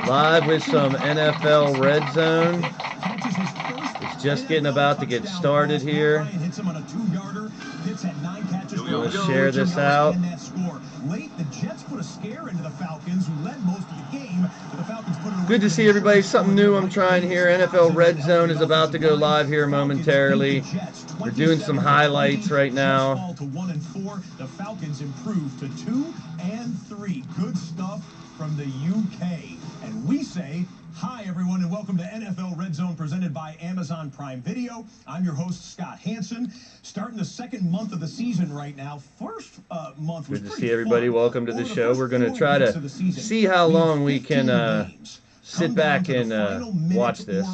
Live with some NFL Red Zone. It's just getting about to get started here. We'll share this out. Good to see everybody. Something new I'm trying here. NFL Red Zone is about to go live here momentarily. We're doing some highlights right now. The Falcons improved to 2-3. Good stuff from the UK. And we say hi, everyone, and welcome to NFL Red Zone presented by Amazon Prime Video. I'm your host, Scott Hansen. Starting the second month of the season right now. First month was good to see everybody. Welcome to the show. We're going to try to see how long we can sit back and watch this.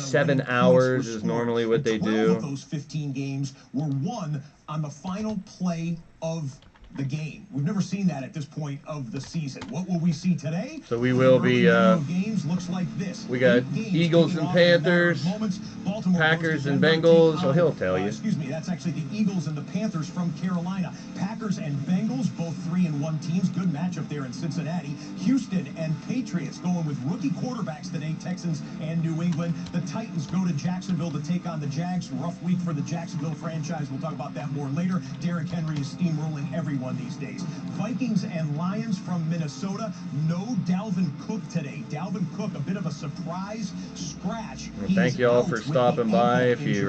7 hours is normally what they do. Those 15 games were won on the final play of the game. We've never seen that at this point of the season. What will we see today? So we will be games looks like this. We got Eagles and Panthers, Packers and Bengals. So he'll tell you. Excuse me, that's actually the Eagles and the Panthers from Carolina. Packers and Bengals, both 3-1 teams. Good matchup there in Cincinnati. Houston and Patriots going with rookie quarterbacks today, Texans and New England. The Titans go to Jacksonville to take on the Jags. Rough week for the Jacksonville franchise. We'll talk about that more later. Derrick Henry is steamrolling everyone these days. Vikings and Lions from Minnesota. No Dalvin Cook today. Dalvin Cook, a bit of a surprise scratch. Well, thank you all for stopping by. If you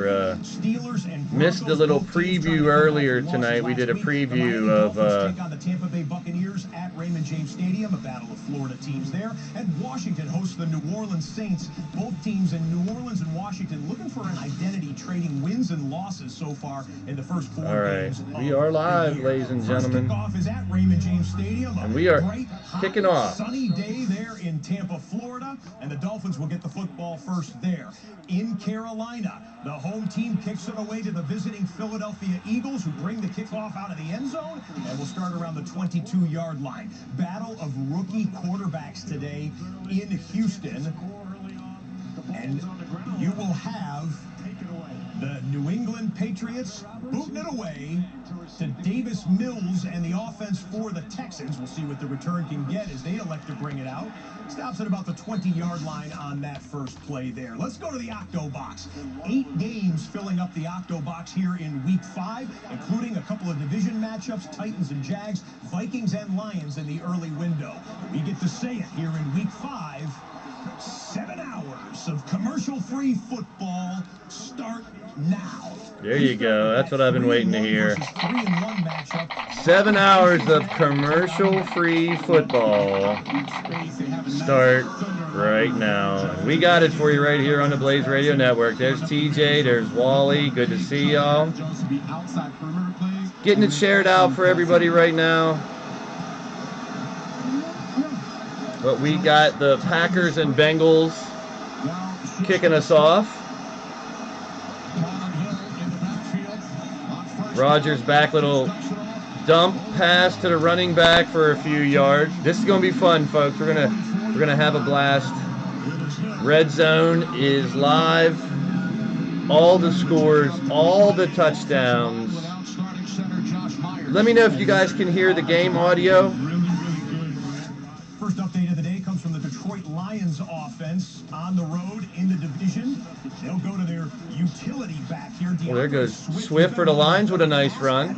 missed the little preview earlier tonight, we did a preview of the Tampa Bay Buccaneers at Raymond James Stadium, a battle of Florida teams there, and Washington hosts the New Orleans Saints. Both teams in New Orleans and Washington looking for an identity, trading wins and losses so far in the first 4 games. We are live, ladies and gentlemen. Kickoff is at Raymond James Stadium. And we are kicking off. Sunny day there in Tampa, Florida, and the Dolphins will get the football first there. In Carolina, the home team kicks it away to the visiting Philadelphia Eagles, who bring the kickoff out of the end zone and will start around the 22-yard line. Battle of rookie quarterbacks today in Houston. And you will have the New England Patriots booting it away to Davis Mills and the offense for the Texans. We'll see what the return can get as they elect to bring it out. Stops at about the 20-yard line on that first play there. Let's go to the Octo Box. 8 games filling up the Octo Box here in Week 5, including a couple of division matchups, Titans and Jags, Vikings and Lions in the early window. We get to say it here in Week 5. 7 hours of commercial-free football start now. There you go. That's what I've been waiting to hear. 7 hours of commercial-free football start right now. We got it for you right here on the Blaze Radio Network. There's TJ, there's Wally. Good to see y'all. Getting it shared out for everybody right now. But we got the Packers and Bengals kicking us off. Rodgers back, little dump pass to the running back for a few yards. This is going to be fun, folks. We're gonna have a blast. Red Zone is live. All the scores, all the touchdowns. Let me know if you guys can hear the game audio. First update of the day comes from the Detroit Lions offense on the road in the division. They'll go to their utility back here. Well, there goes Swift for the Lions with a nice run.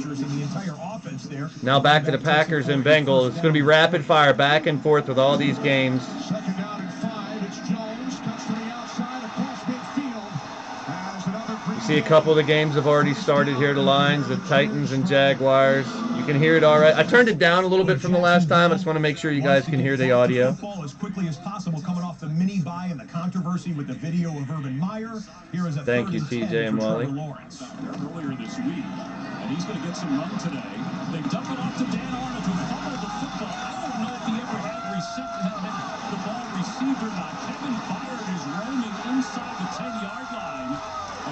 Now back to the Packers and Bengals. It's going to be rapid fire back and forth with all these games. Second down and 5. It's Jones. Cuts to the outside across midfield. You see a couple of the games have already started here. The Lions, the Titans and Jaguars. You can hear it all right. I turned it down a little bit from the last time. I just want to make sure you guys can hear the audio. As quickly as possible, coming off the mini bye and the controversy with the video of Urban Meyer. Here is a thank you, TJ and Wally. Earlier this week, and he's going to get some run today. They dump it off to Dan Arnold, who fumbled the football. I don't know if he ever had the ball received or not. Kevin Byard is roaming inside the 10-yard line,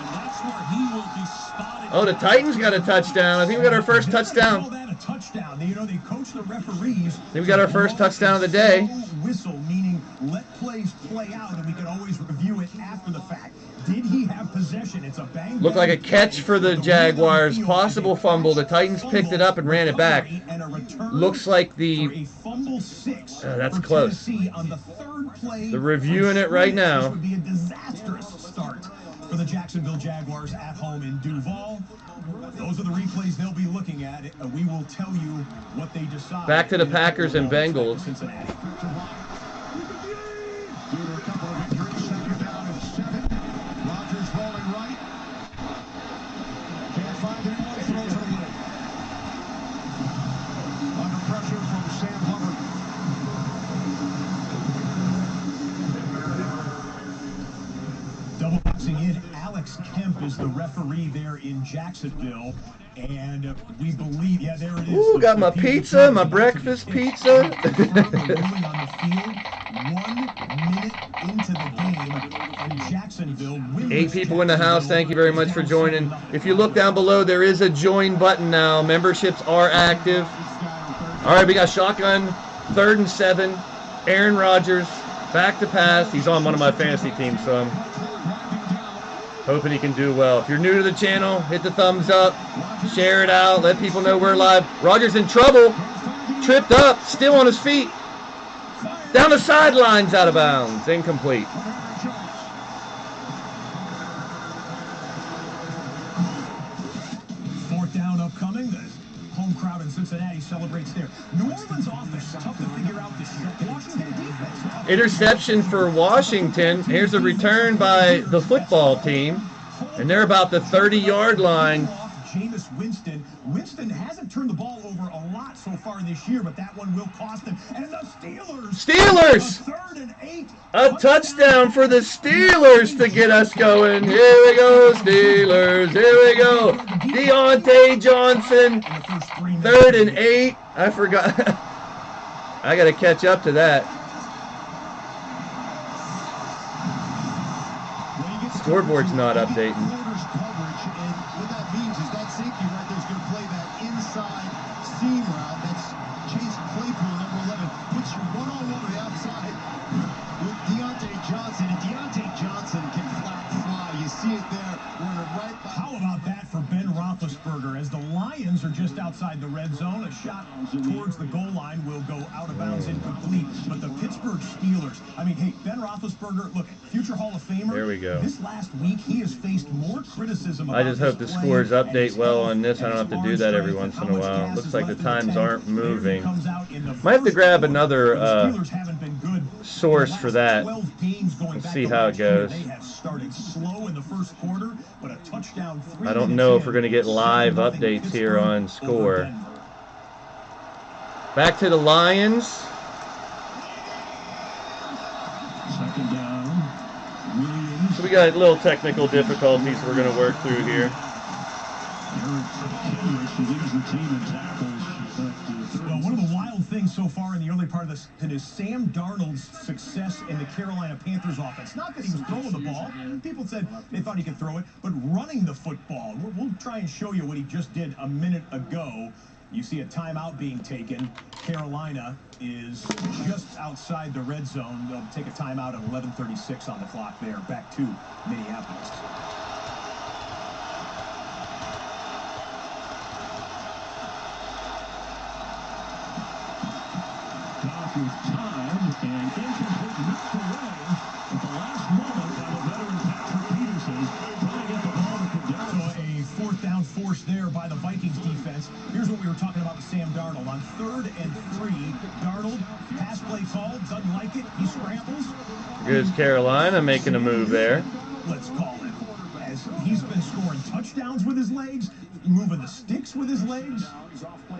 and that's where he will be spotted. Oh, the Titans got a touchdown. I think we got our first touchdown. Touchdown. You know, they coach the referees. I think we got our first touchdown of the day. Whistle, meaning let plays play out, and we can always review it after the fact. Did he have possession? It's a bang. Looked like a catch for the Jaguars. Possible fumble. The Titans picked it up and ran it back. Looks like the That's close. On the third play. They're reviewing it right now. This would be a disastrous start for the Jacksonville Jaguars at home in Duval. Those are the replays they'll be looking at. We will tell you what they decide. Back to the Packers and Bengals. Cincinnati. Due to a couple of injuries, second down and 7. Rodgers rolling right. Can't find anyone, throws it away. Under pressure from Sam Hubbard. Double boxing in, Alex Kemp is the referee there in Jacksonville. And we believe, yeah, there it is. Ooh, got my pizza, my breakfast pizza. On the field, 1 minute into the game, and Jacksonville wins. 8 people in the house. Thank you very much for joining. If you look down below, there is a join button now. Memberships are active. All right, we got shotgun, 3rd and 7. Aaron Rodgers, back to pass. He's on one of my fantasy teams, so I'm hoping he can do well. If you're new to the channel, hit the thumbs up, share it out, let people know we're live. Rodgers in trouble, tripped up, still on his feet. Down the sidelines, out of bounds, incomplete. Fourth down upcoming. The home crowd in Cincinnati celebrates there. New Orleans offense, tough to figure out this year. Washington defense. Interception for Washington. Here's a return by the football team. And they're about the 30-yard line. Jameis Winston. Winston hasn't turned the ball over a lot so far this year, but that one will cost him. And the Steelers! 3rd and 8. A touchdown for the Steelers to get us going. Here we go, Steelers. Here we go. Deontay Johnson. 3rd and 8. I forgot. I got to catch up to that. Scoreboard's not updating. Seam route, that's Chase Claypool, number 11, puts you one-on-one to the outside with Deontay Johnson, and Deontay Johnson can fly. You see it there, running right by. How about that for Ben Roethlisberger? As the Lions are just outside the red zone, a shot towards the goal line will go out of bounds, incomplete. But the Pittsburgh Steelers, I mean, hey, Ben Roethlisberger, look, future Hall of Famer. There we go. This last week, he has faced more criticism. I just hope the scores update well on this. I don't have to do that every once in a while. Looks like the times aren't moving. Might have to grab another source for that. Let's see how it goes. I don't know if we're going to get live updates here on score. Back to the Lions. So we got little technical difficulties we're going to work through here. Well, one of the wild things so far in the early part of this is Sam Darnold's success in the Carolina Panthers offense. Not that he was throwing the ball. People said they thought he could throw it, but running the football. We'll try and show you what he just did a minute ago. You see a timeout being taken. Carolina is just outside the red zone. They'll take a timeout at 11:36 on the clock there. Back to Minneapolis. With time and incomplete knocked away at the last moment by the veteran Patrick Peterson trying to get the ball to Cordell. So a fourth down force there by the Vikings defense. Here's what we were talking about with Sam Darnold. On 3rd and 3, Darnold, pass play called, doesn't like it, he scrambles. Here's Carolina making a move there. Let's call it. As he's been scoring touchdowns with his legs, moving the sticks with his legs,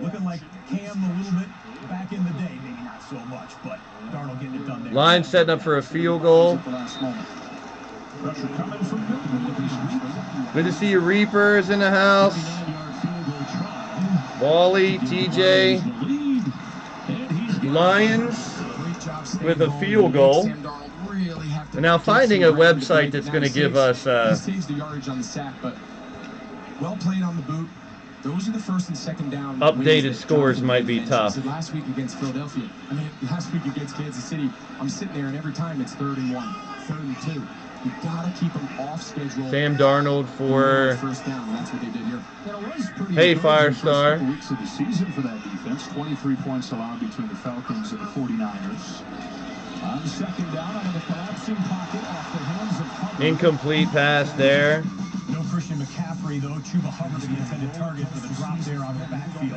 looking like Cam a little bit back in the day. Maybe not so much, but Darnold getting it done there. Line setting up for a field goal. Good to see you, Reapers in the house. Wally, TJ, Lions with a field goal. And now finding a website that's going to give us saves the yardage on the sack, but well played on the boot. Those are the first and second down. Updated scores might be tough. Last week against Philadelphia, last week against Kansas City, I'm sitting there and every time it's 3rd and 1, 3rd and 2. You gotta keep them off schedule. Sam Darnold for first down. And that's what they did here. Hey, Firestar. Weeks of the season for that defense. 23 points allowed between the Falcons and the 49ers. On second down, out of the collapsing pocket off the hands of Hubbard. Incomplete pass there. No Christian McCaffrey, though. Chuba Hubbard, the intended target for the drop there out of the backfield.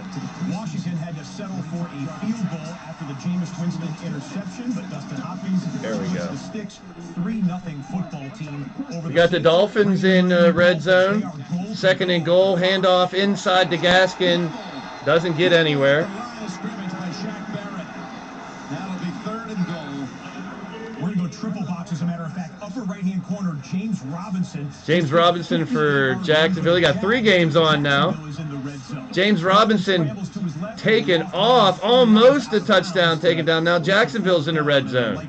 Washington had to settle for a field goal after the Jameis Winston interception, but Dustin Hopkins there we go. the sticks. 3-0 football team. We got the Dolphins in red zone. Second and goal. Handoff inside to Gaskin. Doesn't get anywhere. That'll be 3rd and goal. We're going to go triple box, as a matter of fact. Upper right-hand corner, James Robinson. James Robinson for Jacksonville. He got 3 games on now. James Robinson taken off. Almost a touchdown taken down. Now Jacksonville's in the red zone.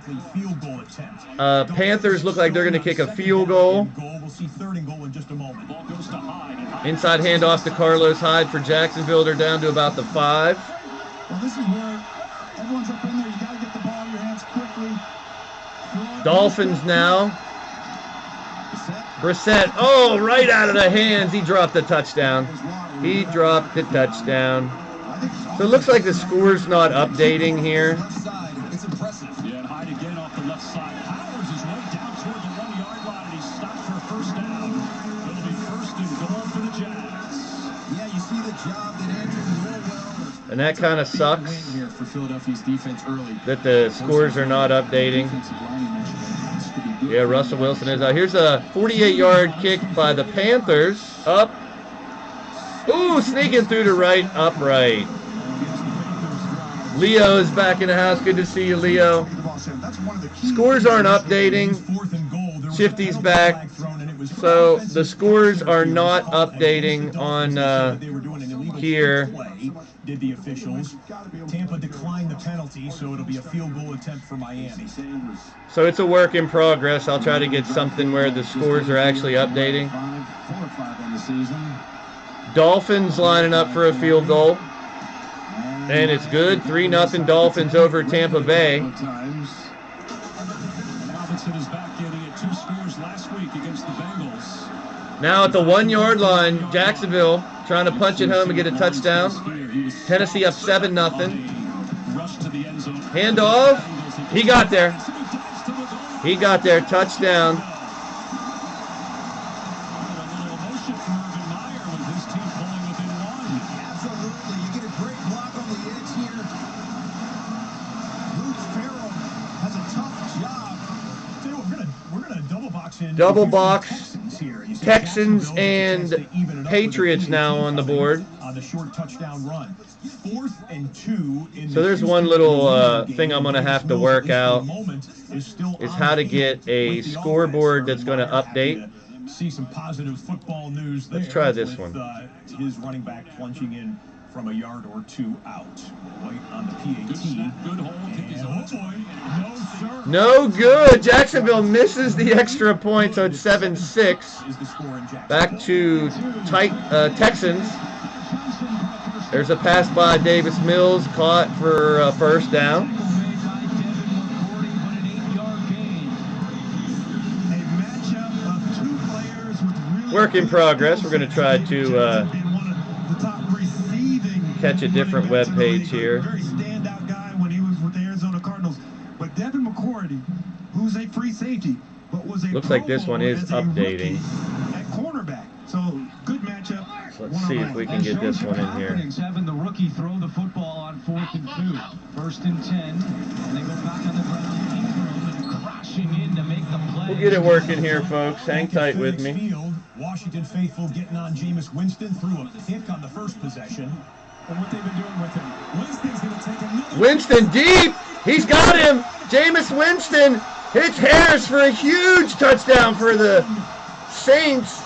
Panthers look like they're going to kick a field goal. We'll see 3rd and goal in just a moment. Ball goes to Hyde. Inside handoff to Carlos Hyde for Jacksonville. They're down to about the 5. Well, this is where everyone's up in there. You got to get the ball in your hands quickly. Dolphins now. Brissett. Oh, right out of the hands. He dropped the touchdown. He dropped the touchdown. So it looks like the score's not updating here. It's impressive. Yeah, and Hyde again off the left side. Powers his way down toward the 1-yard line, and he stopped for a first down. It'll be 1st and goal for the Jags. Yeah, you see the job that Andrew Norwell. And that kind of sucks Here for Philadelphia's defense early. that the scores are not updating. Defensive line you mentioned has to be good. Yeah, Russell Wilson is out. Here's a 48-yard kick by the Panthers. Up. Ooh, sneaking through the right upright. Leo is back in the house. Good to see you, Leo. Scores aren't updating. Shifty's back. So the scores are not updating on here. Did the officials. Tampa declined the penalty, so it'll be a field goal attempt for Miami. So it's a work in progress. I'll try to get something where the scores are actually updating. 4 or 5 on the season. Dolphins lining up for a field goal. And it's good. 3-0 Dolphins over Tampa Bay. Robinson is back getting it 2 scores last week against the Bengals. Now at the 1-yard line, Jacksonville trying to punch it home and get a touchdown. Tennessee up 7-0. Rush to the end zone. Handoff. He got there. He got there. Touchdown. Absolutely. You get a great block on the edge here. Luke Farrell has a tough job. So we're gonna double box in. Double box. Texans here. You see Texans Jacksonville and chance to even it up Patriots with a now on the board. On the short touchdown run. 4th and 2 in So the there's one little thing I'm going to have to work out is how to get a scoreboard that's going to update. See some positive football news there. Let's try this with, one. His running back plunging in from a yard or 2 out. White on the PAT. Good hole. Kick is And, oh boy, no sir. No good. Jacksonville misses the extra point, so it's 7-6. Is the score in Jacksonville. Back to Texans. There's a pass by Davis Mills, caught for a first down. A matchup of 2 players with really Work in progress. We're going to try to catch a different web page here. Very standout guy when he was with the Arizona Cardinals. But Devin McCourty, who's a free safety, but was a Looks like this one is as a updating. rookie at cornerback. So good matchup. So let's see if we can get this one in here. Having the rookie throw the football on 4th and 2. 1st and 10. And they go back on the ground. Ingram and crashing in to make the play. We'll get it working here, folks. Hang tight with me. Field, Washington faithful getting on Jameis Winston through a pick on the first possession. And what they've been doing with him. Winston's going to take another. Winston deep. He's got him. Jameis Winston hits Harris for a huge touchdown for the Saints.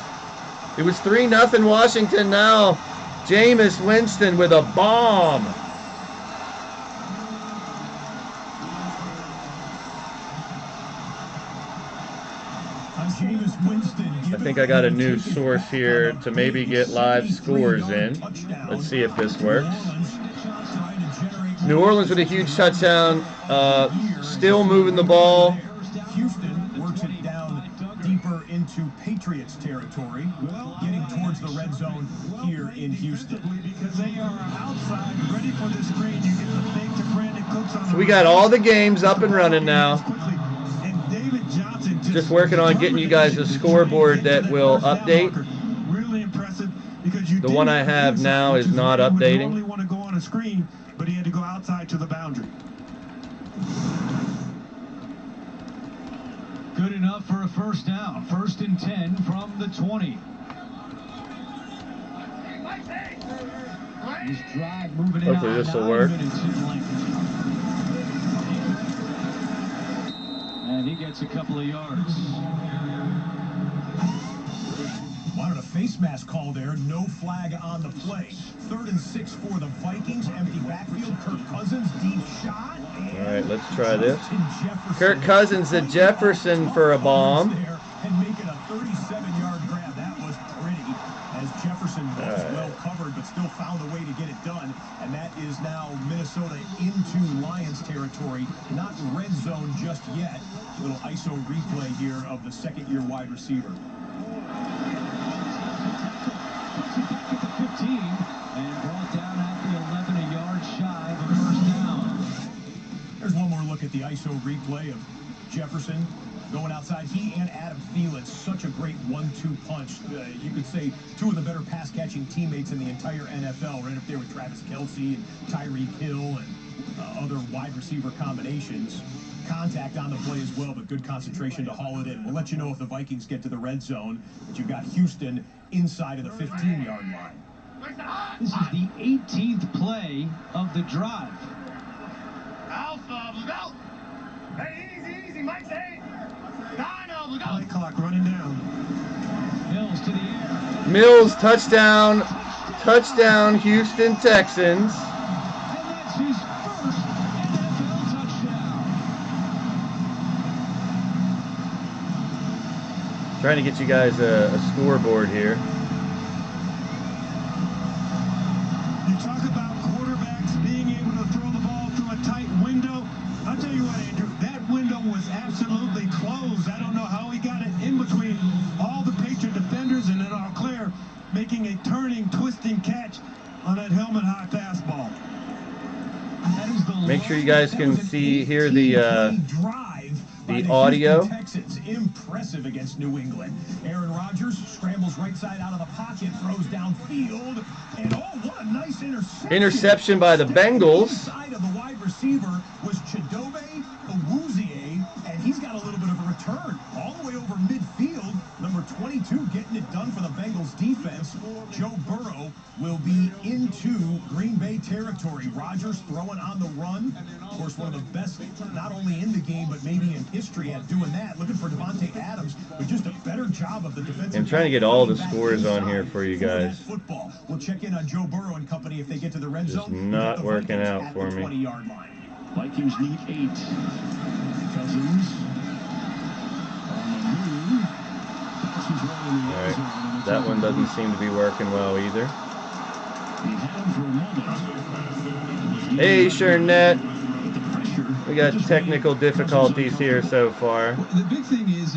It was 3-0 Washington. Now Jameis Winston with a bomb. I think I got a new source here to maybe get live scores in. Let's see if this works. New Orleans with a huge touchdown. Still moving the ball. deeper into Patriots territory, getting towards the red zone here in Houston. Because they are outside, ready for the screen. You get the fake to Brandon Cooks on the So we got all the games up and running now. And David Johnson Just working on getting you guys a scoreboard that will update. Really impressive because you The one I have now is not Would updating. normally want to go on a screen, but he had to go outside to the boundary. Good enough for a first down. 1st and 10 from the 20. This drive moving in. Hopefully this will work. And he gets a couple of yards. Wanted a face mask call there. No flag on the play. 3rd and 6 for the Vikings. Empty backfield. Kirk Cousins, deep shot. All right, let's try this. Kirk Cousins to Jefferson for a bomb. And make it a 37-yard grab. That was pretty, as Jefferson was well covered, but still found a way to get it done. And that is now Minnesota into Lions territory. Not red zone just yet. Little ISO replay here of the second-year wide receiver. Puts it back at the 15 and brought down at the 11, a yard shy of a first down. There's one more look at the ISO replay of Jefferson going outside. He and Adam Thielen, such a great 1-2 punch. You could say 2 of the better pass-catching teammates in the entire NFL, right up there with Travis Kelce and Tyreek Hill and other wide receiver combinations. Contact on the play as well, but good concentration to haul it in. We'll let you know if the Vikings get to the red zone, but you've got Houston inside of the 15-yard line. This is the 18th play of the drive. Alpha, look out! Hey, easy, Mike, say. 9 of them, play clock running down. Mills to the air. Mills, touchdown. Touchdown, Houston Texans. And that's his first NFL touchdown. Trying to get you guys a scoreboard here. You talk about quarterbacks being able to throw the ball through a tight window. I'll tell you what, Andrew, that window was absolutely closed. I don't know how he got it in between all the Patriot defenders and then Auclair making a turning, twisting catch on that helmet-high fastball. That is the Make sure you guys can hear the audio. Texans, impressive against New England. Aaron Rodgers scrambles right side out of the pocket, throws downfield, and oh, what a nice interception. Interception by the Bengals. Side of the wide receiver was Chidobe Awuzie, and he's got a little bit of a return all the way over midfield. Number 22 getting it done for the Bengals defense. Joe Burrow will be into Green Bay territory. Rodgers throwing on the run. Of course, one of the best, not only in the game, but maybe in history at doing that. Looking for Devontae Adams, but just a better job of the defensive. I'm trying to get all the scores on here for you guys. Football. We'll check in on Joe Burrow and company if they get to the red zone. Just not working out for me. 20-yard line. Vikings need 8. Cousins. All right, that one doesn't seem to be working well either. Hey, Shernette. We got technical difficulties here so far. Well, the big thing is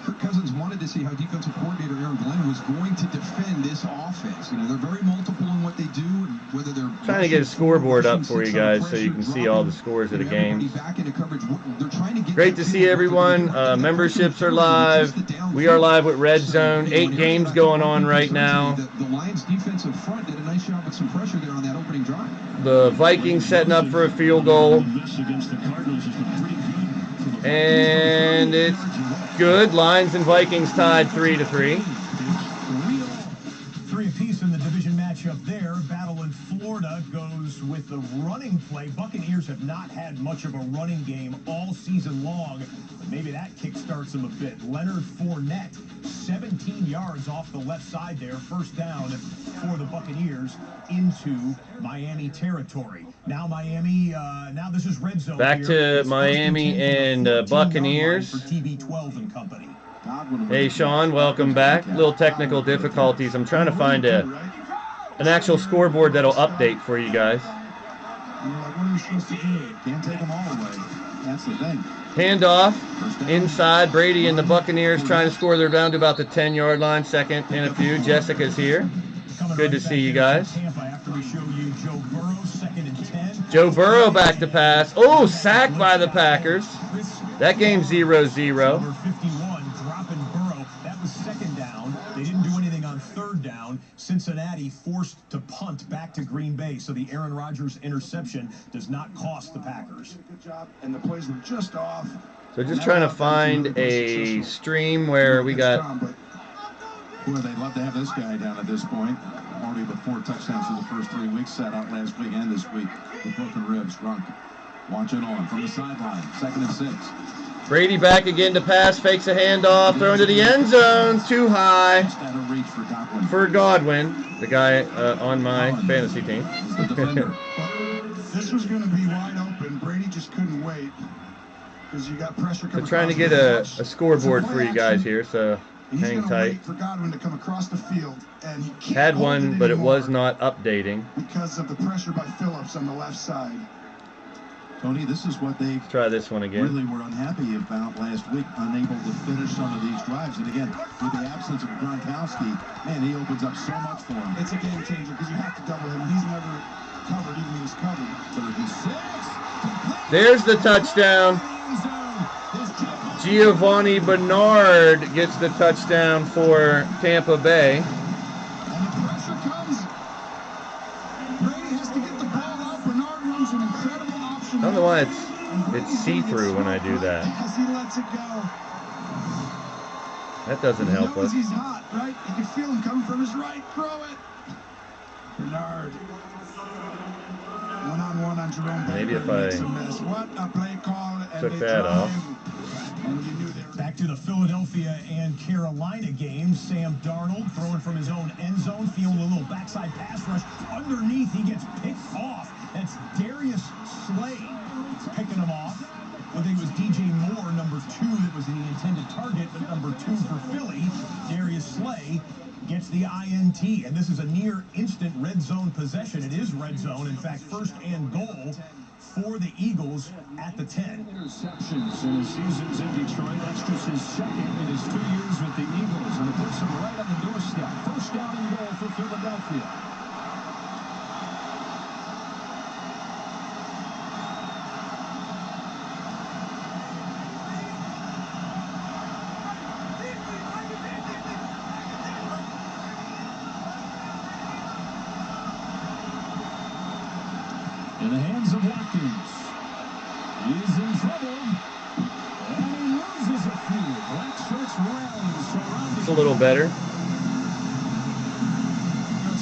Kirk Cousins wanted to see how defensive coordinator Aaron Glenn was going to defend this offense. They're very multiple in what they do, and whether they're trying to get a scoreboard up for you guys so you can see all the scores of the games. Great to see everyone. Memberships are live. We are live with Red Zone. 8 games going on right now. The Lions defensive front did a nice job with some pressure there on that opening drive. The Vikings setting up for a field goal. And it's good. Lions and Vikings tied 3-3. 3 apiece in the division matchup there. Battle in Florida goes with the running play. Buccaneers have not had much of a running game all season long, but maybe that kickstarts them a bit. Leonard Fournette, 17 yards off the left side there. First down for the Buccaneers into Miami territory. Now Miami, now this is red zone. Back to Miami and Buccaneers. For TB12 and company. Hey, Sean, welcome back. Little technical difficulties. I'm trying to find an actual scoreboard that'll update for you guys. What are you supposed to do? Can't take them all away. That's the thing. Handoff inside. Brady and the Buccaneers trying to score. They're down to about the 10-yard line. Second and a few. Jessica's here. Good to see you guys. Joe Burrow back to pass. Oh, sacked by the Packers. That game's 0-0. Number 51, dropping Burrow. That was second down. They didn't do anything on third down. Cincinnati forced to punt back to Green Bay, so the Aaron Rodgers interception does not cost the Packers. Good job, and the plays were just off. So just trying to find a stream where we got... Boy, they'd love to have this guy down at this point. Already with 4 touchdowns in the first 3 weeks, sat out last week and this week with broken ribs. Drunk. Watching on from the sideline. 2nd and 6. Brady back again to pass, fakes a handoff, thrown to the end zone, too high for Godwin, the guy on my fantasy team. This was going to be wide open. Brady just couldn't wait because you got pressure coming. So trying to get a scoreboard for you guys here, so hang tight. For Godwin to come across the field, and he had one, but it was not updating because of the pressure by Phillips on the left side. Tony, this is what they try this one again. Really were unhappy about last week, unable to finish some of these drives. And again, with the absence of Gronkowski, man, he opens up so much for him. It's a game changer because you have to double him. He's never covered, even when he's covered. 36. There's the touchdown. Giovanni Bernard gets the touchdown for Tampa Bay. And the pressure comes. Brady has to get the ball out. Bernard runs an incredible option. I don't know why it's see-through when I do that. As he lets it go. That doesn't help us. He's hot, right? You can feel him coming from his right. Throw it. Bernard. One-on-one on Jerome. Maybe if I what a play call. took that off. Back to the Philadelphia and Carolina game. Sam Darnold throwing from his own end zone, feeling a little backside pass rush. Underneath, he gets picked off. That's Darius Slay picking him off. I think it was DJ Moore, number 2, that was the intended target, but number 2 for Philly. Darius Slay gets the INT, and this is a near instant red zone possession. It is red zone. In fact, first and goal for the Eagles at the 10. Interceptions in his seasons in Detroit. That's just his second in his 2 years with the Eagles, and it puts him right on the doorstep. First down and goal for Philadelphia. In the hands of Watkins. He's in trouble. And he loses a few. Black shirts rallies surrounding. It's a little better. It's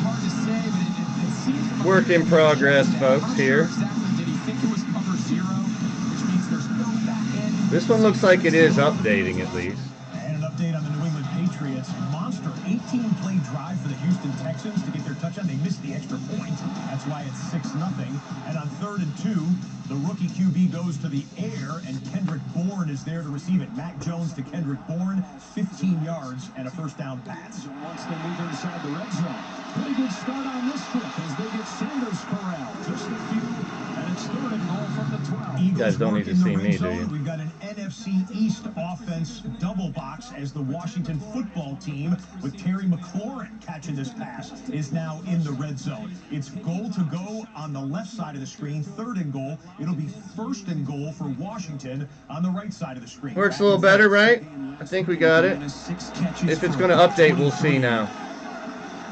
hard to say, but it seems Work in progress, folks, here. Did he think it was cover 0, which means there's no back end? This one looks like it is updating at least. And an update on the New England Patriots. Monster 18-play drive for the Houston Texans to get their touchdown. They missed the extra point. That's why it's 6-0. And on 3rd and 2, the rookie QB goes to the air, and Kendrick Bourne is there to receive it. Mac Jones to Kendrick Bourne, 15 yards and a first down pass. Once they move inside the red zone. Pretty good start on this trip as they get Sanders corralled. Just a few. And it's 3rd and goal from the 12. You guys don't need to see me, do you? We've got an NFC East offense double box as the Washington football team, with Terry McLaurin catching this pass, is now in the red zone. It's goal to go on the left side of the screen, 3rd and goal. It'll be 1st and goal for Washington on the right side of the screen. Works a little better, right? I think we got it. If it's going to update, we'll see now.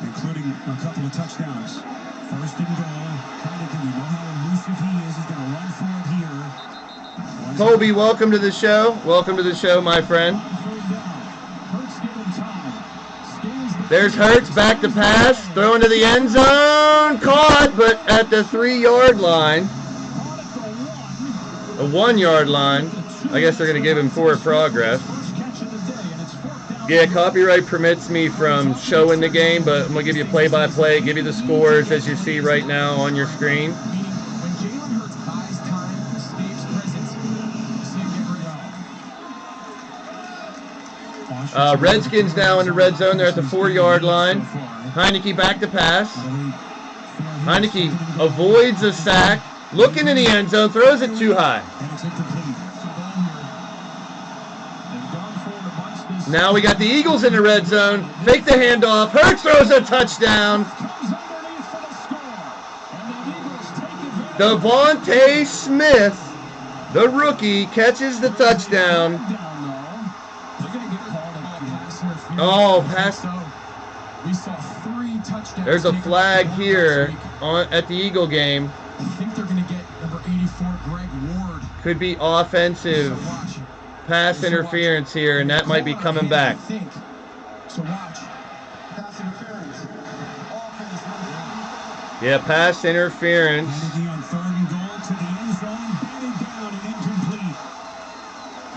Including a couple of touchdowns. 1st and goal. Kind of, we know how elusive he is. He's going to run for it here. Colby, welcome to the show. Welcome to the show, my friend. There's Hurts, back to pass, throwing to the end zone, caught, but at the 3-yard line. The 1-yard line. I guess they're going to give him forward progress. Yeah, copyright permits me from showing the game, but I'm going to give you play-by-play, give you the scores as you see right now on your screen. Redskins now in the red zone. They're at the 4-yard line. Heineke back to pass. Heineke avoids a sack. Looking in the end zone. Throws it too high. Now we got the Eagles in the red zone. Fake the handoff. Hurts throws a touchdown. Devontae Smith, the rookie, catches the touchdown. Oh, pass. We saw 3 touchdowns. There's a flag here at the Eagle game. I think they're going to get number 84, Greg Ward. Could be offensive pass interference here, and that might be coming back. So watch. Pass interference. Offense. Yeah, pass interference. On 3rd and goal to the end zone, batted down and incomplete.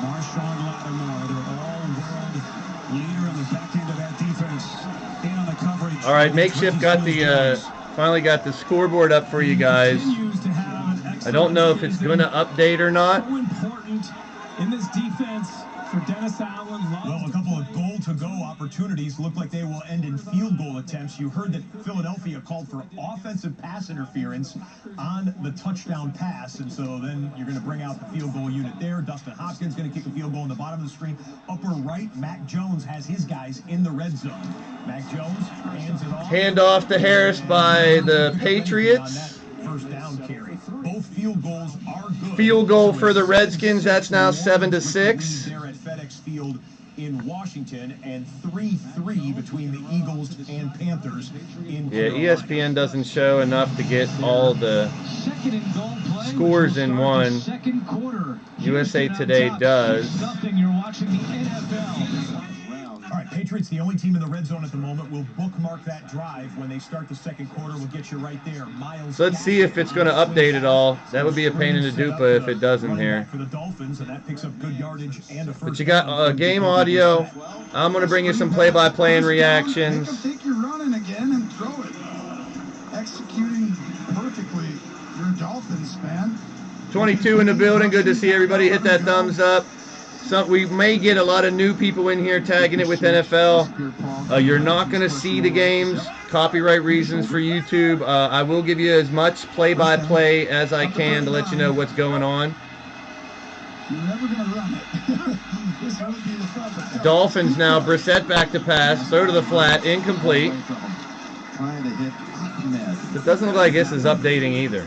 Marshawn Lattimore, their all-world leader on the back end of that defense. In on the coverage. All right, Makeshift got the finally got the scoreboard up for you guys. I don't know if it's going to update or not. So important in this defense for Dennis Allen. Well, a couple of goal-to-go opportunities look like they will end in field goal attempts. You heard that Philadelphia called for offensive pass interference on the touchdown pass, and so then you're going to bring out the field goal unit there. Dustin Hopkins going to kick a field goal in the bottom of the screen. Upper right, Mac Jones has his guys in the red zone. Mac Jones hands it off. Hand off to Harris by the Patriots. First down carry. Both field goals are good. Field goal for the Redskins. That's now 7-6. There at FedEx Field in Washington, and 3-3 between the Eagles and Panthers in Carolina. ESPN doesn't show enough to get all the scores in one. USA Today does. You're watching the NFL. All right, Patriots, the only team in the red zone at the moment, will bookmark that drive when they start the second quarter. We'll get you right there. Miles. So let's see if it's going to update it all. That would be a pain in the dupa if it doesn't here. For the Dolphins, and that picks up good yardage and a first. But you got game audio. I'm going to bring you some play-by-play and reactions. Take your running again and throw it. Executing perfectly. You're a Dolphins fan. 22 in the building. Good to see everybody. Hit that thumbs up. So we may get a lot of new people in here tagging it with NFL. You're not going to see the games. Copyright reasons for YouTube. I will give you as much play-by-play as I can to let you know what's going on. You're never going to run it. This would be the toughest. Dolphins now. Brissett back to pass. Throw to the flat. Incomplete. Trying to hit Ahmed. It doesn't look like this is updating either.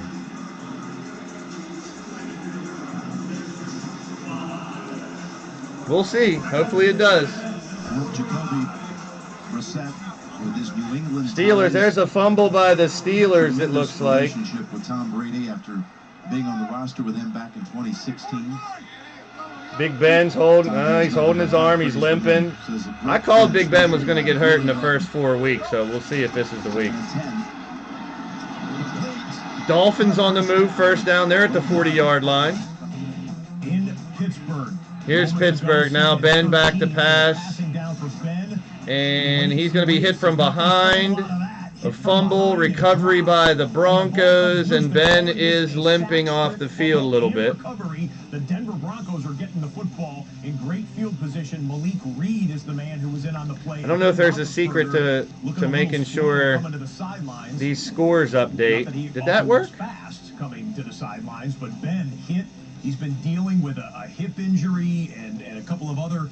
We'll see. Hopefully it does. Steelers. There's a fumble by the Steelers, it looks like. Relationship with Tom Brady after being on the roster with him back in 2016. Big Ben's holding. He's holding his arm. He's limping. I called Big Ben was going to get hurt in the first 4 weeks, so we'll see if this is the week. Dolphins on the move. First down. They're at the 40-yard line. In Pittsburgh. Here's Pittsburgh now. Ben back to pass. And he's going to be hit from behind. A fumble, recovery by the Broncos, and Ben is limping off the field a little bit. The Denver Broncos are getting the football in great field position. Malik Reed is the man who was in on the play. I don't know if there's a secret to making sure these scores update. Did that work? Fast coming to the sidelines, but Ben hit. He's been dealing with a hip injury and a couple of other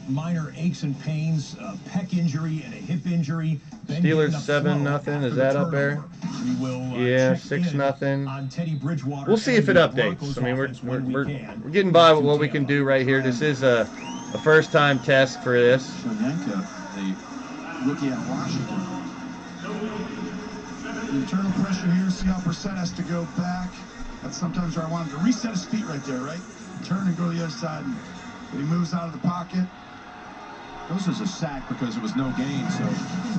minor aches and pains, pec injury and a hip injury. Steelers 7-0. Is that up there? Yeah, 6-0. We'll see if it updates. I mean, we're getting by with what we can do right here. This is a first-time test for this. Shonyanka, the rookie out of Washington. The internal pressure here. See how Brissett has to go back. That's sometimes where I want him to reset his feet right there, right? Turn and go to the other side. But he moves out of the pocket. This was a sack because it was no gain, so.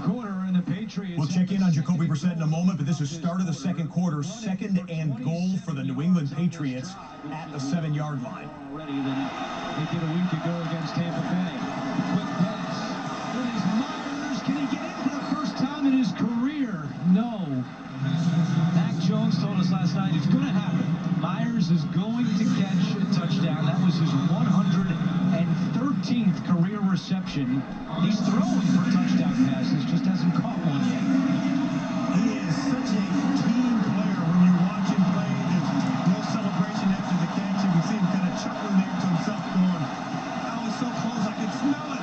Quarter and the Patriots. We'll check in on Jacoby Brissett in a moment, but this is start of the second quarter. 2nd and goal for the New England Patriots at the 7-yard line. Already than they did a week ago against Tampa Bay. Quick pass. There is Myers. Can he get in for the first time in his career? No. Mac Jones told us last night it's going to happen. Myers is going to catch a touchdown. That was his 113th career reception. He's throwing for touchdown passes, just hasn't caught one yet. He is such a team player when you watch him play. There's no celebration after the catch. You can see him kind of chuckling there to himself going, "I was so close, I could smell it."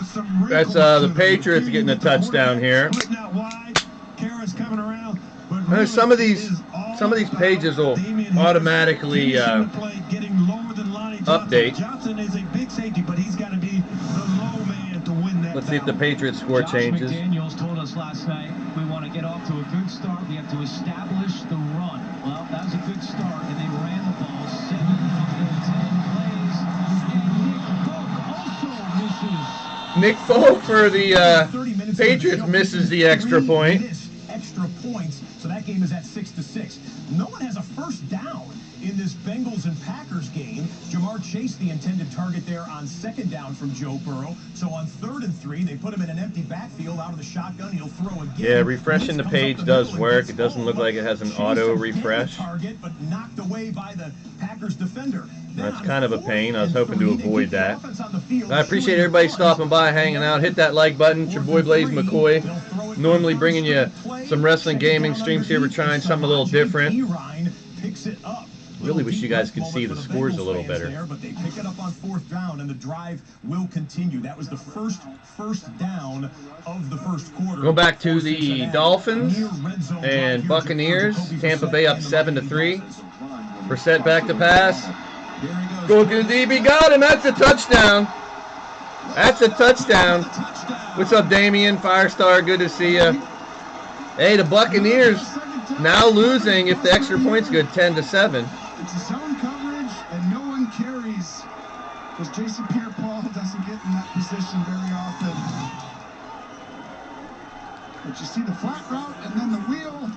with some That's the Patriots getting a touchdown here. Some of these pages will automatically update. Johnson is a big safety, but he's got to be the low man to win that. Let's see if the Patriots score changes. McDaniels told us last night we want to get off to a good start. We have to establish the run. Well, that was a good start, and they ran the ball 7 of their 10 plays. And Nick Folk also misses. Nick Folk for the Patriots misses the extra point. Extra points, so that game is at 6-6. No one has a first down in this Bengals and Packers game. Jamar Chase, the intended target there on 2nd down from Joe Burrow. So on 3rd and 3, they put him in an empty backfield out of the shotgun. He'll throw again. Yeah, refreshing the page does work. It doesn't look like it has an auto refresh. Target, but knocked away by the Packers defender. That's kind of a pain. I was hoping to avoid that. I appreciate everybody stopping by, hanging out. Hit that like button. It's your boy Blaise McCoy. Normally bringing you some wrestling gaming streams here. We're trying something a little different. Really wish you guys could see the scores a little better. But they pick it up on 4th down, and the drive will continue. That was the first down of the first quarter. Go back to the Dolphins and Buccaneers. Tampa Bay up 7-3. Brissett back to pass. Go to the DB. Got him. That's a touchdown. That's a touchdown. What's up, Damian? Firestar, good to see you. Hey, the Buccaneers now losing, if the extra point's good, 10-7. It's a zone coverage, and no one carries because Jason Pierre-Paul doesn't get in that position very often. But you see the flat route and then the wheel.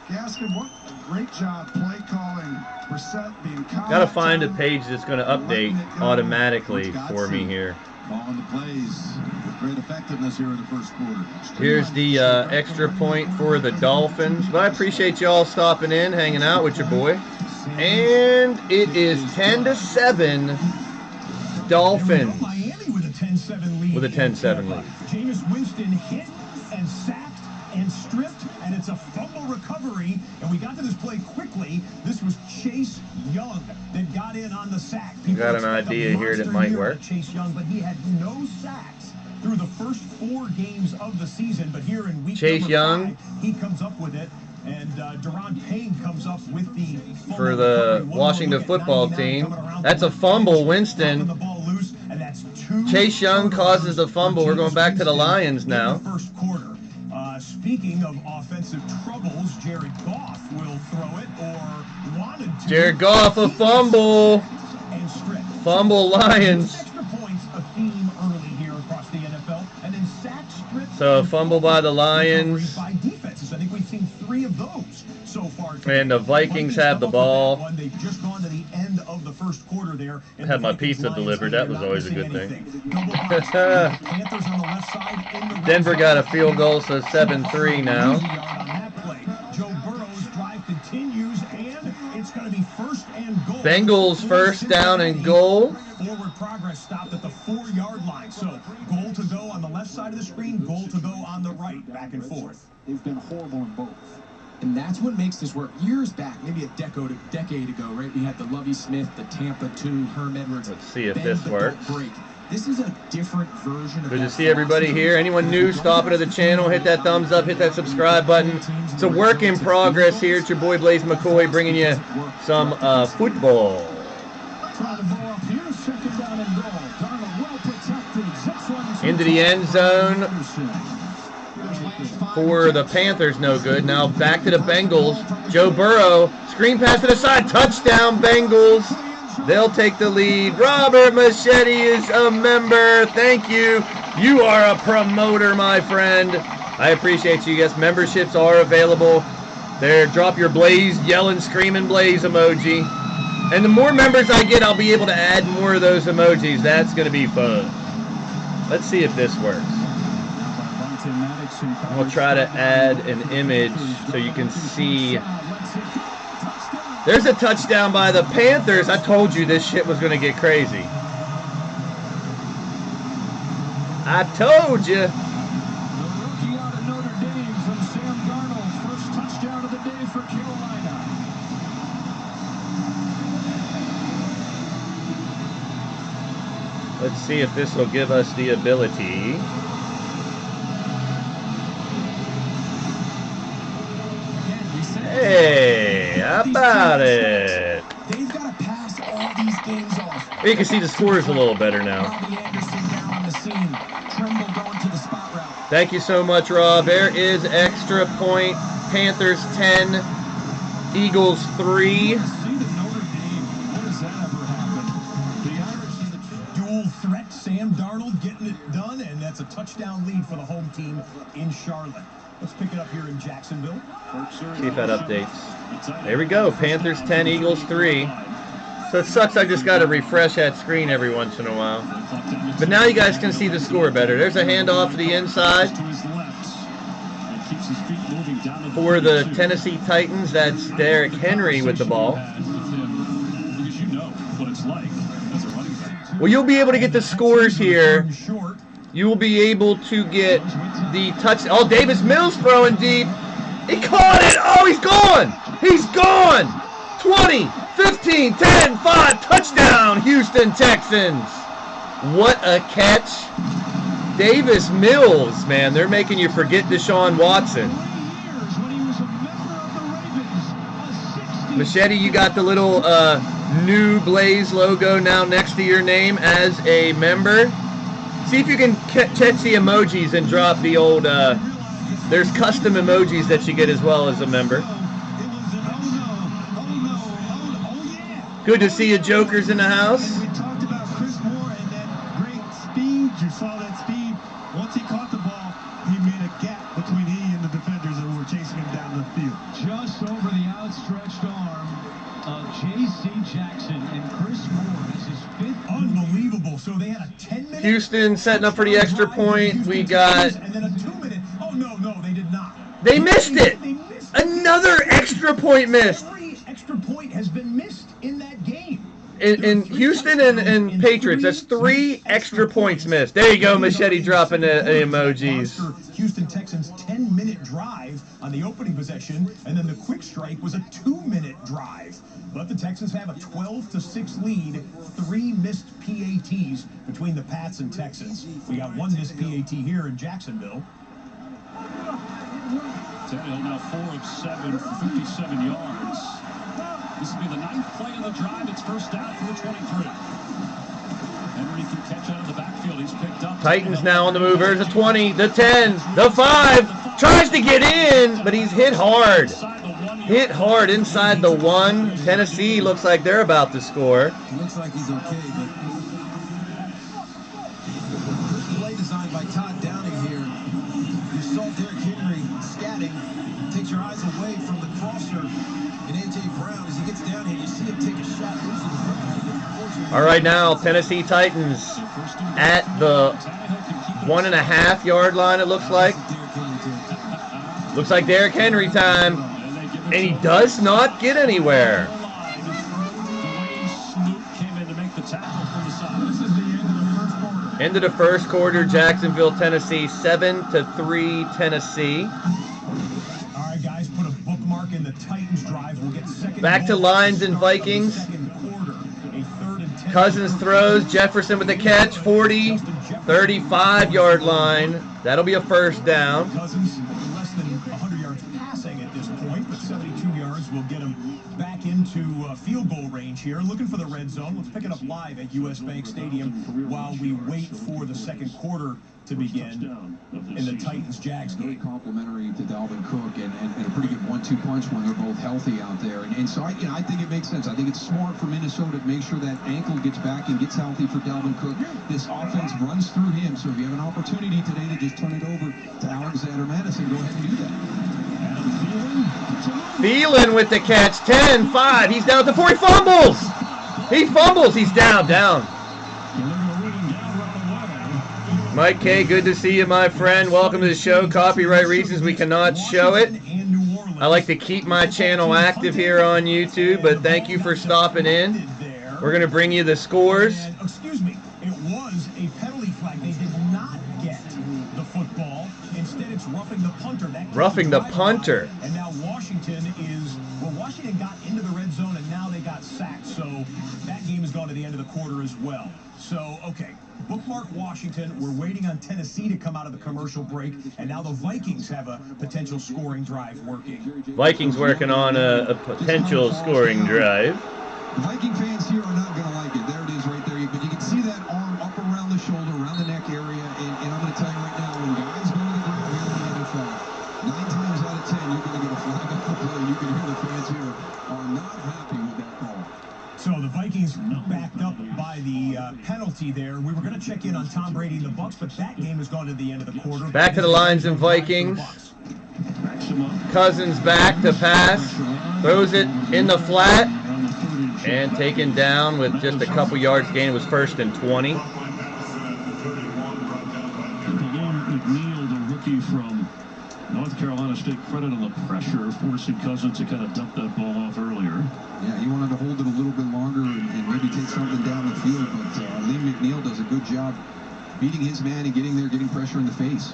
Gaskin, what a great job play calling. Brissett being calm. Got to find a page that's going to update automatically for me here. Calling the plays with great effectiveness here in the first quarter. Here's the extra point for the Dolphins. But I appreciate y'all stopping in, hanging out with your boy. And it is 10-7 Dolphins. Miami with a 10-7 lead. With a 10-7 lead. Jameis Winston hit and sacked and stripped, and it's a fumble recovery. And we got to this play quickly. This was Chase Young that got in on the sack. You got an idea here that might work. Chase Young, but he had no sacks through the first 4 games of the season. But here in week Chase Young, 5, he comes up with it. And Deron Payne comes up with the for the Washington football team. That's a fumble, Winston. Chase Young causes the fumble. We're going back to the Lions now. First quarter. Speaking of offensive troubles, Jared Goff will throw it or wanted to. Jared Goff, a fumble. And strip. Fumble Lions. Extra points, a theme early here across the NFL. And then sack strip. So fumble by the Lions. By defenses. I think we've seen 3 of those so far. And the Vikings have the ball. They've just gone to the end of the first quarter there. I had my pizza delivered. That was always a good thing. Denver got a field goal, so 7-3 now. Joe Burrow's drive continues, and it's going to be 1st and goal. Bengals 1st down and goal. Forward progress stopped at the 4-yard line. So goal to go on the left side of the screen, goal to go on the right, back and forth. They've been horrible in both. And that's what makes this work. Years back, maybe a decade ago, right? We had the Lovie Smith, the Tampa 2, Herm Edwards. Let's see if this works. Break. This is a different version of Good to see everybody here. Anyone new, stop into the channel, hit that thumbs up, hit that subscribe button. It's a work in progress here. It's your boy Blaise McCoy bringing you some football. Into the end zone for the Panthers, no good. Now back to the Bengals. Joe Burrow, screen pass to the side, touchdown Bengals. They'll take the lead. Robert Machete is a member. Thank you. You are a promoter, my friend. I appreciate you guys. Memberships are available. There, drop your Blaze, yelling, screaming Blaze emoji. And the more members I get, I'll be able to add more of those emojis. That's going to be fun. Let's see if this works. We'll try to add an image so you can see. There's a touchdown by the Panthers. I told you this shit was going to get crazy. I told you. The rookie out of Notre Dame from Sam Darnold. First touchdown of the day for Carolina. Let's see if this will give us the ability. Hey, how about it? They've got to pass all these games off. You can see the scores a little better now. Robbie Anderson down on the scene. Tremble going to the spot route. Thank you so much, Rob. There is extra point. Panthers 10, Eagles 3. Dual threat, Sam Darnold getting it done, and that's a touchdown lead for the home team in Charlotte. Let's pick it up here in Jacksonville. Chief had updates. There we go. Panthers 10, Eagles 3. So it sucks I just got to refresh that screen every once in a while. But now you guys can see the score better. There's a handoff to the inside. For the Tennessee Titans, that's Derrick Henry with the ball. Well, you'll be able to get the scores here. You will be able to get the touch. Oh, Davis Mills throwing deep. He caught it. Oh, he's gone. He's gone. 20, 15, 10, 5. Touchdown, Houston Texans. What a catch. Davis Mills, man. They're making you forget Deshaun Watson. Machete, you got the little new Blaze logo now next to your name as a member. See if you can catch the emojis and drop the old, there's custom emojis that you get as well as a member. Good to see you jokers in the house. We talked about Chris Moore and that great speed. You saw that speed. Once he caught the ball, he made a gap between he and the defenders that were chasing him down the field. Just over the outstretched arm of J.C. Jackson, and Chris Moore has his 5th. Unbelievable. So they had a 10-minute. Houston setting up for the extra point. We got. And then a 2-minute. Oh, no, they did not. They missed it. Another extra point missed. Every extra point has been missed in that game. In Houston and Patriots, that's 3 extra points missed. There you go, Machete dropping the emojis. Houston Texans 10-minute drive on the opening possession, and then the quick strike was a 2-minute drive. But the Texans have a 12-6 lead, 3 missed PATs between the Pats and Texans. We got 1 missed PAT here in Jacksonville. Tannehill now 4 of 7 for 57 yards. This will be the 9th play of the drive. It's first down for the 23. Henry can catch out of the backfield. He's picked up. Titans now on the move. There's the 20, the 10, the 5. Tries to get in, but he's hit hard. Hit hard inside the 1. Tennessee looks like they're about to score. Looks like he's okay, but good play designed by Todd Downing here. You saw Derrick Henry scatting. Takes your eyes away from the crosser and A.J. Brown. As he gets down here, you see him take a shot loose in the front. All right, now Tennessee Titans at the 1.5 yard line, it looks like. Looks like Derrick Henry time. And he does not get anywhere. End of the first quarter, Jacksonville, Tennessee, 7-3 Tennessee. All right, guys, put a bookmark in the Titans drive. We'll get second. Back to Lions and Vikings. Cousins throws, Jefferson with the catch, 40, 35 yard line. That'll be a first down. Cousins less than 100 yards passing at this point, but 72 yards will get him back into field goal range here. Looking for the red zone. Let's pick it up live at US Bank Stadium while we wait for the second quarter to begin in the Titans-Jags Very game. complimentary to Dalvin Cook and a pretty good 1-2 punch when they're both healthy out there. And so I think it makes sense. I think it's smart for Minnesota to make sure that ankle gets back and gets healthy for Dalvin Cook. This offense runs through him. So if you have an opportunity today to just turn it over to Alexander Madison, go ahead and do that. Thielen with the catch, 10-5. He's down at the 4. He fumbles. He fumbles. He's down. Mike K, good to see you, my friend. Welcome to the show. Copyright reasons, we cannot show it. I like to keep my channel active here on YouTube, but thank you for stopping in. We're going to bring you the scores. And, excuse me, it was a penalty flag. They did not get the football. Instead, it's roughing the punter. Roughing the punter. And now Washington got into the red zone, and now they got sacked. So that that game has gone to the end of the quarter as well. So, okay, bookmark Washington. We're waiting on Tennessee to come out of the commercial break, and now the Vikings have a potential scoring drive working. Vikings working on a potential scoring drive. The Viking fans here are not going to like it. There it is right there. But you can see that arm up around the shoulder, around the neck area. And I'm going to tell you right now, when guys go to the ground here in the NFL, 9 times out of 10, you're going to get a flag on the play. You can hear the fans here are not happy with that call. So the Vikings backed up by the penalty there. We were going to check in on Tom Brady and the Bucs, but that game has gone to the end of the quarter. Back to the Lions and Vikings. Cousins back to pass. Throws it in the flat. And taken down with just a couple yards gain. It was 1st and 20. McNeil, the rookie from North Carolina State, credit on the pressure, forcing Cousins to kind of dump that ball off earlier. Yeah, he wanted to hold it a little bit longer and maybe take something down the field, but Lee McNeil does a good job beating his man and getting there, getting pressure in the face.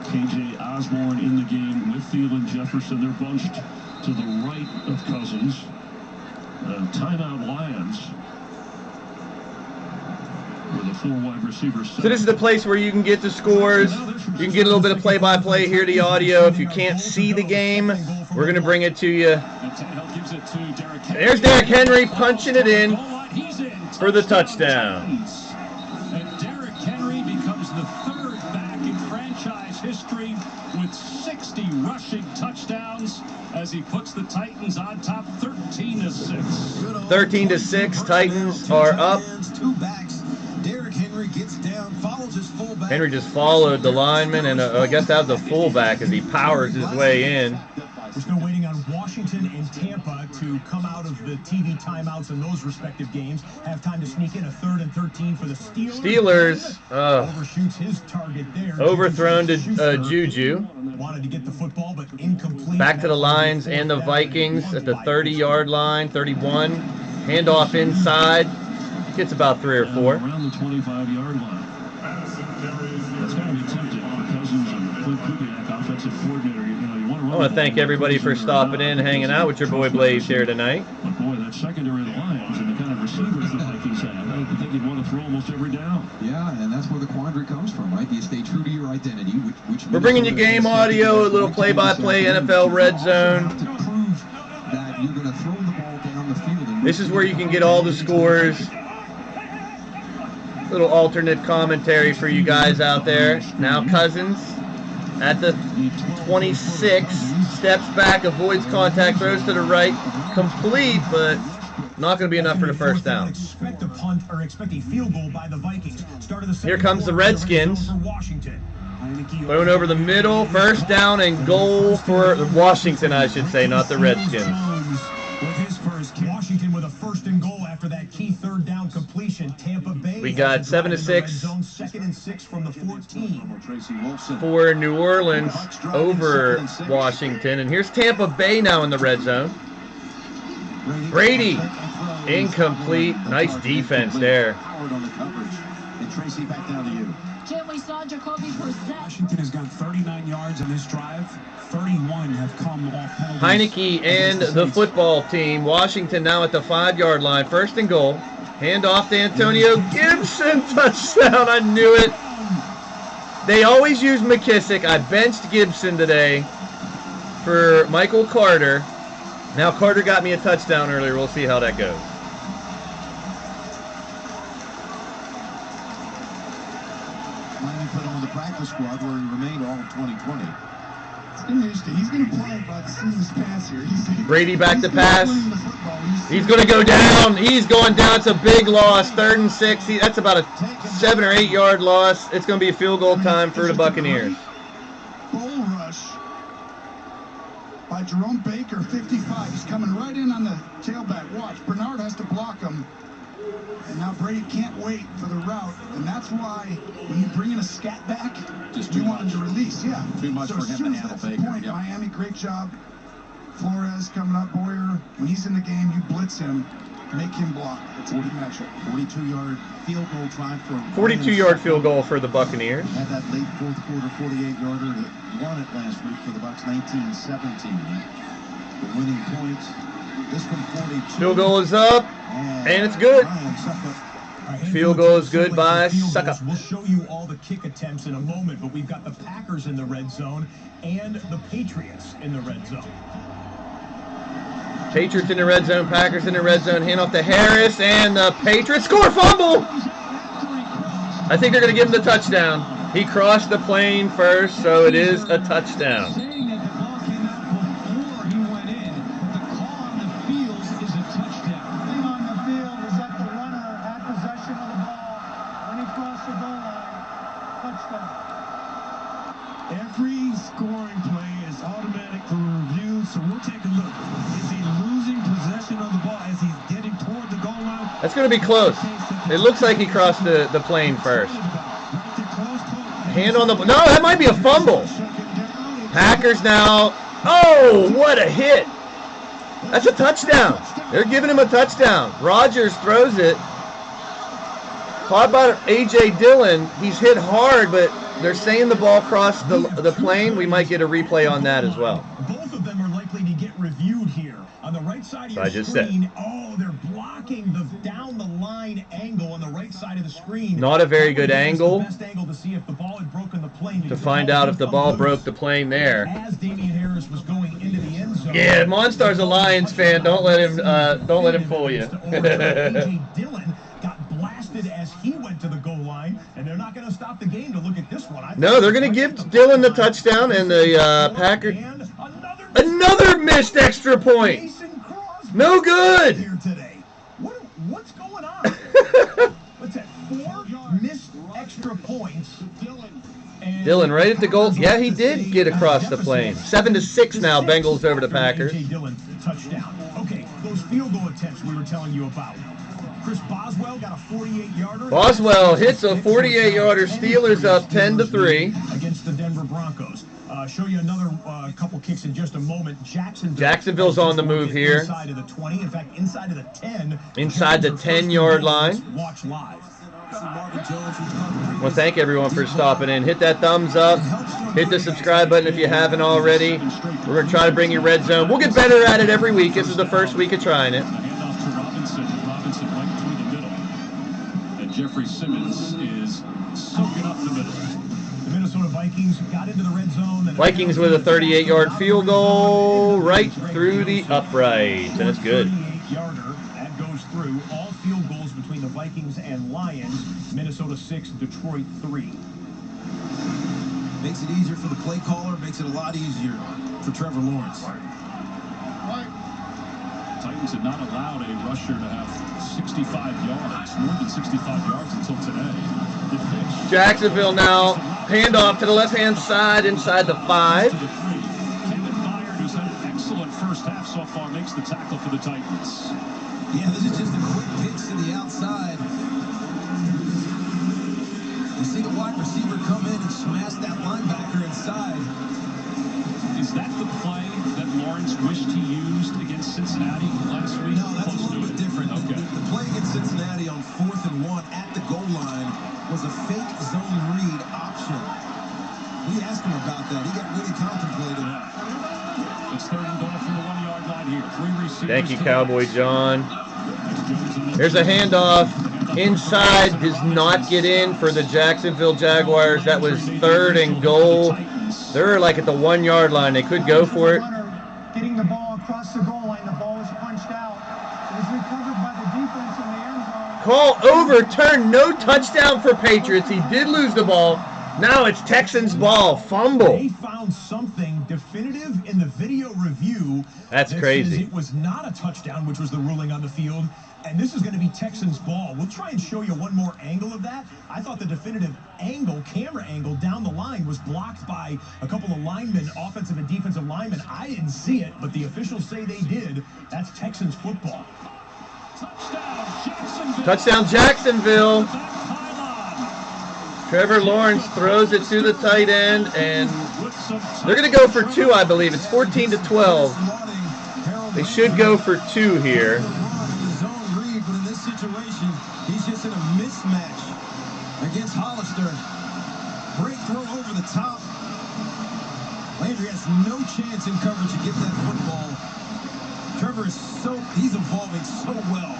KJ Osborne in the game with Thielen and Jefferson. They're bunched to the right of Cousins. Timeout Lions with a 4 wide receiver set. So this is the place where you can get the scores. You can get a little bit of play-by-play, hear the audio. If you can't see the game, we're going to bring it to you. There's Derrick Henry punching it in for the touchdown. And Derrick Henry becomes the 3rd back in franchise history with 60 rushing touchdowns as he puts the Titans on top 13-6. 13-6, Titans are up. Henry just followed the lineman, and I guess that was the fullback as he powers his way in. We're still waiting on Washington and Tampa to come out of the TV timeouts in those respective games. Have time to sneak in a 3rd and 13 for the Steelers. Overshoots his target there. Overthrown to Juju. Wanted to get the football, but incomplete. Back to the Lions and the Vikings at the 30-yard line, 31. Handoff inside. Gets about 3 or 4. Around the 25-yard line. That's got to be tempting for Cousins and Clint Kubiak, offensive coordinator. I want to thank everybody for stopping in, hanging out with your boy Blaise here tonight. But boy, that secondary of the Lions and the kind of receivers the Vikings have, I think you'd want to throw almost every down. Yeah, and that's where the quandary comes from, right? Do you stay true to your identity? We're bringing you game audio, a little play-by-play NFL Red Zone. To prove that you're going to throw the ball down the field. This is where you can get all the scores. Little alternate commentary for you guys out there. Now Cousins at the 26, steps back, avoids contact, throws to the right, complete, but not going to be enough for the 1st down. Expect a punt or expect a field goal by the Vikings. Here comes the Redskins. Thrown over the middle, 1st down and goal for Washington, I should say, not the Redskins. Washington with a 1st and goal after that key 3rd down completion. Tampa Bay. We got 7-6 2nd and 6 from the 14 for New Orleans over Washington. And here's Tampa Bay now in the red zone. Brady, incomplete. Nice defense there. Washington has got 39 yards on this drive. 31 have come off penalties. Heineke and the football team. Washington now at the 5-yard line. 1st and goal. Hand off to Antonio Gibson. Touchdown. I knew it. They always use McKissick. I benched Gibson today for Michael Carter. Now Carter got me a touchdown earlier. We'll see how that goes. Miami put him on the practice squad where he remained all of 2020. He's going to play about the seamless pass here. Brady back to pass. He's going to go down. He's going down. It's a big loss. 3rd and 6. That's about a 7 or 8 yard loss. It's going to be a field goal time for the Buccaneers. Bull rush by Jerome Baker, 55. He's coming right in on the tailback. Watch. Bernard has to block him. And now Brady can't wait for the route, and that's why when you bring in a scat back, you want him to release. Yeah. Too much for him to handle Baker. Yep. Miami, great job. Flores coming up, Boyer. When he's in the game, you blitz him, make him block. It's a good matchup. 42-yard field goal try for 42-yard field goal for the Buccaneers. Had that late 4th quarter 48-yarder that won it last week for the Bucs, 19-17. The winning point. This one 42. Field goal is up. And it's good. Field goal is good by Suckup. We'll show you all the kick attempts in a moment, but we've got the Packers in the red zone and the Patriots in the red zone. Patriots in the red zone, Packers in the red zone. Hand off to Harris, and the Patriots score fumble. I think they're going to give him the touchdown. He crossed the plane first, so it is a touchdown. Saying that the ball came out before he went in, but the call on the field is a touchdown. The thing on the field is that the runner had possession of the ball when he crossed the goal line. Touchdown. Every scoring play is automatic for review, so we'll take a look. Is he losing possession of the ball as he's getting toward the goal line? That's going to be close. It looks like he crossed the plane first. Hand on the... No, that might be a fumble. Packers now. Oh, what a hit. That's a touchdown. They're giving him a touchdown. Rodgers throws it. Caught by A.J. Dillon. He's hit hard, but they're saying the ball crossed the plane. We might get a replay on that as well. Both of them are likely to get reviewed here. On the right side of your just screen, said. oh, they're blocking the down-the-line angle on the right side of the screen. Not a very good angle. The best angle to see if the ball had broken the plane. To find out if the ball broke the plane there. As Damian Harris was going into the end zone. Yeah, Monstar's a Lions fan. Don't let him fool you. A.J. Dillon got blasted as he went to the goal line, and they're not going to stop the game to look at this one. No, they're going to give Dillon the touchdown, and the Packers... Another missed extra point. No good. Here today. What's going on? What's that? 4 missed extra points. Dillon right at the goal. Yeah, he did get across the plane. 7-6 now. Bengals over the Packers. Dillon touchdown. Okay, those field goal attempts we were telling you about. Chris Boswell got a 48-yarder. Boswell hits a 48-yarder. Steelers up 10-3 against the Denver Broncos. Show you another couple kicks in just a moment. Jacksonville's on the move here. Inside of the 20, in fact, inside of the 10. Inside the 10-yard line. Watch live. Well, thank everyone for stopping in. Hit that thumbs up. Hit the subscribe button if you haven't already. We're going to try to bring you Red Zone. We'll get better at it every week. This is the first week of trying it. Handoff to Robinson. Robinson right through the middle. And Jeffrey Simmons is soaking up the middle. The Minnesota Vikings got into the red zone. Vikings with a 38-yard field goal right through the uprights, and it's good. 38-yarder. That goes through. All field goals between the Vikings and Lions. Minnesota 6, Detroit 3. Makes it easier for the play caller, makes it a lot easier for Trevor Lawrence. Titans had not allowed a rusher to have 65 yards, more than 65 yards until today. The pitch. Jacksonville now, handoff to the left-hand side inside the 5. Kevin Byard, who's had an excellent first half so far, makes the tackle for the Titans. Yeah, this is just a quick pitch to the outside. You see the wide receiver come in and smash that linebacker inside. Is that the play that Lawrence wished he used against Cincinnati last week? No, that's a little bit different. Okay. The play against Cincinnati on 4th and 1 at the goal line was a fake zone read option. We asked him about that. He got really contemplative. It's 3rd and goal from the 1-yard line here. 3 receivers. Thank you, Cowboy John. There's a handoff. Inside does not get in for the Jacksonville Jaguars. That was 3rd and goal. They're like at the 1-yard line. They could go for it. Getting the ball across the goal line, the ball was punched out. It was recovered by the defense in the end zone. Call overturned. No touchdown for Patriots. He did lose the ball. Now it's Texans ball. Fumble. They found something definitive in the video review. That's that crazy. says it was not a touchdown, which was the ruling on the field. And this is going to be Texans ball. We'll try and show you one more angle of that. I thought the definitive angle, camera angle down the line was blocked by a couple of linemen, offensive and defensive linemen. I didn't see it, but the officials say they did. That's Texans football. Touchdown Jacksonville. Trevor Lawrence throws it to the tight end, and they're going to go for 2, I believe. It's 14-12. They should go for 2 here. He's just in a mismatch against Hollister. Great throw over the top. Landry has no chance in coverage to get that football. Trevor is he's evolving so well.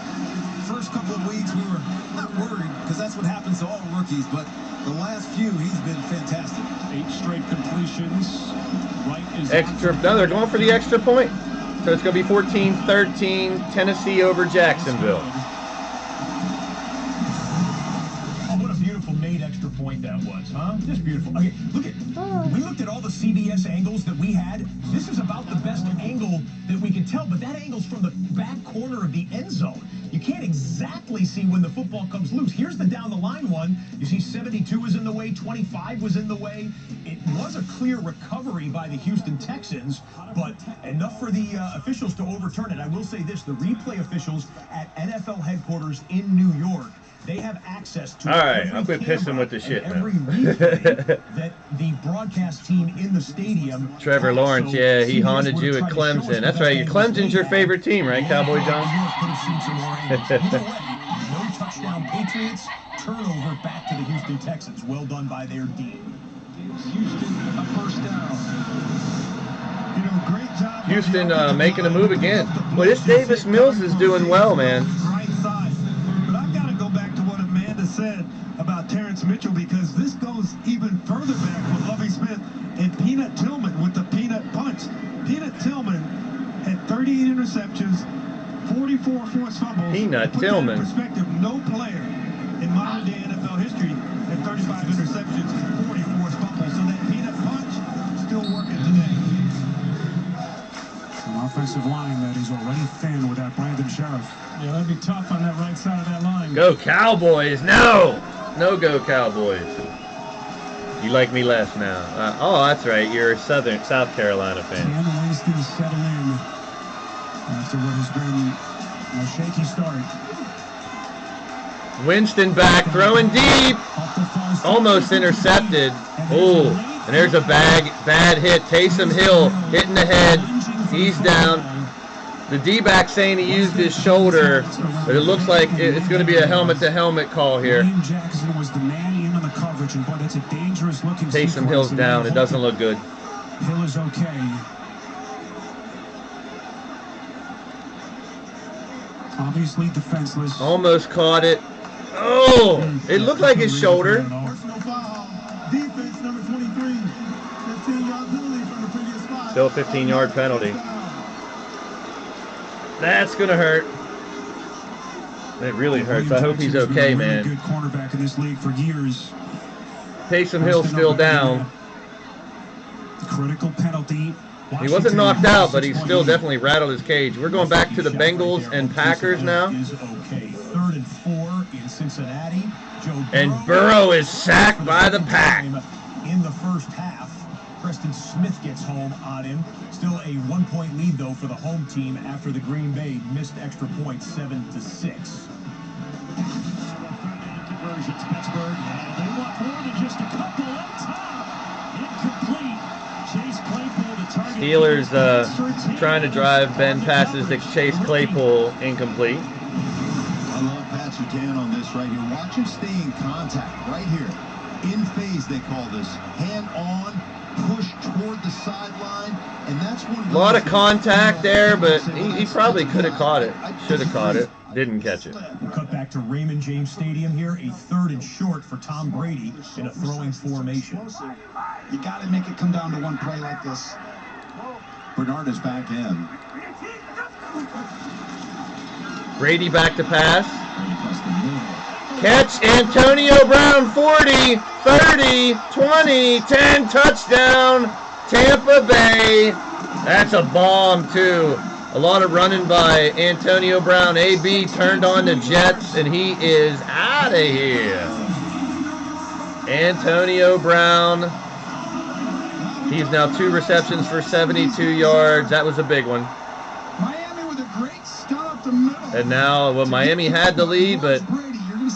first couple of weeks, we were not worried because that's what happens to all rookies. But the last few, he's been fantastic. 8 straight completions. Right is Extra. No, they're going for the extra point. So it's going to be 14-13, Tennessee over Jacksonville. Extra point that was, huh? Just beautiful. Okay, look at, we looked at all the CBS angles that we had. This is about the best angle that we can tell, but that angle's from the back corner of the end zone. You can't exactly see when the football comes loose. Here's the down the line one. You see 72 was in the way, 25 was in the way. It was a clear recovery by the Houston Texans, but enough for the officials to overturn it. I will say this, the replay officials at NFL headquarters in New York, they have access to I'll quit pissing with the shit, every replay that the broadcast team in the stadium. Trevor Lawrence, yeah, he haunted you at Clemson. That's right, Clemson's your favorite team, right, Cowboy John? No touchdown Patriots, turnover back to the Houston Texans. Well done by their D. Houston, a first down. You know, great job. Houston making a move again. Well, this Davis Mills is doing well, man. Said about Terrence Mitchell, because this goes even further back with Lovie Smith and Peanut Tillman with the peanut punch. Peanut Tillman had 38 interceptions, 44 forced fumbles. Peanut Put Tillman. That in perspective, no player in modern day NFL history had 35 interceptions and 40 forced fumbles. So that peanut punch still working today. An offensive line that is already thin without Brandon Sheriff. Yeah, that'd be tough on that right side of that line. Go Cowboys! No! No go Cowboys. You like me less now. Oh, that's right. You're a South Carolina fan. Can Winston settle in after what has been a shaky start? Winston back, throwing deep. Almost intercepted. Oh, and there's a bad hit. Taysom Hill hitting the head. He's down. The D-back saying he used his shoulder, but it looks like it's going to be a helmet-to-helmet call here. Jackson was the man in on the coverage, and boy, that's a dangerous looking. Taysom Hill's down. It doesn't look good. Hill is okay. Obviously defenseless. Almost caught it. Oh, it looked like his shoulder. Personal foul. Defense number 23. 15-yard penalty from the previous spot. Still a 15-yard penalty. That's gonna hurt. It really hurts. I hope he's okay, man. Good cornerback in this league for years. Taysom Hill's still down. Critical penalty. He wasn't knocked out, but he still definitely rattled his cage. We're going back to the Bengals and Packers now. Is okay. 3rd and 4 in Cincinnati. And Burrow is sacked by the Pack. In the first half, Preston Smith gets home on him. Still a 1-point lead, though, for the home team after the Green Bay missed extra points, 7-6. Conversions, Pittsburgh. They want more than just a couple up top. Incomplete. Chase Claypool, the target. Steelers trying to drive Ben passes to Chase Claypool, incomplete. I love Pat Surtain on this right here. Watch him stay in contact right here. In phase, they call this. Hand on, push toward the sideline, and that's one. A lot of contact there, but he probably could have caught it. Should have caught it. Didn't catch it. We'll cut back to Raymond James Stadium here. A 3rd and short for Tom Brady in a throwing formation. You got to make it come down to one play like this. Bernard is back in. Brady back to pass. Catch Antonio Brown, 40, 30, 20, 10, touchdown, Tampa Bay. That's a bomb, too. A lot of running by Antonio Brown. AB turned on the Jets, and he is out of here. Antonio Brown. He's now 2 receptions for 72 yards. That was a big one. Miami with a great stunt up the middle. And now, well, Miami had the lead, but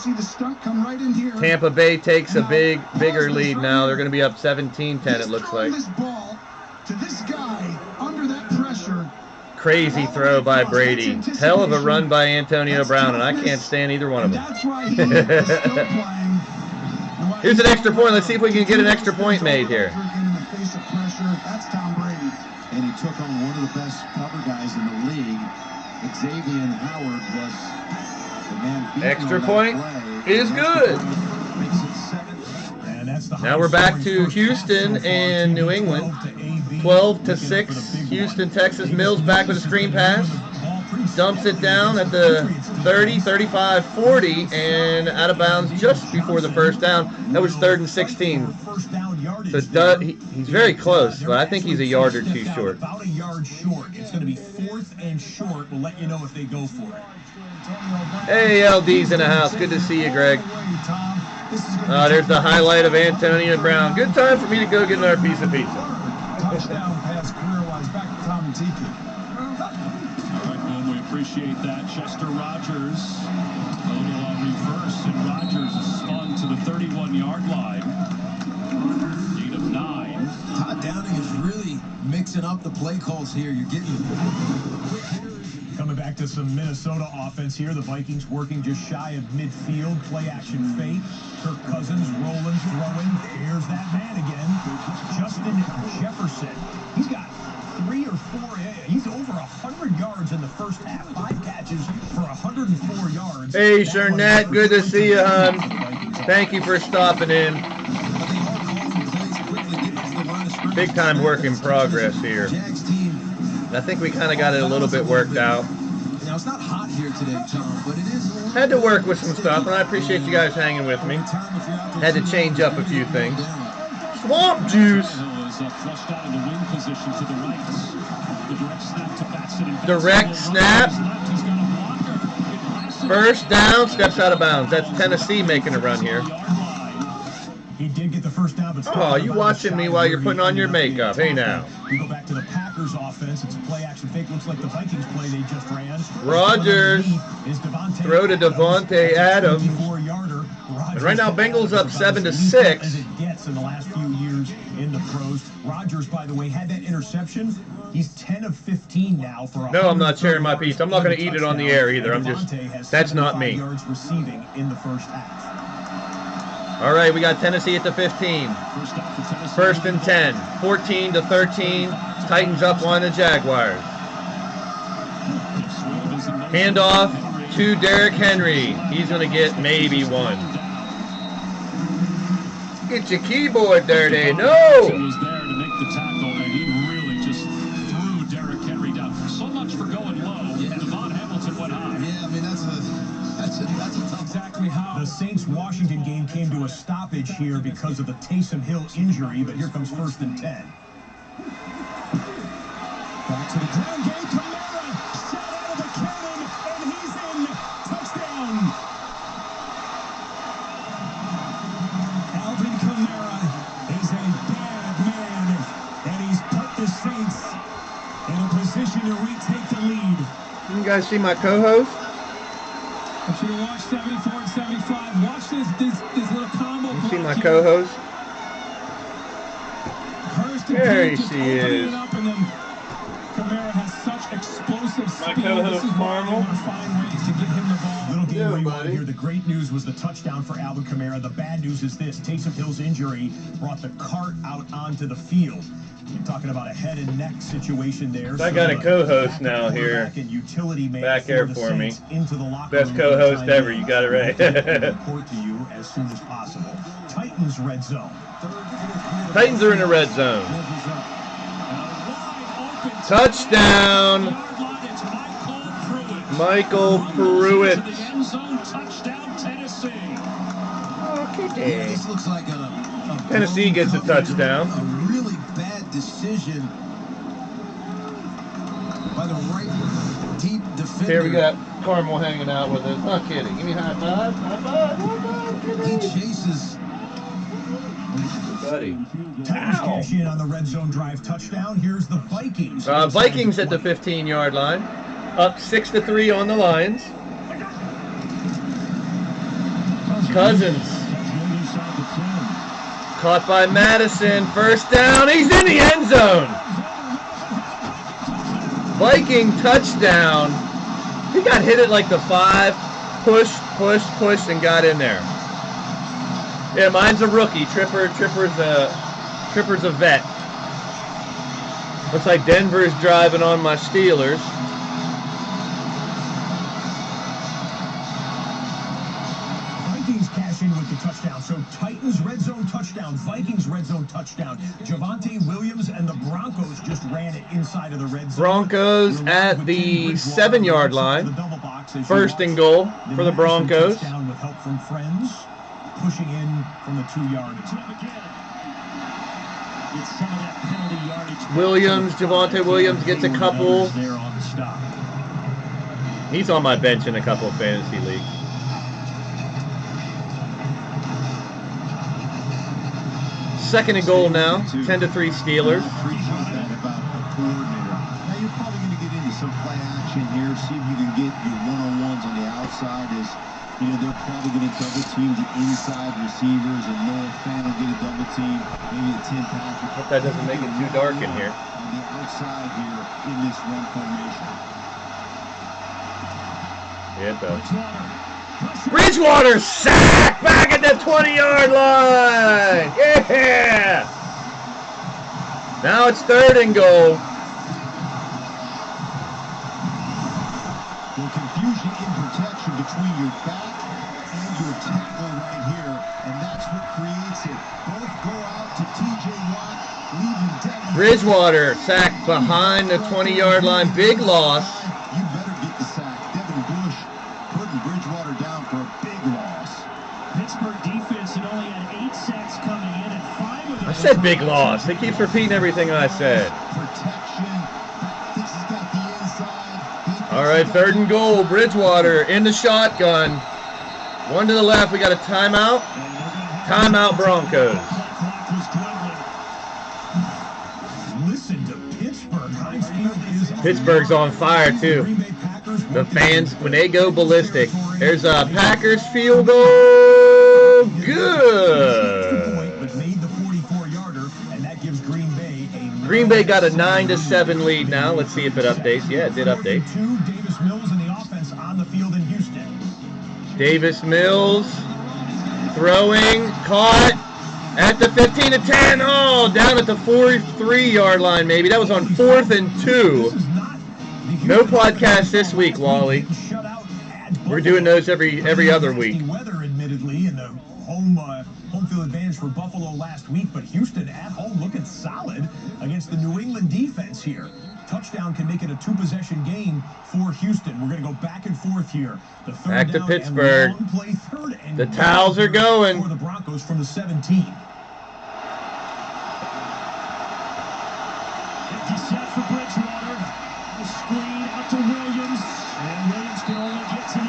See the stunt come right in here. Tampa Bay takes a bigger lead now. They're going to be up 17-10, it looks like. This ball to this guy under that pressure. Crazy throw by Brady. Hell of a run by Antonio Brown, and I can't stand either one of them. That's why he's still playing. Here's an extra point. Let's see if we can get an extra point made here. In the face of pressure, that's Tom Brady. And he took on one of the best cover guys in the league. Xavier Howard was Extra point is good. Now we're back to Houston and New England. 12-6. Houston, Texas. Mills back with a screen pass. Dumps it down at the 30, 35, 40, and out of bounds just before the first down. That was 3rd and 16. So he's very close, but I think he's a yard or two short. About a yard short. It's going to be 4th and short. We'll let you know if they go for it. Hey, LD's in the house. Good to see you, Greg. There's the highlight of Antonio Brown. Good time for me to go get another piece of pizza. Touchdown pass career-wise. Back to Tom and Tiki. All right, man, we appreciate that. Chester Rogers, a little reverse, and Rogers is spun to the 31-yard line. Gain of 9. Todd Downing is really mixing up the play calls here. You're getting quick hitters. Coming back to some Minnesota offense here. The Vikings working just shy of midfield. Play action fake. Kirk Cousins rolling, throwing. There's that man again. Justin Jefferson. He's got 3 or 4. He's over 100 yards in the first half. 5 catches for 104 yards. Hey, Shernette. Good to see you, hon. Thank you for stopping in. Big time work in progress here. I think we kind of got it a little bit worked out. Now, it's not hot here today, Tom, but it is. Had to work with some stuff, and I appreciate you guys hanging with me. Had to change up a few things. Swamp juice. Direct snap. First down, steps out of bounds. That's Tennessee making a run here. He did get the first down, but oh, you watching me while you're putting on your makeup? Hey now. We go back to the Packers offense. It's a play action fake. Looks like the Vikings play they just ran. Rogers throw to Devontae Adams. And right now Bengals up 7-6. As it gets in the last few years in the pros. Rogers, by the way, had that interception. He's 10 of 15 now for. No, I'm not sharing my piece. I'm not going to eat it on the air either. I'm just. That's not me. Yards receiving in the first half. All right, we got Tennessee at the 15. 1st and 10. 14-13. Titans up on the Jaguars. Handoff to Derrick Henry. He's going to get maybe 1. Get your keyboard dirty. No! He was there to make the tackle, and he really just threw Derrick Henry down. So much for going low. Yeah. Devon Hamilton went high. Yeah, I mean, that's a tough. Exactly how the Saints-Washington game came to a stoppage here because of the Taysom Hill injury, but here comes 1st and 10. Back to the ground game. Kamara shot out of the cannon, and he's in. Touchdown. Alvin Kamara is a bad man, and he's put the Saints in a position to retake the lead. You guys see my co-host? I should have watched 74 and 75. Watch this little combo. You see my co-host? There she is. Kamara has such explosive speed. My co-host Marvel. Find ways to get him the ball. Little game Yeah, rewind here. The great news was the touchdown for Alvin Kamara. The bad news is this: Taysom Hill's injury brought the cart out onto the field. You're talking about a head and neck situation there. So I got a co-host now here. Back there for me. Best co-host ever. You got it right. Report to you as soon as possible. Titans red zone. Titans are in the red zone. Touchdown. Michael Pruitt. Yeah, this looks like Tennessee gets a touchdown. A really bad decision by the right deep defender. Here we got Carmel hanging out with us. Not kidding. Give me a high five. High five. High five. He chases. Buddy. Titans cash in on the red zone drive touchdown. Here's the Vikings. Vikings at the 15-yard line. Up 6-3 on the Lions. Cousins. Caught by Madison. First down. He's in the end zone. Viking touchdown. He got hit at like the 5. Pushed, and got in there. Yeah, mine's a rookie. Tripper's a vet. Looks like Denver's driving on my Steelers. with the touchdown. So Titans red zone touchdown, Vikings red zone touchdown. Javonte Williams and the Broncos just ran it inside of the red zone. Broncos at the 7-yard line. 1st and goal for the Broncos. Touchdown with help from friends, pushing in from the 2-yard. It's some of that penalty yardage. Williams, Javonte Williams gets a couple. There on the stop. He's on my bench in a couple of fantasy leagues. Second and goal now, 10-3 Steelers. Appreciate that about a coordinator. Now you're probably going to get into some play action here, see if you can get your one-on-ones on the outside. As you know, they're probably going to double team the inside receivers, and Noah Fan will get a double team, maybe a 10-pack. Hope that doesn't make it too dark in here. On the outside here in this run formation. Yeah, it does. Bridgewater sack back at the 20-yard line. Yeah. Now it's 3rd and goal. The confusion in protection between your back and your tackle right here, and that's what creates it. Both go out to T.J. Watt, leaving Devin. Bridgewater sacked behind the 20-yard line. Big loss. You better get the sack. Devin Bush putting Bridgewater down for a big loss. Pittsburgh defense had only had 8 sacks coming in, and 5 of them. I said big loss. He keeps repeating everything I said. Protection. Thinks he's got the inside. All right, 3rd and goal. Bridgewater in the shotgun. One to the left. We got a timeout. Timeout, Broncos. Listen to Pittsburgh. Heinz Field is Pittsburgh's on fire, too. The fans, when they go ballistic. There's a Packers field goal. Good. But made the 44-yarder, and that gives Green Bay a Green Bay got a 9-7 lead now. Let's see if it updates. Yeah, it did update. 2 Davis Mills in the offense on the field in Houston. Davis Mills throwing, caught at the 15-10. Oh, down at the 43-yard line, maybe. That was on 4th and 2. No podcast this week, Wally. We're doing those every other week. Weather, admittedly, in the home field advantage for Buffalo last week, but Houston at home looking solid against the New England defense here. Touchdown can make it a 2-possession game for Houston. We're going to go back and forth here. The third back to down Pittsburgh. And long play, 3rd and the towels are going. For the Broncos from the 17. 50 set for Bridgewater. The screen out to Williams, and Williams can only get to the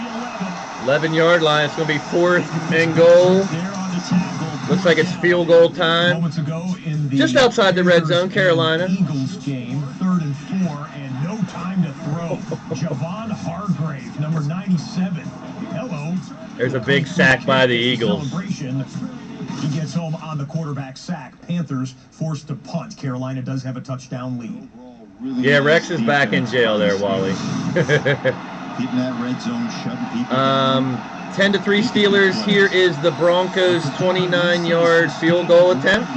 11. 11-yard line. It's going to be 4th and goal. There on the tackle. Looks like it's field goal time. Moments ago in the Just outside the red zone, Carolina. Eagles game, 3rd and 4, and no time to throw. Javon Hargrave, number 97. Hello. There's a big sack by the Eagles. Celebration. He gets home on the quarterback sack. Panthers forced to punt. Carolina does have a touchdown lead. Yeah, Rex is back in jail there, Wally. Hitting that red zone, shutting people 10-3 Steelers. Here is the Broncos' 29-yard field goal attempt.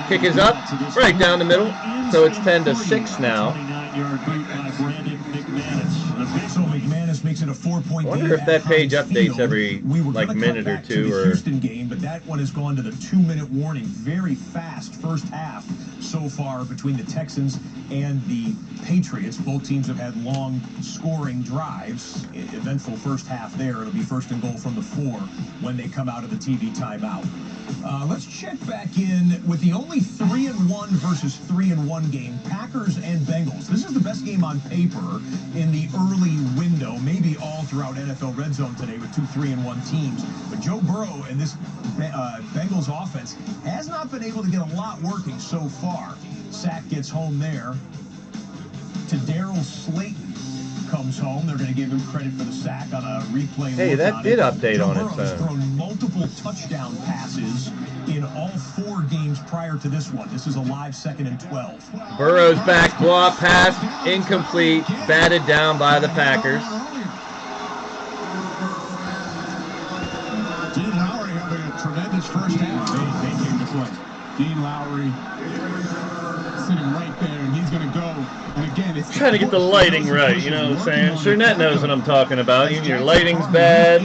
Kick is up, right down the middle. So it's 10-6 now. 29-yard boot by Brandon McManus. So McManus makes it a 4-point I wonder game if that at page Heinz updates Field. every We were like gonna minute cut or back to two, the or Houston game, but that one has gone to the 2-minute warning. Very fast first half so far between the Texans and the Patriots. Both teams have had long scoring drives. Eventful first half there. It'll be 1st and goal from the 4 when they come out of the TV timeout. Let's check back in with the only 3-1 versus 3-1 game, Packers and Bengals. This is the best game on paper in the early window, maybe all throughout NFL Red Zone today with 2 3-1 teams. But Joe Burrow and this Bengals offense has not been able to get a lot working so far. Sack gets home there to Darryl Slayton. Comes home. They're going to give him credit for the sack on a replay. Hey, that did update on its Joe Burrow has own. thrown multiple touchdown passes in all 4 games prior to this one. This is a live 2nd and 12. Burrow's back, block pass, incomplete, batted down by the Packers. Dean Lowry having a tremendous first half. They came to play. Dean Lowry sitting right there, and he's going to go. And again, it's Trying to get the lighting right, you know what I'm saying? Surnette knows what I'm talking about. Your lighting's bad.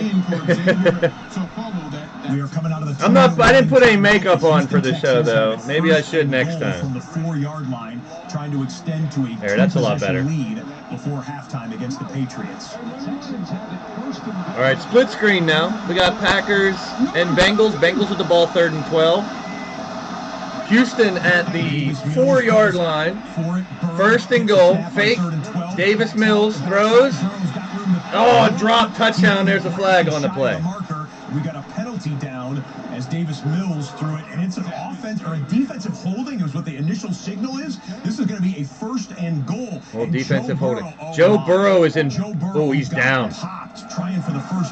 We are coming out of the I didn't put any makeup on for the show though. Maybe I should next time. From the 4-yard line, trying to extend to a There, that's a lot better. lead before halftime against the Patriots. All right, split screen now. We got Packers and Bengals. Bengals with the ball 3rd and 12. Houston at the 4-yard line. 1st and goal. Fake. Davis Mills throws. Oh, drop, touchdown. There's a flag on the play. We got a penalty down as Davis Mills threw it, and it's an offense or a defensive holding is what the initial signal is. This is going to be a 1st and goal. Well, defensive holding. Joe Burrow is in. Oh, he's down.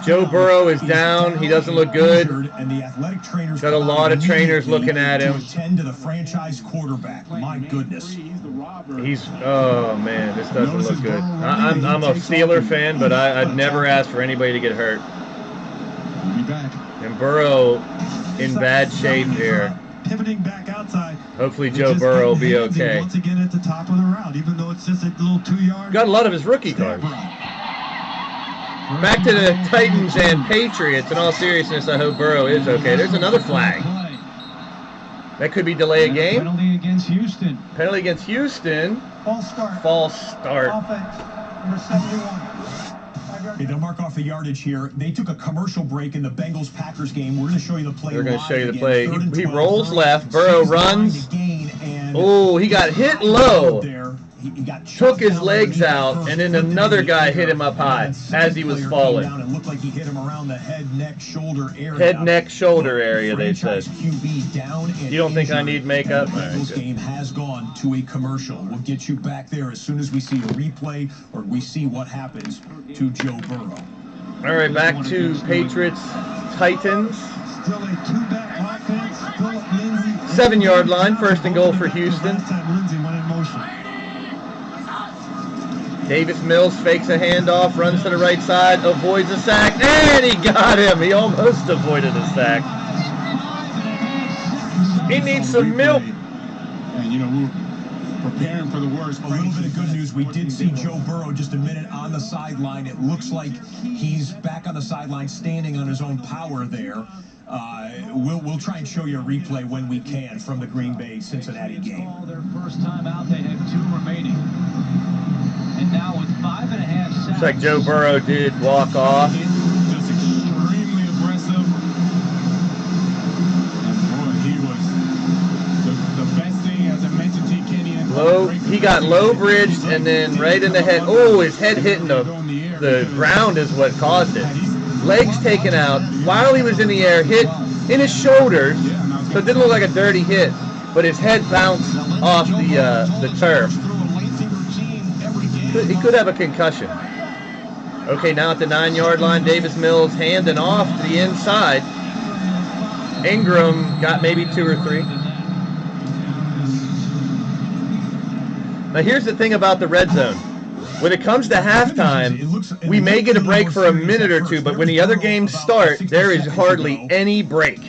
Joe Burrow is down. He doesn't look good. And the athletic trainers got a lot of trainers looking at him. Attend to the franchise quarterback. My goodness. He's. Oh man, this doesn't look good. I'm a Steeler fan, but I'd never ask for anybody to get hurt. And Burrow in bad shape here. Pivoting back outside. Hopefully Joe Burrow will be okay. Once again at the top of the round, even though it's just a little 2-yard. Got a lot of his rookie cards. Back to the Titans and Patriots. In all seriousness, I hope Burrow is okay. There's another flag. That could be delay a game. Penalty against Houston. Penalty against Houston. False start. False start. Offense, number 71. Okay, they'll mark off the yardage here. They took a commercial break in the Bengals-Packers game. We're going to show you the play. We're going to show you the play. He rolls left. Burrow runs. Oh, he got hit low. He got took his legs out, and then another guy hit him up high as he was falling. It looked like he hit him around the head, neck, shoulder area. Head, neck, shoulder area, they said. QB down and you don't think I need makeup? The Bengals game has gone to a commercial. We'll get you back there as soon as we see a replay or we see what happens to Joe Burrow. All right, back to Patriots, Titans. Still a 2-back offense. 7-yard line, 1st and goal for Houston. Lindsay went in motion. Davis Mills fakes a handoff, runs to the right side, avoids a sack, and he got him. He almost avoided a sack. He needs some milk. And, you know, we were preparing for the worst. A little bit of good news. We did see Joe Burrow just a minute on the sideline. It looks like he's back on the sideline standing on his own power there. We'll try and show you a replay when we can from the Green Bay-Cincinnati game. Their first time out, they have 2 remaining. And now with 5.5 sacks. Looks like Joe Burrow did walk off. Just extremely aggressive. And boy, he was the best thing, as I mentioned, T. Kenny. He got low bridged and then right in the head. Oh, his head hitting the ground is what caused it. Legs taken out while he was in the air, hit in his shoulders, so it didn't look like a dirty hit, but his head bounced off the turf. He could have a concussion. Okay, now at the 9-yard line, Davis Mills handing off to the inside. Ingram got maybe 2 or 3. Now here's the thing about the red zone. When it comes to halftime, we may get a break for a minute or 2, but when the other games start, there is hardly any break.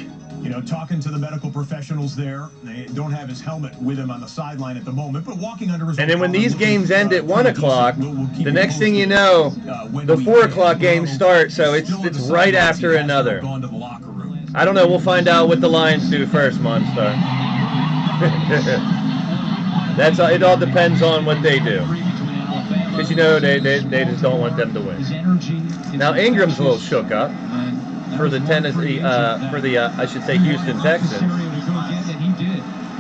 You know, talking to the medical professionals there, they don't have his helmet with him on the sideline at the moment, but walking under his... And then when these games end at 1 o'clock, the next thing you know, the 4 o'clock games start, so it's right after another. I don't know, we'll find out what the Lions do first, Monstar. It all depends on what they do. Because, you know, they just don't want them to win. Now, Ingram's a little shook up for the Tennessee, I should say, Houston Texans. In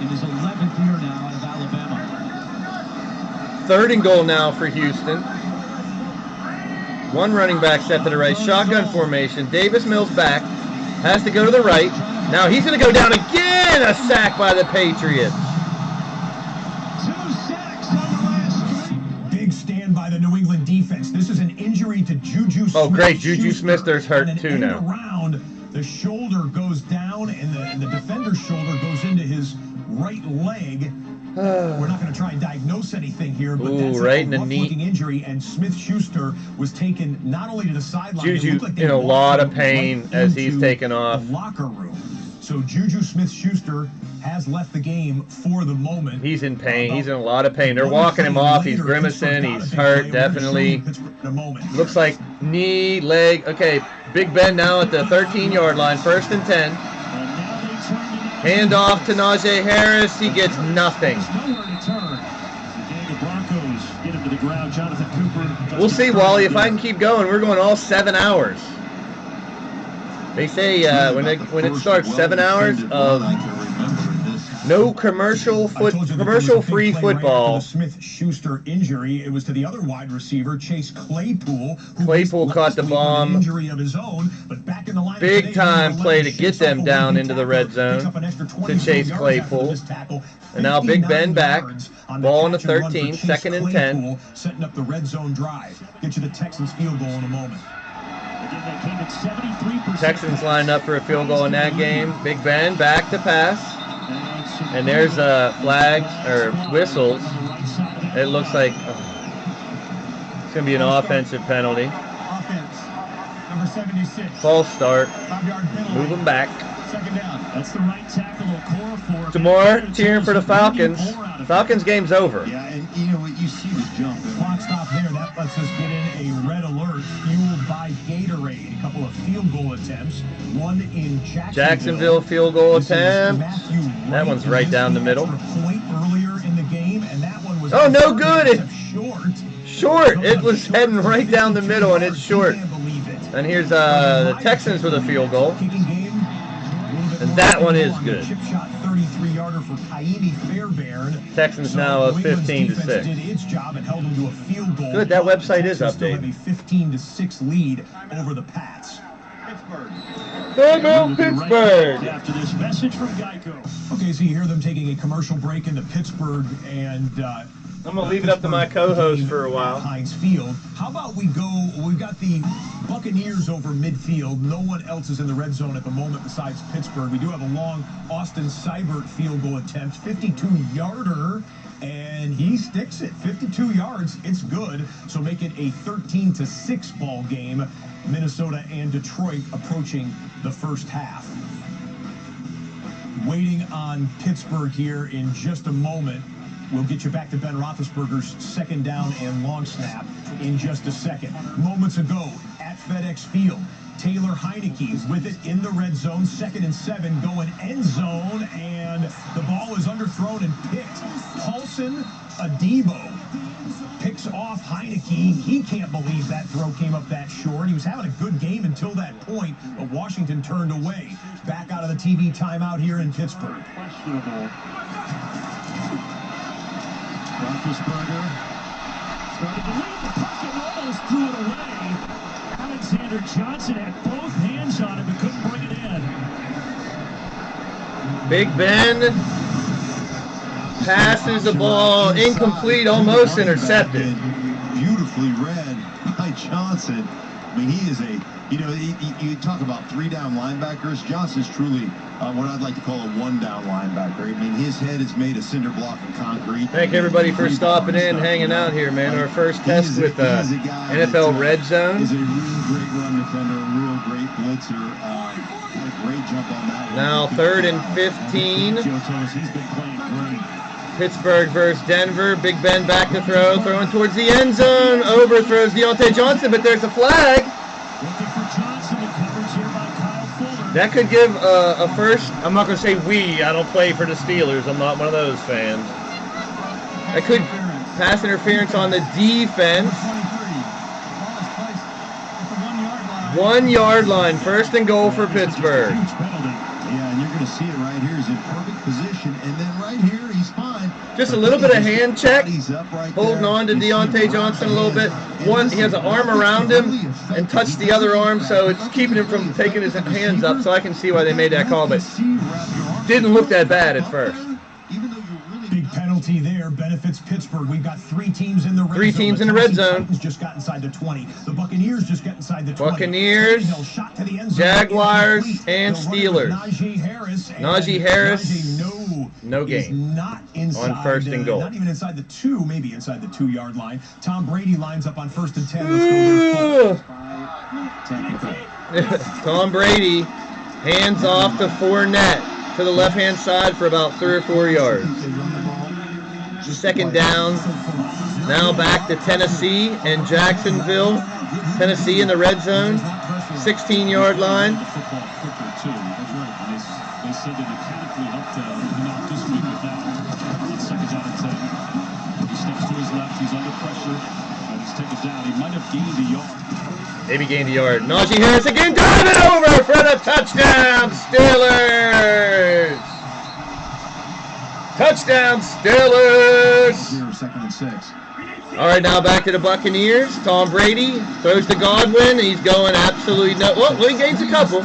his 11th year now out of Alabama. 3rd and goal now for Houston. 1 running back set to the right. Shotgun formation. Davis Mills back. Has to go to the right. Now he's going to go down again. A sack by the Patriots. By the New England defense. This is an injury to Juju Smith. Oh, great. Juju Smith-Schuster's hurt too now. Around, the shoulder goes down, and the defender's shoulder goes into his right leg. We're not going to try and diagnose anything here, but that's right a rough-looking injury, and Smith-Schuster was taken not only to the sideline. Juju in a lot of pain as he's taken off. The locker room. So Juju Smith-Schuster has left the game for the moment. He's in pain. He's in a lot of pain. They're walking him off. He's grimacing. He's hurt, definitely. Looks like knee, leg. Okay, Big Ben now at the 13-yard line. 1st and 10. Hand off to Najee Harris. He gets nothing. We'll see, Wally. If I can keep going, we're going all 7 hours. They say when it starts, 7 hours of no commercial-free football. Smith-Schuster injury. It was to the other wide receiver, Chase Claypool. Claypool caught the bomb. Injury of his own, but back in the line big time play to get them down into the red zone to Chase Claypool. And now Big Ben back. Ball on the 13, 2nd and 10. Setting up the red zone drive. Get you the Texans field goal in a moment. Texans lined up for a field goal in that game. Big Ben back to pass. And there's flags or whistles. It looks like it's going to be an offensive penalty. Offense, number 76. False start. 5-yard penalty. Move them back. 2nd down. That's the right tackle Okorafor. Demore cheering for the Falcons. Falcons game's over. Yeah, and you know what? You see the jump. Clock stop there. That lets us get in a red alert fueled by Gatorade. A couple of field goal attempts. One in Jacksonville field goal attempt. That one's right down the middle. Point earlier in the game, and that one was oh, no good. Short. It was heading right down the middle, and it's short. And here's the Texans with a field goal. And that one is good. Chip shot 33-yarder for Kaimi Fairbairn. Texans now up 15-6. Did its job and held them to a field goal. Good, that website is updated. Still have a 15-6 lead over the Pats. There go Pittsburgh. After this message from Geico. Okay, so you hear them taking a commercial break into Pittsburgh, and I'm going to leave it up to my co-host for a while. Heinz Field. How about we go, we've got the Buccaneers over midfield. No one else is in the red zone at the moment besides Pittsburgh. We do have a long Austin Seibert field goal attempt, 52-yarder, and he sticks it. 52 yards, it's good. So make it a 13-6 ball game. Minnesota and Detroit approaching the first half. Waiting on Pittsburgh here in just a moment. We'll get you back to Ben Roethlisberger's 2nd down and long snap in just a second. Moments ago at FedEx Field, Taylor Heineke with it in the red zone, 2nd and 7, going end zone, and the ball is underthrown and picked. Paulson Adebo picks off Heineke. He can't believe that throw came up that short. He was having a good game until that point, but Washington turned away. Back out of the TV timeout here in Pittsburgh. Questionable. Roethlisberger started to lead the puck and almost threw it away. Alexander Johnson had both hands on it but couldn't bring it in. Big Ben passes the ball incomplete, almost intercepted. Beautifully read by Johnson. I mean, he is a, you know, you talk about 3-down linebackers. Johnson's truly what I'd like to call a 1-down linebacker. I mean, his head is made of cinder block and concrete. Thank everybody for stopping in, hanging out here, man. Our first test with NFL RedZone. He's a real great run defender, a real great blitzer. A great jump on that one. Now 3rd and 15. Pittsburgh versus Denver. Big Ben back to throw, throwing towards the end zone. Overthrows Deontay Johnson, but there's a flag. That could give a first. I'm not going to say we. I don't play for the Steelers. I'm not one of those fans. That could pass interference on the defense. 1 yard line. 1st and goal for Pittsburgh. Yeah, and you're going to see it right here. He's in perfect position, and then right here he's fine. Just a little bit of hand check, holding on to Deontay Johnson a little bit. One, he has an arm around him and touched the other arm, so it's keeping him from taking his hands up, so I can see why they made that call, but didn't look that bad at first. Big penalty there benefits Pittsburgh. We've got 3 teams in the red zone. 3 teams in the red zone. Titans just got inside the 20. The Buccaneers just got inside the 20. Buccaneers, Jaguars, and Steelers. Najee Harris, no gain. Not inside, on 1st and goal. Not even inside the 2, maybe inside the 2-yard line. Tom Brady lines up on 1st and 10. Let's go. Tom Brady Hands off to Fournette to the left-hand side for about 3 or 4 yards. Second down. Now back to Tennessee and Jacksonville. Tennessee in the red zone. 16-yard line. They said that mechanically helped him out this week with that. On second down and 10. He steps to his left. He's under pressure. And he's taken down. He might have gained a yard. Maybe gained a yard. Najee Harris again. Drive it over for the touchdown, Steelers. Touchdown, Steelers. Second and 6. All right, now back to the Buccaneers. Tom Brady throws to Godwin. He's going absolutely no. Well, he gains a couple.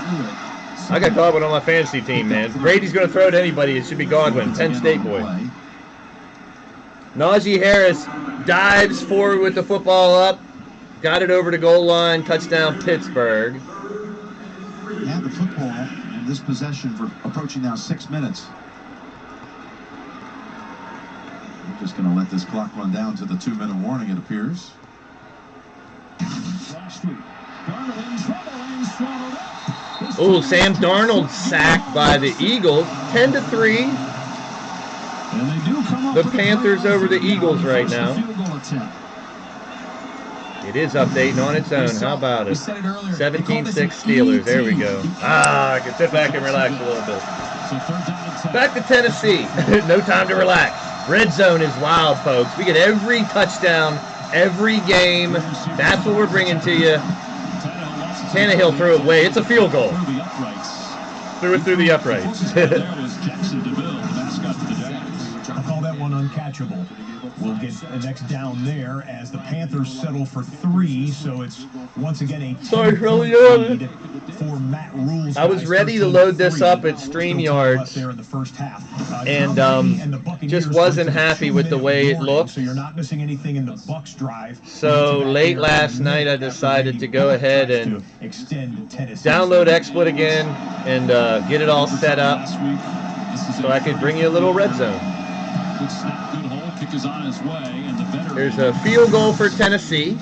I got Godwin on my fantasy team, man. Brady's going to throw to anybody. It should be Godwin, Penn State boy. Najee Harris dives forward with the football up. Got it over the goal line. Touchdown, Pittsburgh. And the football in this possession for approaching now 6 minutes. We're just going to let this clock run down to the 2-minute warning, it appears. Oh, Sam Darnold sacked by the Eagles. 10-3. The Panthers over the Eagles right now. It is updating on its own. How about it? 17-6 Steelers. There we go. I can sit back and relax a little bit. Back to Tennessee. No time to relax. Red zone is wild, folks. We get every touchdown, every game. That's what we're bringing to you. Tannehill threw it away. It's a field goal. Threw it through the uprights. I call that one uncatchable. We'll get the next down there as the Panthers settle for 3, so it's once again a Sorry, really lead for Matt Rule's. I was ready to load this up at StreamYards there in the first half. and just wasn't happy with the way it looked. So you're not missing anything in the Bucs drive. So late last night I decided to go ahead and download XSplit again and get it all set up so I could bring you a little red zone. Good snap, good hole, kick is on his way, and the veteran. There's a field goal for Tennessee.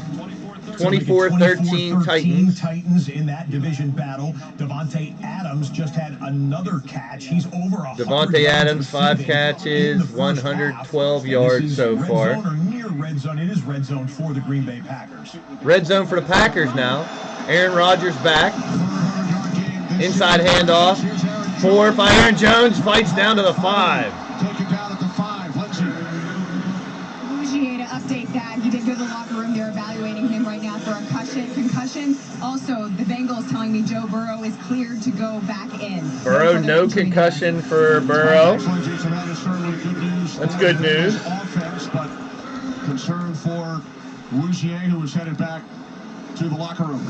24-13 Titans. Titans in that division battle. Davante Adams just had another catch. He's over 100 Davante Adams, 5 catches, 112 yards so far. Red zone or near red zone. It is red zone for the Green Bay Packers. Red zone for the Packers now. Aaron Rodgers back. Inside handoff. 4 by Aaron Jones. Fights down to the 5. Take it down at the 5. Let's see. To update that, he did go to the locker room. They're evaluating him right now for a concussion. Also, the Bengals telling me Joe Burrow is cleared to go back in. Burrow, no concussion for Burrow. That's good news. Offense, but concern for Rougier, who was headed back to the locker room.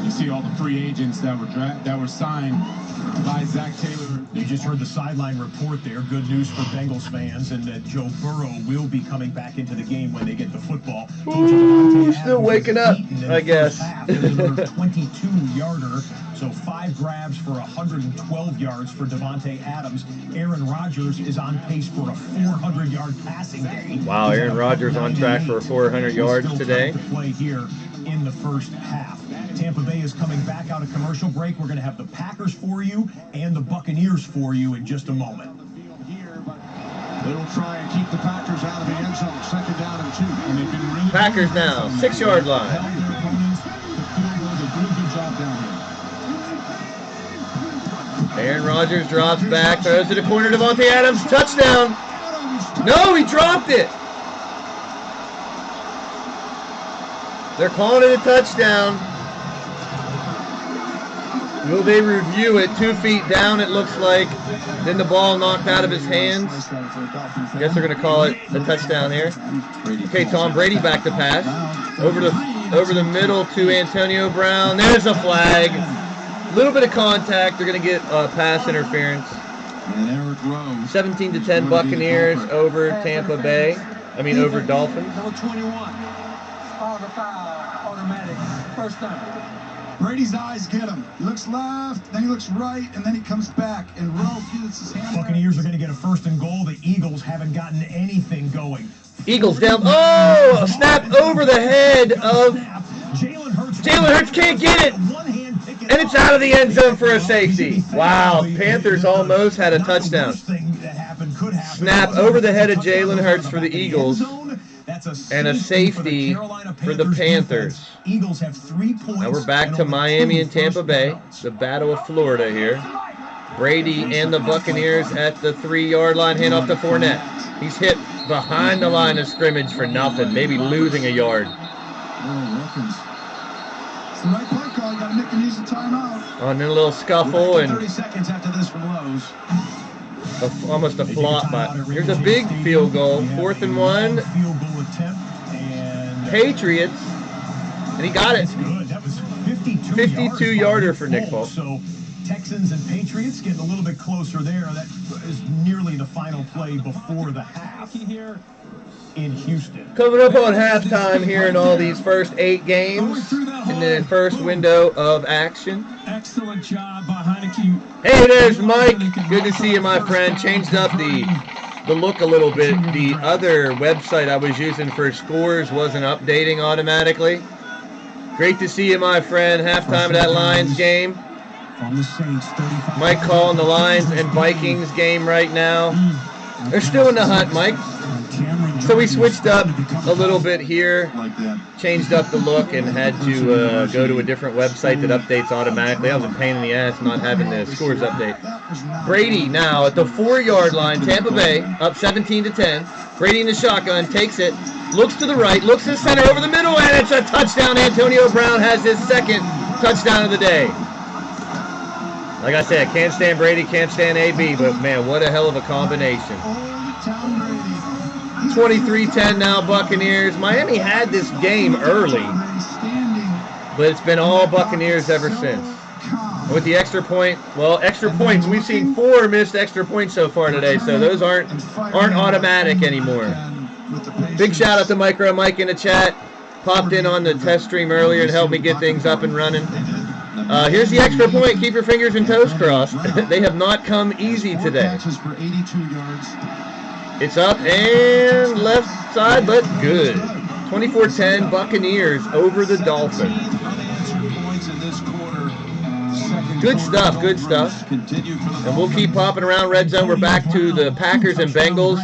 You see all the free agents that were signed by Zach Taylor. You just heard the sideline report there. Good news for Bengals fans, and that Joe Burrow will be coming back into the game when they get the football. Ooh, still waking up, I guess. 22-yarder, so 5 grabs for 112 yards for Davante Adams. Aaron Rodgers is on pace for a 400-yard passing day. Wow, Aaron Rodgers on track for 400 yards today. To play here in the first half. Tampa Bay is coming back out of commercial break. We're going to have the Packers for you and the Buccaneers for you in just a moment. They will try and keep the Packers out of the end zone. Second down and 2. And they've been really Packers now, 6-yard line. Aaron Rodgers drops back, throws to the corner. Davante Adams, touchdown. No, he dropped it. They're calling it a touchdown. Will they review it? 2 feet down, it looks like. Then the ball knocked out of his hands. I guess they're going to call it a touchdown here. Okay, Tom Brady back to pass. Over the middle to Antonio Brown. There's a flag. A little bit of contact. They're going to get pass interference. 17-10 Buccaneers over Tampa Bay. Over Dolphins. Number 21. Automatic. First down. Brady's eyes get him. He looks left, then he looks right, and then he comes back. And Rowe gets his hand. Buccaneers are going to get a 1st and goal. The Eagles haven't gotten anything going. Eagles down. Oh, a snap over the head of Jalen Hurts. Jalen Hurts can't get it. And it's out of the end zone for a safety. Wow, Panthers almost had a touchdown. Snap over the head of Jalen Hurts for the Eagles. And a safety for the Panthers. Now we're back to Miami and Tampa Bay. The Battle of Florida here. Brady and the Buccaneers at the 3-yard line. Hand off to Fournette. He's hit behind the line of scrimmage for nothing. Maybe losing a yard. It's the right play call. Got to make an easy timeout. On a little scuffle and 30 seconds after this from Lowe's. almost a flop. But here's a big field goal. 4th and 1. Patriots. And he got it. That was 52-yarder for Nick Folk. So Texans and Patriots getting a little bit closer there. That is nearly the final play before the half here in Houston. Coming up on halftime here in all these first 8 games in the first window of action. Excellent job by Heineke. Hey, there's Mike. Good to see you, my friend. Changed up the look a little bit. The other website I was using for scores wasn't updating automatically. Great to see you, my friend. Halftime of that Lions game. Mike calling the Lions and Vikings game right now. They're still in the hunt, Mike. So we switched up a little bit here, changed up the look, and had to go to a different website that updates automatically. That was a pain in the ass not having the scores update. Brady now at the 4-yard line, Tampa Bay, up 17-10. Brady in the shotgun, takes it, looks to the right, looks to the center, over the middle, and it's a touchdown. Antonio Brown has his 2nd touchdown of the day. Like I said, can't stand Brady, can't stand AB, but man, what a hell of a combination. 23-10 now, Buccaneers. Miami had this game early, but it's been all Buccaneers ever since. With the extra point, well, extra points. We've seen 4 missed extra points so far today, so those aren't automatic anymore. Big shout out to Micro Mike in the chat. Popped in on the test stream earlier and helped me get things up and running. Here's the extra point. Keep your fingers and toes crossed. They have not come easy today. It's up and left side, but good. 24-10 Buccaneers over the Dolphins. Good stuff, good stuff. And we'll keep popping around Red Zone. We're back to the Packers and Bengals.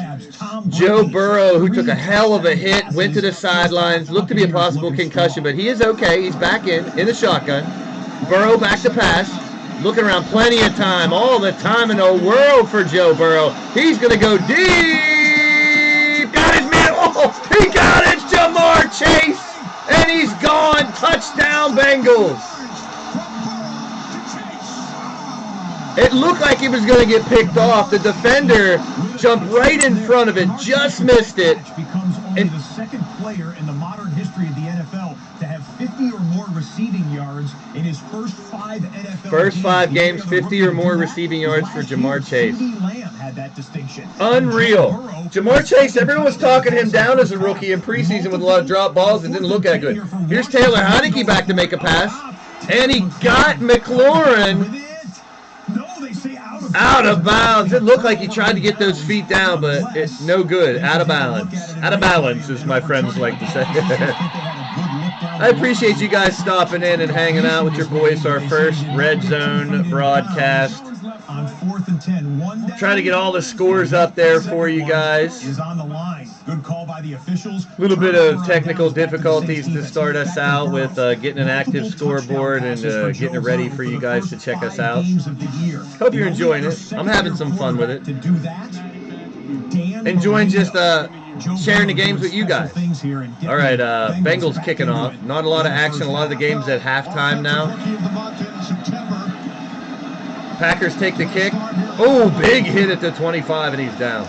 Joe Burrow, who took a hell of a hit, went to the sidelines. Looked to be a possible concussion, but he is okay. He's back in the shotgun. Burrow back to pass. Looking around, plenty of time. All the time in the world for Joe Burrow. He's going to go deep. Got his man. Oh, he got it. Jamar Chase. And he's gone. Touchdown, Bengals. It looked like he was going to get picked off. The defender jumped right in front of it. Just missed it. Becomes only the 2nd player in the modern history of the NFL to have 50 or more receiving yards in his first 5 NFL First 5 games, 50 or more receiving yards for Jamar Chase. Had that distinction. Unreal. Jamar Chase, everyone was talking him down as a rookie in preseason with a lot of drop balls and didn't look that good. Here's Taylor Heineke back to make a pass. And he got McLaurin out of bounds. It looked like he tried to get those feet down, but it's no good. Out of balance. Out of balance, as my friends like to say. I appreciate you guys stopping in and hanging out with your boys. Our first Red Zone broadcast. On 4th and 10, one down. Trying to get all the scores up there for you guys. Is on the line. Good call by the officials. A little bit of technical difficulties to start us out with getting an active scoreboard and getting it ready for you guys to check us out. Hope you're enjoying it. I'm having some fun with it. Enjoying just sharing the games with you guys. All right, Bengals kicking off. Not a lot of action. A lot of the games at halftime now. Packers take the kick. Oh, big hit at the 25, and he's down.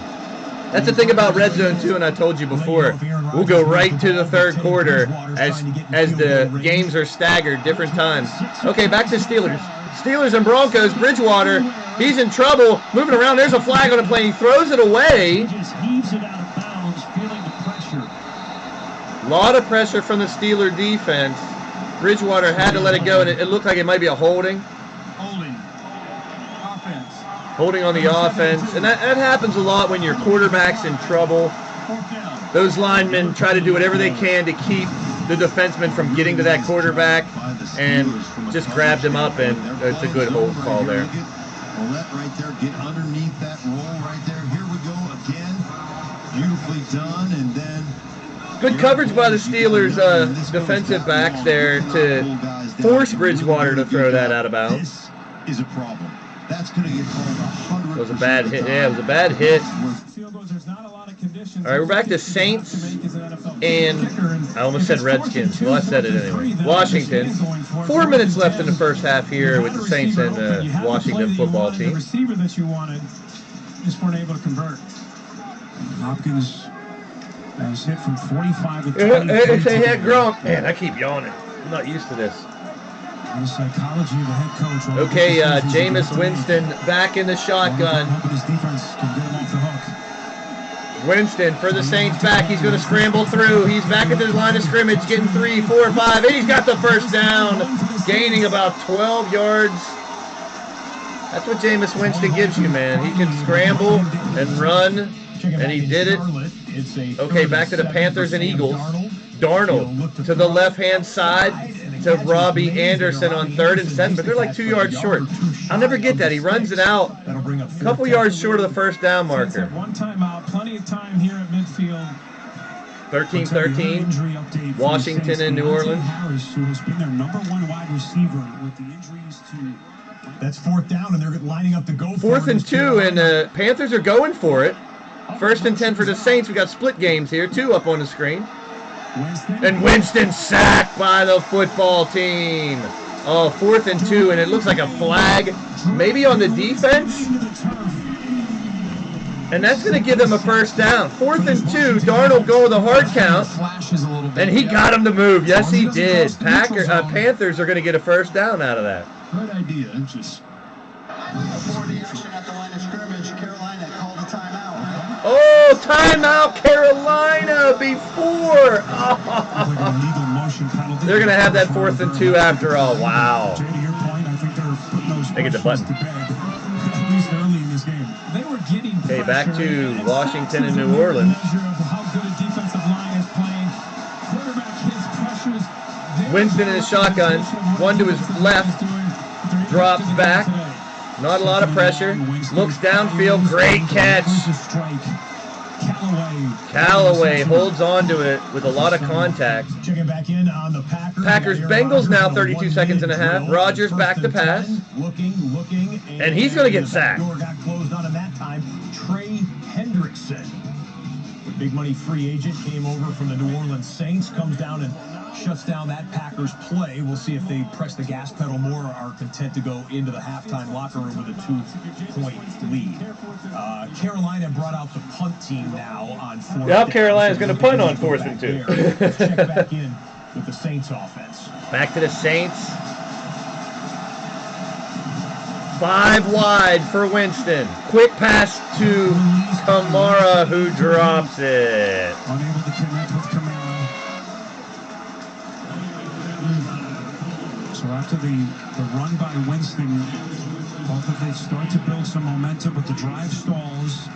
That's the thing about Red Zone, too, and I told you before. We'll go right to the 3rd quarter as the games are staggered, different times. Okay, back to Steelers. Steelers and Broncos. Bridgewater, he's in trouble. Moving around. There's a flag on the play. He throws it away. Just heaves it out of bounds, feeling the pressure. A lot of pressure from the Steeler defense. Bridgewater had to let it go, and it looked like it might be a holding. Holding on the offense, and that happens a lot when your quarterback's in trouble. Those linemen try to do whatever they can to keep the defenseman from getting to that quarterback and just grabbed him up, and it's a good hold call there. Ouellette right there, get underneath that roll right there. Here we go again. Beautifully done, and then good coverage by the Steelers defensive backs there to force Bridgewater to throw that out of bounds. This is a problem. That's going to get called 100%. It was a bad hit. Yeah, it was a bad hit. All right, we're back to Saints and I almost said Redskins. Well, I said it anyway. Washington. 4 minutes left in the first half here with the Saints and the Washington football team. The receiver that you wanted just weren't able to convert. Hopkins has hit from 45 to 20. They had grown. Man, I keep yawning. I'm not used to this. The psychology of the head coach. Okay, Jameis Winston back in the shotgun. His defense can get him off the hook. Winston for the Saints back. He's going to scramble through. He's back at the line of scrimmage, getting 3, 4, 5. And he's got the first down, gaining about 12 yards. That's what Jameis Winston gives you, man. He can scramble and run, and he did it. Okay, back to the Panthers and Eagles. Darnold to the left-hand side to Robbie Anderson on 3rd and 7, but they're like 2 yards short. I'll never get that. He runs it out a couple yards short of the first down marker. One timeout, plenty of time here at midfield. 13-13, Washington and New Orleans. Harris, who has been their #1 wide receiver with the injuries to... That's 4th down, and they're lining up to go for 4th and 2, and the Panthers are going for it. 1st and 10 for the Saints. We got split games here, 2 up on the screen. And Winston sacked by the football team. Oh, 4th and 2, and it looks like a flag, maybe on the defense. And that's going to give them a first down. 4th and 2, Darnold going with a hard count, and he got him to move. Yes, he did. Panthers are going to get a first down out of that. Good idea. Just before the action at the line of scrimmage, Carolina called a timeout. Oh, timeout, Carolina before. Oh. They're going to have that 4th and 2 after all. Wow. To your point, I think they're putting those they get the button. To bed, at least early in this game. They were getting okay, back to Washington and New Orleans. How good a defensive line is playing. Quarterback hits pressures. Winston in his shotgun. One to his left. Drops back. Not a lot of pressure. Looks downfield. Great catch. Callaway holds on to it with a lot of contact. Checking back in on the Packers Bengals now 32 seconds and a half. Rodgers back to pass. Looking. And he's going to get sacked. Door got closed on him that time. Trey Hendrickson, the big money free agent, came over from the New Orleans Saints, comes down and shuts down that Packers play. We'll see if they press the gas pedal more or are content to go into the halftime locker room with a 2-point lead. Carolina brought out the punt team now on 4th. Yep, Carolina's going to punt on 4th and 2. Let's check back in with the Saints offense. Back to the Saints. 5 wide for Winston. Quick pass to Kamara, who drops it. Unable to connect with Kamara. So after the run by Winston, both of they start to build some momentum, but the drive stalls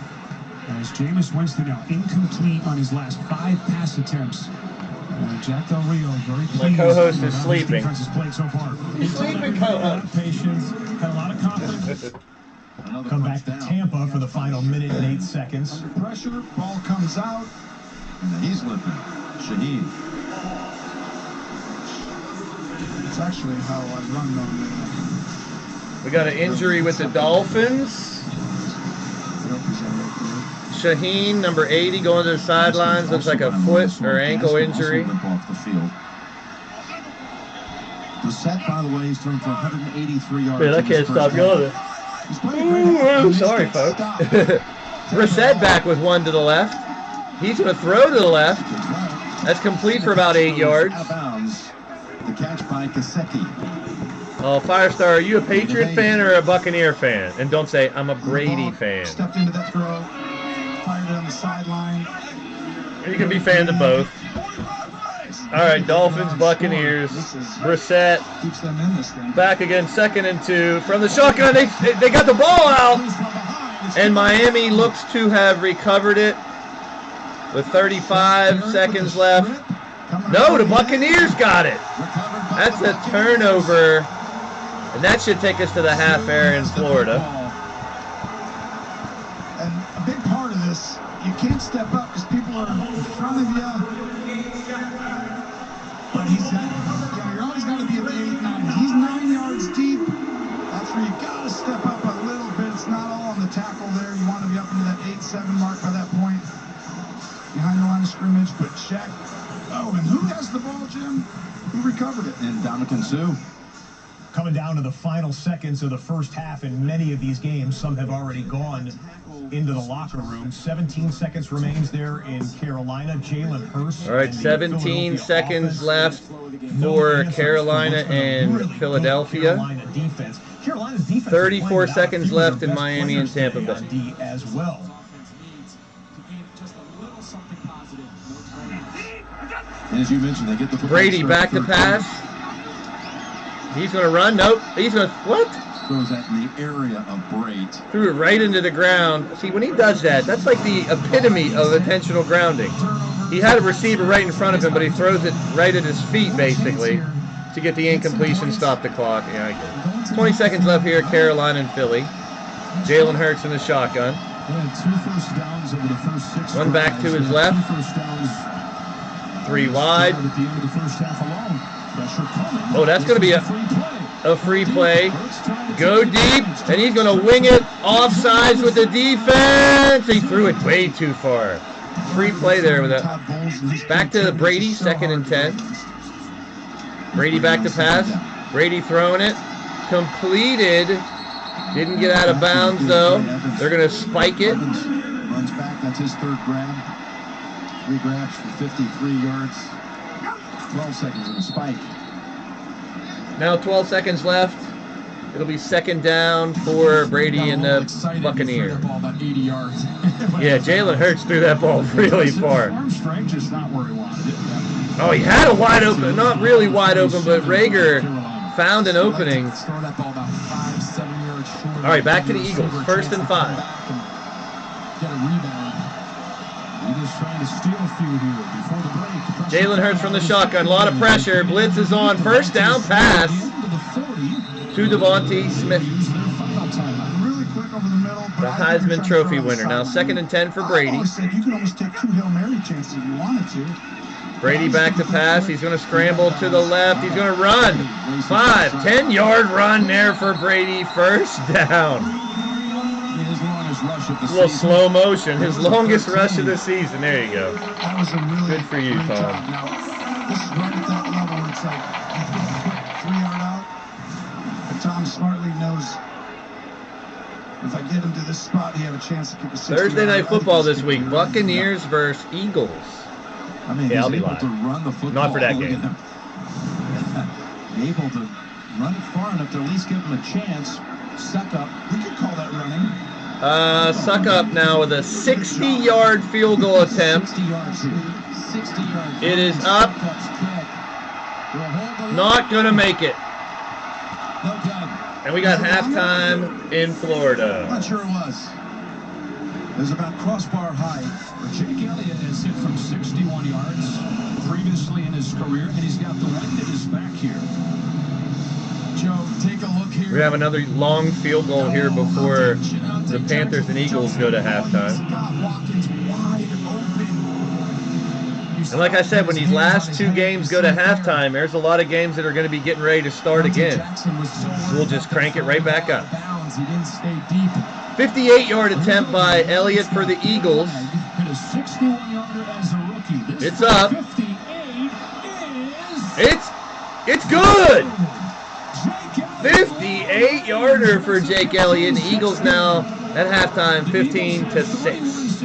as Jameis Winston now incomplete on his last 5 pass attempts. Jack Del Rio very pleased. My co-host is sleeping. Defense has played so far. He's sleeping, co-host. Patience, had a lot of confidence. Come back to Tampa for the final minute and 8 seconds. Under pressure, ball comes out, and then he's limping. Shaheen. It's actually how I run them. We got an injury with the Dolphins. Shaheen, number 80, going to the sidelines. Looks like a foot or ankle injury. Brissett, by the way, he's thrown for 183 yards. Man, I can't stop yelling. I'm sorry, folks. Brissett back with 1 to the left. He's going to throw to the left. That's complete for about 8 yards. The catch by Kaseki. Oh, Firestar, are you a Patriot fan or a Buccaneer fan? And don't say, I'm a Brady fan. Stepped into that throw, fired it on the sideline. You can be fans of both. All right, Dolphins, Buccaneers, Brissett, back again, 2nd and 2. From the shotgun, they got the ball out, and Miami looks to have recovered it with 35 seconds left. No, the Buccaneers got it. That's a turnover. And that should take us to the half air in Florida. And a big part of this, you can't step up because people are in front of you. But you're always got to be at the 8-9. He's 9 yards deep. That's where you got to step up a little bit. It's not all on the tackle there. You want to be up into that 8-7 mark by that point. Behind the line of scrimmage, but check. Oh, and who has the ball, Jim? Who recovered it? And Dominican Sue. Coming down to the final seconds of the first half in many of these games. Some have already gone into the locker room. 17 seconds remains there in Carolina. Jalen Hurst. All right, 17 seconds left for Carolina and Philadelphia. Carolina's defense 34 seconds left in Miami and Tampa Bay. As well. And as you mentioned, they get the Brady back to pass. He's going to run. Nope. He's going to, what? Throws that in the area of Brate. Threw it right into the ground. See, when he does that, that's like the epitome of intentional grounding. He had a receiver right in front of him, but he throws it right at his feet, basically, to get the incompletion, stop the clock. Yeah, I get it. 20 seconds left here, Carolina and Philly. Jalen Hurts in the shotgun. One back to his left. 3 wide. Oh, that's going to be a free play. Go deep, and he's going to wing it offsides with the defense. He threw it way too far. Free play there with that. Back to Brady, 2nd and 10. Brady back to pass. Brady throwing it. Completed. Didn't get out of bounds, though. They're going to spike it. Runs back. That's his 3rd grab. 3 grabs for 53 yards. 12 seconds of a spike. Now 12 seconds left. It'll be 2nd down for Brady and the Buccaneers. Yeah, Jalen Hurts threw that ball really far. Oh, he had a wide open, not really wide open, but Rager found an opening. All right, back to the Eagles. 1st and 5. Jalen Hurts from the shotgun. A lot of pressure. Blitz is on. 1st down pass to Devontae Smith. The Heisman Trophy winner. Now 2nd and 10 for Brady. You can almost take 2 Hail Mary chances if you wanted to. Brady back to pass. He's going to scramble to the left. He's going to run. 10-yard run there for Brady. 1st down. A little slow motion. His longest rush of the season. There you go. That was a really good for you, Tom. Now, this is right at that level where it's like you get a quick 3-yard out. But Tom smartly knows if I get him to this spot, he have a chance to kick a 60. Thursday Night Football this week. Buccaneers versus Eagles. I mean, yeah, I'll be live. To run the football. Not for that game. Able to run it far enough to at least give him a chance. Suck up. We could call that running. Suck up now with a 60-yard field goal attempt. 60 yards. It is up. Not going to make it. And we got halftime in Florida. I'm not sure it was. It was about crossbar high. Jake Elliott has hit from 61 yards previously in his career, and he's got the wind at his back here. Joe, take a look here. We have another long field goal here before the Panthers and Eagles go to halftime. And like I said, when these last 2 games go to halftime, there's a lot of games that are going to be getting ready to start again. So we'll just crank it right back up. 58-yard attempt by Elliott for the Eagles. It's up. It's good. 58-yarder for Jake Elliott. The Eagles now at halftime, 15-6.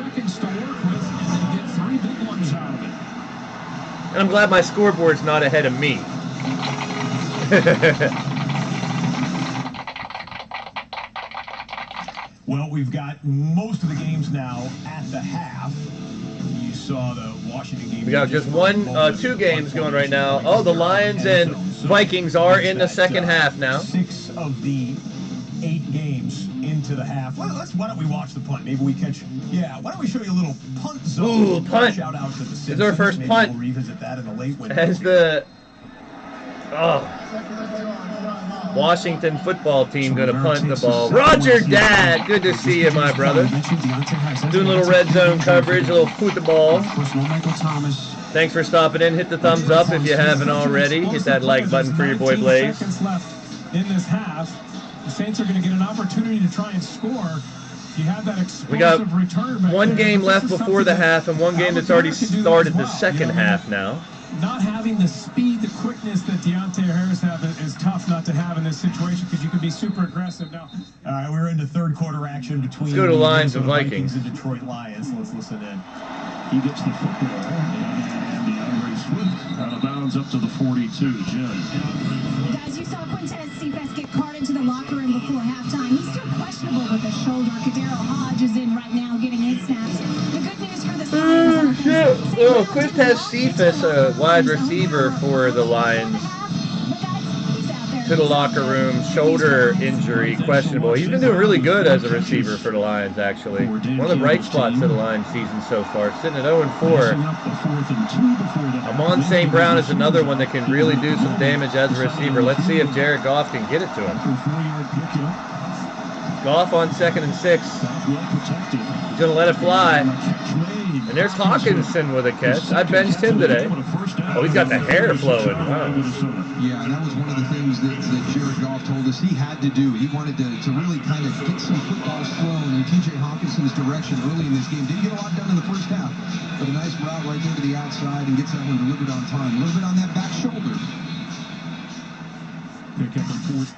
And I'm glad my scoreboard's not ahead of me. Well, we've got most of the games now at the half. You saw the Washington game. We got just 2 games going right now. Oh, the Lions and Vikings are in the second half now. 6 of the 8 games into the half. Why don't we watch the punt? Maybe we catch. Yeah, why don't we show you a little punt zone? Ooh, punt. Shout out to the It's our first Maybe punt. We'll revisit that in the late window. As the Washington football team going to punt the ball. Roger, Dad, good to see you, my brother. Doing a little red zone coverage, a little football. Thanks for stopping in. Hit the thumbs up if you haven't already. Hit that like button for your boy Blaise. In this half, the Saints are going to get an opportunity to try and score. You have that We got return one game left before the half and one game that's already started the second half now. Not having the speed, the quickness that Deontay Harris has is tough not to have in this situation because you can be super aggressive now. All right, we're into third quarter action between Let's go to Lions and Vikings and Detroit Lions. Let's listen in. He gets the football, and DeAndre Swift out of bounds up to the 42. Jim. Guys, you saw Quintez Cephas get carted to the locker room before halftime. He's still questionable with his shoulder. Kadero Hodge is in right now getting his snaps. The good news for the Lions. Oh, Quintez Cephas, a wide receiver for the Lions, to the locker room, shoulder injury, questionable. He's been doing really good as a receiver for the Lions, actually. One of the bright spots of the Lions season so far, sitting at 0-4. Amon St. Brown is another one that can really do some damage as a receiver. Let's see if Jared Goff can get it to him. Goff on 2nd and 6. He's going to let it fly. And there's Hawkinson with a catch. I benched him today. Oh, he's got the hair flowing. Wow. Yeah, and that was one of the things that Jared Goff told us he had to do. He wanted to really kind of get some footballs thrown in T.J. Hawkinson's direction early in this game. Didn't get a lot done in the first half, but a nice route right there to the outside and gets that one delivered on time. A little bit on that back shoulder. Pick up on 4th.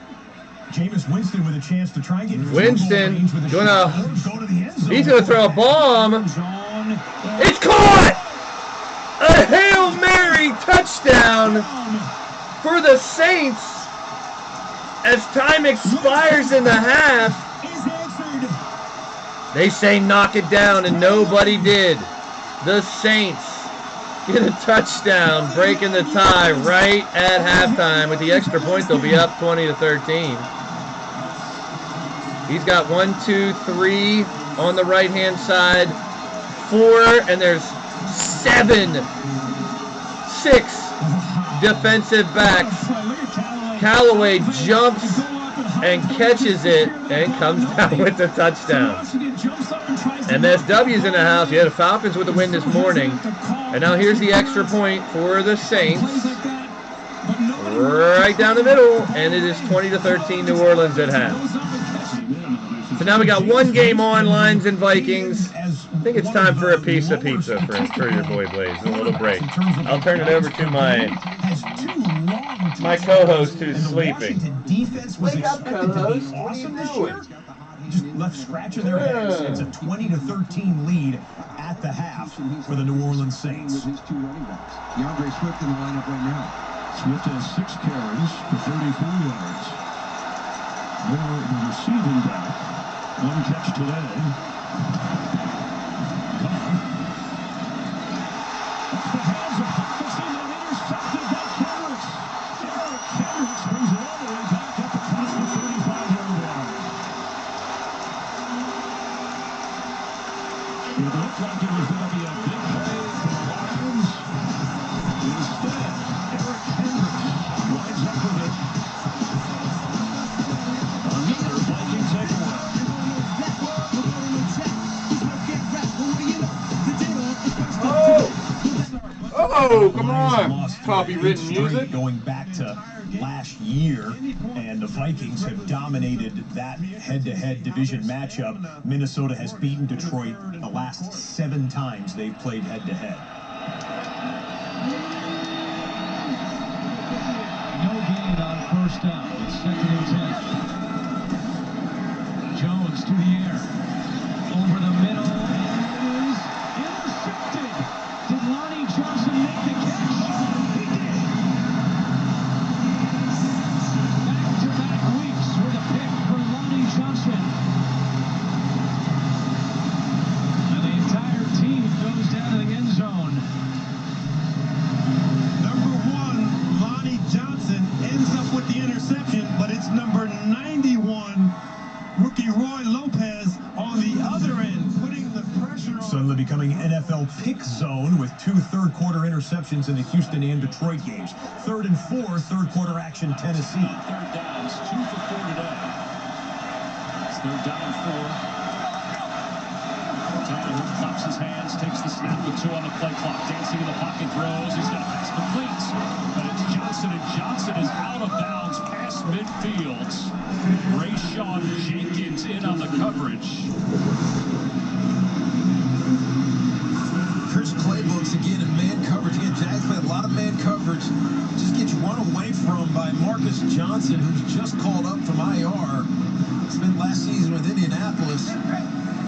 Jameis Winston with a chance to try and get Winston, he's going to throw a bomb. It's caught! A Hail Mary touchdown for the Saints as time expires in the half. They say knock it down, and nobody did. The Saints get a touchdown, breaking the tie right at halftime. With the extra point, they'll be up 20-13. He's got 1, 2, 3 on the right-hand side, 4, and there's 7, 6 defensive backs. Callaway jumps and catches it and comes down with the touchdown. MSW's in the house. Yeah, the Falcons with the win this morning. And now here's the extra point for the Saints. Right down the middle, and it is 20-13 New Orleans at half. So now we got one game on, Lions and Vikings. I think it's time for a piece of pizza for your boy Blaise. A little break. I'll turn it over to my co-host who's sleeping. Wake up, co-host. What are you doing? Just left scratching their heads. It's a 20-13 lead at the half for the New Orleans Saints. DeAndre Swift in the lineup right now. Swift has 6 carries for 34 yards. More the receiving back. 1 catch today. Off the hands of Hawkinson and intercepted by Kendricks. Kendricks brings it all the way back up across the 35-yard line. It looked like it was going to be a big play for the Lions. Instead, Eric Kendricks winds up with it. Another Viking takeaway. Oh, come on. Copywritten music. Going back to last year, and the Vikings have dominated that head-to-head division matchup. Minnesota has beaten Detroit the last 7 times they've played head-to-head. No gain on first down. It's 2nd and 10. Jones to the air. Over the middle. And it is intercepted. Did Lonnie Johnson make the catch? He did. Back-to-back weeks with a pick for Lonnie Johnson. And the entire team goes down to the end zone. Number 1, Lonnie Johnson ends up with the interception, but it's number 91, Finally becoming NFL pick zone with 2 third-quarter interceptions in the Houston and Detroit games. 3rd and 4, third-quarter action, Tennessee. Third downs, 2 for 4 today. It's 3rd down and 4. Tannehill claps his hands, takes the snap with 2 on the play clock. Dancing in the pocket, throws. He's got a pass complete. But it's Johnson, and Johnson is out of bounds past midfield. Rayshawn Jenkins in on the coverage. Chris Claybooks again in man coverage. Again, Jags played a lot of man coverage. Just gets run away from by Marcus Johnson, who's just called up from IR. Spent last season with Indianapolis.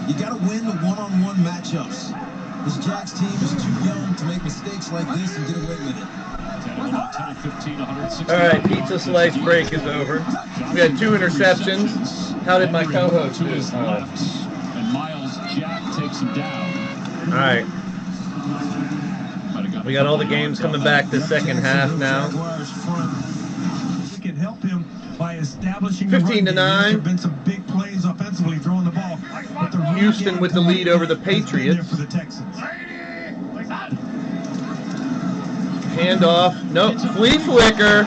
You got to win the one-on-one matchups. This Jags team is too young to make mistakes like this and get away with it. All right, pizza slice break is over. We had 2 interceptions. How did my co-host do? And Miles Jack takes him down. All right. We got all the games coming back the second half now. We can help him by establishing 15-9. There have been some big plays offensively throwing the ball. Houston with the lead over the Patriots. For the Texans. Handoff. Nope. Flea flicker.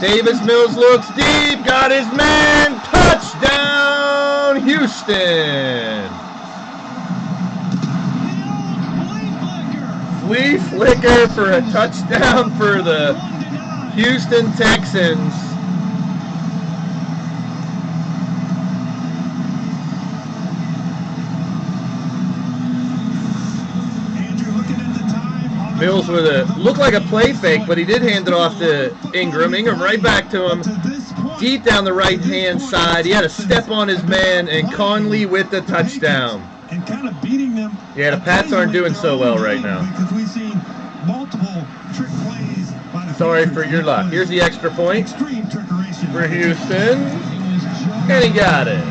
Davis Mills looks deep. Got his man. Touchdown, Houston. Flea flicker for a touchdown for the Houston Texans. Mills with a, looked like a play fake, but he did hand it off to Ingram. Ingram right back to him, deep down the right-hand side. He had a step on his man, and Conley with the touchdown. And kind of beating them. Yeah, the Pats aren't doing so well right now. Because we've seen multiple trick plays by the Sorry for your luck. Here's the extra point for Houston, and he got it.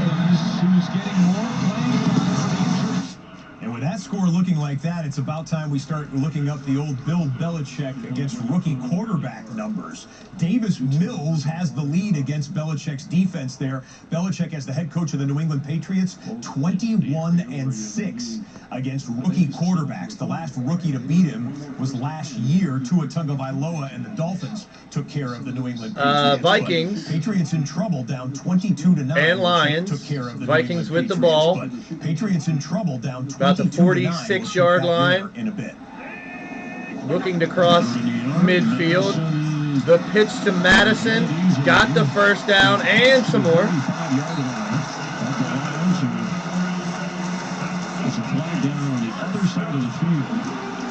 That score looking like that, it's about time we start looking up the old Bill Belichick against rookie quarterback numbers. Davis Mills has the lead against Belichick's defense there. Belichick, as the head coach of the New England Patriots, 21-6 against rookie quarterbacks. The last rookie to beat him was last year. Tua Tagovailoa and the Dolphins took care of the New England Patriots. Vikings. Patriots in trouble, down 22-9. And Lions. Took care of the Vikings with the ball. Patriots in trouble, down 22-9. About the 46-yard line. In a bit. Looking to cross midfield. The pitch to Madison. Got the first down and some more.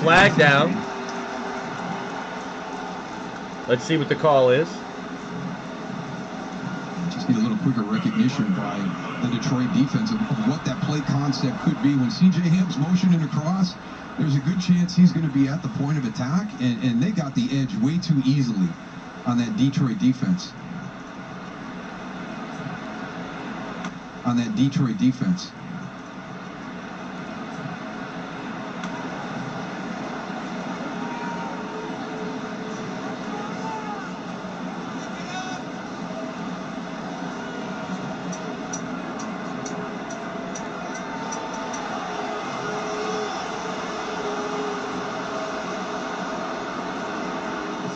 Flag down. Let's see what the call is. Just need a little quicker recognition by the Detroit defense of what that play concept could be. When C.J. Ham's motioning across, there's a good chance he's going to be at the point of attack, and they got the edge way too easily on that Detroit defense.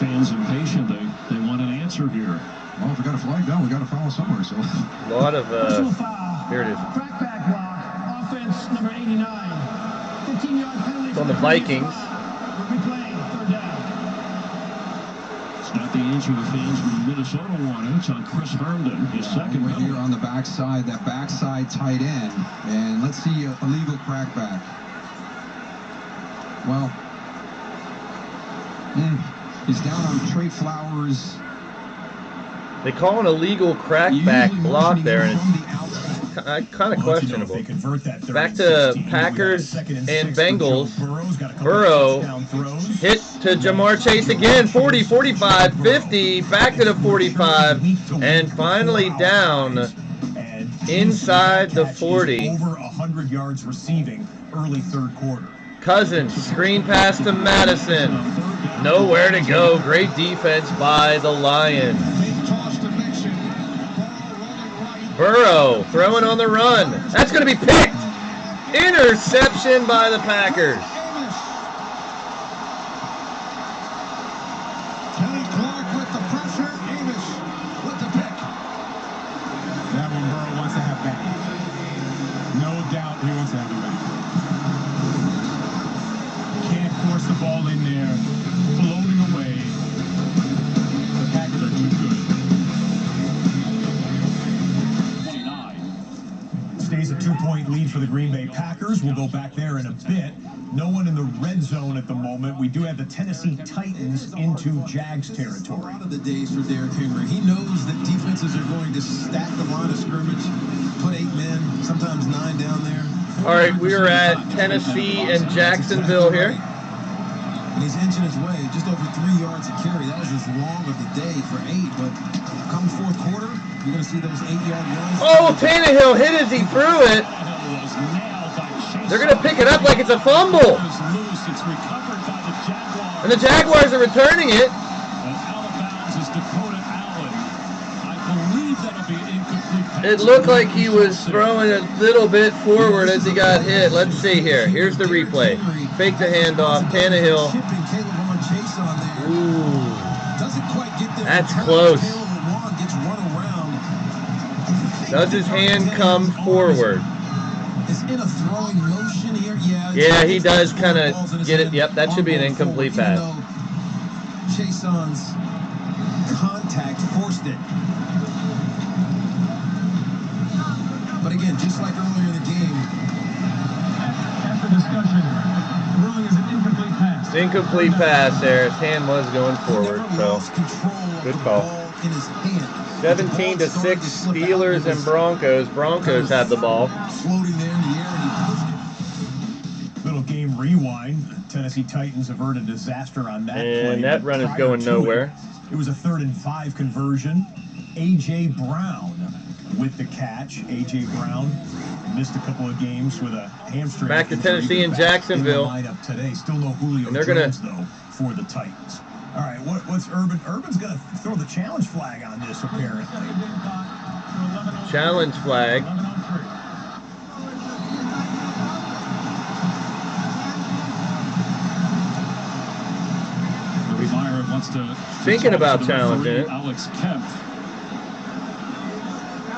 Fans impatient. They want an answer here. Well, if we got a flag down, we got to follow somewhere. So a lot of here it is. Crackback block, offense number 89. 15-yard penalty. It's on the Vikings. Replay, 3rd down. It's not the answer the fans from Minnesota wanted. It's on Chris Herndon, his second right here on the backside, that backside tight end, and let's see a legal crackback. Well, he's down on Trey Flowers. They call an illegal crackback block there, and it's kind of questionable. Back to Packers and Bengals. Burrow hit to Jamar Chase again. 40, 45, 50, back to the 45, and finally down inside the 40. Over 100 yards receiving early 3rd quarter. Cousins, screen pass to Madison. Nowhere to go. Great defense by the Lions. Burrow throwing on the run. That's going to be picked. Interception by the Packers. Kenny Clark with the pressure. Amish with the pick. That one Burrow wants to have back. No doubt he wants to have it back. Can't force the ball in there. Floating away. The Packers are too good. 29. Stays a 2-point lead for the Green Bay Packers. We'll go back there in a bit. No one in the red zone at the moment. We do have the Tennessee Titans into Jags territory. A lot of the days for Derrick Henry. He knows that defenses are going to stack the line of scrimmage, put 8 men, sometimes 9 down there. All right, we are at Tennessee and Jacksonville here. And he's inching his way, just over 3 yards a carry. That was his long of the day for 8. But come fourth quarter, you're going to see those 8-yard runs. Oh, Tannehill hit as he threw it. They're going to pick it up like it's a fumble. And the Jaguars are returning it. It looked like he was throwing a little bit forward as he got hit. Let's see here. Here's the replay. Fake the handoff. Tannehill. Ooh. That's close. Does his hand come forward? Is in a throwing motion here. Yeah, he does kind of get it. Yep, that should be an incomplete pass. Jason's contact forced it. But again, just like earlier in the game. After discussion, ruling is an incomplete pass. Incomplete pass there. His hand was going forward, so good call. 17-6 Steelers and Broncos. Broncos have the ball. Floating there in the air, and he pushed it. Little game rewind. Tennessee Titans averted disaster on that play. And that run is going nowhere. It was a 3rd and 5 conversion. A.J. Brown with the catch. A.J. Brown missed a couple of games with a hamstring. Back to Tennessee and Jacksonville. Lineup today. Still no Julio and they're Jones, though, for the Titans. All right, what's Urban? Urban's going to throw the challenge flag on this, apparently. Challenge flag. Meyer wants to thinking about challenging it. Alex Kemp.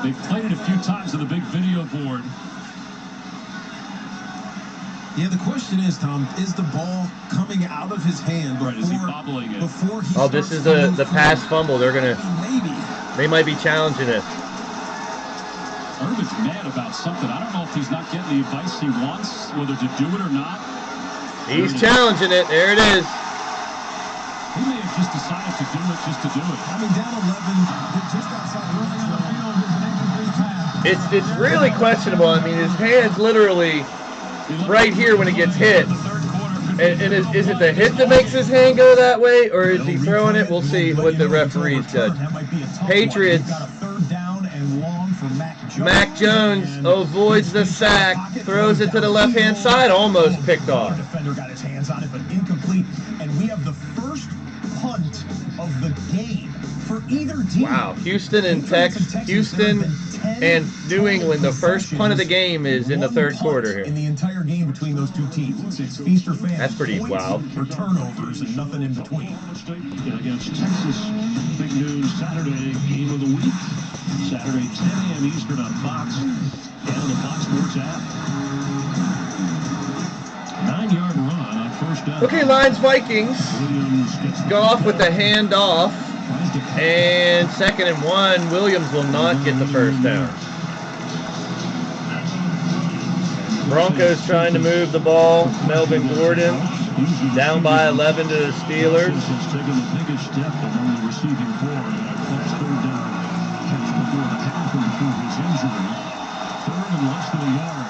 They've played it a few times on the big video board. Yeah, the question is, Tom, is the ball coming out of his hand before, is he bobbling it? Before he oh, this is the pass fumble. They're gonna. Maybe. They might be challenging it. Urban's mad about something. I don't know if he's not getting the advice he wants, whether to do it or not. He's challenging it. There it is. He may have just decided to do it just to do it. I mean, down 11, just outside the line. It's really questionable. I mean, his hand's literally right here when it gets hit. And is it the hit that makes his hand go that way, or is he throwing it? We'll see what the referees judge. Patriots. Mac Jones avoids the sack, throws it to the left-hand side, almost picked off. Defender got his hands on it, but incomplete. And we have the first punt of the game for either team. Wow, Houston and New England, the first punt of the game is in the third quarter here. In the entire game between those two teams, it's feast or famine. That's pretty wild. Or turnovers and nothing in between. Against Texas, big news Saturday, game of the week. Saturday, 10 a.m. Eastern on Fox and on the Fox Sports app. 9-yard run on first down. Okay, Lions Vikings. Goff with the handoff. And 2nd and 1, Williams will not get the first down. Broncos trying to move the ball. Melvin Gordon down by 11 to the Steelers. Taking the biggest step among the receiving corps in that first third down catch before the half of his injury. 3rd and less than a yard.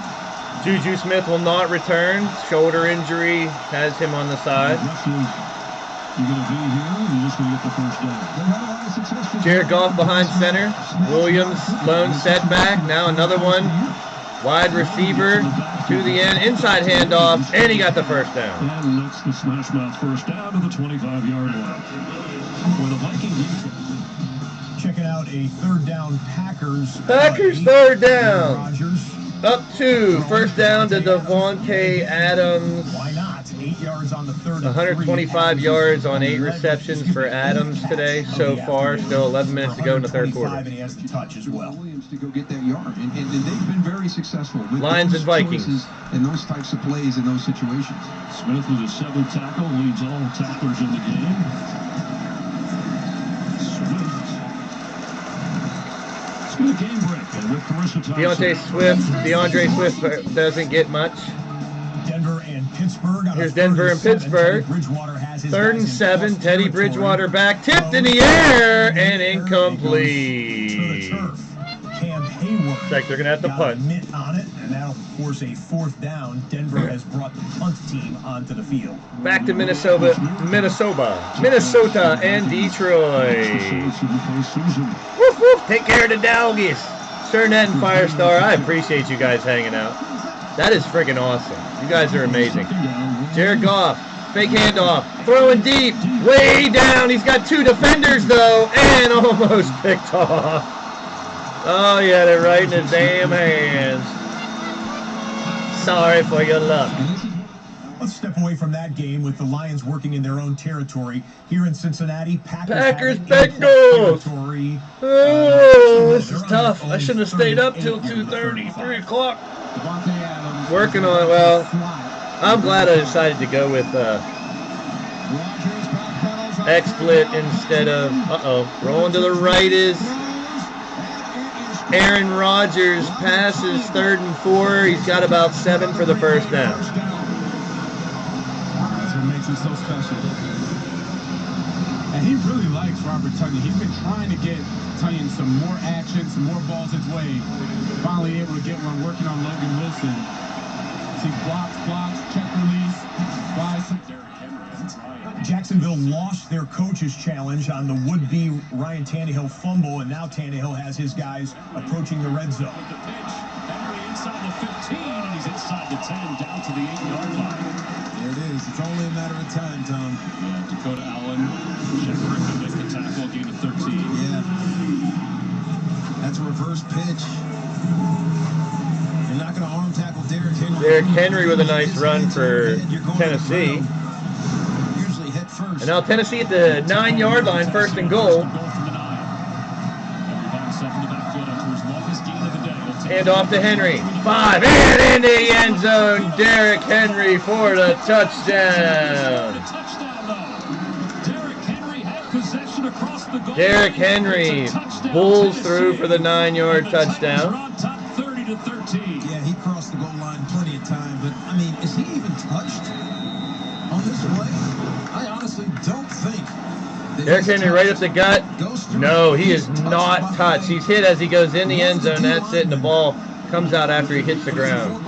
Juju Smith will not return. Shoulder injury has him on the side. You're going to be here, and you're just going to get the first down. Jared Goff behind center. Williams lone setback. Now another one. Wide receiver to the end. Inside handoff, and he got the first down. And that's the smash mouth first down to the 25-yard line. For the Vikings. Checking out a 3rd down Packers. Packers 3rd down. Rodgers Up 2. First down to Devontae Adams. Why not? 8 yards on the third. 125 yards on 8 receptions for Adams today so far. Still 11 minutes to go in the third quarter. And he has the touch as well. Williams to go get that yard, and they've been very successful with Lions and Vikings and those types of plays in those situations. Smith with a 7th tackle, leads all tacklers in the game. Swift. Game break with Carissa DeAndre Swift doesn't get much. Denver and Pittsburgh. Here's Denver and Pittsburgh. 3rd and 7. Teddy Bridgewater back, tipped in the air and incomplete. Looks like they're gonna have to punt. On it, and that'll force a 4th down. Denver has brought the punt team onto the field. Back to Minnesota and Detroit. Woof woof! Take care of the doggies. Cernet and Firestar, I appreciate you guys hanging out. That is freaking awesome. You guys are amazing. Jared Goff, fake handoff, throwing deep, way down. He's got 2 defenders though, and almost picked off. Oh, yeah, they're right in his damn hands. Sorry for your luck. Let's step away from that game with the Lions working in their own territory. Here in Cincinnati, Packers Bengals. Oh, this is tough. I shouldn't have stayed up till 2:30, 3 o'clock. Working on it. Well, I'm glad I decided to go with X-Split instead of, rolling to the right is Aaron Rodgers. Passes 3rd and 4. He's got about 7 for the first down. That's what makes him so special. And he really likes Robert Tonyan. He's been trying to get Tonyan some more action, some more balls his way. Finally able to get one working on Logan Wilson. See blocks, check release, buys some. Jacksonville lost their coach's challenge on the would-be Ryan Tannehill fumble, and now Tannehill has his guys approaching the red zone. Henry inside the 15, and he's inside the 10, down to the 8-yard line. There it is. It's only a matter of time, Tom. Yeah, Dakota Allen, Jeff Griffin makes the tackle, gain of 13. Yeah. That's a reverse pitch. You're not going to arm tackle Derrick Henry. Derrick Henry with a nice run for Tennessee. And now Tennessee at the 9-yard line, 1st and goal. And off to Henry. 5, and in the end zone, Derrick Henry for the touchdown. Derrick Henry pulls through for the 9-yard touchdown. Yeah, he crossed the goal line plenty of time, but I mean, is he even touched on this play? I honestly don't think. Derrick Henry right up the gut. No, he is not touched. He's hit as he goes in the end zone. That's it, and the ball comes out after he hits the ground.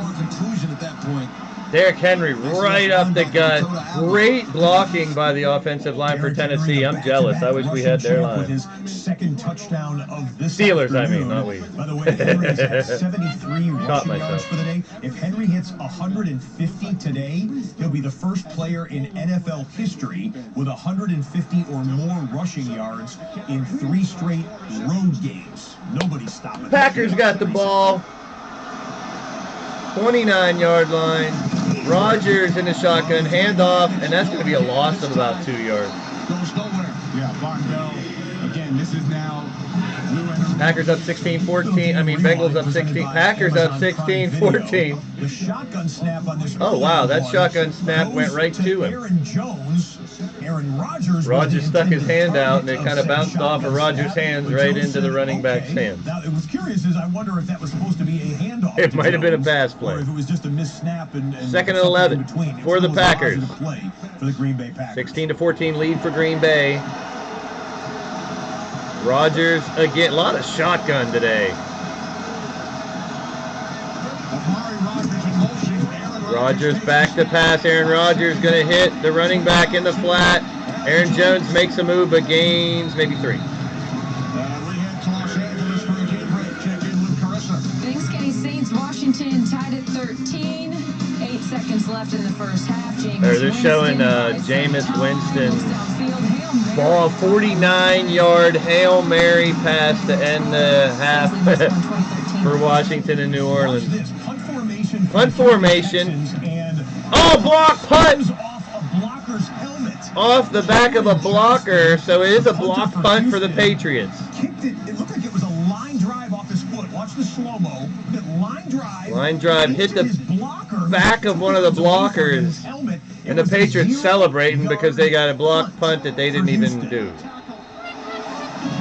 Derrick Henry right up the gut. Great blocking by the offensive line for Tennessee. I'm jealous. I wish we had their line. His 2nd touchdown of this Steelers, I mean, not we. By the way, Henry's had 73 rushing yards for the day. If Henry hits 150 today, he'll be the first player in NFL history with 150 or more rushing yards in 3 straight road games. Nobody's stopping. Packers got the ball. 29-yard line. Rodgers in the shotgun, handoff, and that's going to be a loss of about 2 yards. Goes nowhere. Yeah, Bondell. Again, this is now. Packers up 16-14. I mean, Bengals up 16. Packers up 16-14. The shotgun snap on this. Oh, wow, that shotgun snap went right to him. Aaron Rodgers stuck his hand out, and it kind of bounced off of Rodgers' hands right into the running back's hands. Now, it was curious is I wonder if that was supposed to be a handoff. It might have been a pass play. Or if it was just a missed snap and 2nd and 11 for the Packers. Play for the Green Bay Packers. 16-14 lead for Green Bay. Rodgers again, a lot of shotgun today. Rodgers back to pass. Aaron Rodgers going to hit the running back in the flat. Aaron Jones makes a move but gains maybe 3. Thanks, Kenny. Saints, Washington tied at 13. 8 seconds left in the first half. They're showing Jameis Winston ball, 49-yard Hail Mary pass to end the half. for Washington and New Orleans. Watch this. Punt formation. Punt formation. And oh, block punt! off a blocker's helmet. Off the back of a blocker, so it is a block punt for the Patriots. Kicked it. It looked like it was a line drive off his foot. Watch the slow-mo. Line drive. Line drive hit the back of one of the blockers, and the Patriots celebrating because they got a block punt that they didn't even do.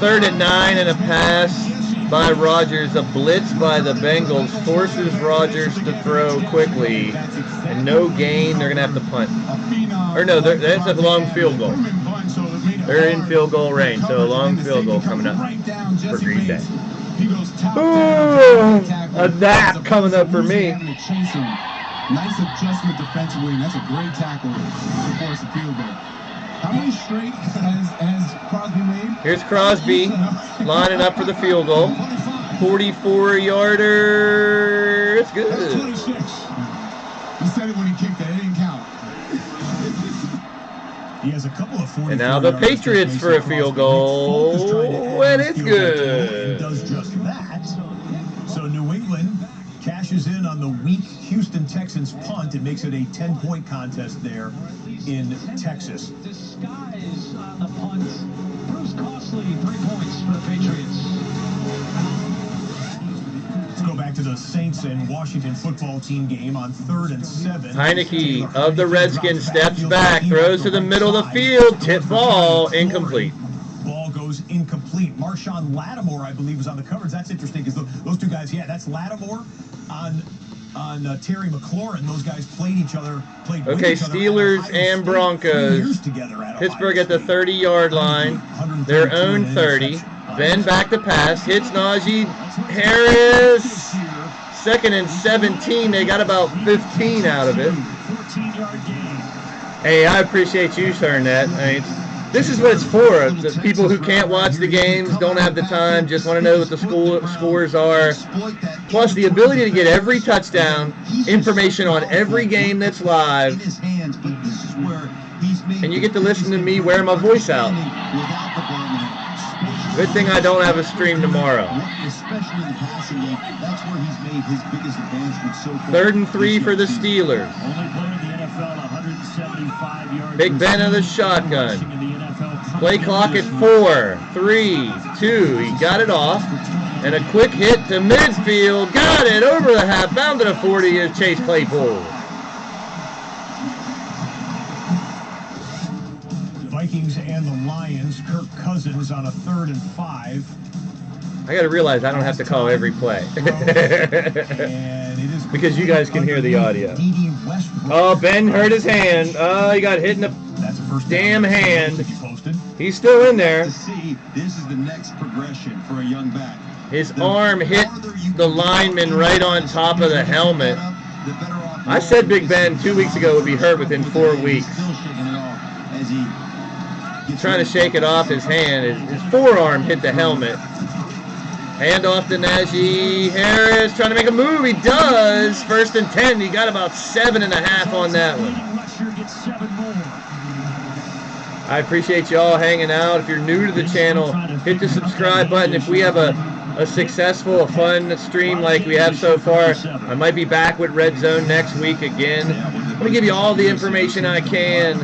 3rd and 9 and a pass by Rodgers. A blitz by the Bengals forces Rodgers to throw quickly, and no gain. They're gonna have to punt. Or no, that's a long field goal. They're in field goal range, so a long field goal coming up for Green Bay. Ooh, a nap coming up for me. Nice adjustment defensively, and that's a great tackle to force the field goal. How many straight has Crosby made? Here's Crosby lining up for the field goal. 44-yarder. It's good. That's 26. He said it when he kicked it. It didn't count. He has a couple of 44 and now the Patriots for a field goal, and it's good. Does just that. So New England cashes in on the weak Houston Texans punt. It makes it a 10-point contest there in Texas. Disguise on the punt. Bruce Costly, 3 points for the Patriots. Let's go back to the Saints and Washington football team game on 3rd and 7. Heineke of the Redskins steps back, throws to the middle of the field, tip ball, incomplete. Ball goes incomplete. Marshawn Lattimore, I believe, was on the coverage. That's interesting because those two guys, yeah, that's Lattimore on Terry McLaurin. Those guys played each other. Okay, Steelers and Broncos. Pittsburgh at the 30-yard line. Their own 30. Ben back to pass. Hits Najee Harris. 2nd and 17. They got about 15 out of it. Hey, I appreciate you sharing that. I mean, this is what it's for. The people who can't watch the games, don't have the time, just want to know what the scores are. Plus the ability to get every touchdown, information on every game that's live. And you get to listen to me wear my voice out. Good thing I don't have a stream tomorrow. Especially in the passing game, that's where he's made his biggest advancement so far. 3rd and 3 for the Steelers. Only player in the NFL 175 yards. Big Ben of the shotgun. Play clock at 4, 3, 2. He got it off. And a quick hit to midfield. Got it over the half. Bound to the 40 is Chase Claypool. Vikings and the Lions. Kirk Cousins on a 3rd and 5. I got to realize I don't have to call every play. Because you guys can hear the audio. Oh, Ben hurt his hand. Oh, he got hit in the damn hand. He's still in there. This is the next progression for a young back. His arm hit the lineman right on top of the helmet. I said Big Ben 2 weeks ago would be hurt within 4 weeks. He's trying to shake it off his hand. His forearm hit the helmet. Hand off to Najee Harris, trying to make a move. He does. 1st and 10. He got about 7.5 on that one. I appreciate you all hanging out. If you're new to the channel, hit the subscribe button. If we have a successful, fun stream like we have so far, I might be back with Red Zone next week again. I'm going to give you all the information I can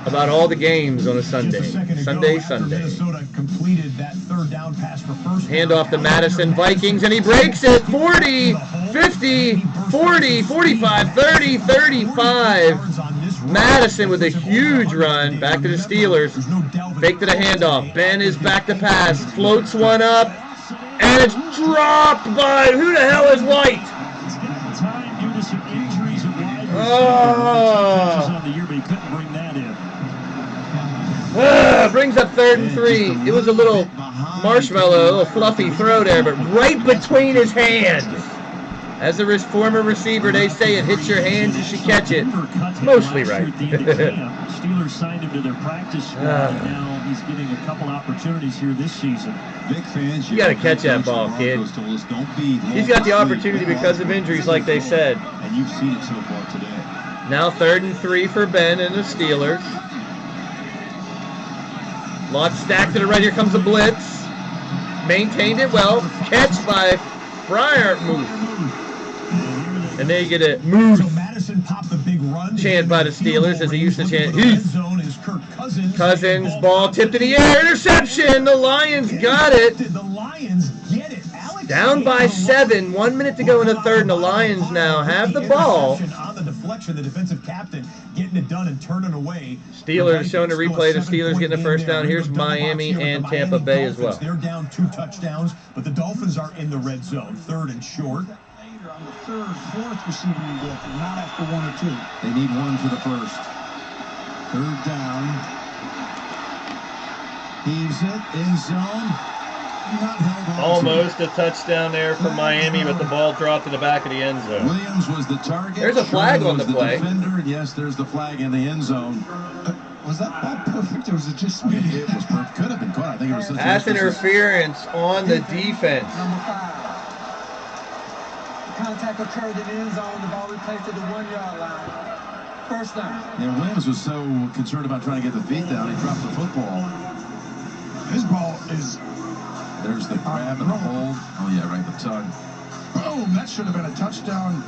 about all the games on a Sunday. Sunday. Hand off to Madison, Vikings, and he breaks it. 40, 50, 40, 45, 30, 35. Madison with a huge run. Back to the Steelers. Fake to the handoff. Ben is back to pass. Floats one up. And it's dropped by, who the hell is White? Brings up 3rd and 3. It was a little marshmallow, a little fluffy throw there, but right between his hands. As a former receiver, they say it hits your hands, you should catch it. Mostly right. Steelers signed him to their practice squad, and now he's getting a couple opportunities here this season. Big fans. You got to catch that ball, kid. He's got the opportunity because of injuries, like they said. And you've seen it so far today. Now 3rd and 3 for Ben and the Steelers. Lot stacked to the right. Here comes the blitz. maintained it well. Catch by Bryant. And then you get a move. So Madison popped the big run. Chant by the Steelers as he used to chant. Cousins. Ball tipped in the air. Interception. The Lions got it. The Lions get it. Down by 7. 1 minute to go in the third, and the Lions now have the ball. On the deflection, the defensive captain getting it done and turning away. Steelers showing a replay. The Steelers getting the first down. Here's Miami and Tampa Bay as well. They're down 2 touchdowns, but the Dolphins are in the red zone. 3rd and short. On the 3rd, 4th receiving blitz, not after 1 or 2. They need 1 for the first. 3rd down. Heaves it in zone. Not held on. Almost a touchdown there for Miami, but the ball dropped in the back of the end zone. Williams was the target. There's a flag on the play. Defender, and yes, there's the flag in the end zone. Was that ball perfect, or was it just me? It was perfect. Could have been caught. I think it was. Pass interference on the defense. Number 5. Contact occurred in the end zone. The ball replayed to the 1-yard line. First down. Yeah, Williams was so concerned about trying to get the feet down, he dropped the football. His ball is. There's the grab and the hold. Oh yeah, right, the tug. Boom! That should have been a touchdown.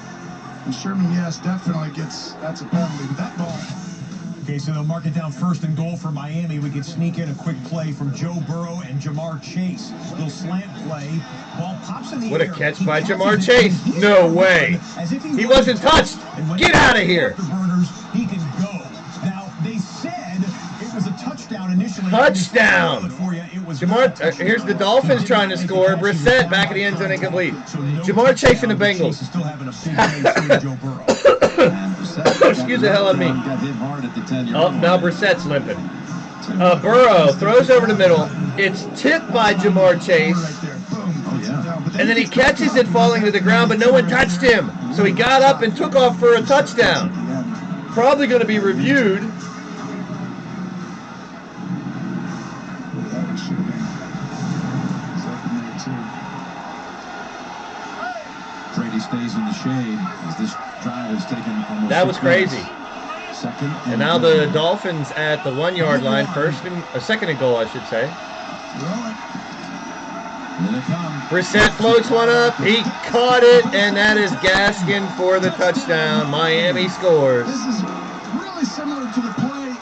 And Sherman, yes, definitely that's a penalty. But that ball. Okay, so they'll mark it down 1st and goal for Miami. We could sneak in a quick play from Joe Burrow and Jamar Chase. Little slant play. Ball pops in the What air. a catch by Jamar Chase. No way. He wasn't touched. Get out of here. He can go. Now, they said it was a touchdown initially. Touchdown. Jamar, here's the Dolphins trying to score. Brissett back at the end zone incomplete. Jamar Chase and the Bengals. Excuse the hell out of me. Oh, now Brissett's limping. Burrow throws over the middle. It's tipped by Jamar Chase. And then he catches it falling to the ground, but no one touched him. So he got up and took off for a touchdown. Probably going to be reviewed. Brady stays in the shade as this drive has taken almost. That was crazy. Second and now the Dolphins at the 1-yard line, 2nd and goal, I should say. Brissett floats one up. He caught it, and that is Gaskin for the touchdown. Miami scores. This is really similar to the play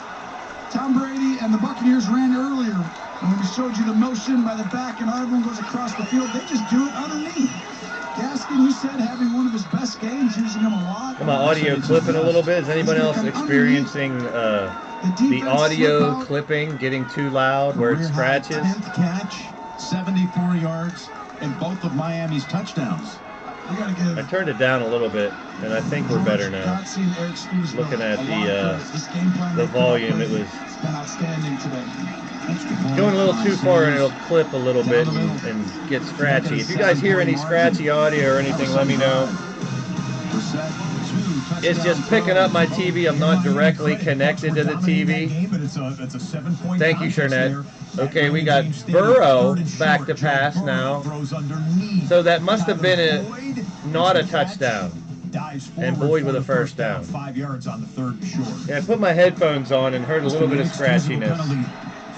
Tom Brady and the Buccaneers ran earlier. When we showed you the motion by the back and everyone goes across the field, they just do it underneath. Gaskin, you said, having one of his best games, using him a lot. Come on, audio clipping a little bit. Is anybody else experiencing the audio clipping getting too loud where it scratches? 10th catch, 74 yards, and both of Miami's touchdowns. I turned it down a little bit, and I think we're better now. Looking at the volume, it was going a little too far, and it'll clip a little bit and get scratchy. If you guys hear any scratchy audio or anything, let me know. It's just picking up my TV. I'm not directly connected to the TV. Thank you, Sharnette. Okay, we got Burrow back to pass now. So that must have been not a touchdown. And Boyd with a first down. 5 yards on the 3rd and short. Yeah, I put my headphones on and heard a little bit of scratchiness.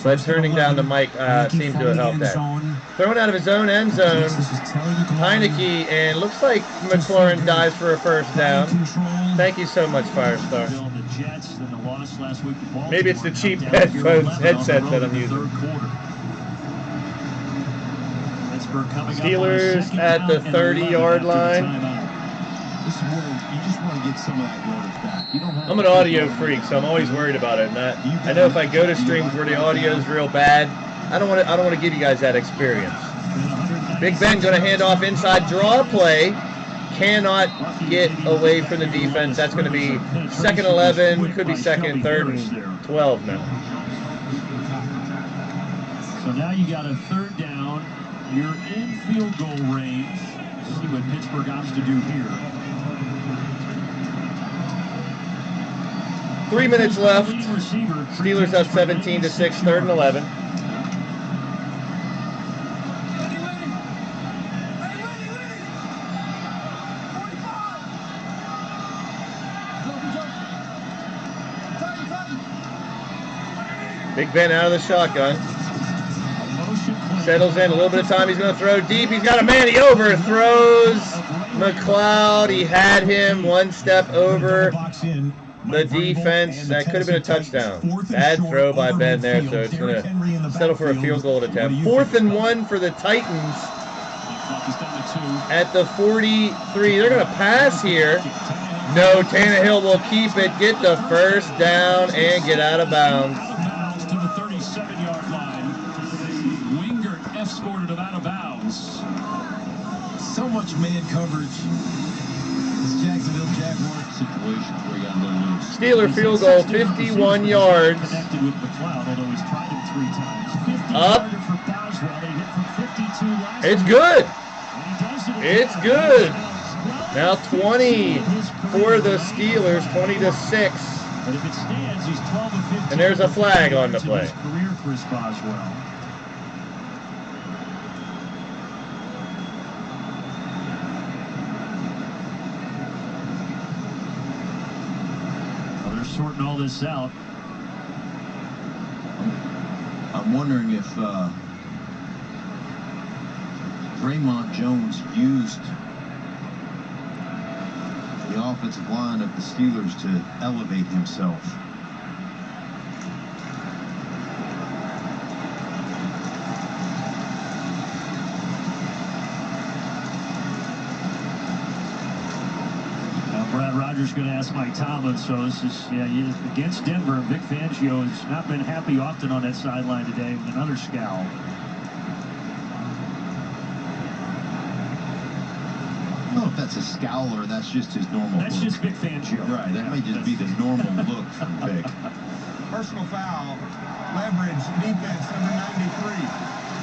But turning down the mic seemed to have helped that. Thrown out of his own end zone, Heineke, and looks like McLaurin dives for a first down. Thank you so much, Firestar. Maybe it's the cheap headset that I'm using. Steelers at the 30-yard line. This is where you just want to get some of that yardage back. I'm an audio freak, so I'm always worried about it. And I know if I go to streams where the audio is real bad, I don't want to give you guys that experience. Big Ben going to hand off inside, draw play, cannot get away from the defense. That's going to be 2nd 11, could be 2nd, 3rd, and 12 now. So now you got a 3rd down. You're in field goal range. Let's see what Pittsburgh opts to do here. 3 minutes left. Steelers up 17-6, 3rd and 11. Big Ben out of the shotgun. Settles in a little bit of time. He's going to throw deep. He's got a man. He overthrows McLeod. He had him one step over the defense. That could have been a touchdown. Bad throw by Ben there, so it's going to settle for a field goal attempt. 4th and 1 for the Titans at the 43. They're going to pass here. No, Tannehill will keep it, get the first down, and get out of bounds. To the 37-yard line. Wingert escorted him out of bounds. So much man coverage. This Jacksonville Jaguars situation where he got a little loose. Steeler field goal, 51 yards. Connected with McLeod, although he's tried him 3 times. 50 Up. For Boswell. They hit from 52 last It's good. And he does it. It's good. Now 20 for the Steelers, 20-6. But if it stands, he's 12 of 15. And there's a flag on the play. Career Chris Boswell. Well, they're sorting all this out. I'm wondering if Draymond Jones used the offensive line of the Steelers to elevate himself. Now Brad Rogers going to ask Mike Tomlin, so this is, against Denver. Vic Fangio has not been happy often on that sideline today with another scowl. I don't know if that's a scowl or that's just his normal That's look. just Vic Fangio. Right, that may just be the normal look from Vic. Personal foul, leverage, defense, number 93.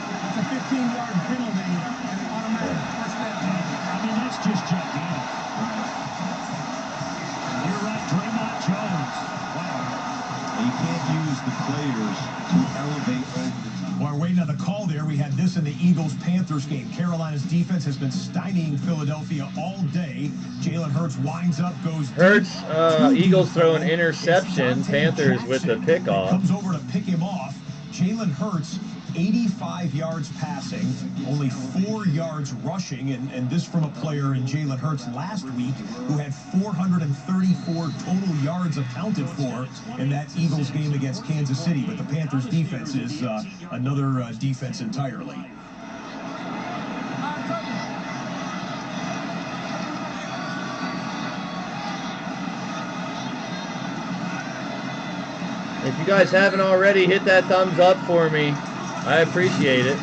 That's a 15-yard penalty and an automatic first down. I mean, that's just gigantic. You're right, Draymond Jones. Wow. You can't use the players to elevate over the team. While we're waiting on the call there, we had this in the Eagles-Panthers game. Carolina's defense has been stymieing Philadelphia all day. Jalen Hurts winds up, goes Hurts, Eagles throw an interception. Panthers with the pickoff. Comes over to pick him off. Jalen Hurts, 85 yards passing, only 4 yards rushing, and this from a player in Jalen Hurts last week who had 434 total yards accounted for in that Eagles game against Kansas City. But the Panthers defense is another defense entirely. If you guys haven't already, hit that thumbs up for me. I appreciate it.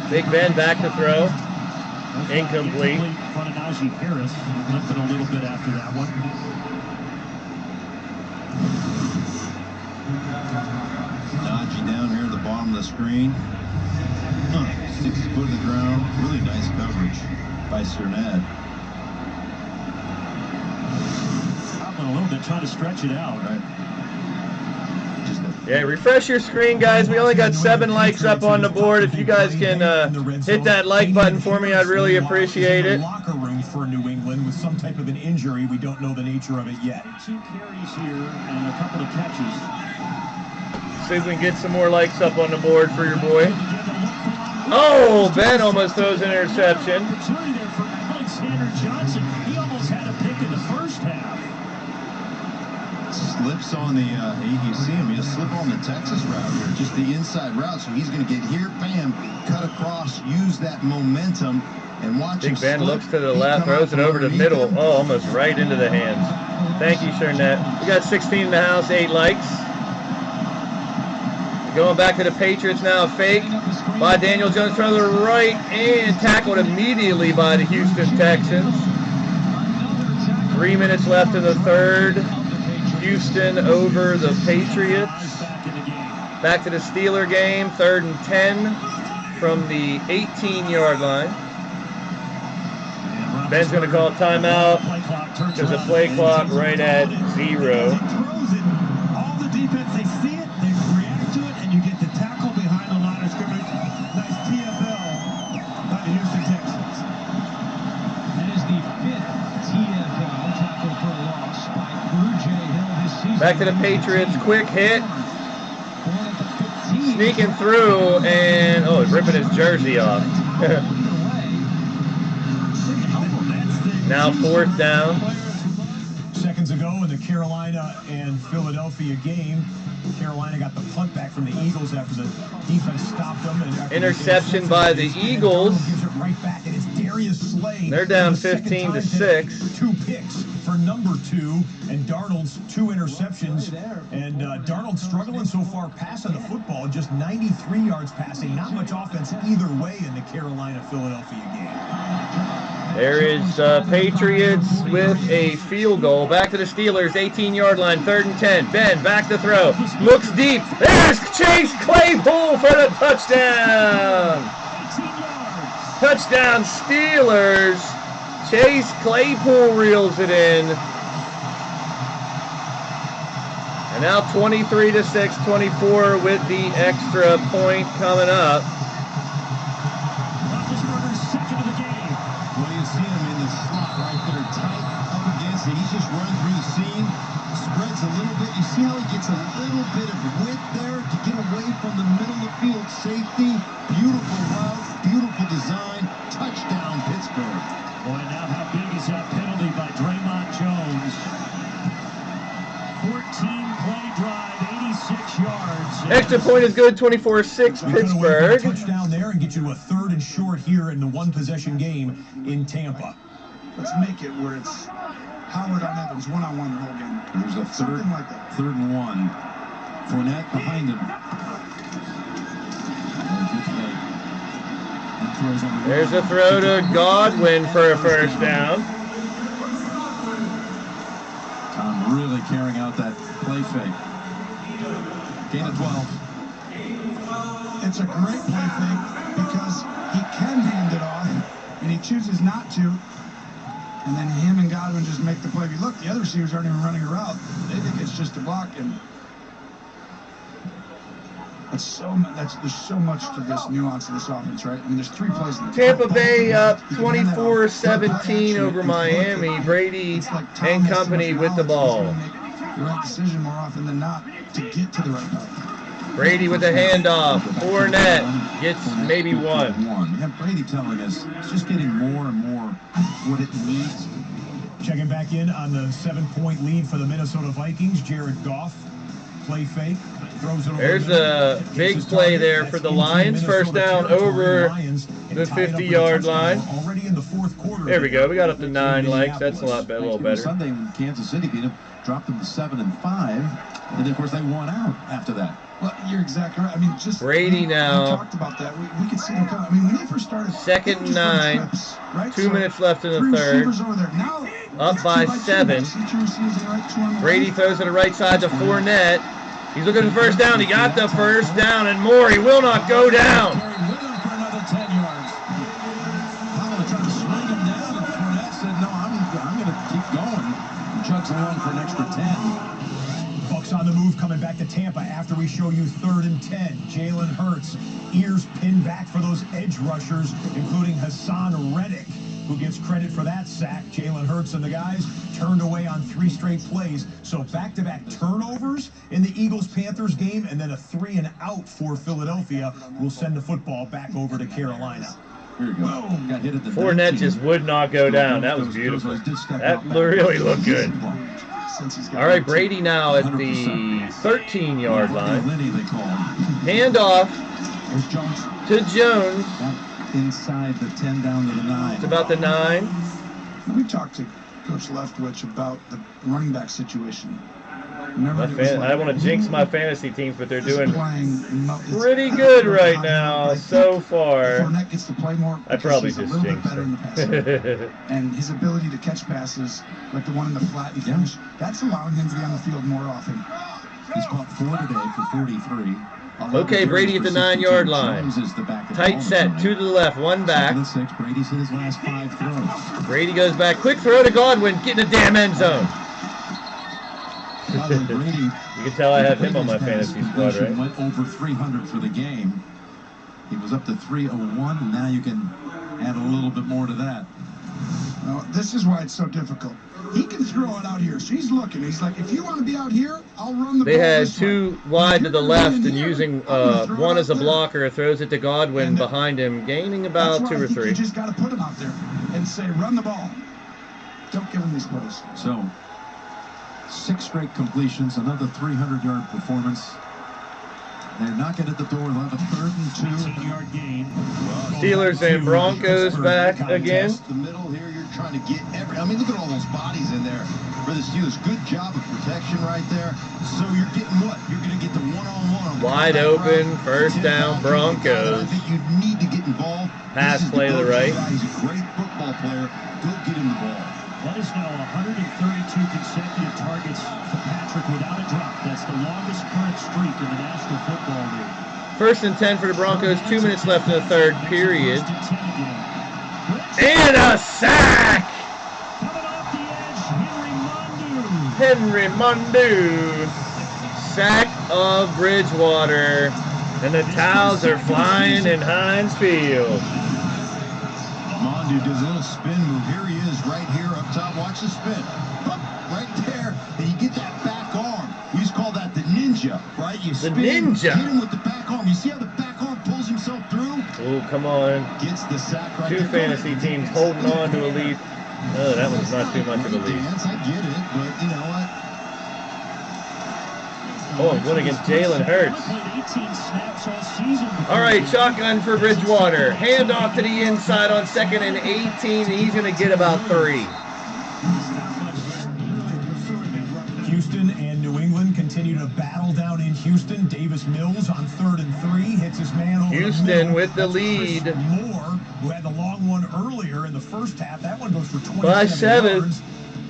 Big Ben back to throw. Incomplete. Front of Najee Harris, limping a little bit after that one. Najee down here at the bottom of the screen. 6 foot to the ground. Really nice coverage by Cernad. A little bit, trying to stretch it out. Right. Yeah, refresh your screen, guys. We only got 7 likes up on the board. If you guys can hit that like button for me, I'd really appreciate it. Locker room for New England with some type of an injury. We don't know the nature of it yet. 2 carries here and a couple of catches. See if we can get some more likes up on the board for your boy. Oh, Ben almost throws an interception. Opportunity there for Alexander Johnson. He almost had a pick in the first half. Slips on the, you see him, he'll slip on the Texas route here, just the inside route, so he's going to get here, bam, cut across, use that momentum, and watch him Big Ben slip. looks to the left, throws it over the middle. Oh, almost right into the hands. Thank you, Cernat. We got 16 in the house, 8 likes. Going back to the Patriots now, a fake by Daniel Jones from the right, and tackled immediately by the Houston Texans. 3 minutes left in the third. Houston over the Patriots. Back to the Steeler game, 3rd and 10 from the 18-yard line. Ben's going to call timeout. There's a play clock right at 0. All the defense, they see it, they react to it, and you get the tackle behind the line of scrimmage. Nice TFL by the Houston Texans. That is the 5th TFL tackle for a loss by Drew J. Hill this season. Back to the Patriots, quick hit. Sneaking through, and oh, he's ripping his jersey off. Now 4th down. Seconds ago in the Carolina and Philadelphia game, Carolina got the punt back from the Eagles after the defense stopped them. And interception by the Eagles. Gives it right back, and it's Darius Slay. They're down 15-6. 2 picks for number 2, and Darnold's 2 interceptions. And Darnold struggling so far passing the football, just 93 yards passing. Not much offense either way in the Carolina-Philadelphia game. There is Patriots with a field goal. Back to the Steelers, 18-yard line, 3rd and 10. Ben back to throw. Looks deep. There's Chase Claypool for the touchdown. Touchdown Steelers. Chase Claypool reels it in. And now 23-6, 24 with the extra point coming up. See how he gets a little bit of width there to get away from the middle of the field safety. Beautiful route, beautiful design. Touchdown, Pittsburgh. Boy, now how big is that penalty by Draymond Jones? 14-play drive, 86 yards. Extra point is good, 24-6 Pittsburgh. Touchdown there and get you to a 3rd and short here in the 1-possession game in Tampa. Let's make it where it's Howard on Evans, one-on-one the whole game. There's a Something like that. 3rd and 1. Fournette behind him. There's a throw to Godwin for a 1st down. Tom really carrying out that play fake. Gain of 12. It's a great play fake because he can hand it off, and he chooses not to. And then him and Godwin just make the play. Look, the other receivers aren't even running a route. They think it's just a block. And there's so much to this nuance of this offense, right? I mean, there's 3 plays in the Tampa Bay up 24-17 over Miami. Brady and company with the ball. The right decision more often than not to get to the right play. Brady with the handoff. Fournette gets maybe 1. We have Brady telling us it's just getting more and more what it needs. Checking back in on the 7-point lead for the Minnesota Vikings. Jared Goff, play fake, throws it over. There's a big play there for the Lions. 1st down over the 50-yard line. Already in the 4th quarter. There we go. We got up to 9 likes. That's a lot better, a little better. Sunday when Kansas City beat them, dropped them to 7-5, and then of course they won out after that. Well, you're exactly right. I mean, just Brady now. We talked about that. We could see them coming. I mean, when they first started, 2nd and 9. Trips, right? 2 minutes left in the 3rd. Over there. Now, up by 7. Brady throws to the right side to Fournette. He's looking for the 1st down. He got the 1st down, and more. He will not go down. For another 10 yards. Powell tried to swing him down, and Fournette said, "No, I'm going to keep going." And chugs along for an extra 10. Bucks on the move coming back to Tampa after we show you 3rd and 10. Jalen Hurts, ears pinned back for those edge rushers, including Hassan Reddick, who gets credit for that sack. Jalen Hurts and the guys turned away on 3 straight plays. So back-to-back turnovers in the Eagles-Panthers game, and then a 3 and out for Philadelphia will send the football back over to Carolina. Here we go. Got hit at the Fournette just would not go down. That was beautiful. That really looked good. All right, Brady now at the 13-yard line. Handoff to Jones. Inside the 10 down to the 9. It's about the 9. We talked to Coach Leftwich about the running back situation. I don't want to jinx my fantasy teams, but they're doing pretty good right now so far. Fournette gets to play more. I probably just jinxed him. And his ability to catch passes, like the one in the flat and finish, that's allowing him to be on the field more often. He's caught 4 today for 43. Okay, Brady at the 9-yard line. Tight set, 2 to the left, 1 back. Brady's hit his last 5 throws. Brady goes back, quick throw to Godwin, get in the damn end zone. You can tell I have him on my fantasy squad, right? Went over 300 for the game. He was up to 301, and now you can add a little bit more to that. This is why it's so difficult. He can throw it out here. So he's looking. He's like, if you want to be out here, I'll run the ball. They had two wide to the left and using one as a blocker, throws it to Godwin behind him, gaining about 2 or 3. You just got to put him out there and say, run the ball. Don't give him these plays. So, 6 straight completions, another 300-yard performance. They knock it at the door. They'll have a 3rd and 2. 18-yard gain. Steelers and Broncos back again. The middle here, you're trying to get every. I mean, look at all those bodies in there for the Steelers. Good job of protection right there. So you're getting what? You're going to get the one-on-one. Wide open, first down, Broncos. I think you need to get involved. Pass play to the right. He's a great football player. Go get him the ball. That is now 132 consecutive targets for Patrick without a drop. That's the longest current streak in the National Football League. 1st and 10 for the Broncos. 2 minutes left in the 3rd period. And a sack! Coming off the edge, Henry Mondu. Sack of Bridgewater. And the towels are flying in Heinz Field. Mondu does a little spin move. Here he is right here up top. Watch the spin. Right there. And you get that back arm. We used to call that the ninja, right? You spin, ninja. Hit him with the back arm. You see how the back arm pulls himself through? Oh, come on. Gets the sack right 2 there. fantasy teams holding on to a lead. Oh, that was not too much of a lead. I get it, but you know what? Oh, one against Jalen Hurts. All right, shotgun for Bridgewater. Hand off to the inside on 2nd and 18. He's going to get about 3. Houston and New England continue to battle down in Houston. Davis Mills on 3rd and 3 hits his man over Houston the middle. with the lead. Moore, who had the long one earlier in the first half. That one goes for 27 by 7. yards.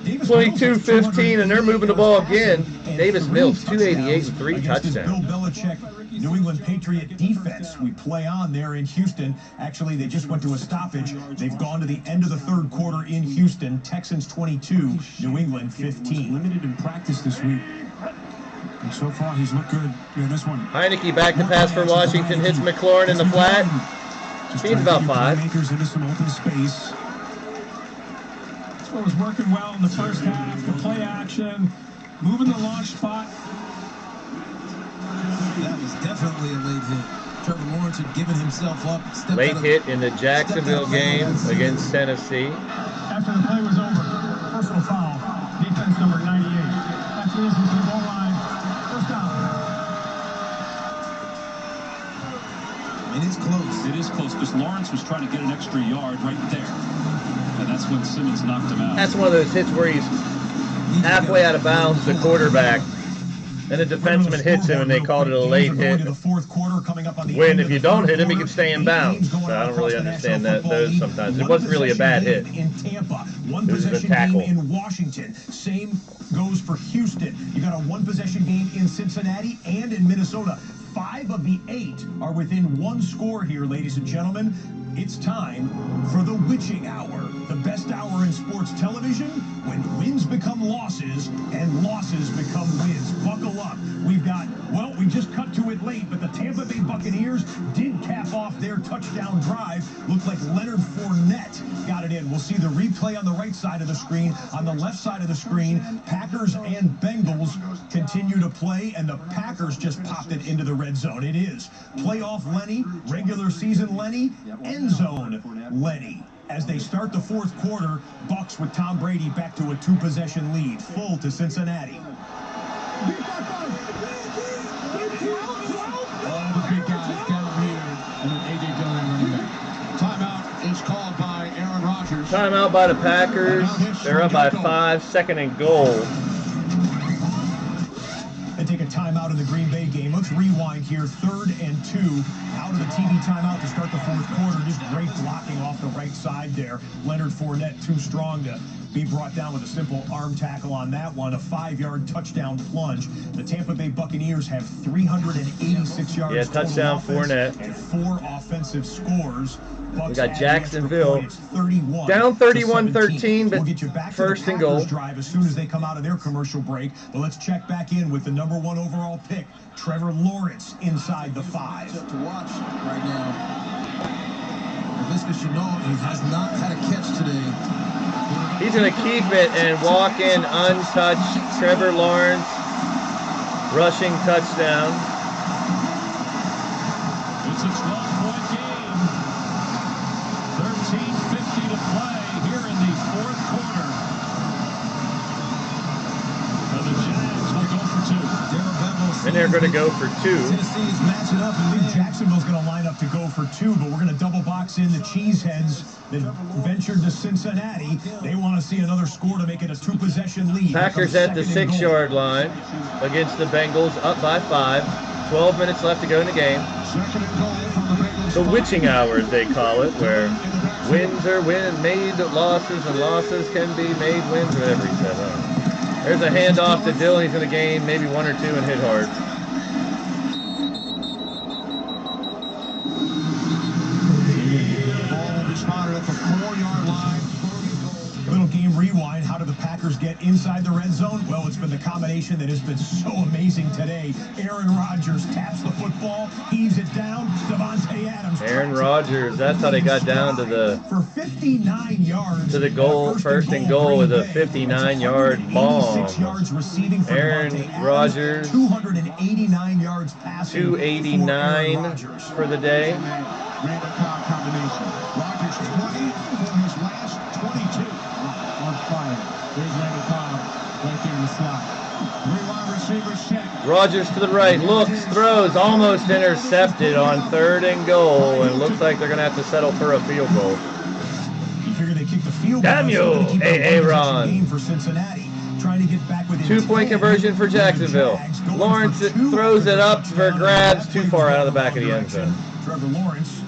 22-15, and they're moving the ball again. Davis Mills, 288 and 3 Bill touchdowns. Belichick, New England Patriot defense. We play on there in Houston. Actually, they just went to a stoppage. They've gone to the end of the 3rd quarter in Houston. Texans 22, New England 15. Limited in practice this week. And so far, he's looked good in this one. Heineke back to pass for Washington, hits McLaurin in the flat. He's about 5. Playmakers into some open space. What was working well in the first half, the play action, moving the launch spot. That was definitely a late hit. Trevor Lawrence had given himself up. Late hit in the Jacksonville game against Tennessee. After the play was over, personal foul, defense number 98. After this, we can goal line, first down. And it's close. It is close because Lawrence was trying to get an extra yard right there. And that's when Simmons knocked him out. That's one of those hits where he's halfway out of bounds, the quarterback, and the defenseman hits him, and they called it a late hit. When if you don't hit him, he can stay in bounds. So I don't really understand those sometimes. It wasn't really a bad hit. In Tampa, one It was a possession tackle. game in Washington. Same goes for Houston. You got a one possession game in Cincinnati and in Minnesota. 5 of the 8 are within 1 score here, ladies and gentlemen. It's time for the witching hour, the best hour in sports television when wins become losses and losses become wins. Buckle up. We've got, well, we just cut to it late, but the Tampa Bay Buccaneers did cap off their touchdown drive. Looked like Leonard Fournette got it in. We'll see the replay on the right side of the screen. On the left side of the screen, Packers and Bengals continue to play, and the Packers just popped it into the red zone. It is playoff Lenny, regular season Lenny, end zone Lenny. As they start the 4th quarter, Bucs with Tom Brady back to a 2-possession lead, full to Cincinnati. All the big guys down here, and then A.J. Dillon running back. Timeout is called by Aaron Rodgers. Timeout by the Packers. They're up by 5, 2nd and goal. They take a timeout in the Green Bay game. Let's rewind here. 3rd and 2. Out of the TV timeout to start the 4th quarter. Just great blocking off the right side there. Leonard Fournette too strong to be brought down with a simple arm tackle on that one. A 5-yard touchdown plunge. The Tampa Bay Buccaneers have 386 yards. Yeah, touchdown Fournette. And 4 offensive scores. We got Jacksonville down 31-13, but we'll get you back first to the and goal. Packers drive as soon as they come out of their commercial break. But let's check back in with the number 1 overall pick, Trevor Lawrence, inside the 5. To watch right now. Laviska Shenault, he has not had a catch today. He's going to keep it and walk in untouched. Trevor Lawrence, rushing touchdown. It's a 12-point game. 13:50 to play here in the fourth quarter. And the Jags will go for two. And they're going to go for two. Tennessee is matching up, and I think Jacksonville's going to line up to go for two, but we're going to double box in the Cheeseheads that ventured to Cincinnati. They want to see another score to make it a two-possession lead. Packers at the 6-yard line against the Bengals, up by 5. 12 minutes left to go in the game. The witching hour, as they call it, where wins are made losses, and losses can be made wins, or whatever he said. There's a handoff to Dillon. He's going to gain maybe 1 or 2 and hit hard. Ball spotted at the 4-yard line. A little game rewind. How do the Packers get inside the red zone? Well, it's been the combination that has been so amazing today. Aaron Rodgers taps the football, heaves it down. Devontae Adams. Aaron Rodgers. That's how they got down to the for 59 yards to the goal, first and goal with a 59-yard bomb. 86 yards receiving for Aaron Rodgers. 289 yards passing. 289 for the day. Randall Cobb combination. Rodgers 20 for his last 22. On fire. There's Randall Cobb right there in the slot. 3 wide receivers set. Rodgers to the right, looks, throws, almost intercepted on 3rd and goal, and looks like they're going to have to settle for a field goal. You figure they kick the field goal. Damn you, Aaron. Game for Cincinnati. Trying to get back within 2-point conversion for Jacksonville. Lawrence throws it up for grabs, too far out of the back of the end zone. Trevor Lawrence,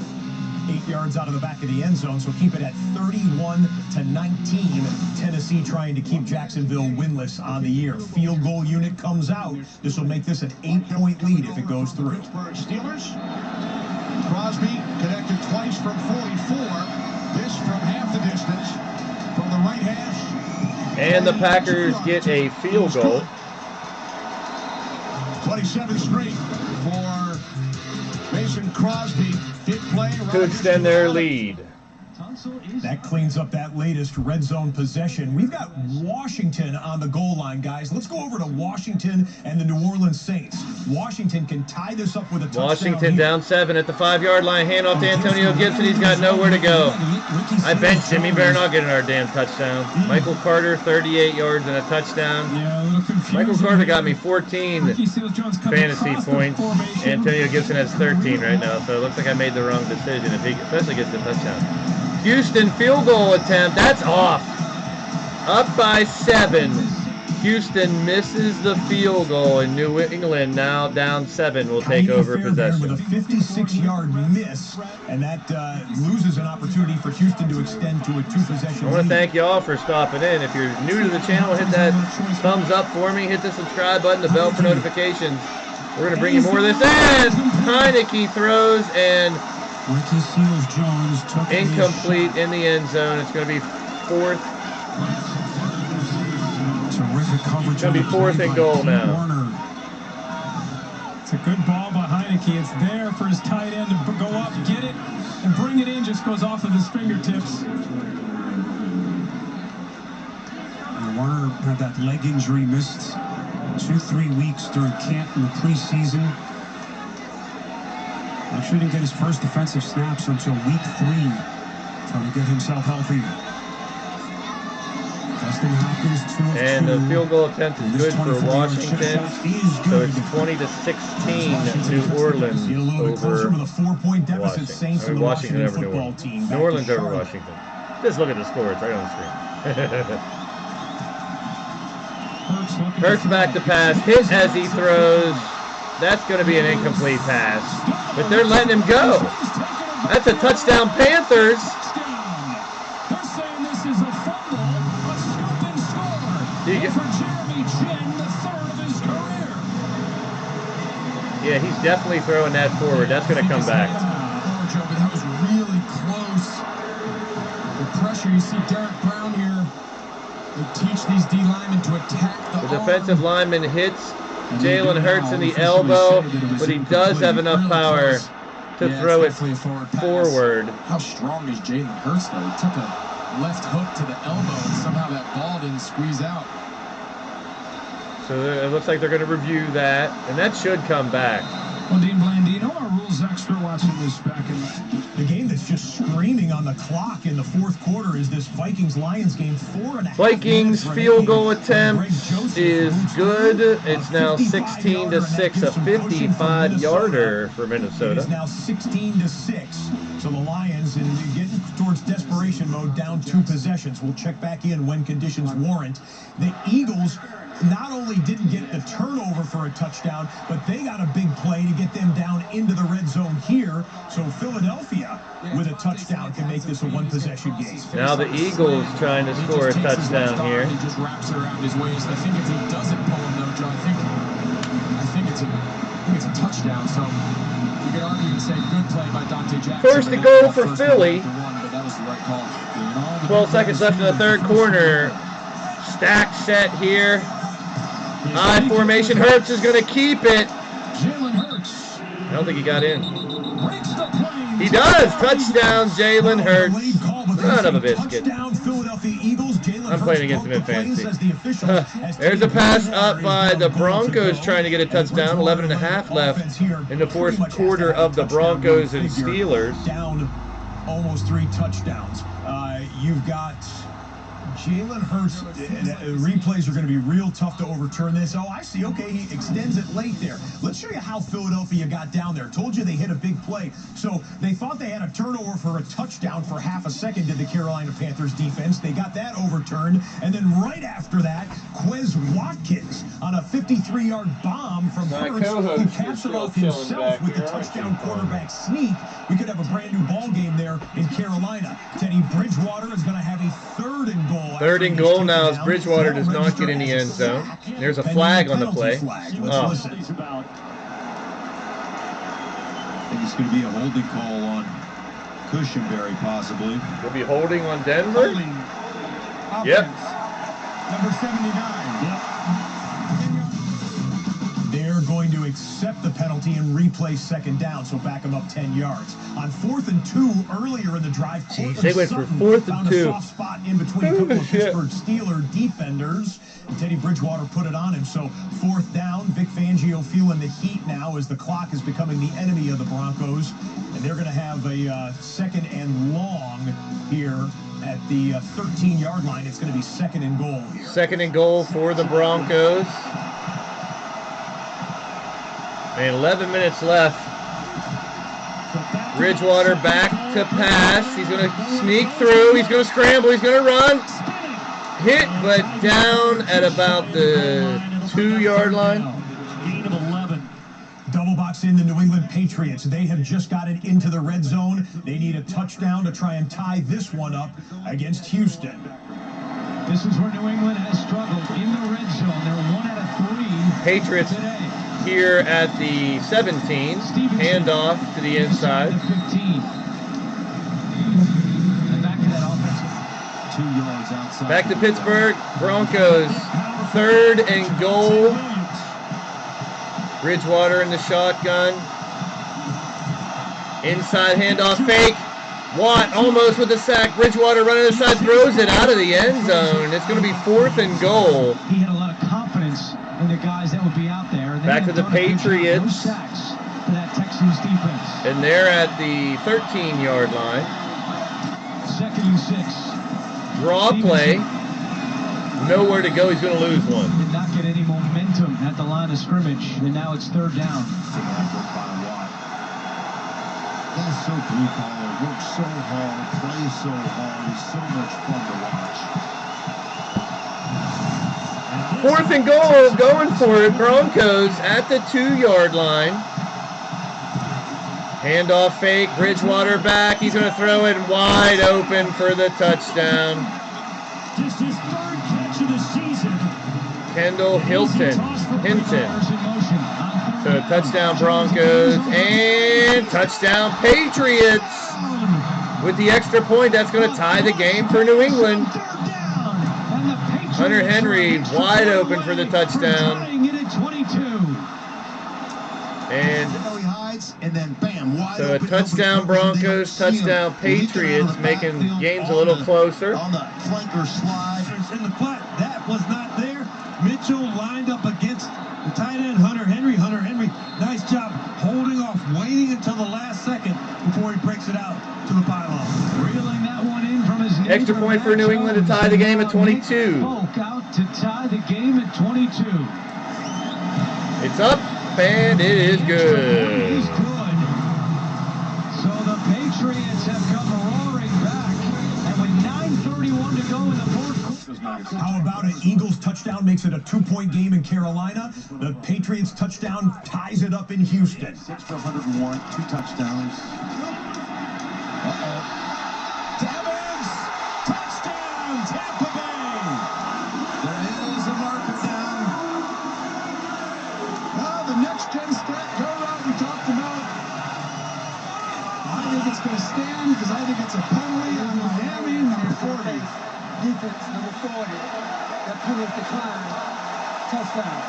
8 yards out of the back of the end zone, so keep it at 31-19. Tennessee trying to keep Jacksonville winless on the year. Field goal unit comes out. This will make this an 8-point lead if it goes through. Pittsburgh Steelers. Crosby connected twice from 44. This from half the distance. From the right hash. And the Packers get a field goal. 27th straight for Mason Crosby. Big play. To extend their lead. That cleans up that latest red zone possession. We've got Washington on the goal line, guys. Let's go over to Washington and the New Orleans Saints. Washington can tie this up with a touchdown. Washington down 7 at the 5-yard line. Handoff to Antonio Gibson. He's got nowhere to go. I benched him. He better not get our damn touchdown. Michael Carter, 38 yards and a touchdown. Yeah, a little confusing. Michael Carter got me 14 fantasy points. Antonio Gibson has 13 right now, so it looks like I made the wrong decision if he especially gets the touchdown. Houston field goal attempt. That's off. Up by 7. Houston misses the field goal, and New England now down 7 will take over possession. With a 56-yard miss, and that loses an opportunity for Houston to extend to a 2-possession I want to thank y'all for stopping in. If you're new to the channel, hit that thumbs up for me. Hit the subscribe button, the bell for notifications. We're going to bring you more of this. And Heineke throws, and Ricky Seals-Jones took incomplete in the end zone. It's going to be 4th. Terrific coverage. It's going to be 4th and goal now. Warner. It's a good ball by Heineke. It's there for his tight end to go up, get it, and bring it in. Just goes off of his fingertips. And Warner had that leg injury, missed 2-3 weeks during camp in the preseason. Actually didn't get his first defensive snaps until week 3, trying to get himself healthy. Justin Hopkins, 2 of 2. And the field goal attempt is good for Washington. So it's 20-16 New Orleans over Washington. Washington over New Orleans. New Orleans over Washington. Just look at the score. It's right on the screen. Hurts back to pass. Hit as he throws. That's going to be an incomplete pass. But they're letting him go. That's a touchdown, Panthers. They're saying this is a fumble, a scoop and score. For Jeremy Chin, the 3rd of his career. Yeah, he's definitely throwing that forward. That's going to come back. Joe, but that was really close. The pressure, you see Derek Brown here. They teach these D linemen to attack the defensive lineman hits Jalen Hurts in the elbow, but he does have enough power to throw it forward. How strong is Jalen Hurts, though? He took a left hook to the elbow, and somehow that ball didn't squeeze out. So it looks like they're going to review that, and that should come back. Well, Dean Blandino, our rules expert, watching this back in the game that's just screaming on the clock in the fourth quarter is this Vikings-Lions game. 4.5 Vikings field goal attempt is good. It's now 16-6, a 55-yarder for Minnesota. It is now 16-6. So the Lions, and getting towards desperation mode, down 2 possessions. We'll check back in when conditions warrant. The Eagles not only didn't get the turnover for a touchdown, but they got a big play to get them down into the red zone here. So Philadelphia, with a touchdown, can make this a one-possession game. Now the Eagles trying to score a touchdown here. He just wraps it around his waist. I think if he doesn't pull him, though, Joe, I think it's a touchdown. So you could argue and say good play by Dante Jackson. First and goal for Philly. But that was the right call. 12 seconds left in the third quarter. Stack set here. I formation. Hurts is going to keep it. Jalen Hurts. I don't think he got in. He does. Touchdown, Jalen Hurts. Son of a biscuit. I'm playing against him in fantasy. There's a pass up by the Broncos trying to get a touchdown. 11.5 left in the fourth quarter of the Broncos and Steelers. Down almost 3 touchdowns. You've got Jalen Hurts. Replays are going to be real tough to overturn this. Oh, I see. Okay, he extends it late there. Let's show you how Philadelphia got down there. Told you they hit a big play. So they thought they had a turnover for a touchdown for half a second to the Carolina Panthers defense. They got that overturned. And then right after that, Quez Watkins on a 53-yard bomb from Hurts, who caps it off himself with the touchdown quarterback sneak. We could have a brand new ball game there in Carolina. Teddy Bridgewater is going to have a 3rd and goal. 3rd and goal now as Bridgewater does not get in the end zone. There's a flag on the play. I think it's going to be a holding call on Cushenberry, possibly. Will be holding on Denver? Yep. Number 79. Yep. They're going to accept the penalty and replay 2nd down, so back them up 10 yards. On 4th and 2, earlier in the drive, they went for 4th and 2. Found a soft spot in between a couple of Pittsburgh Steelers defenders. And Teddy Bridgewater put it on him. So 4th down, Vic Fangio feeling the heat now as the clock is becoming the enemy of the Broncos. And they're going to have a 2nd and long here at the 13-yard line. It's going to be 2nd and goal here. 2nd and goal for the Broncos. And 11 minutes left. Bridgewater back to pass. He's going to sneak through. He's going to scramble. He's going to run. Hit, but down at about the 2-yard line. Gain of 11. Double box in the New England Patriots. They have just got it into the red zone. They need a touchdown to try and tie this one up against Houston. This is where New England has struggled in the red zone. They're 1 out of 3 Patriots today. Here at the 17, handoff to the inside. And back to that offensive. 2 yards outside. Back to Pittsburgh. Broncos, 3rd and goal. Bridgewater in the shotgun. Inside handoff fake. Watt almost with a sack. Bridgewater running to the side, throws it out of the end zone. It's going to be 4th and goal. He had a lot of confidence in the guys that would be out there. And back to the Patriots. No sacks for that Texans defense. And they're at the 13-yard line. 2nd and 6. Draw play. Nowhere to go. He's going to lose one. Did not get any momentum at the line of scrimmage. And now it's 3rd down. That's so blue collar. Works so hard. Plays so hard. He's so much fun to watch. 4th and goal, going for it. Broncos at the 2-yard line. Handoff fake. Bridgewater back. He's going to throw it wide open for the touchdown. Just his 3rd catch of the season. Kendall Hinton. So touchdown Broncos and touchdown Patriots. With the extra point, that's going to tie the game for New England. Hunter Henry wide open for the touchdown. And sides, and then bam, wide So a open. touchdown Broncos, touchdown Patriots, making games a little closer. On the flanker slide. In the flat, that was not there. Mitchell lined up against the tight end, Hunter Henry. Hunter Henry, nice job holding off, waiting until the last second before he breaks it out to the pylon. Reeling that one in from his neighbor. Extra point for New England to tie the game at 22. Polk out to tie the game at 22. It's up, and it is good. He's good. So the Patriots have come roaring back, and with 9:31 to go in the fourth quarter. How about an Eagles touchdown makes it a 2-point game in Carolina? The Patriots touchdown ties it up in Houston. 6 for 101, 2 touchdowns. Devins, touchdown, Tampa Bay. There is a marker down. Well, the next-gen stat go route we talked about. I think it's going to stand because I think it's a penalty on Miami, number 40. Defense, number 40. That penalty decline. Touchdown.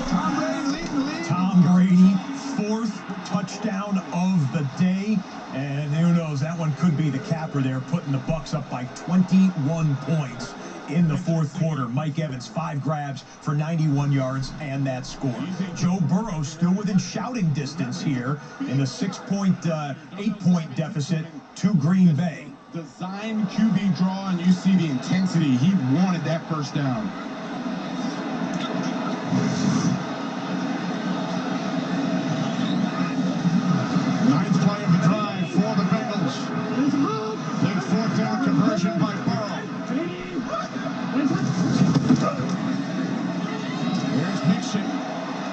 Tom Brady leading the league. Tom Brady, 4th touchdown of the day. And who knows, that one could be the capper there, putting the Bucs up by 21 points in the 4th quarter. Mike Evans, 5 grabs for 91 yards and that score. Joe Burrow still within shouting distance here in the 8-point deficit to Green Bay. Design QB draw, and you see the intensity. He wanted that first down. Ninth play of the drive for the Bengals. Big 4th down conversion by Burrow. Here's Mixon.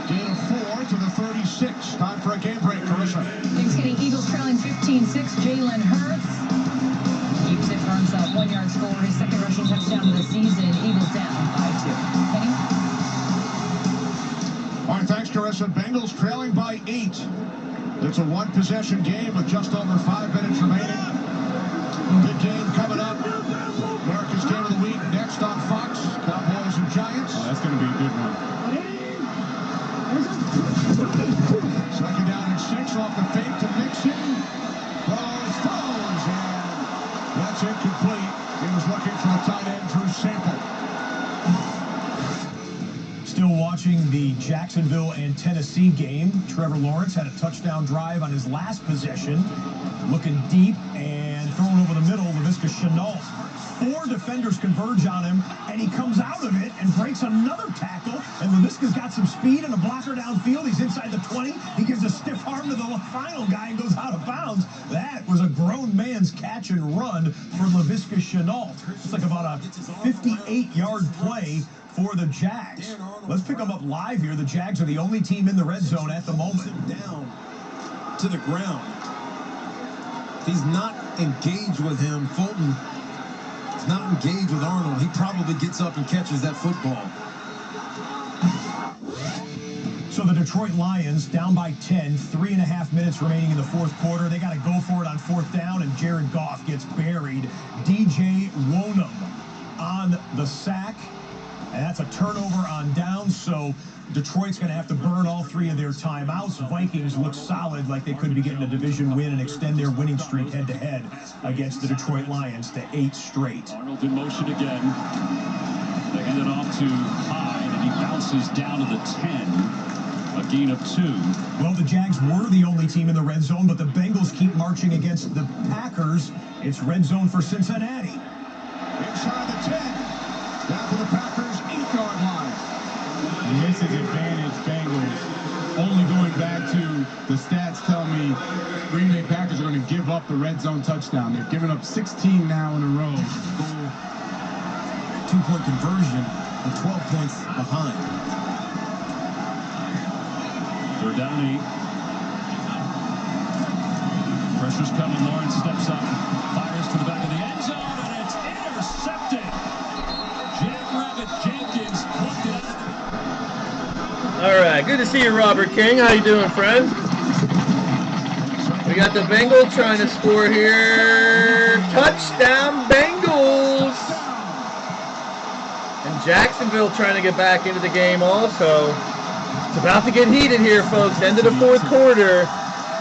Gain of 4 to the 36. Time for a game break, Carissa. Game's getting Eagles trailing 15-6. Jalen Hurts keeps it for himself. 1-yard score, his 2nd rushing touchdown of the season. Eagles down 5-2. Kenny? All right, thanks, Carissa. Bengals trailing by 8. It's a 1-possession game with just over 5 minutes remaining. Big game coming up. America's Game of the Week next on Fox. Cowboys and Giants. Oh, that's going to be a good one. 2nd down and 6 off the fake to Mixon. Throws, and that's incomplete. He was looking for the tight end, Drew Sample. Still watching the Jacksonville and Tennessee game. Trevor Lawrence had a touchdown drive on his last possession. Looking deep and throwing over the middle. Laviska Shenault. 4 defenders converge on him, and he comes out of it and breaks another tackle. And Laviska's got some speed and a blocker downfield. He's inside the 20. He gives a stiff arm to the final guy and goes out of bounds. That was a grown man's catch and run for Laviska Shenault. It's like about a 58-yard play for the Jags. Let's pick them up live here. The Jags are the only team in the red zone at the moment. Down to the ground. He's not engaged with him. Fulton is not engaged with Arnold. He probably gets up and catches that football. So the Detroit Lions down by 10, 3.5 minutes remaining in the 4th quarter. They got to go for it on 4th down, and Jared Goff gets buried. DJ Wonham on the sack. And that's a turnover on downs, so Detroit's going to have to burn all 3 of their timeouts. Vikings look solid, like they could be getting a division win and extend their winning streak head-to-head against the Detroit Lions to 8 straight. Arnold in motion again. They hand it off to Hyde, and he bounces down to the 10. A gain of 2. Well, the Jags were the only team in the red zone, but the Bengals keep marching against the Packers. It's red zone for Cincinnati. Inside the 10. Down to the Packers' 8-yard line. And this is advantage Bengals. Only going back to the stats tell me Green Bay Packers are going to give up the red zone touchdown. They've given up 16 now in a row. 2-point conversion and 12 points behind. 3rd down 8. Pressure's coming. Lawrence steps up, fires to the back of the end zone, and it's intercepted. Jackrabbit Jenkins plucked it out. All right, good to see you, Robert King. How you doing, friend? We got the Bengals trying to score here. Touchdown, Bengals! And Jacksonville trying to get back into the game also. About to get heated here, folks. End of the fourth quarter.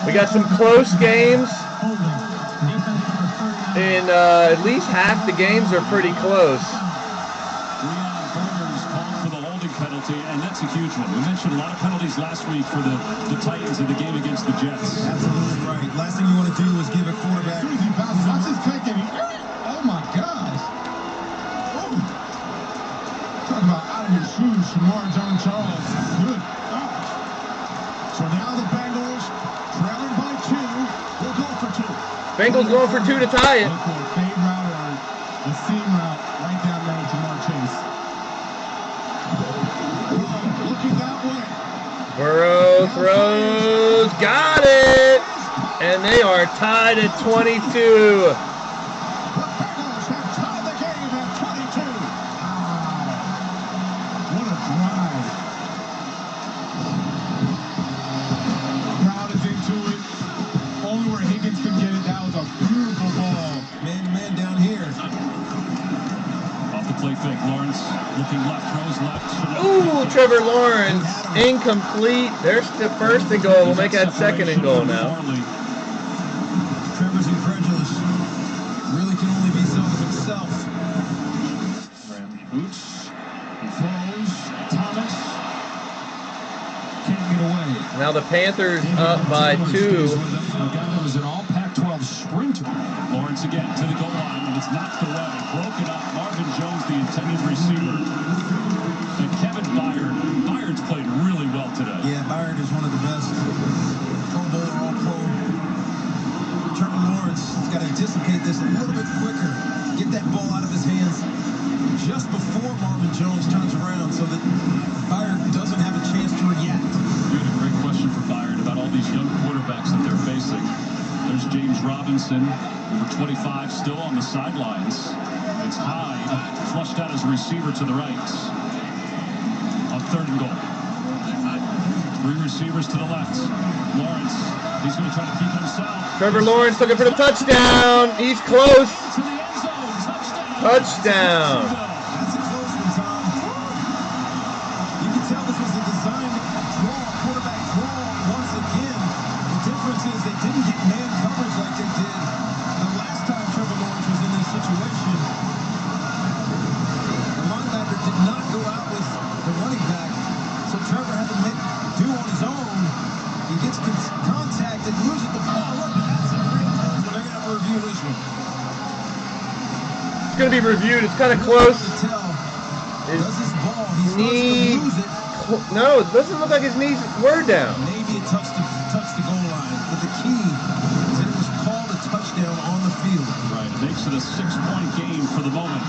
We got some close games. And at least half the games are pretty close. Penalty, and that's a huge one. We mentioned a lot of penalties last week for the Titans in the game against the Jets. Absolutely right. Last thing you want to do is give a quarterback. Watch his kick. Oh my gosh. Oh. Talk about out of your shoes, Shamar John Charles. Good gosh. So now the Bengals trailing by 2. Will go for 2. Bengals going for 2 to tie it. Fade route or the seam route right down there to Jamar Chase. Burrow throws, got it, and they are tied at 22. What a drive. Crowd is into it. Only where Higgins can get it. That was a beautiful ball. Man to man down here. Off the play fake, Lawrence looking left, throws left. Ooh, Trevor Lawrence, incomplete. There's the first and goal. We'll make that second and goal now. Trevor's incredulous. Really can only be some of himself. Rams boots. He throws. Thomas can't get away. Now the Panthers up by 2. A guy that was an all Pac-12 sprinter. Lawrence again to the goal line, and it's knocked away. Broken up. Marvin Jones, the intended receiver. And Kevin Byard's played really well today. Yeah, Byard is one of the best. Pro Bowler, all pro. Trevor Lawrence has got to dissipate this a little bit quicker. Get that ball out of his hands just before Marvin Jones turns around so that Byard doesn't have a chance to react. You had a great question for Byard about all these young quarterbacks that they're facing. There's James Robinson, number 25, still on the sidelines. It's Hyde, flushed out as a receiver to the right. On 3rd and goal. 3 receivers to the left. Lawrence, he's going to try to keep himself. Trevor Lawrence looking for the touchdown. He's close. To the end zone. Touchdown. That's a close one, Tom. You can tell this was a designed draw, quarterback draw once again. The difference is they didn't get man coverage like they did the last time Trevor Lawrence was in this situation. The linebacker did not go out with the running back, so Trevor had to make do on his own. He gets contact and loses the ball. Look, that's a great close, but they're going to have to review this one. It's going to be reviewed. It's kind of close. Does his ball, he's knee, lose it. no, it doesn't look like his knees were down. Maybe it touched the goal line, but the key is that it was called a touchdown on the field. Right, it makes it a 6-point game for the moment.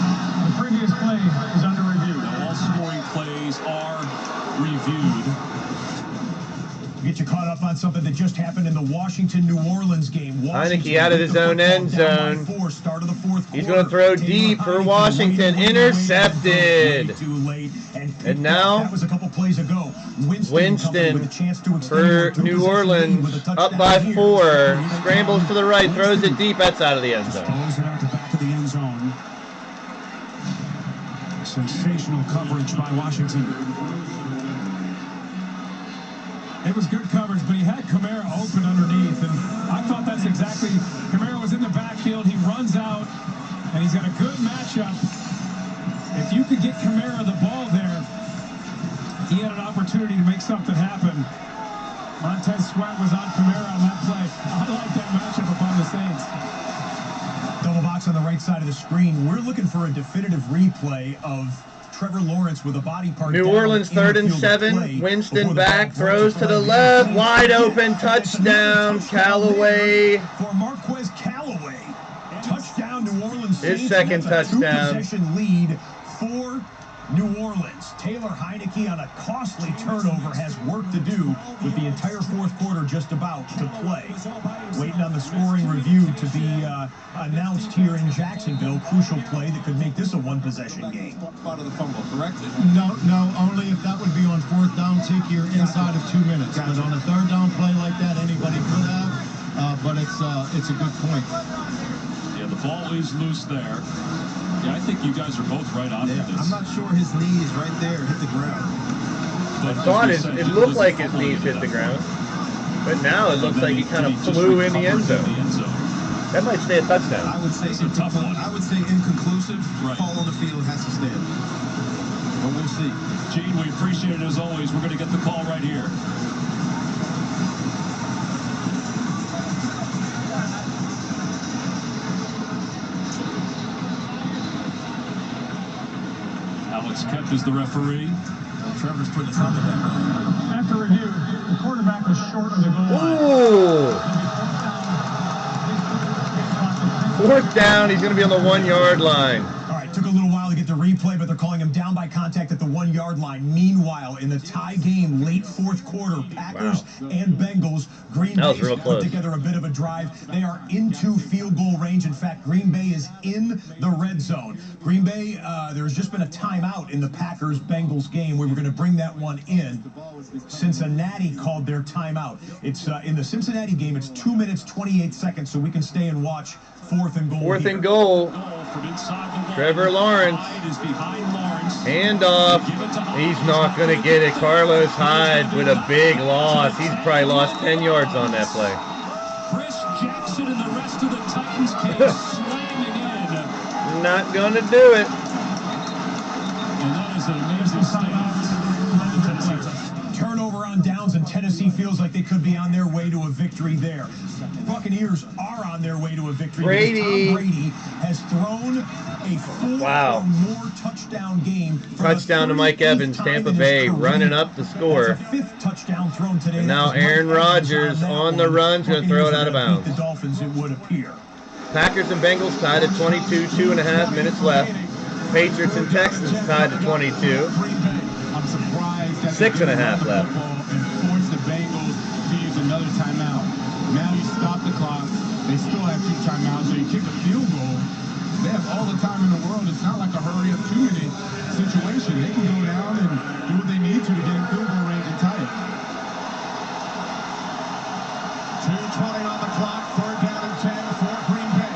The previous play is under review. Now all scoring plays are reviewed. Get you caught up on something that just happened in the Washington-New Orleans game. Heineke out of his own end zone. Start of the fourth He's going to throw deep for Washington. Intercepted. And now that was a couple plays ago. Winston for New Orleans up by 4. Scrambles to the right, throws it deep. That's out of the end zone. Throws it out the back of the end zone. Sensational coverage by Washington. It was good coverage, but he had Kamara open underneath, and I thought that's exactly, Kamara was in the backfield, he runs out, and he's got a good matchup. If you could get Kamara the ball there, he had an opportunity to make something happen. Montez Sweat was on Kamara on that play. I like that matchup upon the Saints. Double box on the right side of the screen. We're looking for a definitive replay of Trevor Lawrence with a body part. New Orleans 3rd and 7. Winston back, throws to the left, wide open, touchdown, Callaway. For Marquez Callaway, touchdown New Orleans. His second touchdown. 2-possession lead for New Orleans. Taylor Heineke on a costly turnover has work to do with the entire fourth quarter just about to play. Waiting on the scoring review to be announced here in Jacksonville. Crucial play that could make this a one-possession game. Out of the fumble, correct? No, only if that would be on 4th down, take your inside of 2 minutes. But on a 3rd down play like that, anybody could have. But it's a good point. Yeah, the ball is loose there. Yeah, I think you guys are both right on with this. I'm not sure his knee is right there, hit the ground. I thought it looked like his knees hit the ground, but now it looks like he kind of flew in the end zone. That might stay a touchdown. I would say inconclusive. Call on the field has to stand. But we'll see. Gene, we appreciate it as always. We're going to get the call right here. Alex Kemp is the referee. Well, Trevor's putting his thumb in that. After review, the quarterback was short of the goal line. Ooh! 4th down, he's going to be on the 1-yard line. All right, took a little while to get the replay, but they're calling him down by contact at the 1-yard line. Meanwhile, in the tie game, late 4th quarter, Packers and Bengals, Green Bay put together a bit of a drive. They are into field goal range. In fact, Green Bay is in the red zone. Green Bay, there's just been a timeout in the Packers-Bengals game. We were going to bring that one in. Cincinnati called their timeout. It's in the Cincinnati game, it's 2 minutes, 28 seconds, so we can stay and watch 4th and goal. 4th and goal. Trevor Lawrence. Handoff. He's not going to get it. Carlos Hyde with a big loss. He's probably lost 10 yards on that play. Chris Jackson and the rest of the Titans came slamming in. Not going to do it. And that is an amazing statement by the Tennessee Titans. Turnover on downs, and Tennessee feels like they could be on their way to a victory there. Buccaneers are on their way to a victory. Tom Brady has thrown a 4 or more touchdown game. Touchdown to Mike Evans, Tampa Bay, running up the score. That's a 5th touchdown thrown today. And now Aaron Rodgers on the run, going to throw it out of bounds. The Dolphins, it would appear. Packers and Bengals tied at 22, 2.5 minutes left. Patriots and Texans tied at 22. I'm surprised that 6.5 left. And forced the Bengals to use another timeout. Now you stop the clock. They still have 2 timeouts, so you kick a field goal. They have all the time in the world. It's not like a hurry up 2-minute situation. They can go down and do what they need to get in field goal range and tie it. 2:20 on the clock. 3rd down and 10 for Green Bay.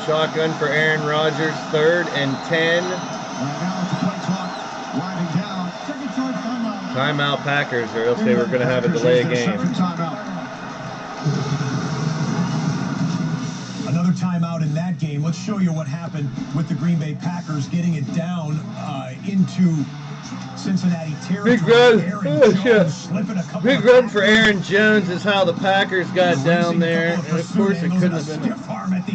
Shotgun for Aaron Rodgers, 3rd and 10. Right now it's the play clock winding down. Second timeout. Timeout Packers, or else they were going to have a delay of game. Another timeout in that game. Let's show you what happened with the Green Bay Packers getting it down into Cincinnati territory. Big run. Big run for Aaron Jones is how the Packers got down there. And of course it couldn't have been.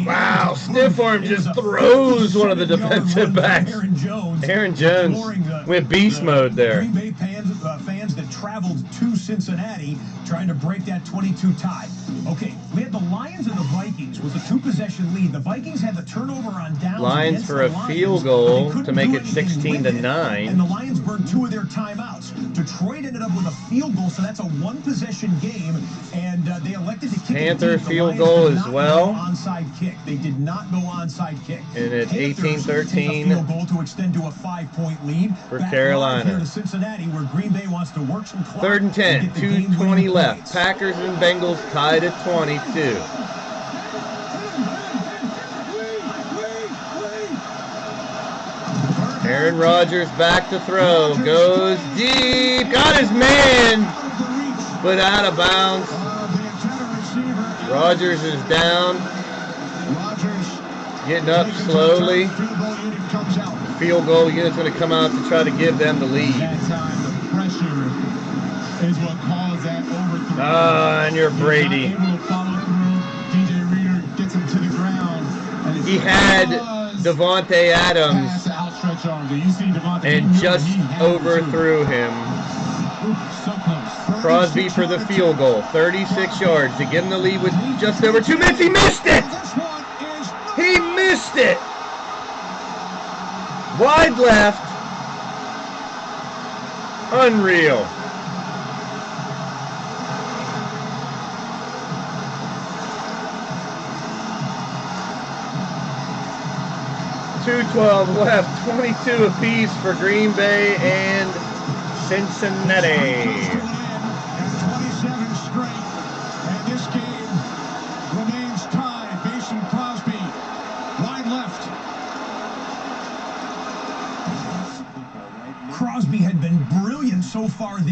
Wow, stiff arm just throws one of the defensive backs. Aaron Jones went beast mode there. Green Bay fans that traveled to Cincinnati trying to break that 22 tie. Okay, we had the Lions and the Vikings with a 2-possession lead. The Vikings had the turnover on downs. Lions for a field goal to make it 16-9. And the Lions burned 2 of their timeouts. Detroit ended up with a field goal, so that's a 1-possession game, and they elected to kick Panther field goal as well. Onside kick. They did not go onside kick. And it's 18-13. Field goal to extend to a 5-point lead for Carolina. Here to Cincinnati, where Green Bay wants to work some clock. 3rd and 10, 2:20 left. Packers and Bengals tied at 22. Aaron Rodgers back to throw, goes deep, got his man, but out of bounds. Rodgers is down, getting up slowly. Field goal unit's going to come out to try to give them the lead. That time, the pressure is what caused that overthrow. Ah, and you're Brady. Not able to follow through. DJ Reader gets him to the ground. And he had Devontae Adams and just overthrew him. Crosby for the field goal, 36 yards to give him the lead with just over 2 minutes. He missed it! He missed it! Wide left. Unreal. .212 left, 22 apiece for Green Bay and Cincinnati. 27 straight, and this game remains tied. Mason Crosby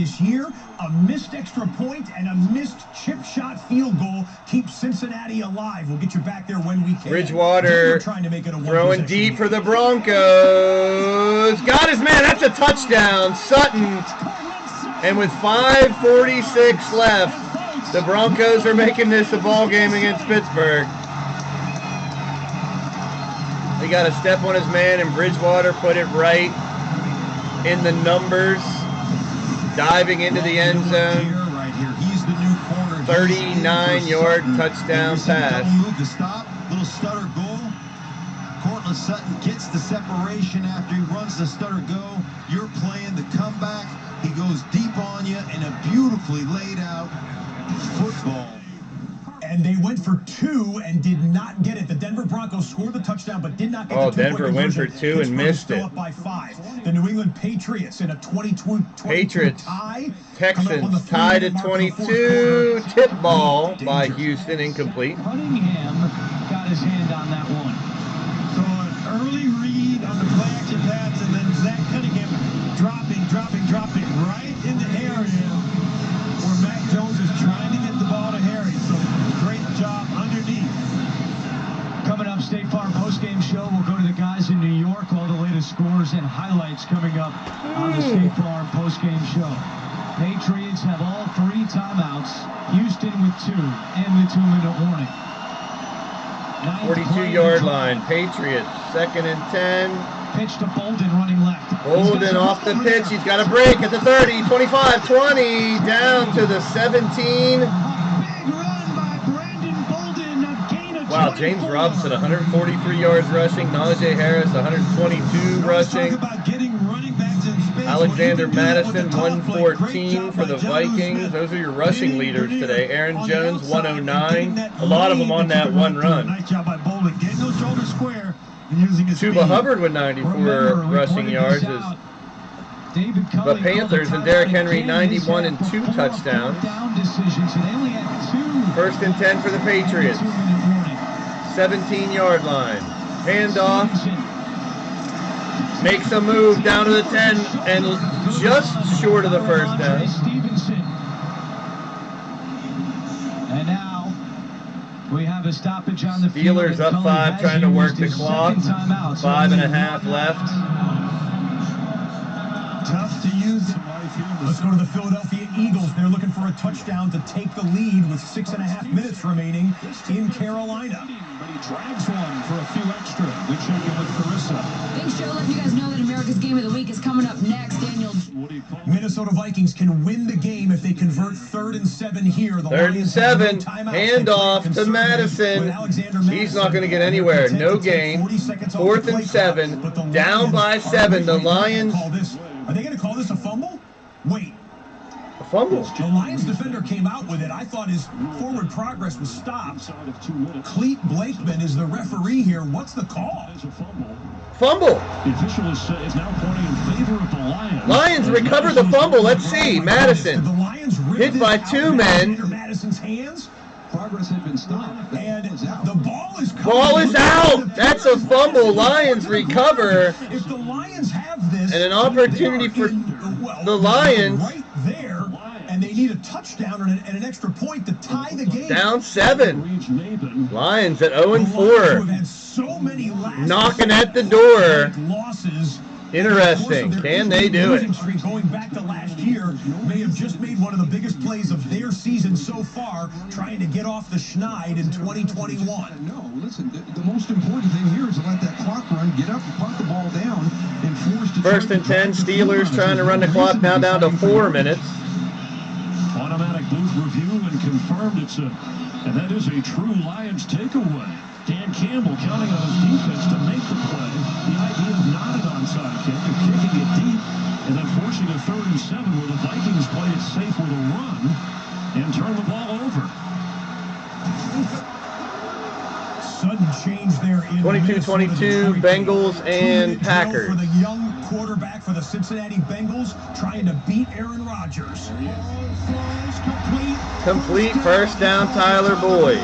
this year. A missed extra point and a missed chip shot field goal keeps Cincinnati alive. We'll get you back there when we can. Bridgewater trying to make it a throwing deep for the Broncos. Got his man. That's a touchdown. Sutton. And with 5:46 left, the Broncos are making this a ball game against Pittsburgh. They got a step on his man, and Bridgewater put it right in the numbers, diving into the end zone. 39-yard touchdown pass. Move to stop, little stutter goal. Cortland Sutton gets the separation after he runs the stutter go. You're playing the comeback. He goes deep on you in a beautifully laid out football. And they went for 2 and did not get it. The Denver Broncos scored the touchdown but did not get the 2-point Denver went for 2 and missed still it. Up by 5. The New England Patriots in a 22 Patriots tie. Texans tied at 22. Tip ball by Houston, incomplete. Cunningham got his hand on that one. So an early read on the play action pass, and then Zach Cunningham dropping right in the area where Mac Jones is trying to get the ball to Harry. So great job underneath. Coming up, State Farm postgame show. We'll go to the guys in New York. All the latest scores and highlights coming up on the State Farm postgame show. Patriots have all 3 timeouts. Houston with 2 and the 2-minute warning. 42-yard line. Patriots, 2nd and 10. Pitch to Bolden running left. Bolden off the pitch. He's got a break at the 30, 25, 20, down to the 17. Wow, James Robinson, 143 yards rushing. Najee Harris, 122 rushing. Alexander Madison, 114 for the Vikings. Those are your rushing leaders today. Aaron Jones, 109. A lot of them on that one run. Nice job by Bolden, getting those shoulders square. Tuba Hubbard with 94 rushing yards. The Panthers and Derrick Henry 91 and 2 touchdowns. 1st and 10 for the Patriots. 17-yard line. Handoff. Makes a move down to the 10 and just short of the first down. And now we have a stoppage on the Steelers field. up 5, trying to work the clock. 5.5 left. Tough to use. Let's go to the Philadelphia Eagles. They're looking for a touchdown to take the lead with 6.5 minutes remaining in Carolina. But he drags one for a few extra. We check in with Carissa. Thanks, Joe. Let you guys know that America's Game of the Week is coming up next. Daniel. Minnesota Vikings can win the game if they convert 3rd and 7 here. 3rd and 7. Handoff to Madison. He's not going to get anywhere. No gain. 4th and 7. Down by 7. The Lions. Are they going to call this a fumble? Wait. A fumble. The Lions defender came out with it. I thought his forward progress was stopped. Cleet Blakeman is the referee here. What's the call? Fumble. The official is now pointing in favor of the Lions. Lions recover the fumble. Let's see. Madison hit by 2 men. Madison's hands. Progress had been stopped. And the ball is out. That's a fumble. Lions recover. If the Lions have this, and an opportunity for the Lions. Right there, and they need a touchdown and an extra point to tie the game. Down 7. Lions at 0-4. Knocking at the door. Interesting. Can they do it? Going back to last year, may have just made one of the biggest plays of their season so far, trying to get off the schneid in 2021. No, listen, the most important thing here is to let that clock run, get up, punt the ball down, and force to 1st and 10, Steelers trying to run the clock now down to 4 minutes. Automatic booth review and confirmed and that is a true Lions takeaway. Dan Campbell counting on his defense to make the play. The idea of not an onside kick, of kicking it deep, and then forcing a 3rd and 7 where the Vikings played it safe with a run and turn the ball over. Sudden change there in 22-22, Bengals and Packers. For the young quarterback for the Cincinnati Bengals, trying to beat Aaron Rodgers. Complete 1st down, Tyler Boyd.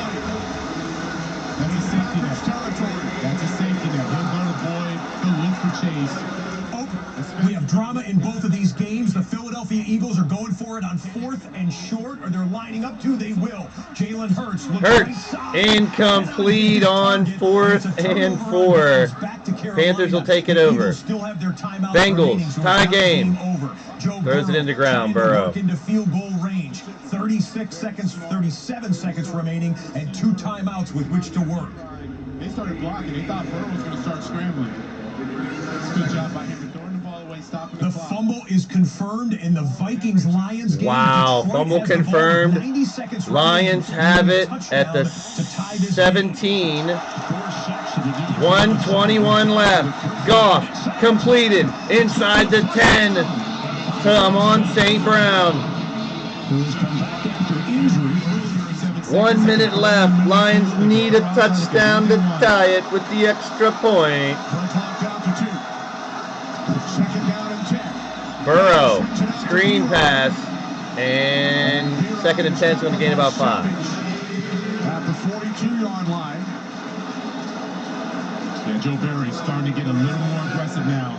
That's a safety net. He'll go to Boyd. He'll look for Chase. We have drama in both of these games. The Philadelphia Eagles are going for it on 4th and short, or they're lining up to. They will. Jalen Hurts. Hurts incomplete on 4th and 4. Panthers will take it over. Bengals tie game. Throws it into ground. Burrow. Into field goal range. 37 seconds remaining, and 2 timeouts with which to work. They started blocking. They thought Burrow was going to start scrambling. Good job by him throwing the ball away, stopping the clock. Fumble is confirmed in the Vikings-Lions game. Wow, fumble confirmed. Lions have it at the 17. 1:21 left. Goff completed inside the 10 to Amon St. Brown. 1 minute left. Lions need a touchdown to tie it with the extra point. Burrow, screen pass, and 2nd and 10 is going to gain about 5. At the 42-yard line. Yeah, Joe Barry's starting to get a little more aggressive now.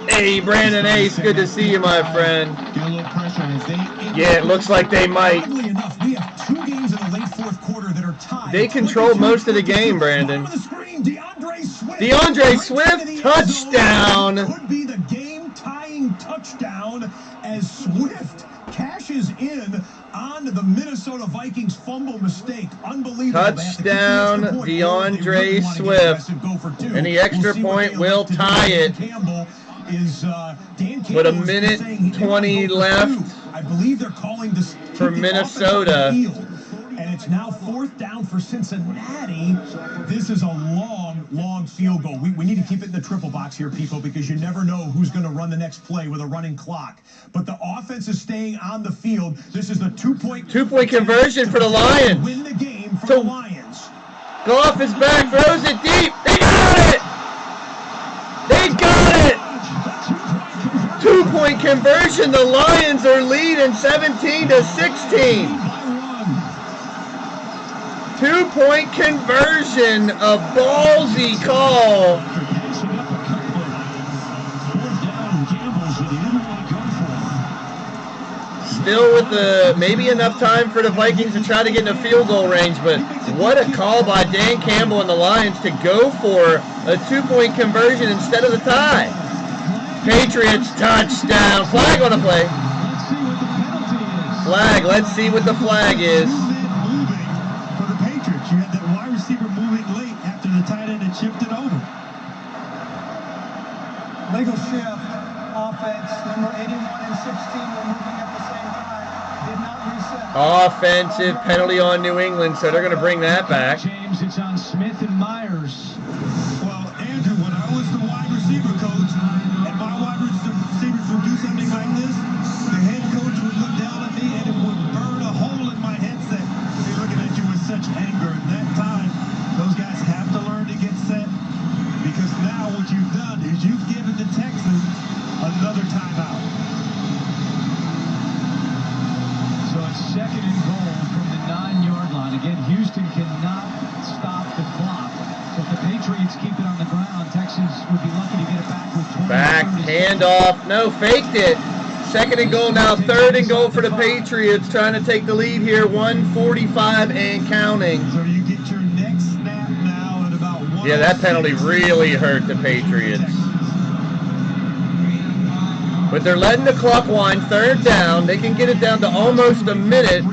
Hey, Brandon Ace, good to see you, my friend. Get a little pressure as they... Yeah, it looks like they might. Oddly enough, we have 2 games in the late 4th quarter that are tied. They control most of the game, Brandon. DeAndre Swift, touchdown. Could be the game-tying touchdown as Swift cashes in on the Minnesota Vikings fumble mistake. Unbelievable. Touchdown, DeAndre Swift. And the extra point will tie it. With a minute 20 left I believe they're calling this for Minnesota. And it's now 4th down for Cincinnati. This is a long field goal. We need to keep it in the triple box here, people, because you never know who's going to run the next play with a running clock. But the offense is staying on the field. This is the 2-point conversion for the Lions. Win the game for the Lions. Goff is back, throws it deep. They got it. They got it. 2-point conversion. The Lions are leading 17-16. 2-point conversion, a ballsy call. Still with maybe enough time for the Vikings to try to get in a field goal range, but what a call by Dan Campbell and the Lions to go for a 2-point conversion instead of the tie. Patriots touchdown. Flag on the play. Flag. Let's see what the flag is. Legal shift, offense, number 81 and 16 were moving at the same time. Did not reset. Offensive penalty on New England, so they're going to bring that back. James, it's on Smith and Myers. Well, Andrew, when I was the wide receiver coach, and my wide receivers would do something like this, the head coach would look down at me and it would burn a hole in my headset. They're looking at you with such anger. At that time, those guys have to learn to get set, because now what you've done is you've given the Texans another timeout. So it's 2nd and goal from the 9-yard line. Again, Houston cannot stop the clock. So if the Patriots keep it on the ground, Texans would be lucky to get it back with 20. Back, handoff. No, faked it. 2nd and goal now. 3rd and goal for the Patriots. Trying to take the lead here. 1:45 and counting. So you get your next snap now at about 1. Yeah, that penalty really hurt the Patriots. But they're letting the clock wind. 3rd down. They can get it down to almost a minute.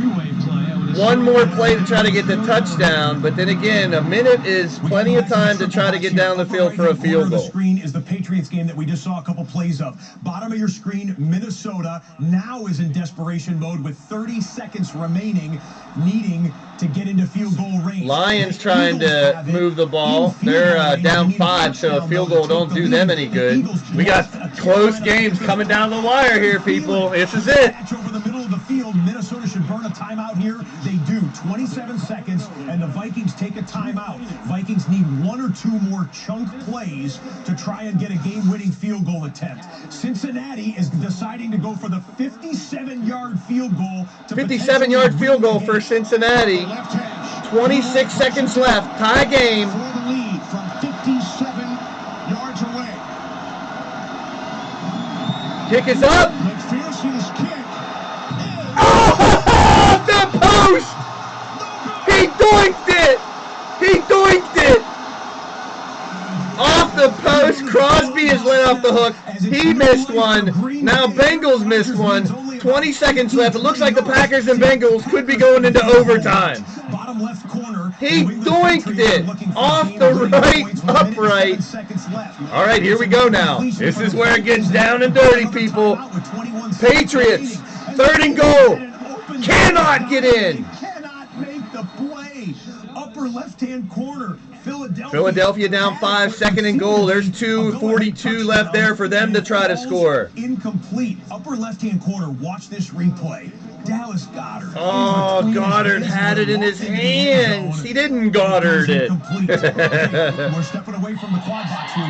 One more play to try to get the touchdown, but then again, a minute is plenty of time to try to get down the field for a field goal. The screen is the Patriots game that we just saw a couple plays of. Bottom of your screen, Minnesota now is in desperation mode with 30 seconds remaining, needing to get into field goal range. Lions trying to move the ball. They're down 5, so a field goal don't do them any good. We got close games coming down the wire here, people. This is it. Over the middle of the field, Minnesota should burn a timeout here. They do. 27 seconds, and the Vikings take a timeout. Vikings need 1 or 2 more chunk plays to try and get a game-winning field goal attempt. Cincinnati is deciding to go for the 57-yard field goal. 57-yard field goal for Cincinnati. 26 seconds left. Tie game. For the lead from 57 yards away. Kick is up. McPherson's kick is doinked it! He doinked it! Off the post, Crosby is let off the hook. He missed one. Now Bengals missed one. 20 seconds left. It looks like the Packers and Bengals could be going into overtime. He doinked it off the right upright. All right, here we go now. This is where it gets down and dirty, people. Patriots, 3rd and goal. Cannot get in. Cannot make the play. Upper left-hand corner. Philadelphia down 5, 2nd and goal. There's 2:42 left there for them to try to score. Incomplete. Upper left-hand corner. Watch this replay. Dallas Goedert. Oh, Goddard had it in his hands. He didn't Goddard it. We're stepping away from the quad box here.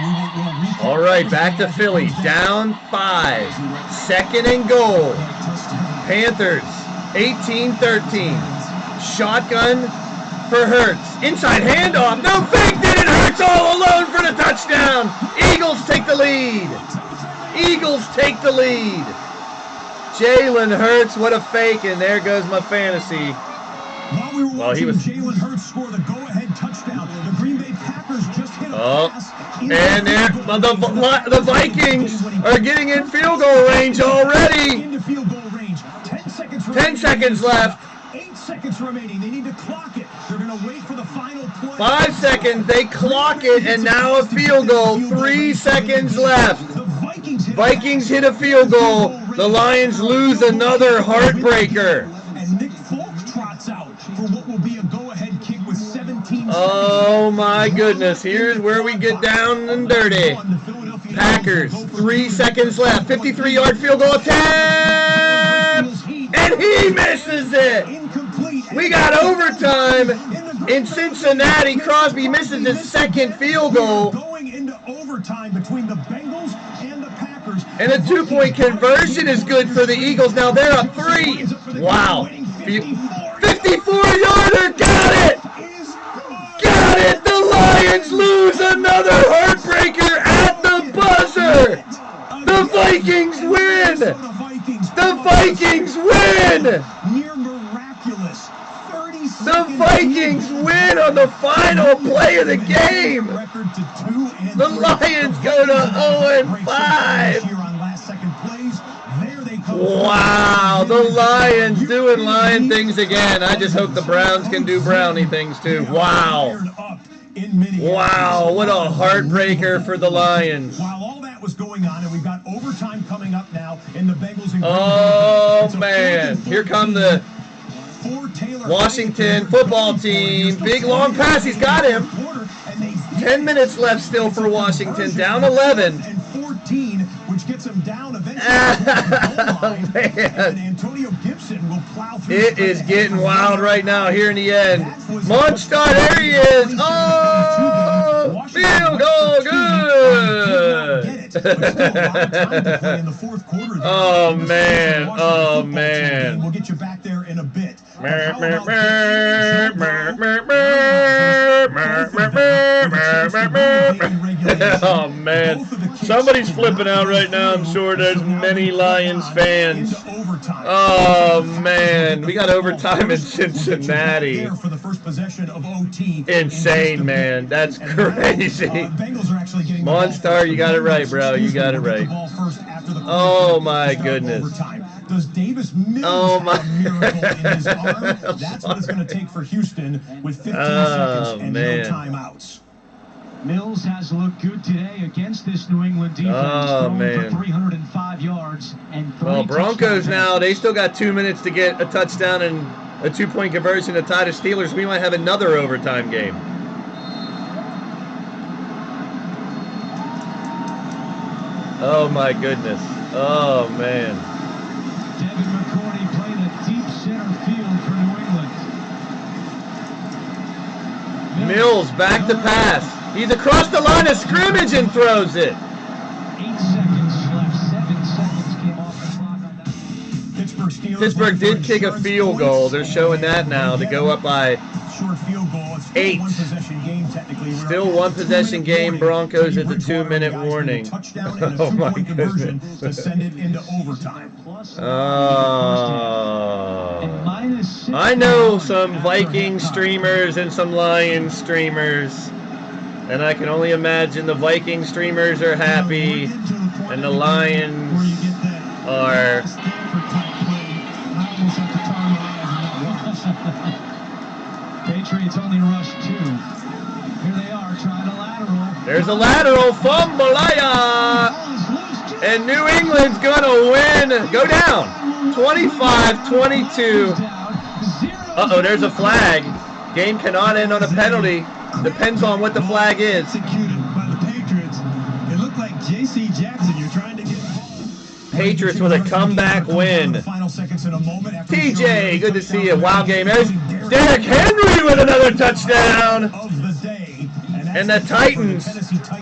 All right, back to Philly. Down 5, 2nd and goal. Panthers, 18-13. Shotgun for Hurts. Inside handoff. No fake, did it. Hurts all alone for the touchdown. Eagles take the lead. Eagles take the lead. Jalen Hurts, what a fake, and there goes my fantasy. While we were watching Jalen Hurts score the go-ahead touchdown, the Green Bay Packers just hit a pass. And the Vikings are getting in field goal range already. Into field goal range. 10 seconds left. 8 seconds remaining. They need to clock it. They're going to wait for the final play. 5 seconds. They clock it, and now a field goal. 3 seconds left. Vikings hit a field goal. The Lions lose another heartbreaker. And Nick Folk trots out for what will be a go-ahead kick with 17 seconds. Oh my goodness. Here's where we get down and dirty. Packers, 3 seconds left. 53-yard field goal attempt. And he misses it. We got overtime in Cincinnati. Crosby misses his 2nd field goal. Going into overtime between the Bengals and the Packers. And a 2-point conversion is good for the Eagles. Now they're up 3. Wow. 54-yarder. Got it. Got it. The Lions lose another heartbreaker at the buzzer. The Vikings win. The Vikings win. Near miraculous. The Vikings win on the final play of the game. The Lions go to 0-5. Wow, the Lions doing lion things again. I just hope the Browns can do brownie things too. Wow. Wow, what a heartbreaker for the Lions. While all that was going on, and we've got overtime coming up now in the Bengals and oh man, here come the Washington football team. Big long pass, he's got him. 10 minutes left still for Washington, down 11. And 14, which gets him down eventually. Oh, man. And Antonio Gibson will plow through. It is getting wild right now here in the end. Munchstar, there he is. Oh, field goal, good. Oh, man. Oh, man. We'll get you back there in a bit. Oh, man. Somebody's flipping out right now. I'm sure there's many Lions fans. Oh, man. We got overtime in Cincinnati. Insane, man. That's crazy. Monstar, you got it right, bro. You got it right. Oh, my goodness. Does Davis Mills have a miracle in his arm? That's what it's going to take for Houston with 15 seconds and no timeouts. Mills has looked good today against this New England defense. Oh, man. For 305 yards and 3 well, Broncos now, they still got 2 minutes to get a touchdown and a 2-point conversion to tie the Steelers. We might have another overtime game. Oh, my goodness. Oh, man. Devin McCoy playing a deep center field for New England. Mills back to pass. He's across the line of scrimmage and throws it. 8 seconds left. 7 seconds came off the clock on that. Pittsburgh did kick a field goal. They're showing that now to go up by 8. Still one possession game. Broncos at the 2-minute warning. Oh my goodness. To send it into overtime. Oh. I know some Viking streamers and some Lion streamers, and I can only imagine the Viking streamers are happy and the Lions are... Patriots only rush 2. Here they are trying a lateral. There's a lateral from Malaya, and New England's gonna win. Go down, 25-22. Uh-oh, there's a flag. Game cannot end on a penalty. Depends on what the flag is. Executed by the Patriots. It looked like J.C. Jackson. You're trying to get... Patriots with a comeback win. TJ, good to see you. Wow game. There's Derrick Henry with another touchdown. And the Titans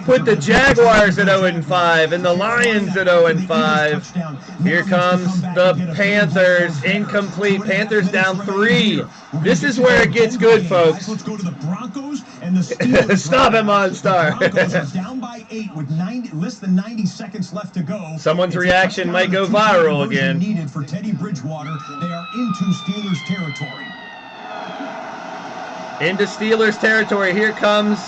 put the Jaguars at 0-5 and the Lions at 0-5. Here comes the Panthers. Incomplete. Panthers down 3. This is where it gets good, folks. Let's go to the Broncos and the Steelers. Stop it, Monstar. Broncos are down by 8 with less than 90 seconds left to go. Someone's reaction might go viral again. Needed for Teddy Bridgewater. They are into Steelers territory. Into Steelers territory. Here comes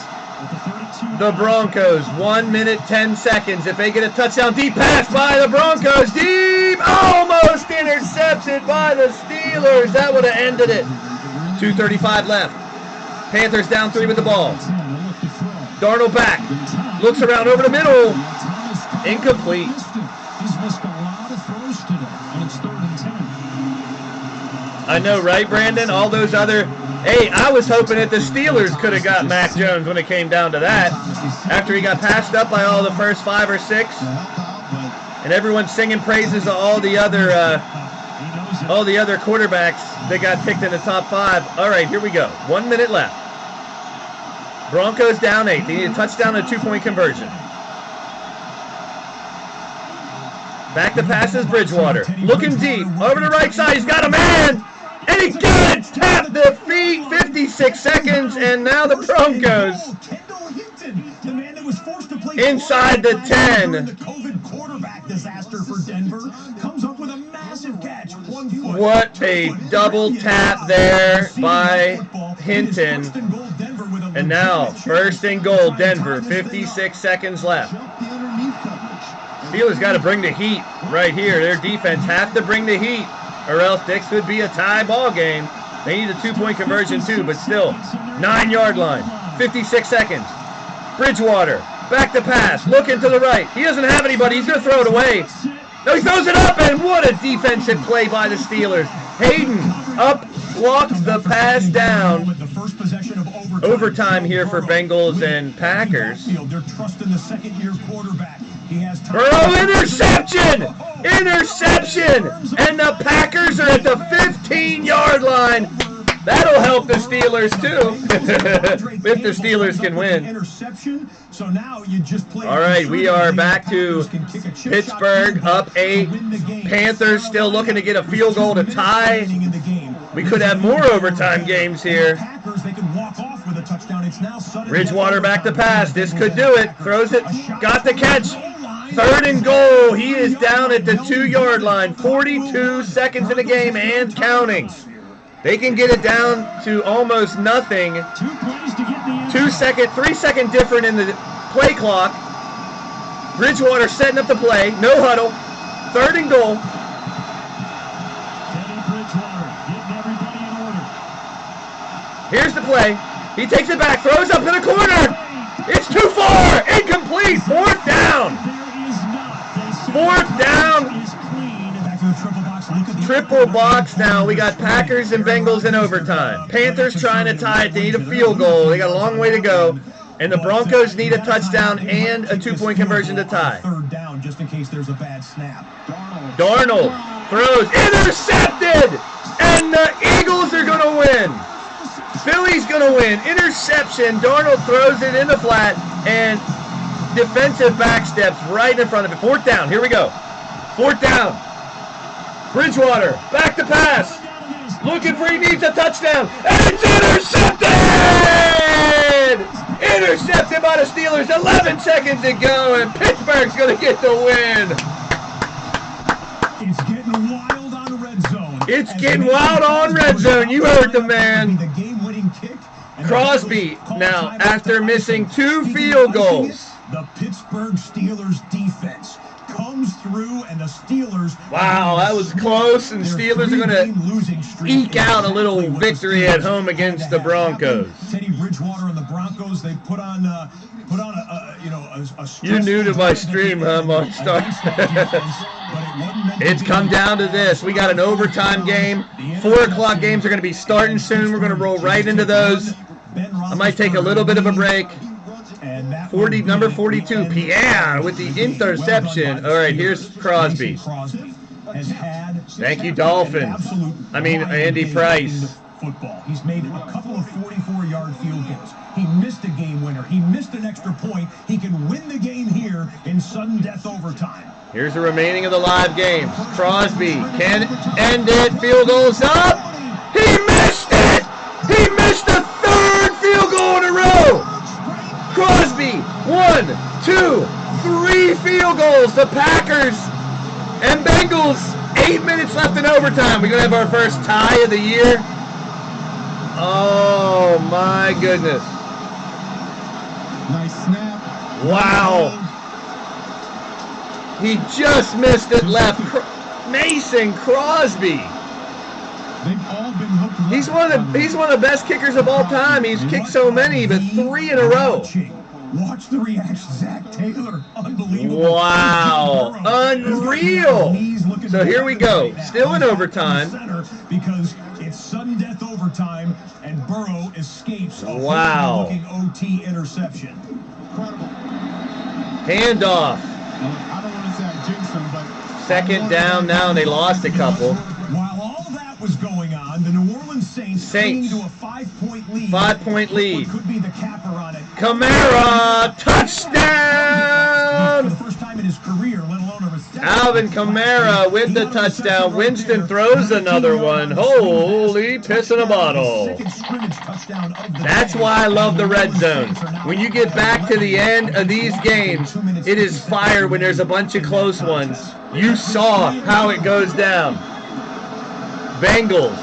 the Broncos. 1 minute, 10 seconds. If they get a touchdown, deep pass by the Broncos. Deep, almost intercepted by the Steelers. That would have ended it. 2:35 left. Panthers down 3 with the ball. Darnold back. Looks around over the middle. Incomplete. He's missed a lot of throws today, and it's 3rd and 10. I know, right, Brandon? All those other... Hey, I was hoping that the Steelers could have got Mac Jones when it came down to that. After he got passed up by all the first 5 or 6. And everyone's singing praises of all the other quarterbacks that got picked in the top 5. All right, here we go. 1 minute left. Broncos down 8. They need a touchdown and a 2-point conversion. Back to passes, Bridgewater. Looking deep. Over the right side. He's got a man. And he got it. Tapped the feet. 56 seconds. And now the Broncos inside the 10. The COVID quarterback disaster for Denver comes up with a massive catch. 1 foot. What a double tap there by Hinton. And now, 1st and goal, Denver. 56 seconds left. Steelers got to bring the heat right here. Their defense have to bring the heat, or else this could be a tie ball game. They need a 2-point conversion too, but still, 9-yard line. 56 seconds. Bridgewater, back to pass, looking to the right. He doesn't have anybody. He's going to throw it away. No, he throws it up, and what a defensive play by the Steelers. Hayden up, blocks the pass down. Overtime here for Bengals and Packers. They're trusting the second-year quarterback. Burrow, interception! Interception! And the Packers are at the 15-yard line. That'll help the Steelers, too, if the Steelers can win. All right, we are back to Pittsburgh, up 8. Panthers still looking to get a field goal to tie. We could have more overtime games here. Bridgewater back to pass. This could do it. Throws it. Got the catch. 3rd and goal. He is down at the 2-yard line. 42 seconds in the game and counting. They can get it down to almost nothing. 3-second different in the play clock. Bridgewater setting up the play. No huddle. 3rd and goal. Here's the play. He takes it back, throws up in the corner. It's too far. Incomplete. 4th down. 4th down. Triple box now. We got Packers and Bengals in overtime. Panthers trying to tie it. They need a field goal. They got a long way to go. And the Broncos need a touchdown and a 2-point conversion to tie. 3rd down just in case there's a bad snap. Darnold throws. Intercepted. And the Eagles are going to win. Philly's going to win. Interception. Darnold throws it in the flat. And defensive back steps right in front of it. 4th down. Here we go. 4th down. Bridgewater. Back to pass. Looking for he needs a touchdown. And it's intercepted! Intercepted by the Steelers. 11 seconds to go. And Pittsburgh's going to get the win. It's getting wild on Red Zone. It It's getting wild on Red Zone. You heard the man. The game-winning kick. Crosby now, after missing 2 field goals. The Pittsburgh Steelers defense comes through, and the Steelers. Wow, that was close, and Steelers are going to eke out a little victory at home against the Broncos. Teddy Bridgewater and the Broncos, they put on a You're new to my stream, huh, Monster? It's come down to this. We got an overtime game. 4 o'clock games are going to be starting soon. We're going to roll right into those. I might take a little bit of a break. Number 42, Pierre with the interception. All right, here's Crosby. Thank you, Dolphins. Andy Price. Football. He's made a couple of 44-yard field goals. He missed a game winner. He missed an extra point. He can win the game here in sudden death overtime. Here's the remaining of the live games. Crosby can end it. Field goal's up. He missed it. He missed the 3rd field goal in a row. Crosby, 1, 2, 3 field goals. The Packers and Bengals, 8 minutes left in overtime. We're going to have our first tie of the year. Oh, my goodness. Nice snap. Wow. He just missed it left. Mason Crosby. They've all been hooked left. He's one of the best kickers of all time. He's kicked so many, but 3 in a row. Watch the reaction, Zach Taylor. Unbelievable. Wow. Unreal. So here we go. Still in overtime. Because it's sudden death overtime, and Burrow escapes a wow. OT interception. Incredible. Handoff. I don't want to say I jinxed him, but 2nd down now, and they lost a couple. While all that was going on, the New Orleans Saints clinging to a 5-point lead. 5-point lead. What could be the capper on it? Kamara, touchdown! For the first time in his career, let alone a reception. Alvin Kamara with the touchdown. Winston throws another one. Holy piss in a bottle. That's why I love the red zone. When you get back to the end of these games, it is fire when there's a bunch of close ones. You saw how it goes down. Bengals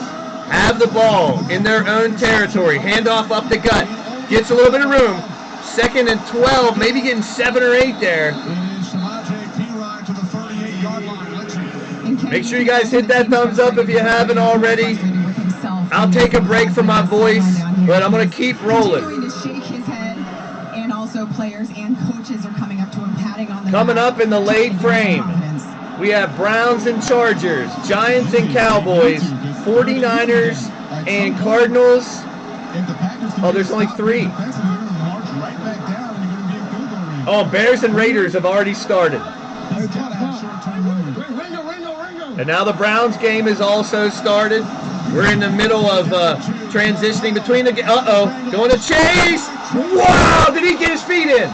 have the ball in their own territory. Handoff up the gut. Gets a little bit of room. 2nd and 12, maybe getting 7 or 8 there. Make sure you guys hit that thumbs up if you haven't already. I'll take a break from my voice, but I'm going to keep rolling. Continuing to shake his head, and also players and coaches are coming up to him, patting on the Coming up in the late frame, we have Browns and Chargers, Giants and Cowboys, 49ers and Cardinals. Oh, there's only 3. Oh, Bears and Raiders have already started. And now the Browns game is also started. We're in the middle of transitioning between the... going to Chase! Wow! Did he get his feet in?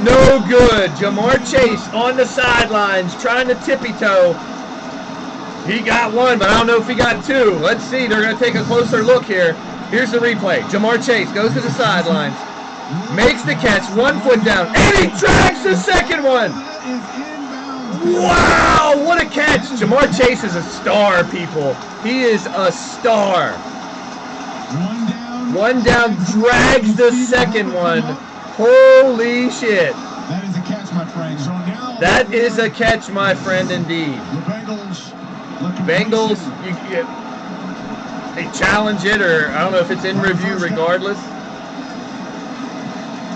No good. Jamar Chase on the sidelines trying to tippy-toe. He got 1, but I don't know if he got 2. Let's see. They're going to take a closer look here. Here's the replay. Jamar Chase goes to the sidelines, makes the catch, 1 foot down, and he drags the 2nd one. Wow, what a catch. Jamar Chase is a star, people. He is a star. 1 down, drags the 2nd one. Holy shit. That is a catch, my friend. So now that is a catch, my friend, indeed. The Bengals, they challenge it, or I don't know if it's in review regardless.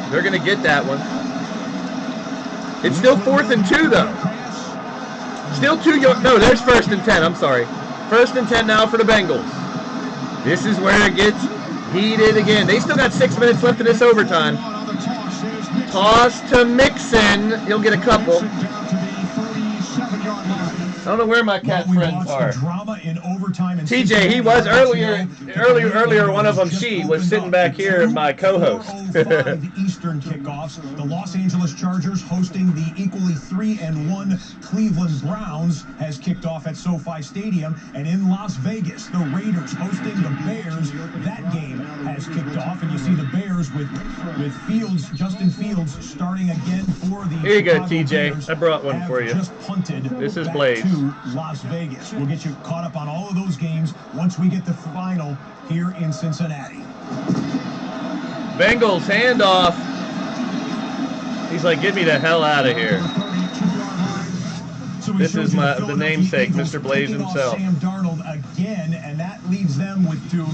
They're going to get that one. It's still 4th and 2, though. Still 2 yards. No, there's 1st and 10. I'm sorry. 1st and 10 now for the Bengals. This is where it gets heated again. They still got 6 minutes left in this overtime. Toss to Mixon. He'll get a couple. I don't know where my cat friends are. TJ, he was earlier. One of them, she was sitting back here, my co-host. Eastern kickoffs. The Los Angeles Chargers hosting the equally 3-1 Cleveland Browns has kicked off at SoFi Stadium, and in Las Vegas, the Raiders hosting the Bears. That game has kicked off, and you see the Bears with Fields, Justin Fields, starting again for the. Here you go, TJ. I brought one for you. Just punted. This is Blaise. to Las Vegas. We'll get you caught up on all of those games once we get the final here in Cincinnati. Bengals handoff. He's like, get me the hell out of here. This is the namesake, Mr. Blaise himself. Sam Darnold again, and that leaves them with to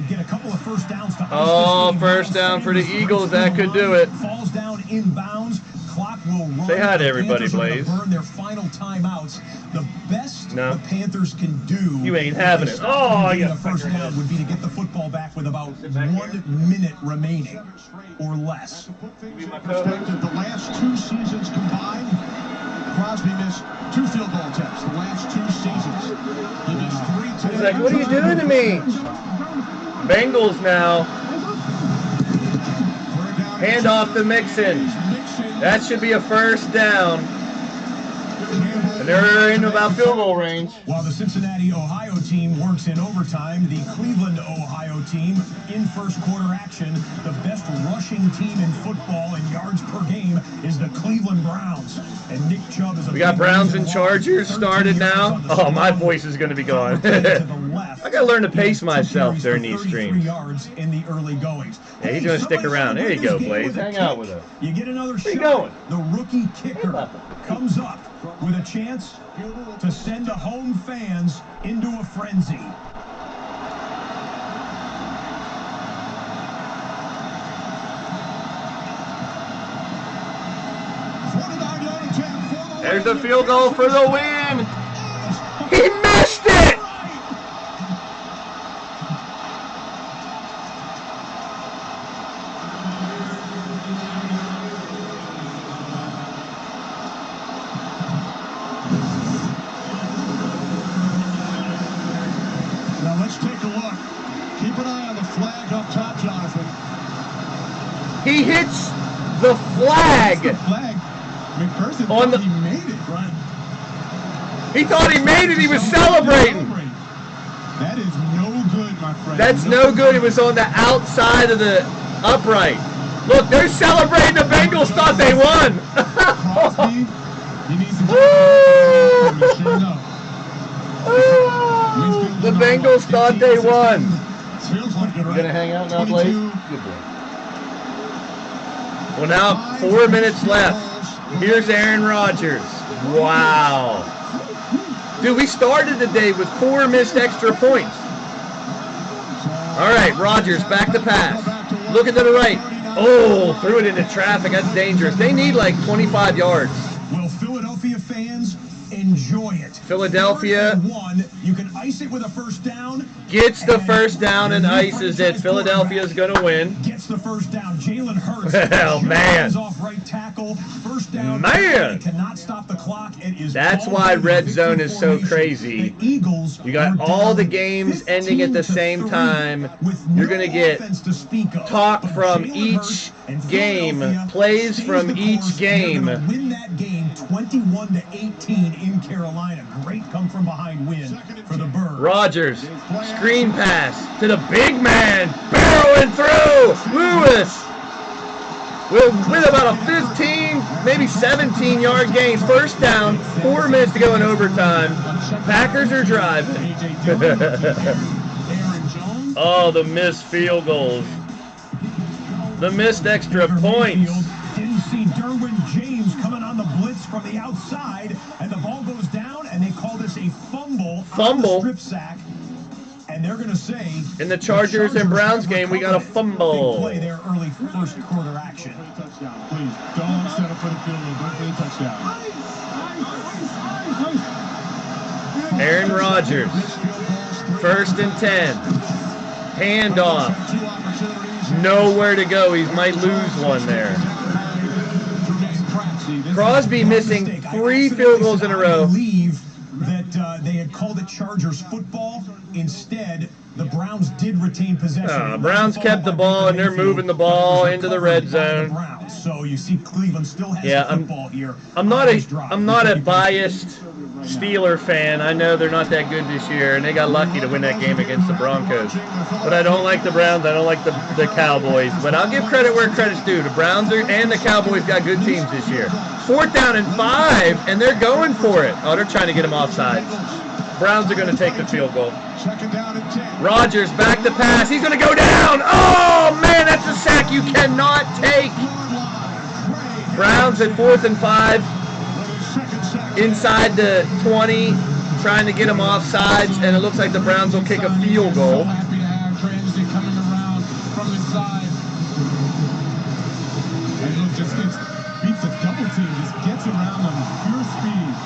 get a couple of first downs. Oh, first down for the Eagles. That could do it. Falls down inbounds. Clock will run. Say hi to everybody, Blaise. Burn their final timeouts. The best the Panthers can do. You ain't having it. Oh, yeah. First down would be to get the football back with about 1 minute remaining or less. Perspective, the last 2 seasons combined, Crosby missed 2 field goal attempts. The last 2 seasons, he missed 3. He's like, what are you doing to me? Bengals now. Hand off to Mixon. That should be a first down. And they're in about field goal range. While the Cincinnati, Ohio team works in overtime, the Cleveland, Ohio team in first quarter action. The best rushing team in football in yards per game is the Cleveland Browns. And Nick Chubb is a... We got Browns and Chargers started now. Oh, my voice is going to be gone. I got to learn to pace myself during these streams. Yards in the early goings. Yeah, he's going to stick around. There you go, Blaise. Hang out with us. You get another shot. Where you going? The rookie kicker comes up with a chance to send the home fans into a frenzy. There's the field goal for the win. He missed it. Now let's take a look. Keep an eye on the flag up top, Jonathan. He hits the flag. McPherson on thought he made it, right? He thought he made it. He was celebrating. That is no good, my friend. That's no good. It was on the outside of the upright. Look, they're celebrating. The Bengals thought they won. Crosby, he needs to The Bengals thought they won. Feels like it, You right? gonna hang out now, Blaise? Good boy. Well, now 4 minutes left. Here's Aaron Rodgers. Wow. Dude, we started the day with 4 missed extra points. All right, Rodgers back to pass. Looking to the right. Oh, threw it into traffic. That's dangerous. They need like 25 yards. Will Philadelphia fans enjoy it? Philadelphia One, you can ice it with a first down. Gets the first down and ices it. Philadelphia's going to win. Gets the first down. Jalen Hurts. Oh, man. Off right tackle. First down. Man. Cannot stop the clock. It is That's why Red Zone is so crazy. You got all the games ending at the same time. You're going to get talk from each game, plays from each game. Win that game 21-18 in Carolina. Great come from behind win for the Birds. Rodgers, screen pass to the big man, barreling through. Lewis with about a 15, maybe 17-yard gain. First down, 4 minutes to go in overtime. Packers are driving. Oh, the missed field goals. The missed extra points. Didn't see Derwin James coming on the blitz from the outside, and the ball goes down, and they call this a fumble. Fumble. Strip sack, and they're going to say in the Chargers and Browns game, we got a fumble. Play their early first quarter action. Touchdown, please. Don't set up for the field goal. Don't for the touchdown. Aaron Rodgers, 1st and 10. Handoff. Nowhere to go. He might lose one there. Crosby missing 3 field goals in a row. I believe that they had called it Chargers football. Instead, the Browns did retain possession. Browns kept the ball, and they're moving the ball into the red zone. So you see Cleveland still has the football here. I'm not a biased Steeler fan. I know they're not that good this year, and they got lucky to win that game against the Broncos. But I don't like the Browns. I don't like the Cowboys. But I'll give credit where credit's due. The Browns and the Cowboys got good teams this year. 4th down and 5, and they're going for it. Oh, they're trying to get him offside. Browns are going to take the field goal. Rodgers back to pass. He's going to go down. Oh, man, that's a sack you cannot take. Browns at 4th and 5. Inside the 20, trying to get him offsides, and it looks like the Browns will kick a field goal. Happy to have Transit coming around from the side. And look, just beats a double team, just gets around them, pure speed.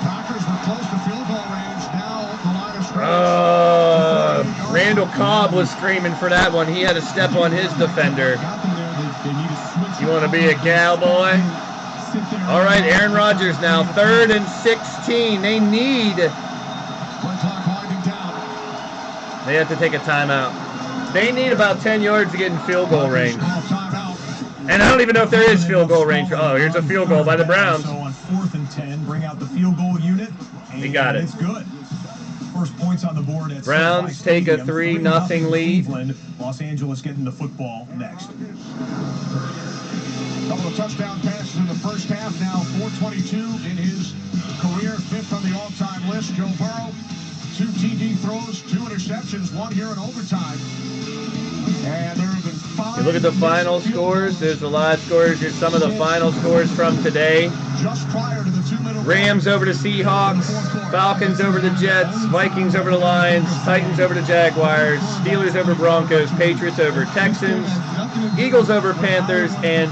Packers were close to field goal range. Now the line of scrimmage. Randall Cobb was screaming for that one. He had to step on his defender. You want to be a cowboy? All right, Aaron Rodgers now, 3rd and 16. They need. They have to take a timeout. They need about 10 yards to get in field goal range. And I don't even know if there is field goal range. Oh, here's a field goal by the Browns. So on 4th and 10, bring out the field goal unit. He got it. It's good. First points on the board at Browns take a 3-0 lead. Cleveland. Los Angeles getting the football next. Couple of touchdown passes in the first half. Now 422 in his career, 5th on the all-time list. Joe Burrow, 2 TD throws, 2 interceptions, 1 here in overtime. And there have been 5. You look at the final scores. There's the live scores. Here's some of the final scores from today. Just prior to the 2-minute Rams over the Seahawks, Falcons over the Jets, Vikings over the Lions, Titans over the Jaguars, Steelers over Broncos, Patriots over Texans, Eagles over Panthers, and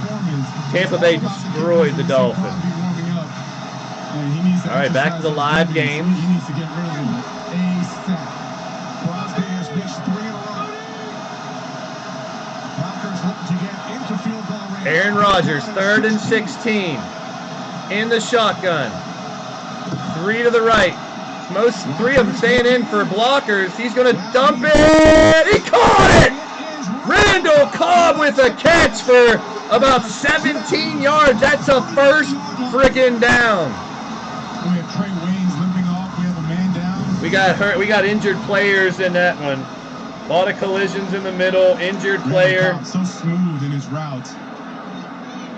Tampa Bay destroyed the Dolphins. All right, back to the live games. He needs to get rid of him ASAP. Crosby has missed 3 in a row. Packers looking to get into field goal range. Aaron Rodgers, 3rd and 16. In the shotgun. 3 to the right. 3 of them staying in for blockers. He's going to dump it. He caught it! Randall Cobb with a catch for about 17 yards. That's a first friggin' down. We have Trey Waynes limping off. We have a man down. We got hurt. We got injured players in that one. A lot of collisions in the middle. Injured player. So smooth in his route.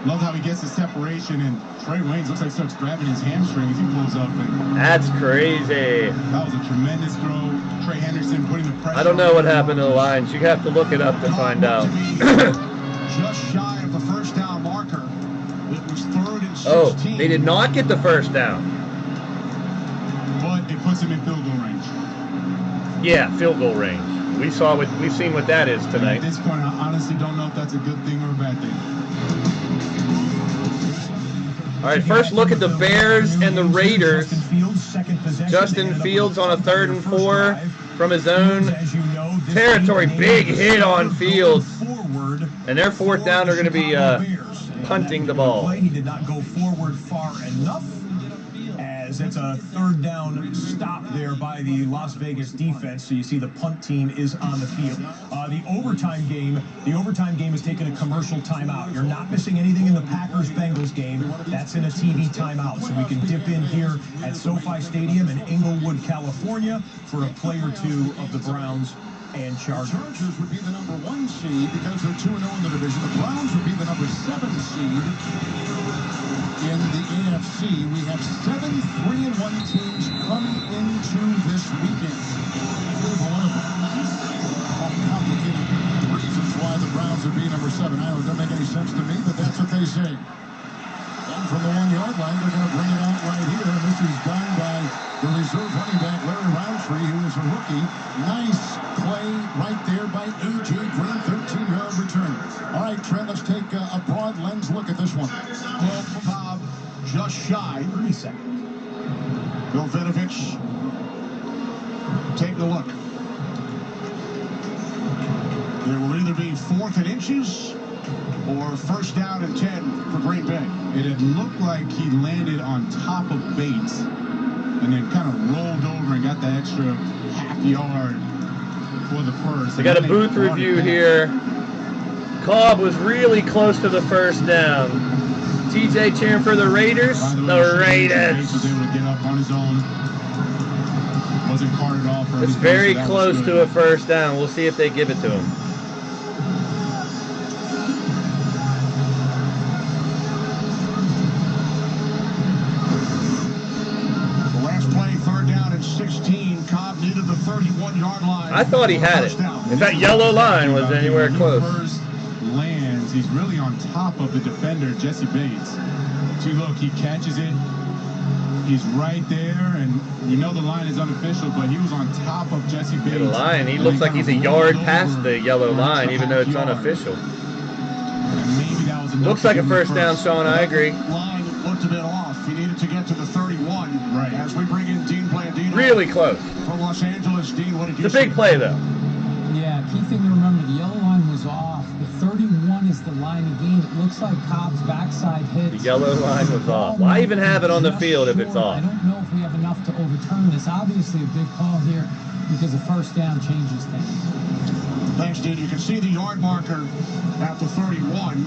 Love how he gets the separation, and Trey Waynes looks like he starts grabbing his hamstring as he pulls up. That's crazy. That was a tremendous throw. Trey Henderson putting the pressure. I don't know what happened to the Lions. You have to look it up to find out. Just shy of the first down marker. It was 3rd and 16. Oh, they did not get the first down. But it puts him in field goal range. Yeah, field goal range. We've seen what that is tonight. At this point, I honestly don't know if that's a good thing or a bad thing. All right, first look at the Bears and the Raiders. Justin Fields on a 3rd and 4 from his own territory. Big hit on Fields. And their 4th down, they're going to be punting the ball. He did not go forward far enough, as it's a 3rd down stop there by the Las Vegas defense. So you see the punt team is on the field. The overtime game is taking a commercial timeout. You're not missing anything in the Packers-Bengals game. That's in a TV timeout. So we can dip in here at SoFi Stadium in Inglewood, California for a play or 2 of the Browns and Chargers. The Chargers would be the number 1 seed because they're 2-0 in the division. The Browns would be the number 7 seed in the AFC. We have 7 3-1 teams coming into this weekend. One of the complicated reasons why the Browns would be number 7. I know it doesn't make any sense to me, but that's what they say. And from the 1-yard line, they're going to bring it out right here. And this is done by the reserve running back, Larry Roundtree, who is a rookie. Nice play right there by A.J. Green, 13-yard return. All right, Trent, let's take a broad lens look at this one. Well, Bob, just shy. 30 seconds. Bill Vinovich taking a look. There will either be 4th and inches or 1st down and 10 for Green Bay. It had looked like he landed on top of Bates and then kind of rolled over and got the extra half yard for the first. We got a booth review here. Cobb was really close to the 1st down. TJ cheering for the Raiders. The Raiders. Was able to get up on his own. Wasn't carted off. It's very close to a 1st down. We'll see if they give it to him. 31-yard line. I thought he had it. If that yellow line was anywhere close. Lands, he's really on top of the defender, Jesse Bates. See, look, he catches it. He's right there, and we know the line is unofficial, but he was on top of Jesse Bates. The line, he looks like he's a yard past the yellow line, even though it's unofficial. Maybe that was looks like a first down, Sean. I agree. Line looked a bit off. He needed to get to the 31. Right. As we bring in Dean Blandino. Really close. From Los Angeles, Dean, what did you It's a big play, though. Yeah, key thing to remember, the yellow line was off. The 31 is the line of game. It looks like Cobb's backside hits. The yellow line was off. Why even have it on the field if it's off? I don't know if we have enough to overturn this. Obviously, a big call here because a first down changes things. Thanks, Dean. You can see the yard marker at the 31.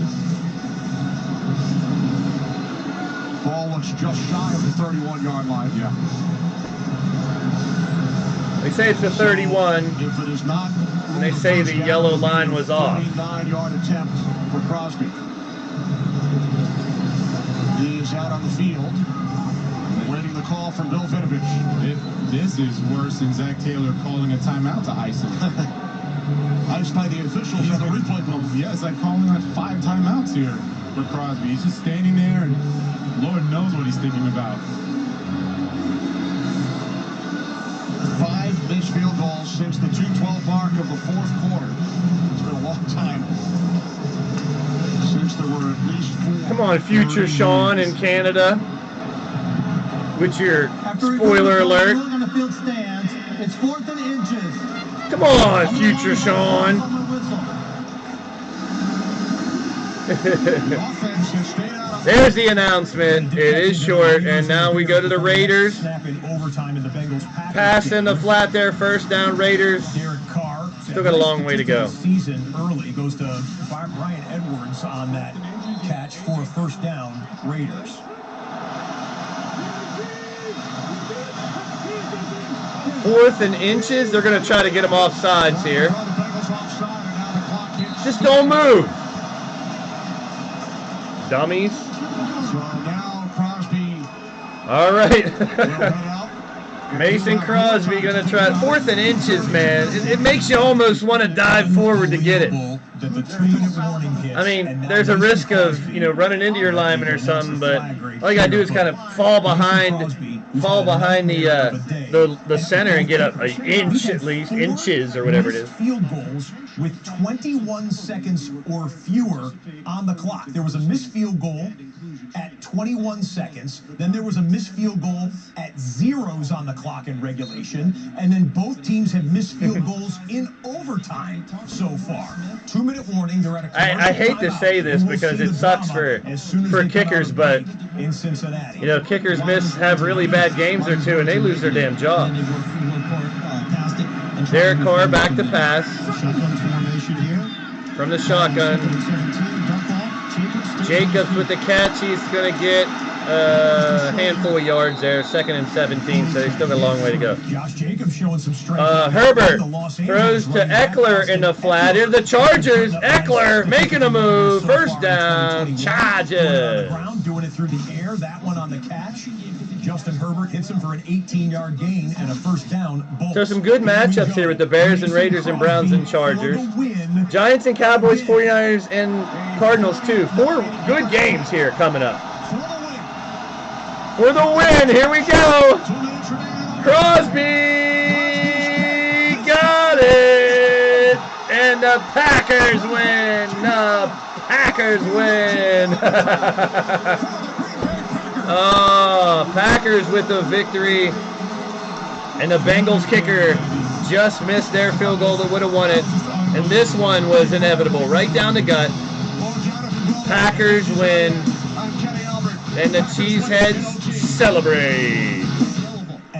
Ball looks just shy of the 31-yard line. Yeah. They say it's the 31, If it is not, and they say the yellow line was off. 39-yard attempt for Crosby. He is out on the field, waiting the call from Bill Vinovich. This is worse than Zach Taylor calling a timeout to ice him. Iced by the officials at the replay booth. Yeah, it's like calling like 5 timeouts here for Crosby. He's just standing there, and Lord knows what he's thinking about. 5 missed field goals since the 2:12 mark of the fourth quarter. It's been a long time since there were at least 4. Come on, future Sean in Canada. With your spoiler alert. On the field stands. It's 4th and inches. Come on, future Sean. There's the announcement. It is short, and now we go to the Raiders. Pass in the flat there, first down, Raiders. Still got a long way to go. Season early goes to Brian Edwards on that catch for a first down, Raiders. Fourth and inches. They're going to try to get him off sides here. Just don't move. Dummies. All right. Mason Crosby going to try it. 4th and inches, man. It makes you almost want to dive forward to get it. I mean, there's a risk of, running into your lineman or something, but all you got to do is kind of fall behind the center and get an inch at least, inches or whatever it is. Field goals with 21 seconds or fewer on the clock. There was a missed field goal at 21 seconds. Then there was a missed field goal at zeros on the clock in regulation. And then both teams have missed field goals in overtime so far. 2-minute warning. They're at a I hate to say this because it sucks for kickers, but in Cincinnati, kickers have really bad games or two, and they lose their damn job. Derek Carr back to pass from the shotgun. Jacobs with the catch. He's going to get a handful of yards there. 2nd and 17, so he's still got a long way to go. Josh Jacobs showing some strength. Herbert throws to Eckler in the flat. Here's the Chargers. Eckler making a move. First down. Chargers. Doing it through the air. That one on the catch. Justin Herbert hits him for an 18-yard gain and a first down. So some good matchups here with the Bears and Raiders and Browns and Chargers. Giants and Cowboys, 49ers and Cardinals too. 4 good games here coming up. For the win, here we go. Crosby got it. And the Packers win. The Packers win. Oh, Packers with the victory. And the Bengals kicker just missed their field goal that would have won it. And this one was inevitable, right down the gut. Packers win. And the Cheeseheads celebrate.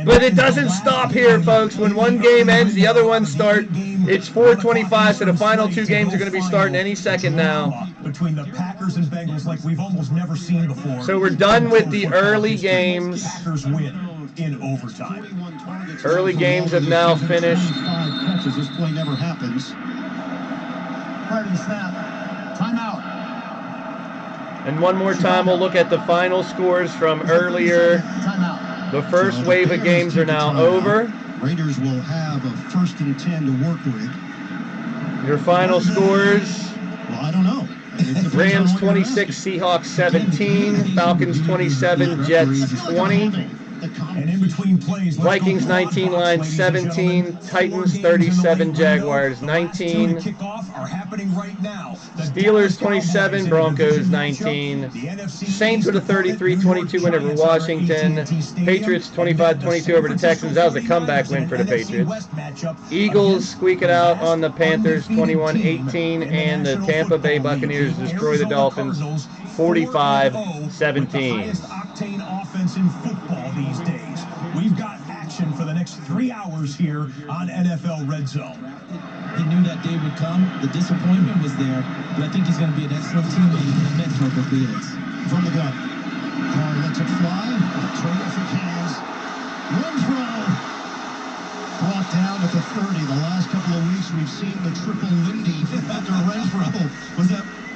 But it doesn't stop here, folks. When one game ends, the other ones start. It's 4:25, so the final 2 games are going to be starting any second now. Between the Packers and Bengals, like we've almost never seen before. So we're done with the early games. Packers win in overtime. Early games have now finished. 5 catches. This play never happens. Prior to the snap, timeout. And one more time, we'll look at the final scores from earlier. Timeout. The first wave of games are now over. Raiders will have a 1st and 10 to work with. Your final scores? Well, I don't know. Rams 26, Seahawks 17, Falcons 27, Jets 20. And in between plays, Vikings 19, Lions 17, Titans 37, Jaguars 19, Steelers 27, Broncos 19, Saints with a 33-22 win over Washington, Patriots 25-22 over the Texans. That was a comeback win for the Patriots. Eagles squeak it out on the Panthers 21-18, and the Tampa Bay Buccaneers destroy the Dolphins 45-17. Offense in football these days. We've got action for the next 3 hours here on NFL Red Zone. He knew that day would come. The disappointment was there, but I think he's going to be an excellent teammate and mentor for Felix. From the gun. Carr lets it fly. Terrific hands. Renfro brought down at the 30. The last couple of weeks we've seen the triple Lindy after Renfro.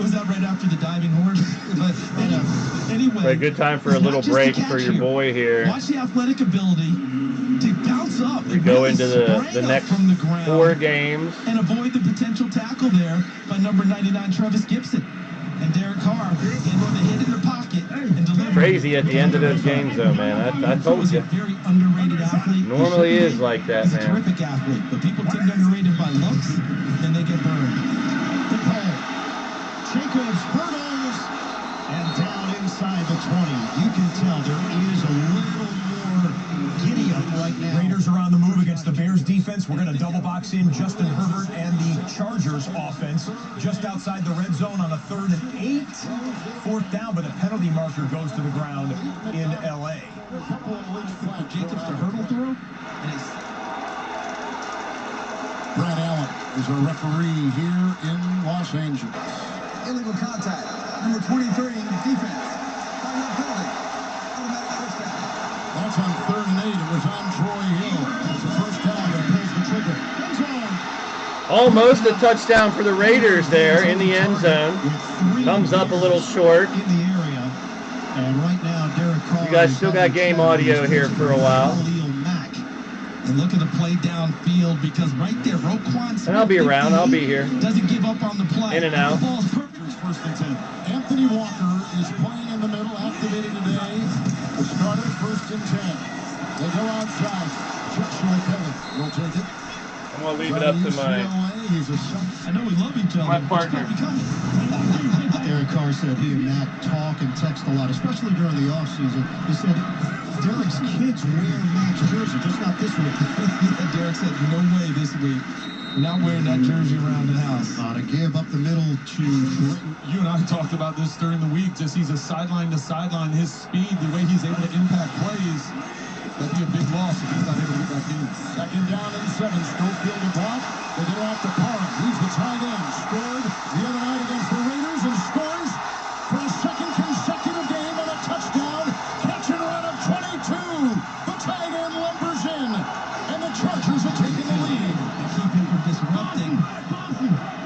Was that right after the diving horse? But anyway, a good time for a little break for your boy here. Watch the athletic ability to bounce up. We go into the next 4 games and avoid the potential tackle there by number 99 Travis Gibson. And Derek Carr handled the hit in the pocket and delivered. Crazy at the end of those games, though, man. I told you. Very underrated athlete. Normally is like that, He's man. a terrific athlete, but people tend to underrate him by looks, and they get burned. The call. Jacobs hurdles and down inside the 20. You can tell there is a little more giddy up right now. Raiders are on the move against the Bears defense. We're going to double box in Justin Herbert and the Chargers offense just outside the red zone on a 3rd and 8. 4th down, but a penalty marker goes to the ground in L.A. Jacobs to hurdle through. Brad Allen is a referee here in Los Angeles. Illegal contact. Number 23, defense. Penalty. Automatic first down. That's on 3rd and 8. It was on Troy Hill. It's a first down that pulls the trigger. End zone. Almost a touchdown for the Raiders there in the end zone. Thumbs up a little short. In the area. And right now, Derek Carr. You guys still got game audio here for a while. And look at the play downfield, because right there, Roquan Smith, And I'll be around. I'll be here. Doesn't give up on the play. In and out. The ball's perfect. 1st and 10. Anthony Walker is playing in the middle, activated today. The starter 1st and 10. They go outside. Joshua Kelly will take it. I'm going to leave it up to my... I know we love each other. My partner. Derek Carr said he and Matt talk and text a lot, especially during the offseason. He said Derek's kids wear Matt's jersey, just not this week. Derek said, no way this week. We're not wearing that jersey around the house. To give up the middle to... You and I talked about this during the week. Just he's a sideline to sideline. His speed, the way he's able to impact plays, that'd be a big loss if he's not able to get back in. 2nd down and 7. Schofield to block. They get off to Carr. He's the tight end. Scored the other night against the Raiders and scores for a 2nd consecutive game on a touchdown. Catch and run of 22. The tight end lumbers in. And the Chargers are taking the lead. They keep him from disrupting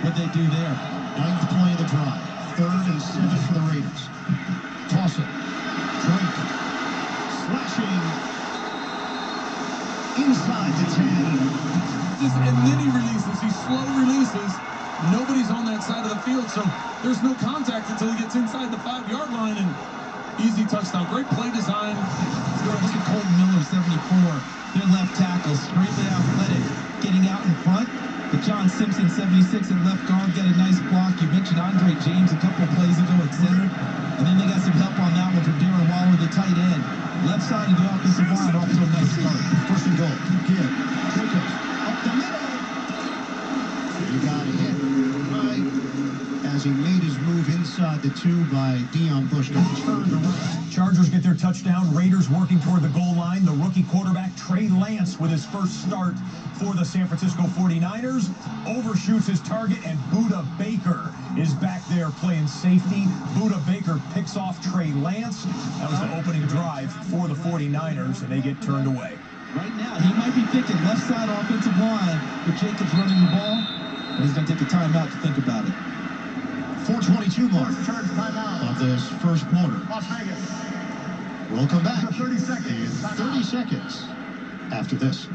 what they do there. 9th play of the drive. 3rd and 7 for the Raiders. Toss it. Drake. Slashing. Inside the 10. And then he releases. He slow releases. Nobody's on that side of the field, so there's no contact until he gets inside the 5-yard line, and easy touchdown. Great play design. Look at Colton Miller, 74. Their left tackle, extremely athletic, getting out in front. But John Simpson, 76 at left guard, got a nice block. You mentioned Andre James a couple of plays ago at center. And then they got some help on that one from Darren Waller, the tight end. Left side of the offensive line, off to a nice start. 1st and goal. Give. Jacobs. Up the middle. He got hit right as he made his move inside the 2 by Dion Bush. Got turned around. Chargers get their touchdown. Raiders working toward the goal line. The rookie quarterback, Trey Lance, with his first start for the San Francisco 49ers. Overshoots his target, and Budda Baker is back there playing safety. Budda Baker picks off Trey Lance. That was the opening drive for the 49ers, and they get turned away. Right now, he might be thinking left side offensive line with Jacobs running the ball, and he's going to take a timeout to think about it. 4:22 mark of this 1st quarter. Las Vegas. We'll come back 30 seconds. in 30 seconds after this.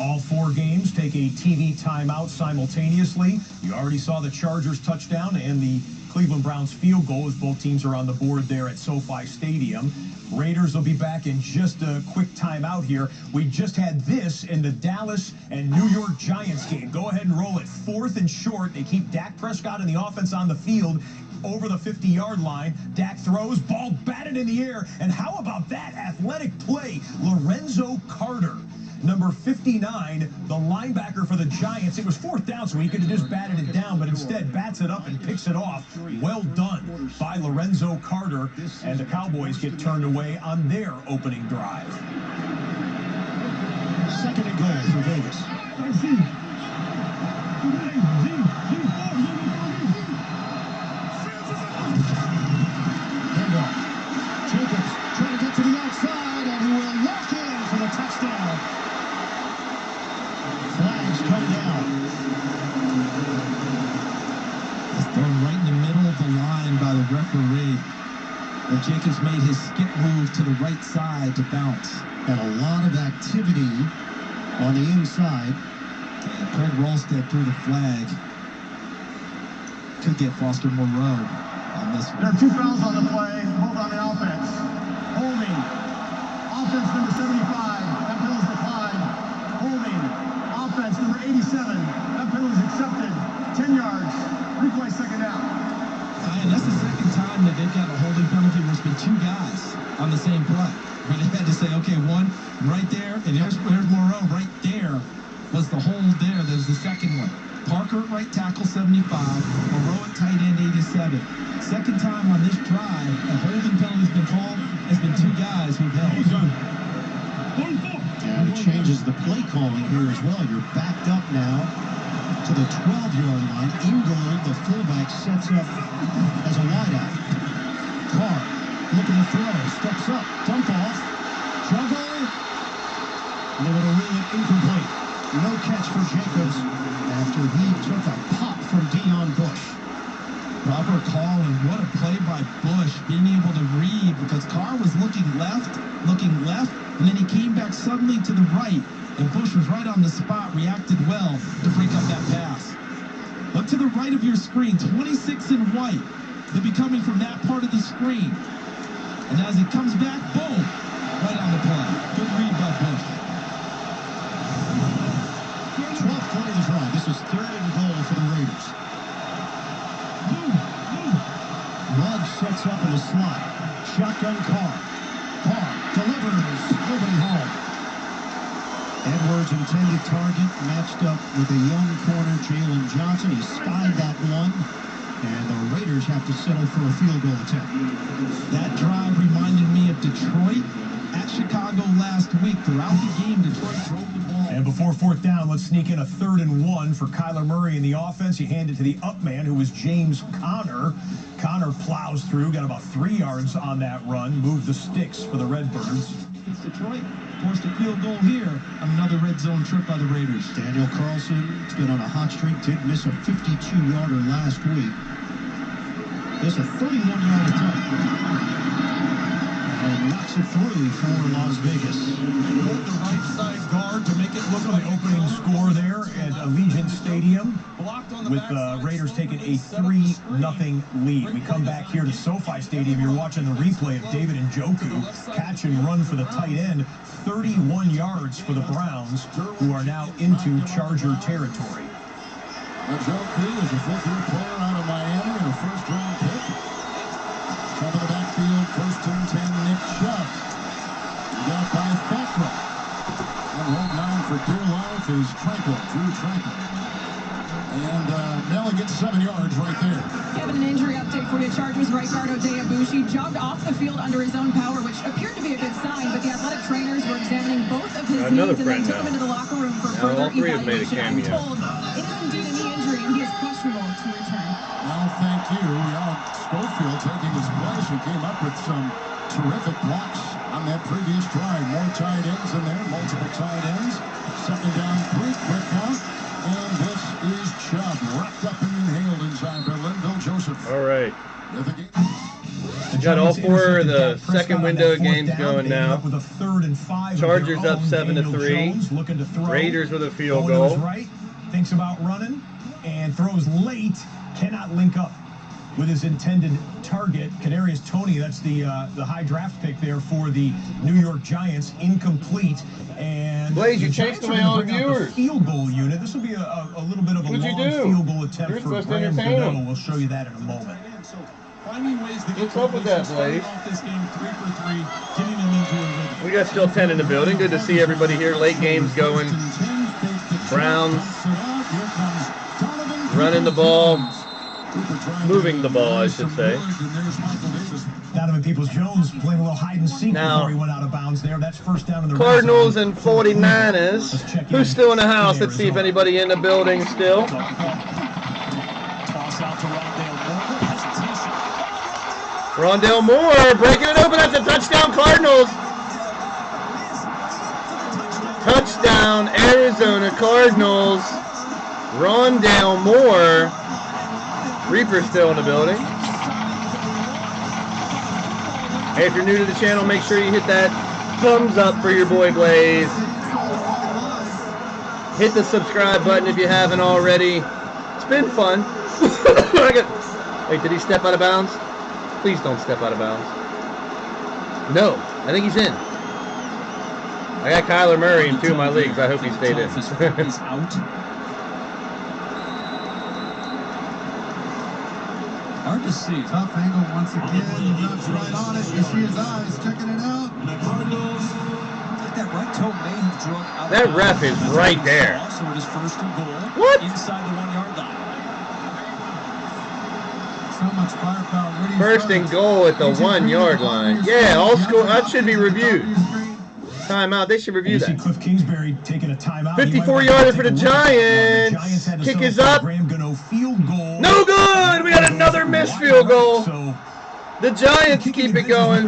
All 4 games take a TV timeout simultaneously. You already saw the Chargers touchdown and the Cleveland Browns field goal as both teams are on the board there at SoFi Stadium. Raiders will be back in just a quick timeout here. We just had this in the Dallas and New York Giants game. Go ahead and roll it. 4th and short. They keep Dak Prescott and the offense on the field over the 50-yard line. Dak throws, ball batted in the air. And how about that athletic play? Lorenzo Carter, number 59, the linebacker for the Giants. It was 4th down, so he could have just batted it down, but instead bats it up and picks it off. Well done by Lorenzo Carter, and the Cowboys get turned away on their opening drive. 2nd and goal for Vegas. Handoff. Jacobs trying to get to the outside, and he will lock in for the touchdown. Flags come down. It's thrown right in the middle of the line by the referee. And Jacobs made his skip move to the right side to bounce. And a lot of activity on the inside. And Craig Rolstead threw the flag. Could get Foster Moreau on this one. There are 2 fouls on the play, both on the offense. Holding. Offense number 75. That penalty is declined. Holding. Offense number 87. That penalty is accepted. 10 yards. Replay 2nd down. And that's the 2nd time that they've got a holding penalty where it's been 2 guys on the same play. Where they had to say, okay, one right there, and there's Moreau right there was the hold there. There's the 2nd one. Parker at right tackle, 75. Moreau at tight end, 87. 2nd time on this drive, a holding penalty has been called. It's been 2 guys who've held. And it changes the play calling here as well. You're backed up now to the 12-yard line. Ingold, the fullback, sets up as a wideout. Carr looking to throw, steps up, dump off, juggle, and they're going to rule it incomplete. No catch for Jacobs after he took a pop from Deion Bush. Proper call, and what a play by Bush, being able to read, because Carr was looking left, and then he came back suddenly to the right, and Bush was right on the spot, reacted well to break up that pass. Look to the right of your screen, 26 in white. They'll be coming from that part of the screen. And as it comes back, boom, right on the play. Good read by Bush. 12th play of the drive. This is 3rd and goal for the Raiders. Love sets up in the slot. Shotgun Carr. Carr delivers. Nobody home. Edwards' intended target matched up with a young corner, Jalen Johnson. He skied that one. And the Raiders have to settle for a field goal attempt. That drive reminded me of Detroit at Chicago last week. Throughout the game, Detroit drove the ball. And before 4th down, let's sneak in a 3rd and 1 for Kyler Murray in the offense. You hand it to the up man, who was James Conner. Conner plows through, got about 3 yards on that run, moved the sticks for the Redbirds. It's Detroit forced a field goal here on another red zone trip by the Raiders. Daniel Carlson has been on a hot streak. Did miss a 52-yarder last week. This a 31-yard attempt. And knocks it through for Las Vegas. Hold the right side guard to make it look like the opening score there at Allegiant Stadium, with the Raiders taking a 3-0 lead. We come back here to SoFi Stadium. You're watching the replay of David Njoku catch and run for the tight end. 31 yards for the Browns, who are now into Charger territory. Njoku is a 5th-year player out of Miami and a 1st-round pick. Top of the backfield, 1st and 10, Nick Chubb. Got by Thakra. And holding on for dear life is Tranquil, Drew Tranquil. And Nelly gets 7 yards right there. Kevin, an injury update for the Chargers right guard Odeabushi jogged off the field under his own power, which appeared to be a good sign, but the athletic trainers were examining both of his knees and then took him into the locker room for further evaluation. I'm told it is indeed a knee injury, and he is questionable to return. Well, thank you. Schofield taking his place and came up with some terrific blocks on that previous drive. More tight ends in there, multiple tight ends. 2nd down, 3, quick count. And this is Chubb, wrapped up and inhaled inside for Linville Joseph. All right. The Got all 4 of the second window games going now. With a 3rd and 5. Chargers up 7-3. Raiders with a field goal. Right, thinks about running and throws late. Cannot link up with his intended target. Kadarius Toney, that's the high draft pick there for the New York Giants, incomplete. And Blaise, you chased away all the viewers. Field goal unit. This will be a little bit of a long field goal attempt for Graham Gano. We'll show you that in a moment. So finding ways to What's up with that, Blaise? off this game 3 for 3, getting them into a rhythm. We got still 10 in the building. Good to see everybody here. Late games going. Browns running the ball. Moving the ball, I should say. Donovan Peoples-Jones playing a little hide and seek before he went out of bounds there. That's first down in the Cardinals and 49ers. Who's still in the house? Let's see if anybody in the building still. Toss out to Rondale Moore breaking it open. That's a touchdown, Cardinals. Touchdown, Arizona Cardinals. Rondale Moore. Reaper's still in the building. Hey, if you're new to the channel, make sure you hit that thumbs up for your boy Blaise. Hit the subscribe button if you haven't already. It's been fun. Wait, did he step out of bounds? Please don't step out of bounds. No, I think he's in. I got Kyler Murray in 2 of my leagues. I hope he stayed in. He's out. Hard to see. Tough angle once again. Ref's right on it. You see his eyes checking it out. The Cardinals. That right toe may have drug out. That ref is right there. So it is first and goal. What? Inside the 1-yard line. So much firepower. First and goal at the 1-yard line. Yeah, all score. That should be reviewed. Timeout. They should review that. Cliff Kingsbury taking a timeout. 54-yarder for the Giants. Kick is up. No good. We got another missed field goal. The Giants keep it going.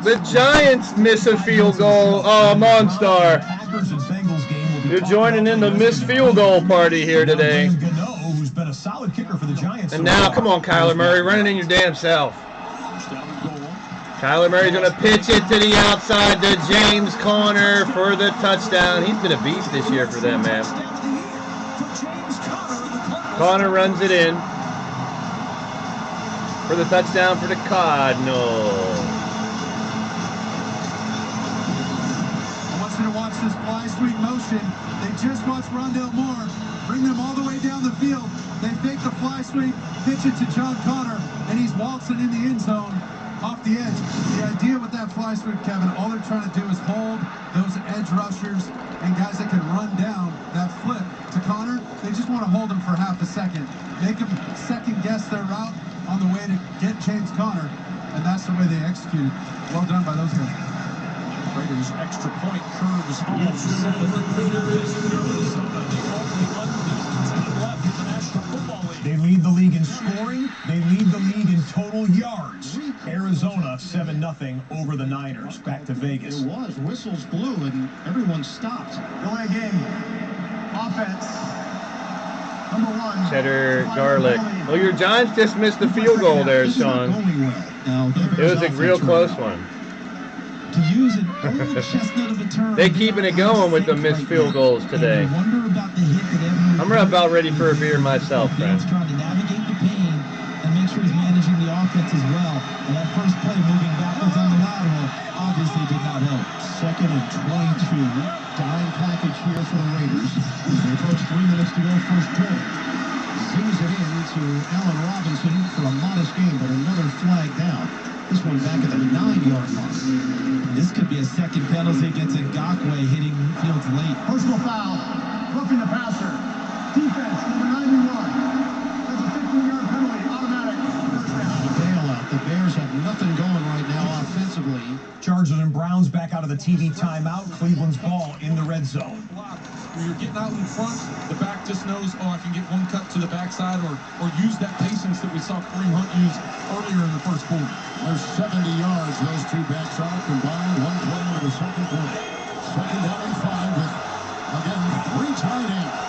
The Giants miss a field goal. Oh, Monstar. You're joining in the missed field goal party here today. And now, come on, Kyler Murray, running in your damn self. Kyler Murray's going to pitch it to the outside to James Conner for the touchdown. He's been a beast this year for them, man. Conner runs it in for the touchdown for the Cardinals. I want you to watch this fly sweep motion. They just watched Rondale Moore bring them all the way down the field. They fake the fly sweep, pitch it to John Conner, and he's waltzing in the end zone off the edge. The idea with that fly sweep, Kevin, all they're trying to do is hold those edge rushers and guys that can run down that flip to Conner. They just want to hold them for half a second, make them second guess their route on the way to get James Conner, and that's the way they execute it. Well done by those guys. Raiders extra point curves home. 7. They lead the league in scoring. They lead the league in total yards. Arizona 7-0 over the Niners. Back to Vegas. It was. Whistles blew and everyone stopped. Delay game. Offense. Number 1. Cheddar garlic. Well, your Giants just missed the field goal there, Sean. It was a real close one. To use an old chestnut of a term. They keeping it going with the missed field goals today. I'm about ready for a beer myself, friend. Trying to navigate the pain and make sure he's managing the offense as well. And that first play moving backwards on the lateral obviously did not help. 2nd and 22. Dime package here for the Raiders. They approach 3 minutes to go, first play. Zings it in to Allen Robinson for a modest gain, but another flag down. This one back at the 9-yard mark. This could be a second penalty against Ngakoue hitting Fields late. Personal foul. Roughing the passer. Defense, number 91. That's a 15-yard penalty. Automatic. First down. The bailout. The Bears have nothing going right now offensively. Chargers and Browns back out of the TV timeout. Cleveland's ball in the red zone. When you're getting out in front, the back just knows, oh, I can get one cut to the backside or use that patience that we saw Kareem Hunt use earlier in the first quarter. There's 70 yards those two backs are combined. One play into the second quarter. 2nd down and 5 with, again, 3 tight ends.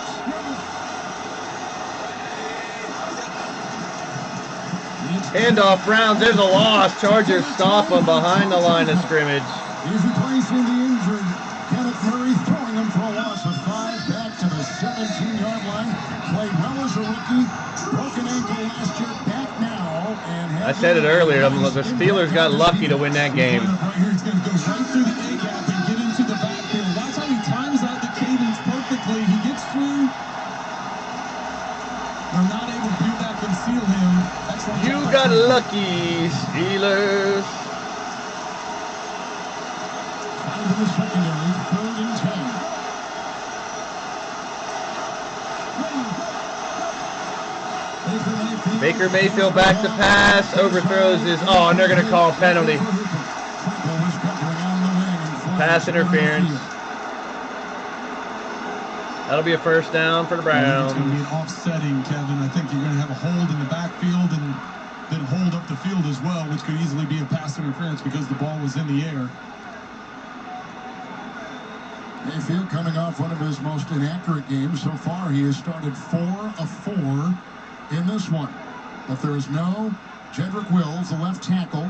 The Handoff, Browns. There's a loss. Chargers stop them behind the line of scrimmage. He's replacing the injured Kenneth Murray, throwing him for a loss of 5 back to the 17-yard line. Played well as a rookie. Broken ankle last year. Back now. And I said it earlier. The Steelers got lucky to win that game. Right here, he's going to go right through the A-gap and get into the backfield. Watch how he times out the cadence perfectly. He gets through. They're not able to do that, conceal him. Excellent. You got lucky, Steelers. Out of the secondary, 3rd and 10. Baker Mayfield back to pass, overthrows his. Oh, and they're going to call a penalty. Pass interference. That'll be a first down for the Browns. It's going to be an offsetting, Kevin. I think you're going to have a hold in the backfield and then hold up the field as well, which could easily be a pass interference because the ball was in the air. Mayfield coming off one of his most inaccurate games so far. He has started 4 of 4 in this one. But there is no Jedrick Wills, the left tackle.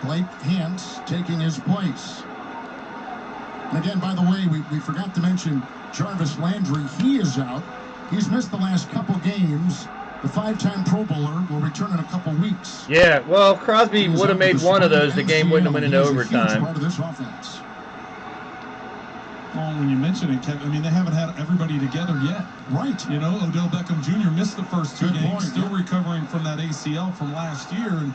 Blake Hance taking his place. And again, by the way, we forgot to mention Jarvis Landry. He is out. He's missed the last couple games. The 5-time Pro Bowler will return in a couple weeks. Yeah, well, Crosby would have made one of those. The game wouldn't have went into overtime. Part of this offense. Well, when you mention it, Kevin, I mean, they haven't had everybody together yet. Right. You know, Odell Beckham Jr. missed the first 2 games, point, still recovering from that ACL from last year. And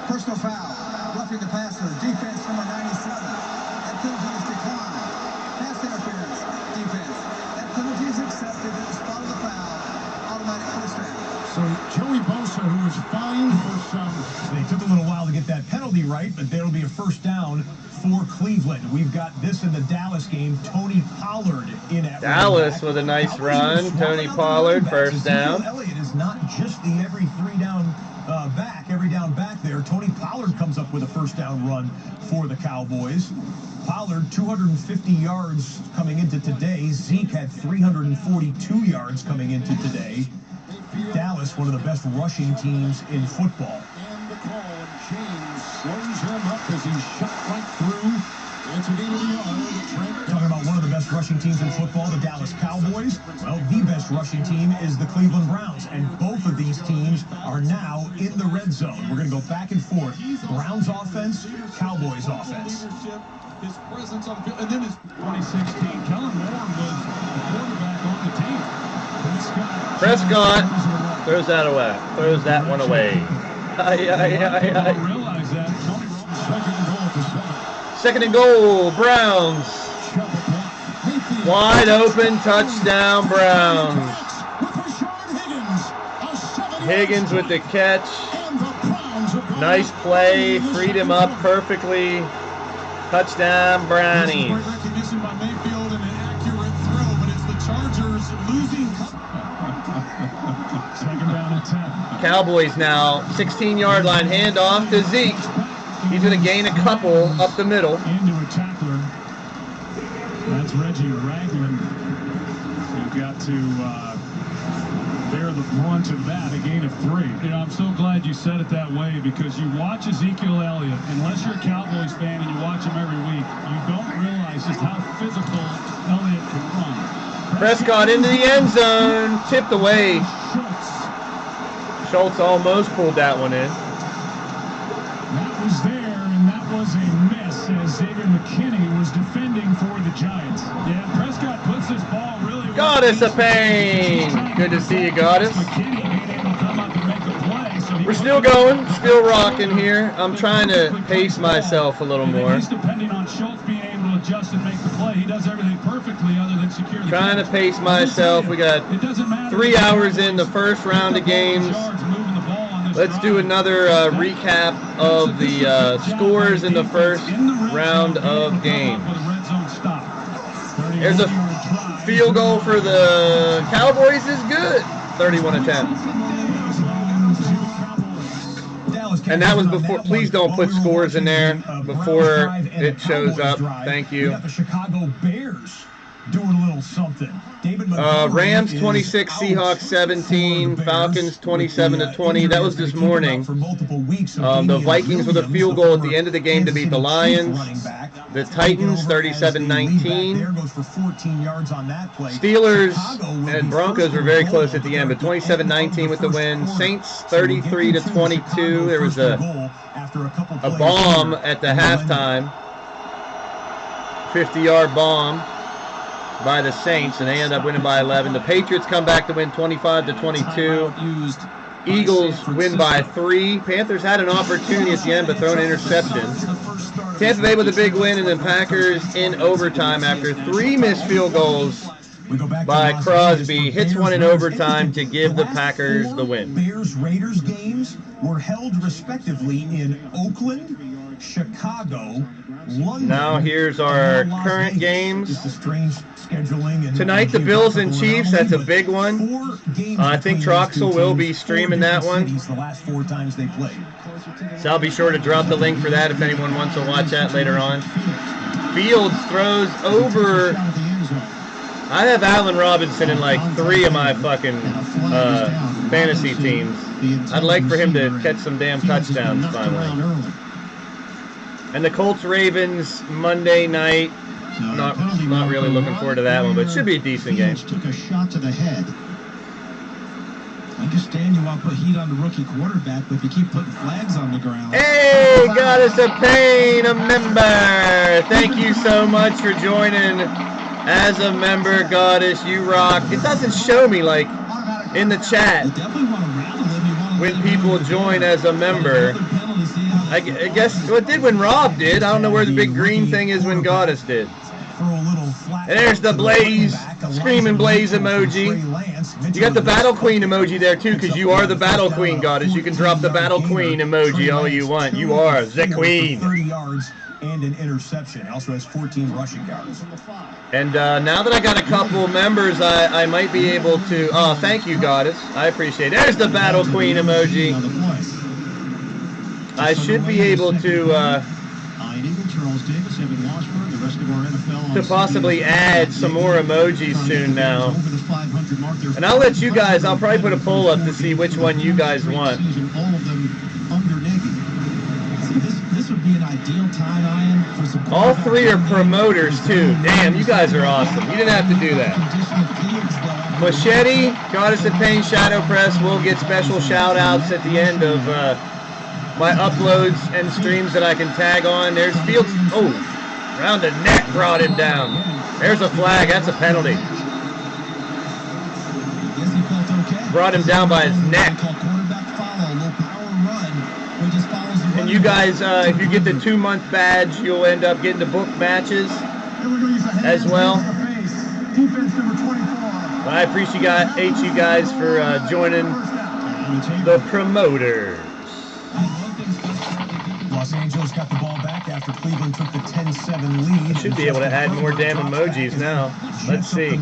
Personal foul. Roughing the passer. Defense number 97. That penalty is declined. Pass interference. Defense. That penalty is accepted in the spot of the foul. Automatic first down. So Joey Bosa, who was fined for some... They took a little while to get that penalty right, but there'll be a first down for Cleveland. We've got this in the Dallas game. Tony Pollard in at Dallas with a nice run. Tony Pollard, first down. Elliott is not just the every down back there. Tony Pollard comes up with a first down run for the Cowboys. Pollard, 250 yards coming into today. Zeke had 342 yards coming into today. Dallas, one of the best rushing teams in football. And the call, and James slows him up as he shot right through. It's a gain of the yard. Talking about one of the best rushing teams in football, the Dallas Cowboys. Well, the best rushing team is the Cleveland Browns, and both of these teams are now in the red zone. We're going to go back and forth. Browns offense, Cowboys offense. His presence on the field, and then his 2016, Kellen Moore was the quarterback on the team. Prescott throws that away. Throws that one away. Realize that. Second and goal, Browns. Wide open, touchdown, Browns. Higgins with the catch. Nice play, freed him up perfectly. Touchdown, Brownies. Great recognition by Mayfield and an accurate throw, but it's the Chargers losing. Second down and 10. Cowboys now, 16-yard line, handoff to Zeke. He's going to gain a couple up the middle. Into a tackler. That's Reggie Ragland, who got to bear the brunt of that, a gain of 3. You know, I'm so glad you said it that way, because you watch Ezekiel Elliott, unless you're a Cowboys fan and you watch him every week, you don't realize just how physical Elliott can run. Prescott into the end zone, tipped away. Schultz almost pulled that one in. That was there, and that was a miss as Xavier McKinney was defending for the Giants. Yeah, Prescott puts this ball really well. Goddess of Pain. Good to see you, Goddess. McKinney being able to come up and make a play. So we're still going, still rocking here. I'm trying to pace myself a little more. He's depending on Schultz being able to adjust and make the play. He does everything perfectly other than secure the Trying to pace myself. We got 3 hours in the first round of games. Let's do another recap of the scores in the first round of games. There's a field goal for the Cowboys is good. 31-10. And that was before. Please don't put scores in there before it shows up. Thank you. We got the Chicago Bears doing a little something. David Rams 26, Seahawks 17, Falcons 27-20. That was this morning. The Vikings with a field goal at the end of the game to beat the Lions. The Titans 37-19. Steelers and Broncos were very close at the end, but 27-19 with the win. Saints 33-22. There was a bomb at the halftime. 50-yard bomb by the Saints, and they end up winning by 11. The Patriots come back to win 25-22. Eagles win by 3. Panthers had an opportunity at the end, but thrown an interception. Tampa Bay with a big win, and then Packers in overtime after 3 missed field goals by Crosby. Hits one in overtime to give the Packers the win. Bears-Raiders games were held respectively in Oakland, Chicago, London. Now here's our current games. Tonight, the Bills and Chiefs. That's a big one. I think Troxel will be streaming that one. So I'll be sure to drop the link for that if anyone wants to watch that later on. Fields throws over. I have Allen Robinson in like 3 of my fucking fantasy teams. I'd like for him to catch some damn touchdowns finally. And the Colts-Ravens Monday night. Not really looking forward to that one, but it should be a decent game. Took a shot to the head. I understand you want to put heat on the rookie quarterback, but if you keep putting flags on the ground. Hey, Goddess of Pain, a member. Thank you so much for joining as a member, Goddess. You rock. It doesn't show me like in the chat when people join as a member. I guess what did when Rob did. I don't know where the big green thing is when Goddess did. And there's the Blaze, screaming Blaze emoji. You got the Battle Queen emoji there too, because you are the Battle Queen, Goddess. You can drop the Battle Queen emoji all you want. You are the Queen. 30 yards and an interception. He also has 14 rushing yards. And now that I got a couple members, I might be able to. Oh, thank you, Goddess. I appreciate it. There's the Battle Queen emoji. I should be able to possibly add some more emojis soon now. And I'll let you guys, I'll probably put a poll up to see which one you guys want. This would be an ideal time, Ian, for some. All 3 are promoters too. Damn, you guys are awesome. You didn't have to do that. Machete, Goddess of Pain, Shadow Press will get special shout outs at the end of my uploads and streams that I can tag on. There's Fields. Oh, around the neck brought him down. There's a flag. That's a penalty. Brought him down by his neck. And you guys, if you get the 2-month badge, you'll end up getting to book matches as well. But I appreciate you guys for joining the promoters. Los Angeles got the ball back after Cleveland took the 10-7 lead. Should be able to add more damn emojis now. Let's see.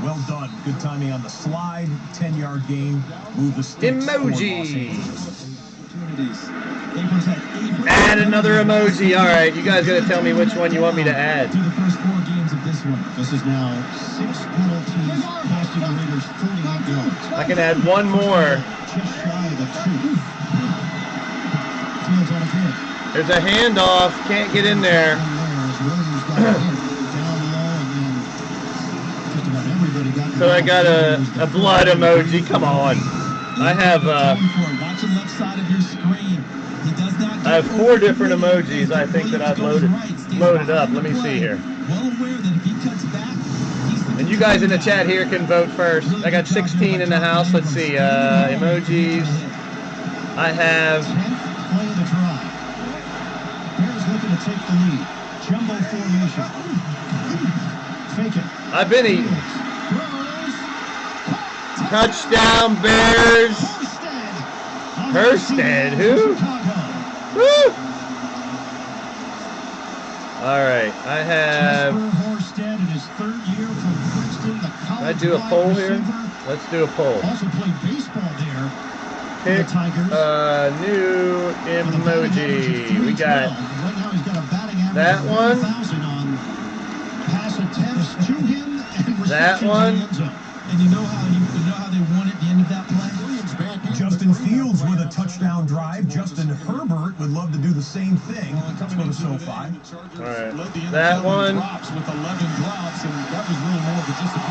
Well done. Good timing on the slide. 10-yard gain. Move the sticks. Emoji. Add another emoji. All right, you guys got to tell me which one you want me to add. Through the first 4 games of this one. This is now 6 penalties, costing the Raiders 48 yards. I can add one more. Just shy of a 2. Fields on his head. There's a handoff. Can't get in there. So I got a blood emoji. Come on. I have I have 4 different emojis I think that I've loaded up. Let me see here. And you guys in the chat here can vote first. I got 16 in the house. Let's see. Emojis. I have. Bears looking to take the lead. Jumbo formation. Fake it. I've been eating. Touchdown Bears. Herstead. Who? Woo! All right. I have. Can I do a poll here? Let's do a poll. Also played baseball there. Pick new emoji. We got that one. Pass attempts, 2 hits. That one. And you know how they won at the end of that play? Justin Fields with a touchdown drive. Justin Herbert would love to do the same thing. Let's go to SoFi. All right. That one. With 11 drops, and that was really more of just a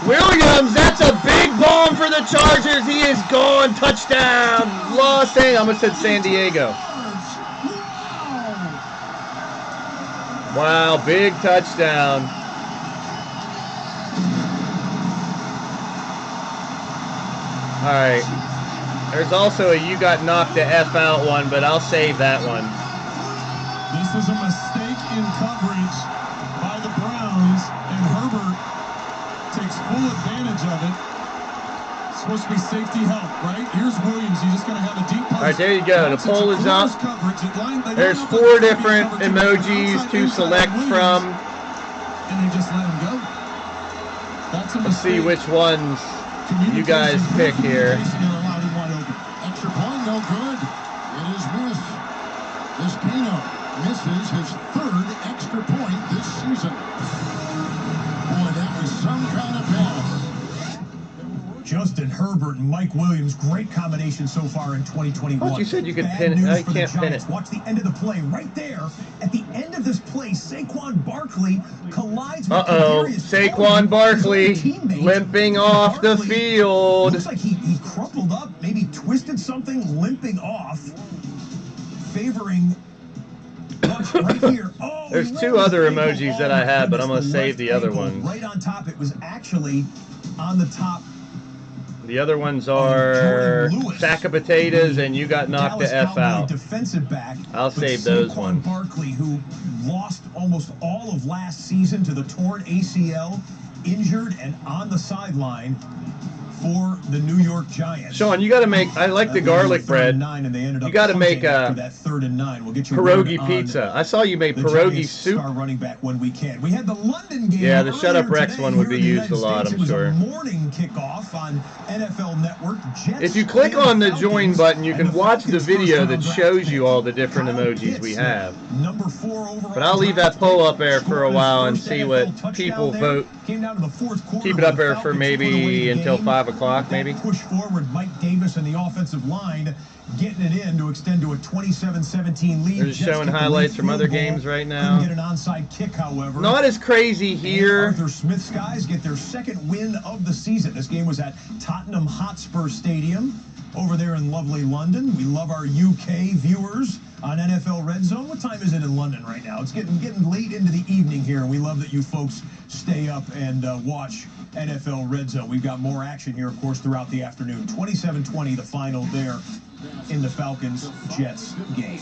Williams, that's a big bomb for the Chargers. He is gone. Touchdown. Los Angeles. I almost said San Diego. Wow, big touchdown. All right. There's also a you got knocked the F out one, but I'll save that one. This is a mistake in coverage by the Browns, and Herbert takes full advantage of it. It's supposed to be safety help, right? Here's Williams. He's just going to have a deep post. All right, there you go. The poll is up. There's 4 different emojis to select from. And they just let him go. That's a mistake. Let's see which ones you guys pick here. Extra point, no good. It is missed. Vizcaino misses his 3rd extra point this season. Boy, that was some kind of pass. Justin Herbert and Mike Williams, great combination so far in 2021. I thought you said you could pin it. I can't pin it. Watch the end of the play right there. At the end of this play, Saquon Barkley collides with Saquon Barkley limping off the field. Looks like he crumpled up, maybe twisted something, limping off, favoring right here. Oh, there's 2 other emojis that I have, but I'm going to save the other ones. Right on top, it was actually on the top. The other ones are sack of potatoes and you got knocked the F out. Defensive back. I'll save those ones. Barkley, who lost almost all of last season to the torn ACL, injured and on the sideline for the New York Giants. Sean, you got to make. I like the garlic bread. You got to make a pierogi pizza. I saw you made pierogi soup. Running back when we can. We had the London game. Yeah, the Shut Up Rex one would be used a lot, I'm sure. Morning kickoff on NFL Network. If you click on the join button, you can watch the video that shows you all the different emojis we have. Number 4 overall. But I'll leave that poll up there for a while and see what people vote. Keep it up there for maybe until 5 o'clock, maybe. Push forward, Mike Davis and the offensive line getting it in to extend to a 27-17 lead. They're just showing highlights from other games right now. Couldn't get an onside kick, however. Not as crazy here. Arthur Smith Skies get their 2nd win of the season. This game was at Tottenham Hotspur Stadium over there in lovely London. We love our UK viewers on NFL Red Zone. What time is it in London right now? It's getting late into the evening here, and we love that you folks stay up and watch NFL Red Zone. We've got more action here, of course, throughout the afternoon. 27-20, the final there in the Falcons-Jets game.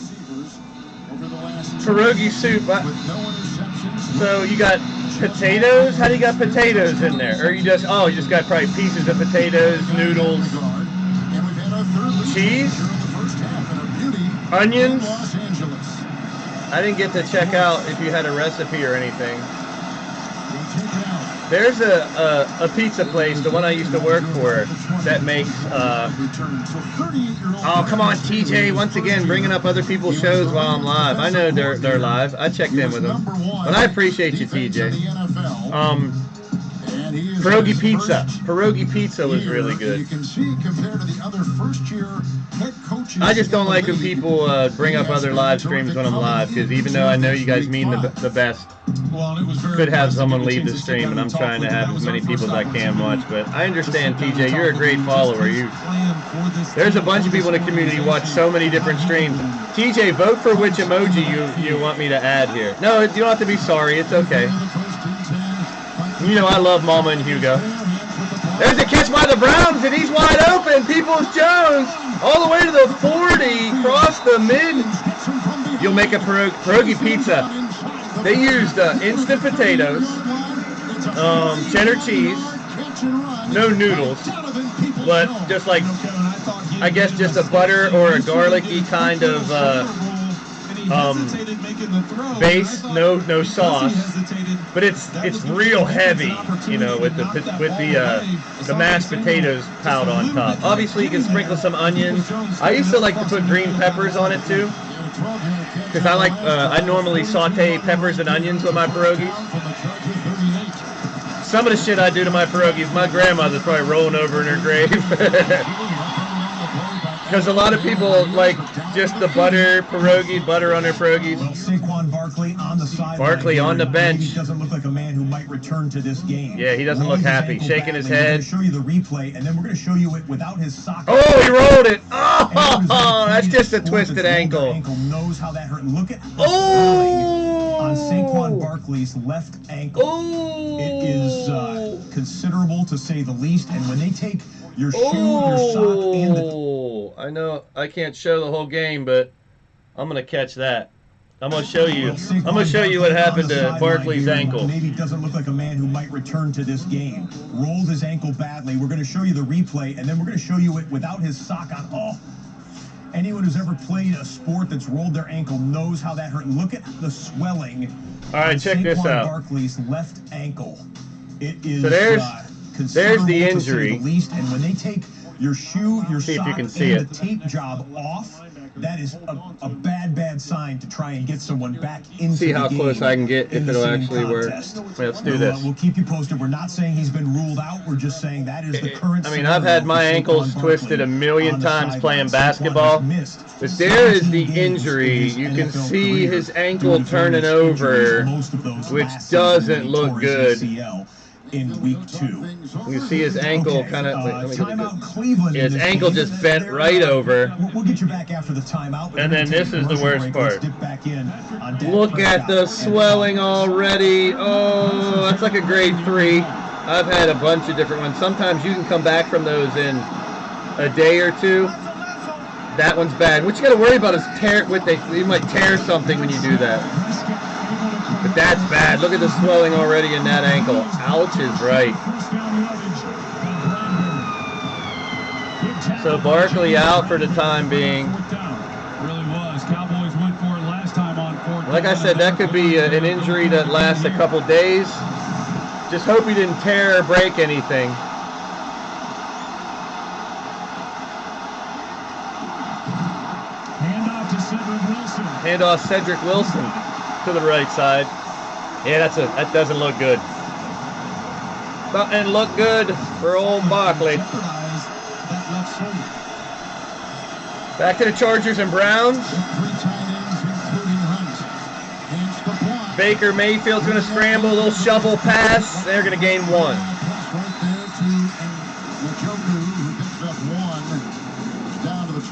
Pierogi soup. So you got potatoes? How do you got potatoes in there? Or you just got probably pieces of potatoes, noodles, cheese, onions. I didn't get to check out if you had a recipe or anything. There's a pizza place, the one I used to work for, that makes, oh, come on, TJ, once again, bringing up other people's shows while I'm live. I know they're live. I checked in with them. But I appreciate you, TJ. Pierogi pizza. Pierogi pizza was really good. You can see compared to the other first-year head coaches. I just don't like when people bring up other live streams when I'm live, because even though I know you guys mean the best, could have someone leave the stream, and I'm trying to have as many people as I can watch. But I understand, TJ, you're a great follower. There's a bunch of people in the community who watch so many different streams. TJ, vote for which emoji you want me to add here. No, you don't have to be sorry. It's okay. You know I love Mama and Hugo. There's a catch by the Browns, and he's wide open. Peoples-Jones all the way to the 40, across the mid. You'll make a pierogi pizza. They used instant potatoes, cheddar cheese, no noodles, but just like, I guess just a butter or a garlicky kind of base, no sauce, but it's real heavy, you know, with the mashed potatoes piled on top. Obviously, you can sprinkle some onions. I used to like to put green peppers on it too, because I normally saute peppers and onions with my pierogies. some of the shit I do to my pierogies, my grandmother's probably rolling over in her grave. Because a lot of people like just the butter pierogi, butter on their pierogies. Well, Saquon Barkley on the sideline. Barkley on the bench. He doesn't look like a man who might return to this game. Yeah, he doesn't look happy. Shaking his head. We're going to show you the replay, and then we're going to show you it without his sock. Oh, he rolled it. Oh, that's just a twisted ankle. Knows how that hurt. Look at the swelling on Saquon Barkley's left ankle. Oh. It is considerable, to say the least. And when they take your shoe, your sock, and the... I know I can't show the whole game, but I'm gonna catch that. I'm gonna show you. I'm gonna show you what happened to Barkley's ankle. Maybe doesn't look like a man who might return to this game. Rolled his ankle badly. We're gonna show you the replay, and then we're gonna show you it without his sock on. Oh. Anyone who's ever played a sport that's rolled their ankle knows how that hurt. Look at the swelling. All right, check this out. Barkley's left ankle. It is. So there's the injury. To say the least, and when they take your shoe, your see sock, if you can and see it. the tape job off, that is a bad sign to try and get someone back into see how the game close I can get if it'll actually work. Let's do this. We'll keep you posted. We're not saying he's been ruled out. We're just saying that is the current. I mean, I've had my ankles twisted a million times playing basketball, but there is the injury. You can see his ankle turning over, which doesn't look good. In week 2, you see his ankle kind of. His ankle just bent right over. We'll get you back after the timeout. And then this is the worst part. Look at the swelling already. Oh, that's like a grade 3. I've had a bunch of different ones. Sometimes you can come back from those in a day or 2. That one's bad. What you got to worry about is you might tear something when you do that. But that's bad. Look at the swelling already in that ankle. Ouch is right. So Barkley out for the time being. Like I said, that could be an injury that lasts a couple days. Just hope he didn't tear or break anything. Handoff Cedric Wilson to the right side. Yeah, that doesn't look good. Doesn't look good for old Barkley. Back to the Chargers and Browns. Baker Mayfield's going to scramble, a little shovel pass. They're going to gain 1.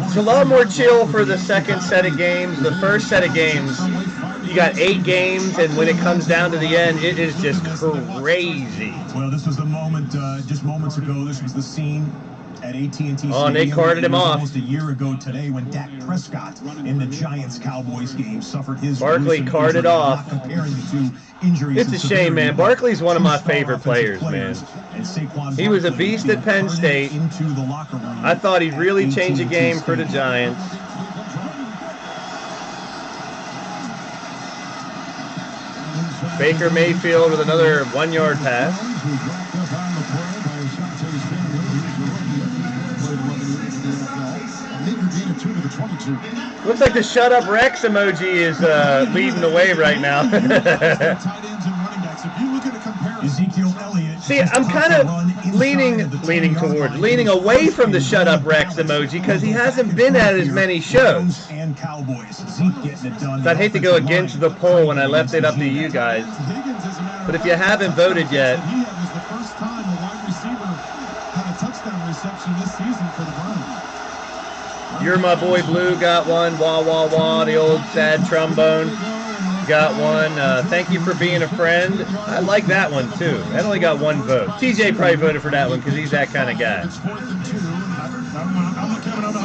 It's a lot more chill for the second set of games. The first set of games, you got 8 games, and when it comes down to the end, it is just crazy. Well, this was the moment, just moments ago, this was the scene at AT&T Stadium. Oh, and they carted him off. Almost a year ago today when Dak Prescott in the Giants-Cowboys game suffered his Barkley carted off. Not comparing the 2 injuries. It's a shame, man. Barkley's one of my favorite players, man. He was a beast at Penn State. I thought he'd really change the game for the Giants. Baker Mayfield with another 1-yard pass. Looks like the shut up Rex emoji is leading the way right now. See, I'm kind of leaning away from the shut up Rex emoji because he hasn't been at as many shows. So I'd hate to go against the poll when I left it up to you guys. But if you haven't voted yet, he was the first time a wide receiver had a touchdown reception this season for the Browns. You're My Boy Blue got one. Wah, wah, wah, the old sad trombone got one. Thank you for being a friend. I like that one, too. That only got 1 vote. TJ probably voted for that one because he's that kind of guy.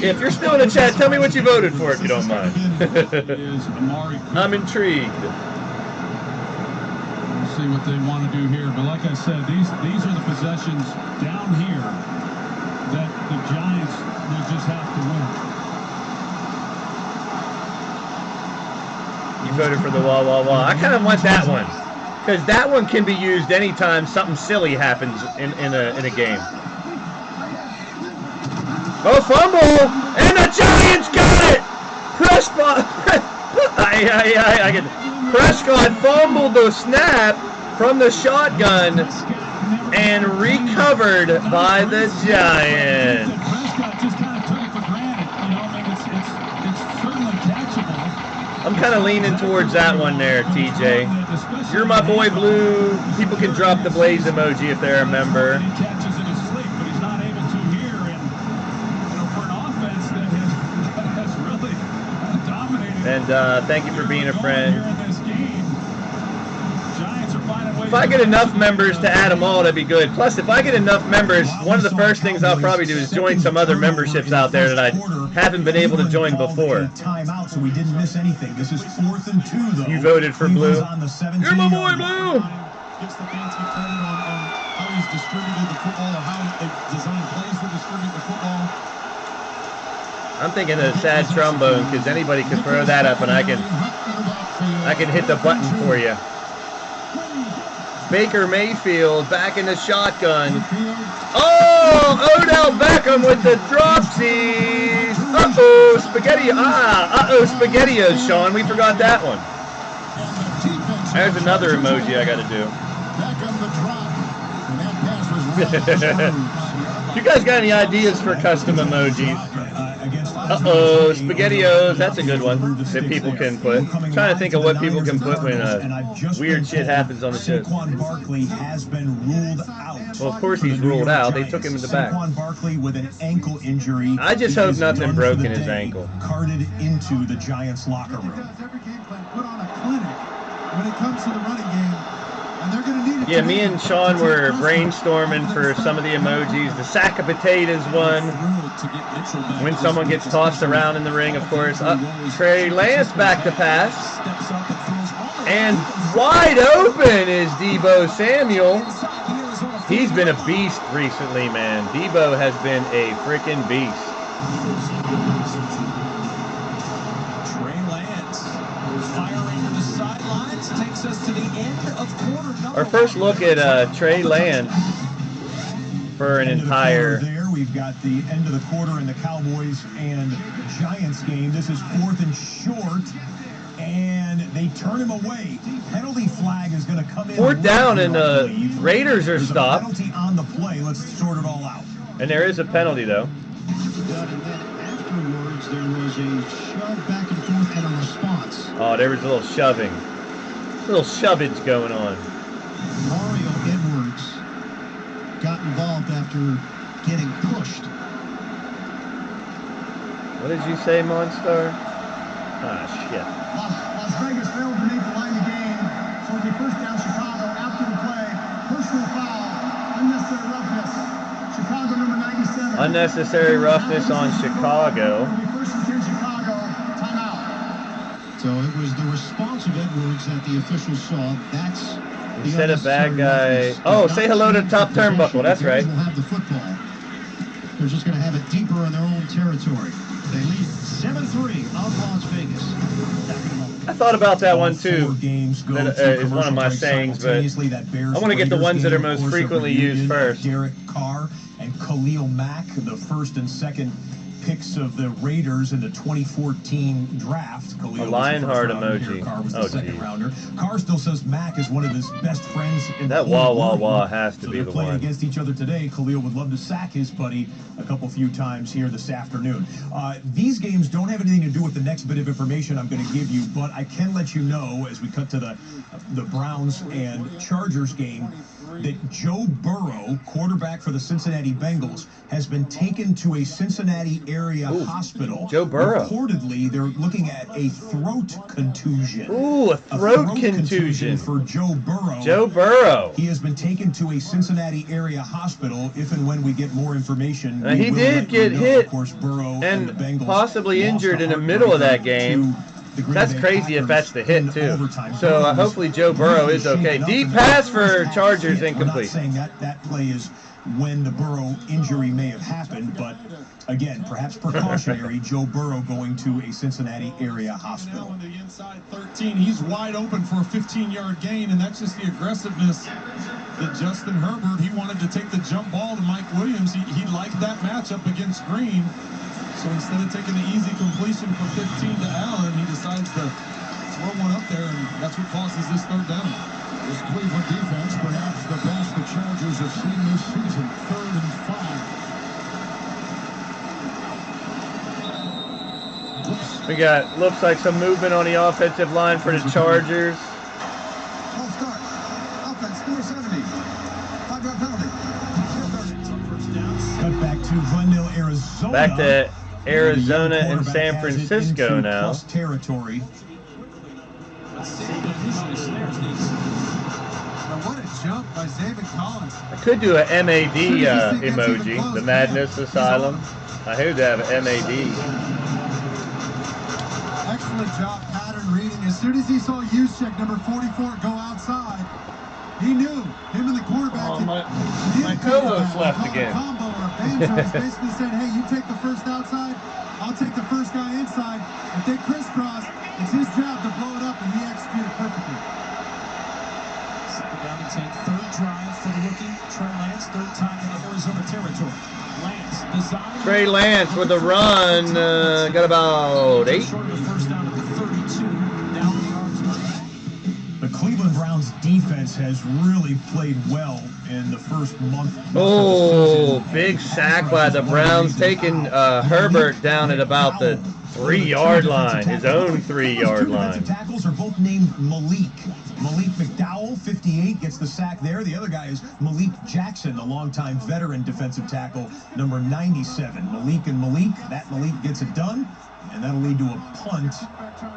If you're still in the chat, tell me what you voted for if you don't mind. I'm intrigued. We'll see what they want to do here. But like I said, these are the possessions down here that the Giants will just have to win. You voted for the wah, wah, wah. I kind of want that one because that one can be used anytime something silly happens in a game. Oh, fumble! And the Giants got it! Prescott fumbled the snap from the shotgun. and recovered by the Giants. Prescott just kind of took it for granted. You know, I mean, it's certainly catchable. I'm kind of leaning towards that one there, TJ. You're my boy, Blue. People can drop the Blaise emoji if they're a member. He catches in his sleep, but he's not able to here. And, you know, for an offense that has really dominated. And thank you for being a friend. Giants are finding ways. If I get enough members to add them all, that'd be good. Plus, if I get enough members, one of the first things I'll probably do is join some other memberships out there that I haven't been able to join before. Timeout, so we didn't miss anything. This is 4th and 2, though. You voted for Blue. You're my boy, Blue. Gets the fancy credit on how he's distributed the football or how they designed plays to distribute the football. I'm thinking of sad trombone because anybody can throw that up and I can hit the button for you. Baker Mayfield back in the shotgun. Oh, Odell Beckham with the dropsies. Uh-oh, spaghetti. Uh-oh, SpaghettiOs, Sean. We forgot that one. There's another emoji I got to do. You guys got any ideas for custom emojis? Uh-oh, SpaghettiOs. That's a good one that people can put. I'm trying to think of what people can put when weird shit happens on the show. Saquon Barkley has been ruled out. Well, of course he's ruled out. They took him in the back. Saquon Barkley with an ankle injury. I just hope nothing broke in his ankle. Carted into the Giants locker room. Every game plan put on a clinic when it comes to the running game. And they're going to need it. Yeah, me and Sean were brainstorming for some of the emojis. The sack of potatoes one. When someone gets tossed around in the ring, of course. Trey Lance back to pass. And wide open is Deebo Samuel. He's been a beast recently, man. Deebo has been a freaking beast. Takes us to the end of quarter number. Our first look at Trey Lance for an entire. There, we've got the end of the quarter in the Cowboys and Giants game. This is 4th and short, and they turn him away. Penalty flag is going to come in. 4th down, and the Raiders are stopped. Penalty on the play. Let's sort it all out. And there is a penalty, though. Afterwards, there was a shove back and forth and a response. Oh, there was a little shoving. Little shovage going on. Mario Edwards got involved after getting pushed. What did you say, Monstar? Ah, shit. Las Vegas failed to make the line of the game, so it'll be first down Chicago after the play. Personal foul, unnecessary roughness. Chicago number 97. Unnecessary roughness on Chicago. It'll be first and 10 Chicago. Timeout. So it was the response of Edwards that the officials saw. That's He said a bad guy. Oh, say hello to top turnbuckle. That's right. Will have the football. They're just going to have it deeper in their own territory. They lead 7-3 of Las Vegas. I thought about that one too. That is one of my sayings, but I want to get the ones that are most frequently used first. Derek Carr and Khalil Mack, the first and second picks of the Raiders in the 2014 draft. Khalil a Lionheart emoji. Carr was the second rounder. Carr still says Mack is one of his best friends. In that wah wah wah has to be the one. They're playing against each other today. Khalil would love to sack his buddy a few times here this afternoon. These games don't have anything to do with the next bit of information I'm going to give you, but I can let you know as we cut to the Browns and Chargers game that Joe Burrow, quarterback for the Cincinnati Bengals, has been taken to a Cincinnati area hospital. Joe Burrow. Reportedly, they're looking at a throat contusion. Ooh, a throat contusion for Joe Burrow. Joe Burrow. He has been taken to a Cincinnati area hospital. If and when we get more information, he did get hit, of course, Burrow and the Bengals possibly injured in the middle of that game. That's crazy if that's the hit, too. So hopefully Joe Burrow is okay. Deep pass for Chargers, incomplete. I'm not saying that play is when the Burrow injury may have happened, but again, perhaps precautionary. Joe Burrow going to a Cincinnati area hospital. On the inside 13, he's wide open for a 15-yard gain, and that's just the aggressiveness that Justin Herbert, he wanted to take the jump ball to Mike Williams. He liked that matchup against Green. So instead of taking the easy completion for 15 to Allen, he decides to throw one up there, and that's what causes this third down. This Cleveland defense, perhaps the best the Chargers Steelers have seen this season. 3rd and 5. We got, looks like some movement on the offensive line for the Chargers. False start. Offense, 470. 5-yard penalty. Cut back to Glendale, Arizona. Back to Arizona and San Francisco now. Plus territory. What a jump by David Collins. I could do a MAD emoji, the Madness Asylum. I heard they have an MAD. Excellent job pattern reading. As soon as he saw Juszczyk, number 44, go outside, he knew him and the quarterback. Oh, my co-host left again. Combo or a banjo. He's basically saying, hey, you take the first outside, I'll take the first guy inside. If they crisscross, it's his job to blow it up, and he executed perfectly. Second down and 10, third drive for the rookie, Trey Lance, third time in the Arizona territory. Lance, design. Trey Lance with a run, got about 8. Short of the first down at the 32, down the yards. The Cleveland Browns defense has really played well in the first month. Oh, big sack by the Browns, taking Herbert down at about the 3-yard line, his own 3-yard line. Tackles are both named Malik. Malik McDowell, 58, gets the sack there. The other guy is Malik Jackson, the longtime veteran defensive tackle, number 97. Malik and Malik, that Malik gets it done, and that'll lead to a punt.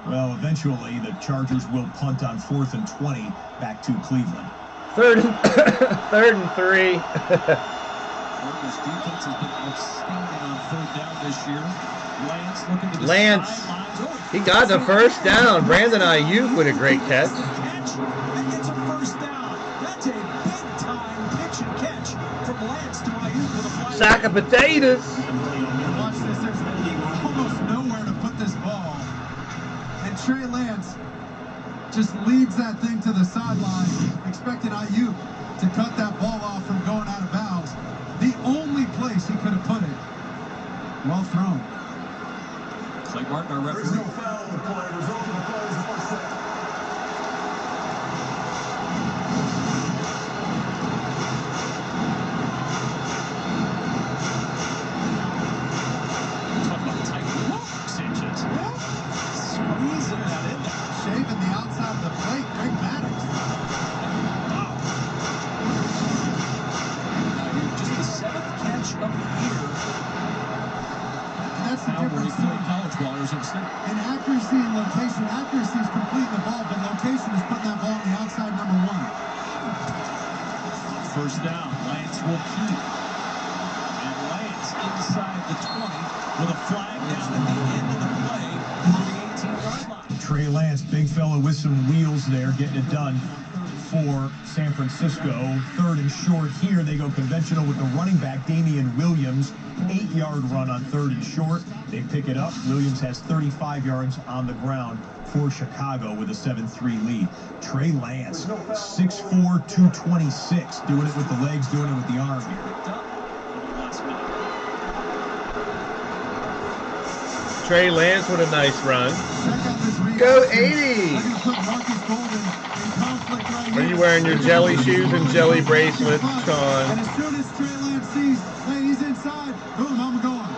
Well, eventually the Chargers will punt on 4th and 20 back to Cleveland. Third and 3. Cardinals defense has been outstanding on 3rd down this year. Lance looking to the Lance, he got the first down. Brandon Ayuk with a great catch. And gets a first down. That's a big-time pitch and catch from Lance to Ayuk with a fly. Sack of potatoes. Watch this. There's almost nowhere to put this ball. And Trey Lance just leads that thing to the sideline, expecting Ayuk to cut that ball off from going out of bounds. The only place he could have put it. Well thrown. Clay Martin, our referee. There's no foul on the play. Result of the play is a first down. Talk about tight Sanchez. Squeezing that in there. Shaving the outside of the plate. Greg Maddox. Wow. Just the 7th catch of the year. That's the Now where he difference. played college ball, Arizona State. In accuracy and location, accuracy is completing the ball, but location is putting that ball on the outside, number 1. First down, Lance will keep. And Lance inside the 20 with a flag down at the end of the play on the 18-yard line. Trey Lance, big fella with some wheels there, getting it done for San Francisco. 3rd and short here. They go conventional with the running back, Damian Williams. 8-yard run on 3rd and short. They pick it up. Williams has 35 yards on the ground for Chicago with a 7-3 lead. Trey Lance, 6'4", 226. Doing it with the legs, doing it with the arm here. Trey Lance with a nice run. Go 80! Are you wearing your jelly shoes and jelly bracelet, Sean? And as soon as Trey Lance sees, hey, he's inside, boom, I'm going.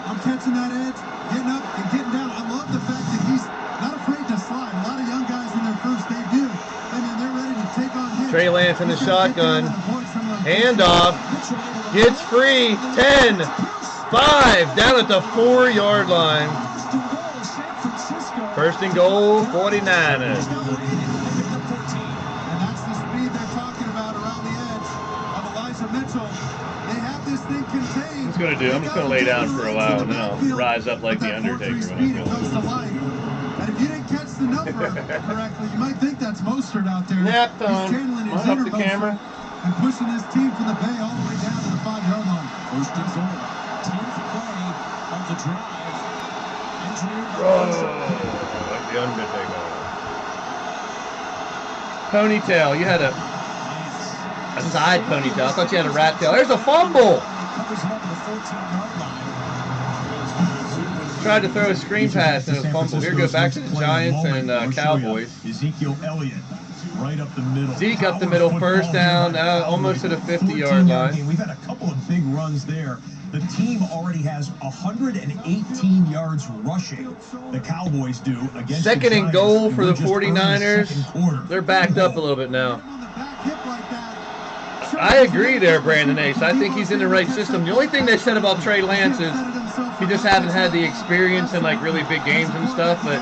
I'm catching that edge, getting up and getting down. I love the fact that he's not afraid to slide. A lot of young guys in their first debut, and then they're ready to take on hits. Trey Lance in the shotgun. Handoff. Gets free. 10. 5. Down at the 4-yard line. First and goal, 49ers. And that's the speed they're talking about around the edge of Elijah Mitchell. They have this thing contained. What's going to do? I'm just going to lay down for a while and then I'll rise up like the Undertaker. Speed, it comes to life. And if you didn't catch the number correctly, you might think that's Mostert out there. Nap He's time. channeling his Up inner the camera. Mostert and pushing this team from the Bay all the way down to the 5-yard line. First and goal. 10th play of the drive. Like the Undertaker. Ponytail. You had a side ponytail. I thought you had a rat tail. There's a fumble. Tried to throw a screen pass and a fumble. Here, go back to the Giants and Cowboys. Ezekiel Elliott. right up the middle. Zeke up the middle, first down, almost to the 50-yard line. We've had a couple of big runs there. The team already has 118 yards rushing. The Cowboys do against second the and goal for the We're just early 49ers. second quarter. They're backed up a little bit now. I agree there, Brandon Ace. I think he's in the right system. The only thing they said about Trey Lance is he just hasn't had the experience in like really big games and stuff, but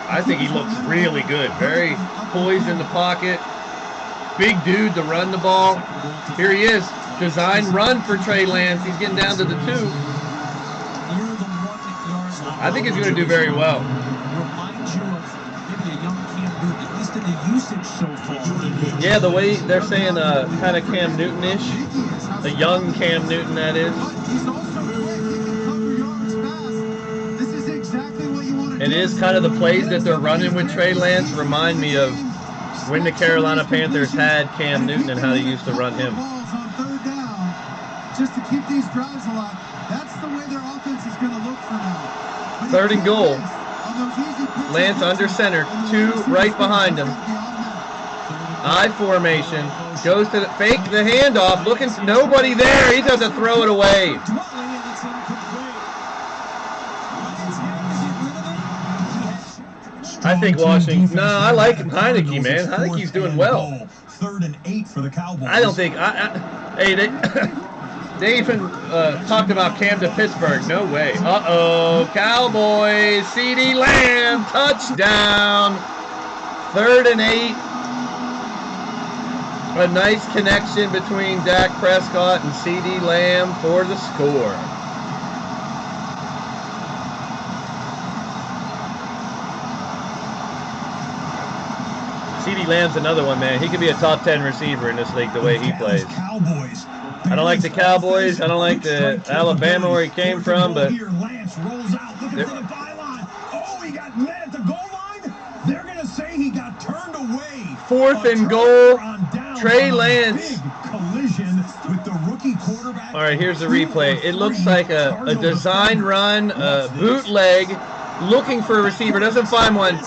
I think he looks really good. Very poised in the pocket. Big dude to run the ball. Here he is. Design run for Trey Lance. He's getting down to the 2. I think he's going to do very well. Reminds you of maybe a young Cam Newton, at least in the usage so far. Yeah, the way they're saying kind of Cam Newton-ish. The young Cam Newton, that is. It is kind of the plays that they're running with Trey Lance remind me of when the Carolina Panthers had Cam Newton and how they used to run him. Just to keep these drives alive. That's the way their offense is going to look for now. Third and goal. Lance under center, 2 right behind him. I formation. Goes to the fake the handoff. Looking for nobody there. He doesn't throw it away. I think Washington. No, I like Heineke, man. Heineke's doing well. 3rd and 8 for the Cowboys. I don't think. Hey, they even talked about Cam to Pittsburgh. No way. Uh-oh. Cowboys. CD Lamb. Touchdown. 3rd and 8. A nice connection between Dak Prescott and CD Lamb for the score. CD Lamb's another one, man. He could be a top 10 receiver in this league the way he plays. I don't like the Cowboys. I don't like the Alabama where he came from, but Lance rolls out looking for the byline. Oh, he got met at the goal line. They're going to say he got turned away. 4th and goal. Trey Lance. Big collision with the rookie quarterback. All right, here's the replay. It looks like a design run, a bootleg, looking for a receiver. Doesn't find one.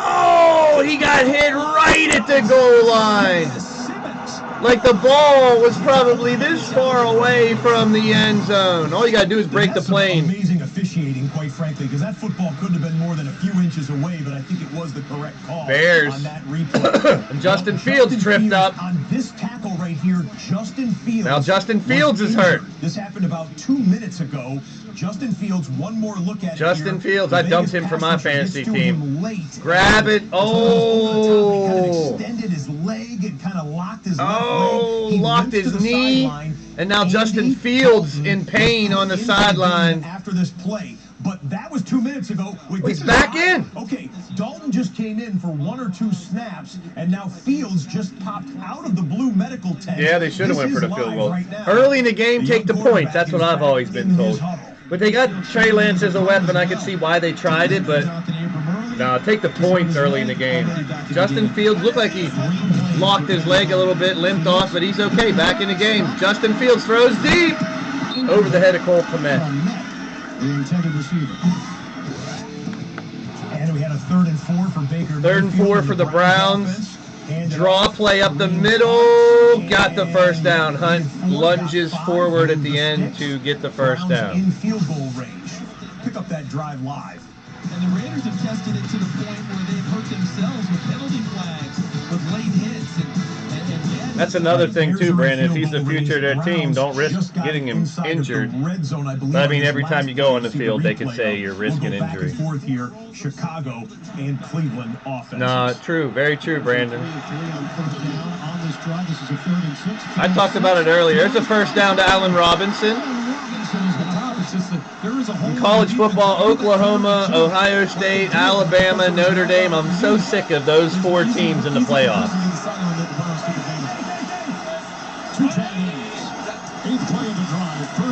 Oh, he got hit right at the goal line. Like the ball was probably this far away from the end zone. All you got to do is break the plane. Amazing officiating, quite frankly, because that football couldn't have been more than a few inches away, but I think it was the correct call. Bears. On that replay. And Justin Fields tripped up. On this tackle right here, Justin Fields. Now Justin Fields is hurt. This happened about 2 minutes ago. Justin Fields, one more look at Justin Fields, I dumped him for my fantasy team. Grab it. Oh. He kind of extended his leg and kind of locked his left leg. Oh, locked his knee. And now Justin Fields in pain on the sideline. After this play. But that was 2 minutes ago. He's back in. Okay, Dalton just came in for 1 or 2 snaps, and now Fields just popped out of the blue medical tent. Yeah, they should have went for the field goal. Early in the game, take the points. That's what I've always been told. But they got Trey Lance as a weapon. I could see why they tried it, but no, take the points early in the game. Justin Fields looked like he locked his leg a little bit, limped off, but he's okay. Back in the game. Justin Fields throws deep over the head of Cole Kmet. The intended receiver. And we had a 3rd and 4 for Baker. 3rd and 4 for the Browns. Draw play up the middle. Got the first down. Hunt lunges forward at the end to get the first down. In field goal range. Pick up that drive live. And the Raiders have tested it to the point where they've hurt themselves with penalty flags, with late hits. That's another thing too, Brandon. If he's the future of their team, don't risk getting him injured. But I mean, every time you go on the field, they could say you're risking injury. Forth here, Chicago and Cleveland offense. Nah, true, very true, Brandon. I talked about it earlier. There's a first down to Allen Robinson. In college football, Oklahoma, Ohio State, Alabama, Notre Dame. I'm so sick of those 4 teams in the playoffs.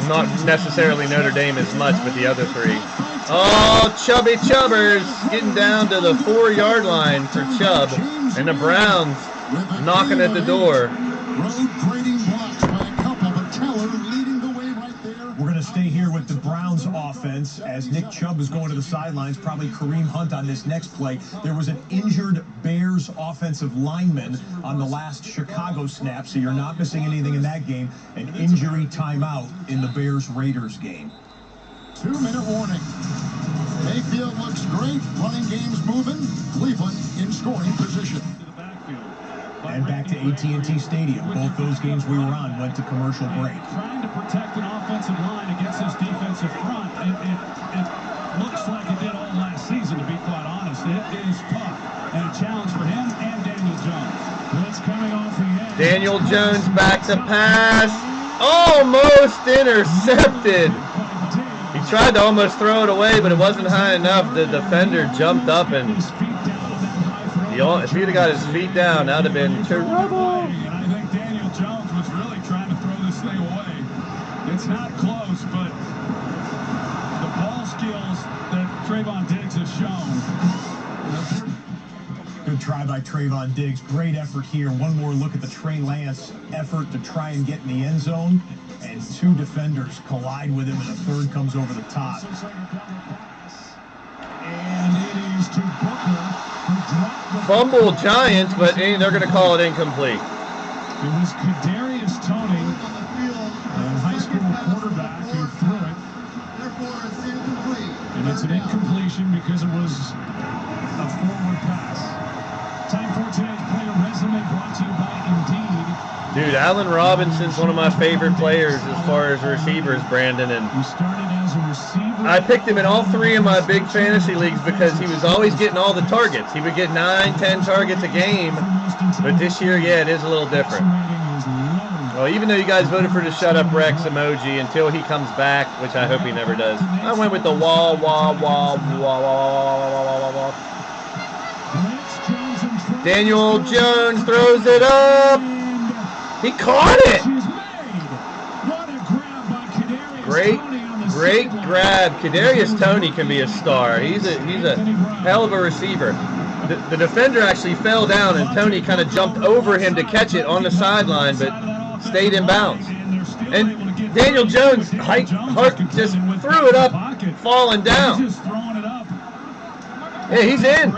Not necessarily Notre Dame as much, but the other 3. Oh, Chubby Chubbers getting down to the 4-yard line for Chubb. And the Browns knocking at the door. We're going to stay here with the Browns offense. offense as Nick Chubb is going to the sidelines, probably Kareem Hunt on this next play. There was an injured Bears offensive lineman on the last Chicago snap, so you're not missing anything in that game. An injury timeout in the Bears-Raiders game. 2-minute warning. Mayfield looks great. Running game's moving. Cleveland in scoring position. And back to AT&T Stadium. Both those games we were on went to commercial break. Trying to protect an offensive line against this defensive front. It looks like it did all last season, to be quite honest. It is tough. And a challenge for him and Daniel Jones. Blitz coming off the edge. Daniel Jones back to pass. Almost intercepted. He tried to almost throw it away, but it wasn't high enough. The defender jumped up and if he'd have got his feet down, that would have been trouble. And I think Daniel Jones was really trying to throw this thing away. It's not close, but the ball skills that Trayvon Diggs has shown. Good try by Trayvon Diggs. Great effort here. One more look at the Trey Lance effort to try and get in the end zone. And two defenders collide with him, and a third comes over the top. And it is to Booker, who dropped the Fumble Giants, but they're going to call it incomplete. It was Kadarius Toney, a high school quarterback, who threw it. And it's an incompletion because it was a forward pass. Time for today's Player Resume, brought to you by Indeed. Dude, Allen Robinson's one of my favorite players as far as receivers, Brandon. And He started as a receiver. I picked him in all three of my big fantasy leagues because he was always getting all the targets. He would get 9, 10 targets a game. But this year, yeah, it is a little different. Well, even though you guys voted for the Shut Up Rex emoji until he comes back, which I hope he never does, I went with the wah, wah, wah, wah, wah, wah, wah, wah. Daniel Jones throws it up. He caught it. Great grab. Kadarius Toney can be a star. He's a hell of a receiver. The defender actually fell down, and Toney kind of jumped over him to catch it on the sideline, but stayed in bounds. And Daniel Jones just threw it up, falling down. Yeah, he's in.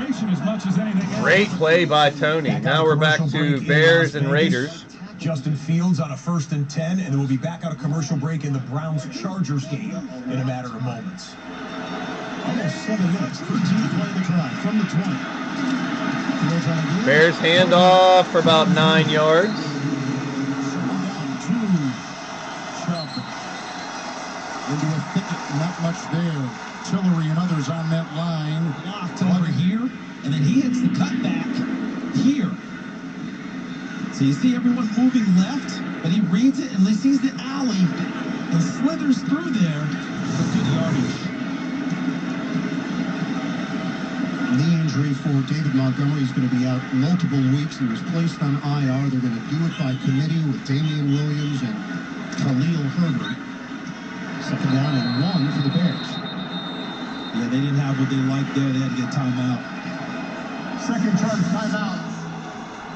Great play by Toney. Now we're back to Bears and Raiders. Justin Fields on a 1st and 10, and then we'll be back on a commercial break in the Browns-Chargers game in a matter of moments. Almost 7 minutes. 13 play the drive from the 20. Bears hand off for about 9 yards. Down to Chubb. Into a thicket, not much there. Tillery and others on that line. Blocked over here, and then he hits the cutback here. So you see everyone moving left, but he reads it and he sees the alley and slithers through there for good yardage. Knee injury for David Montgomery. He's going to be out multiple weeks. He was placed on IR. They're going to do it by committee with Damian Williams and Khalil Herbert. 2nd down and 1 for the Bears. Yeah, they didn't have what they liked there. They had to get timeout. Second charge timeout.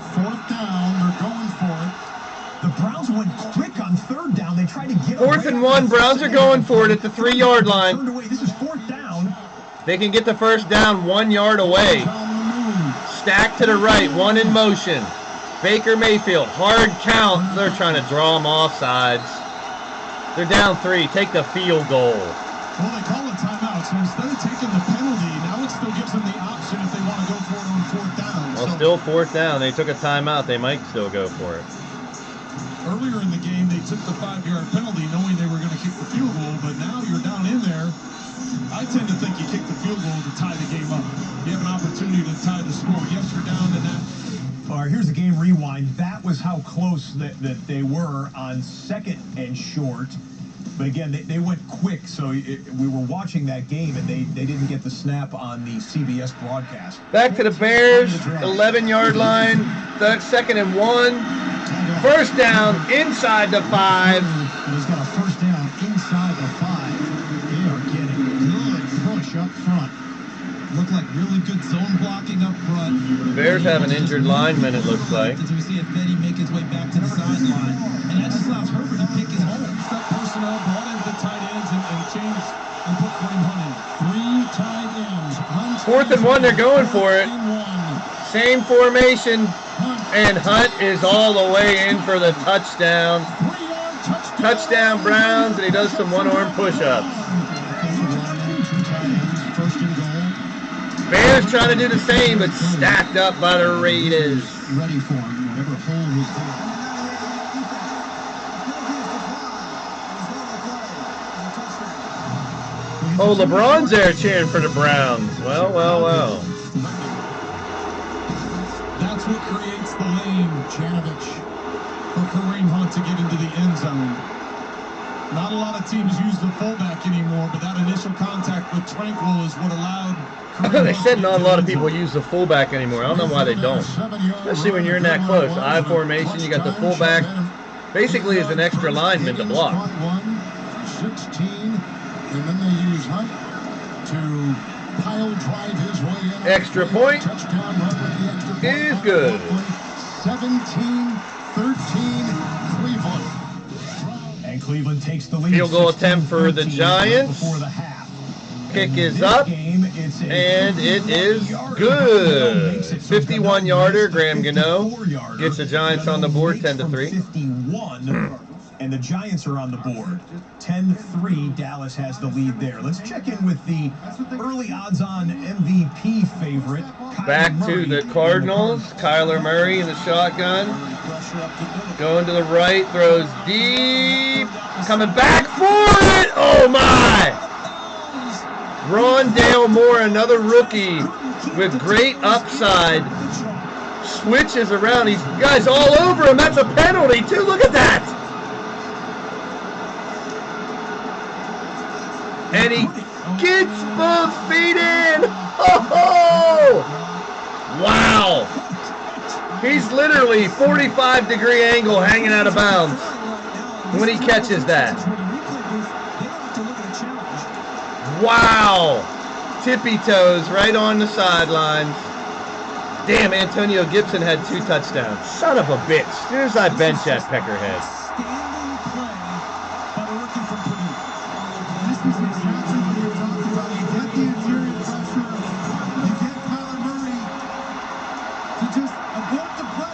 4th down, they're going for it. The Browns went quick on 3rd down. They tried to get 4th and 1, Browns are going for it at the 3-yard line. Turned away. This is 4th down. They can get the first down 1 yard away. Stack to the right, one in motion. Baker Mayfield, hard count. They're trying to draw them off sides. They're down 3. Take the field goal. Well, they call it timeout, so instead of taking the penalty, now it still gives them the option if they want to go for it on 4th down. Well, still 4th down. They took a timeout. They might still go for it. Earlier in the game, they took the 5-yard penalty knowing they were going to kick the field goal, but now you're down in there. I tend to think you kick the field goal to tie the game up. You have an opportunity to tie the score. Yes, you're down in that. All right, here's the game rewind. That was how close that they were on 2nd and short. But again, they went quick, so we were watching that game, and they didn't get the snap on the CBS broadcast. Back to the Bears, 11-yard line, 2nd and 1. 1st down, inside the 5. He's got a 1st down inside the 5. They are getting good push up front. Looked like really good zone blocking up front. The Bears have an injured lineman, it looks like. As we see Fetty make his way back to the sideline. And that just allows Herbert to pick his hole. Step personnel brought in the tight ends and changed 4th and 1, they're going for it. Same formation, and Hunt is all the way in for the touchdown. Touchdown Browns, and he does some one-arm push-ups. Bears trying to do the same, but stacked up by the Raiders. Ready for him, whatever hole was there. Oh, LeBron's there cheering for the Browns. Well, well, well. That's what creates the lane, Janovich, for Kareem Hunt to get into the end zone. Not a lot of teams use the fullback anymore, but that initial contact with Tranquil is what allowed Kareem They said not a lot of people use the fullback anymore. I don't know why they don't. Especially when you're in that close. I formation, you got the fullback. Basically is an extra lineman to block. 16, and then they use Hunt to pile drive his way in. Extra point is good. 17-13, Cleveland. And Cleveland takes the lead. Field goal attempt for the Giants. Before the half. Kick is up, and it is good. 51-yarder, Graham Gano gets the Giants on the board, 10-3. 51, and the Giants are on the board. 10-3, Dallas has the lead there. Let's check in with the early odds-on MVP favorite. Back to the Cardinals. Kyler Murray in the shotgun. Going to the right, throws deep. Coming back for it. Oh, my. Rondale Moore, another rookie with great upside. Switches around. These guys all over him. That's a penalty, too. Look at that. And he gets both feet in. Oh! Wow. He's literally 45-degree angle hanging out of bounds when he catches that. Wow. Tippy toes right on the sidelines. Damn, Antonio Gibson had 2 touchdowns. Son of a bitch. As soon as I bench that Peckerhead.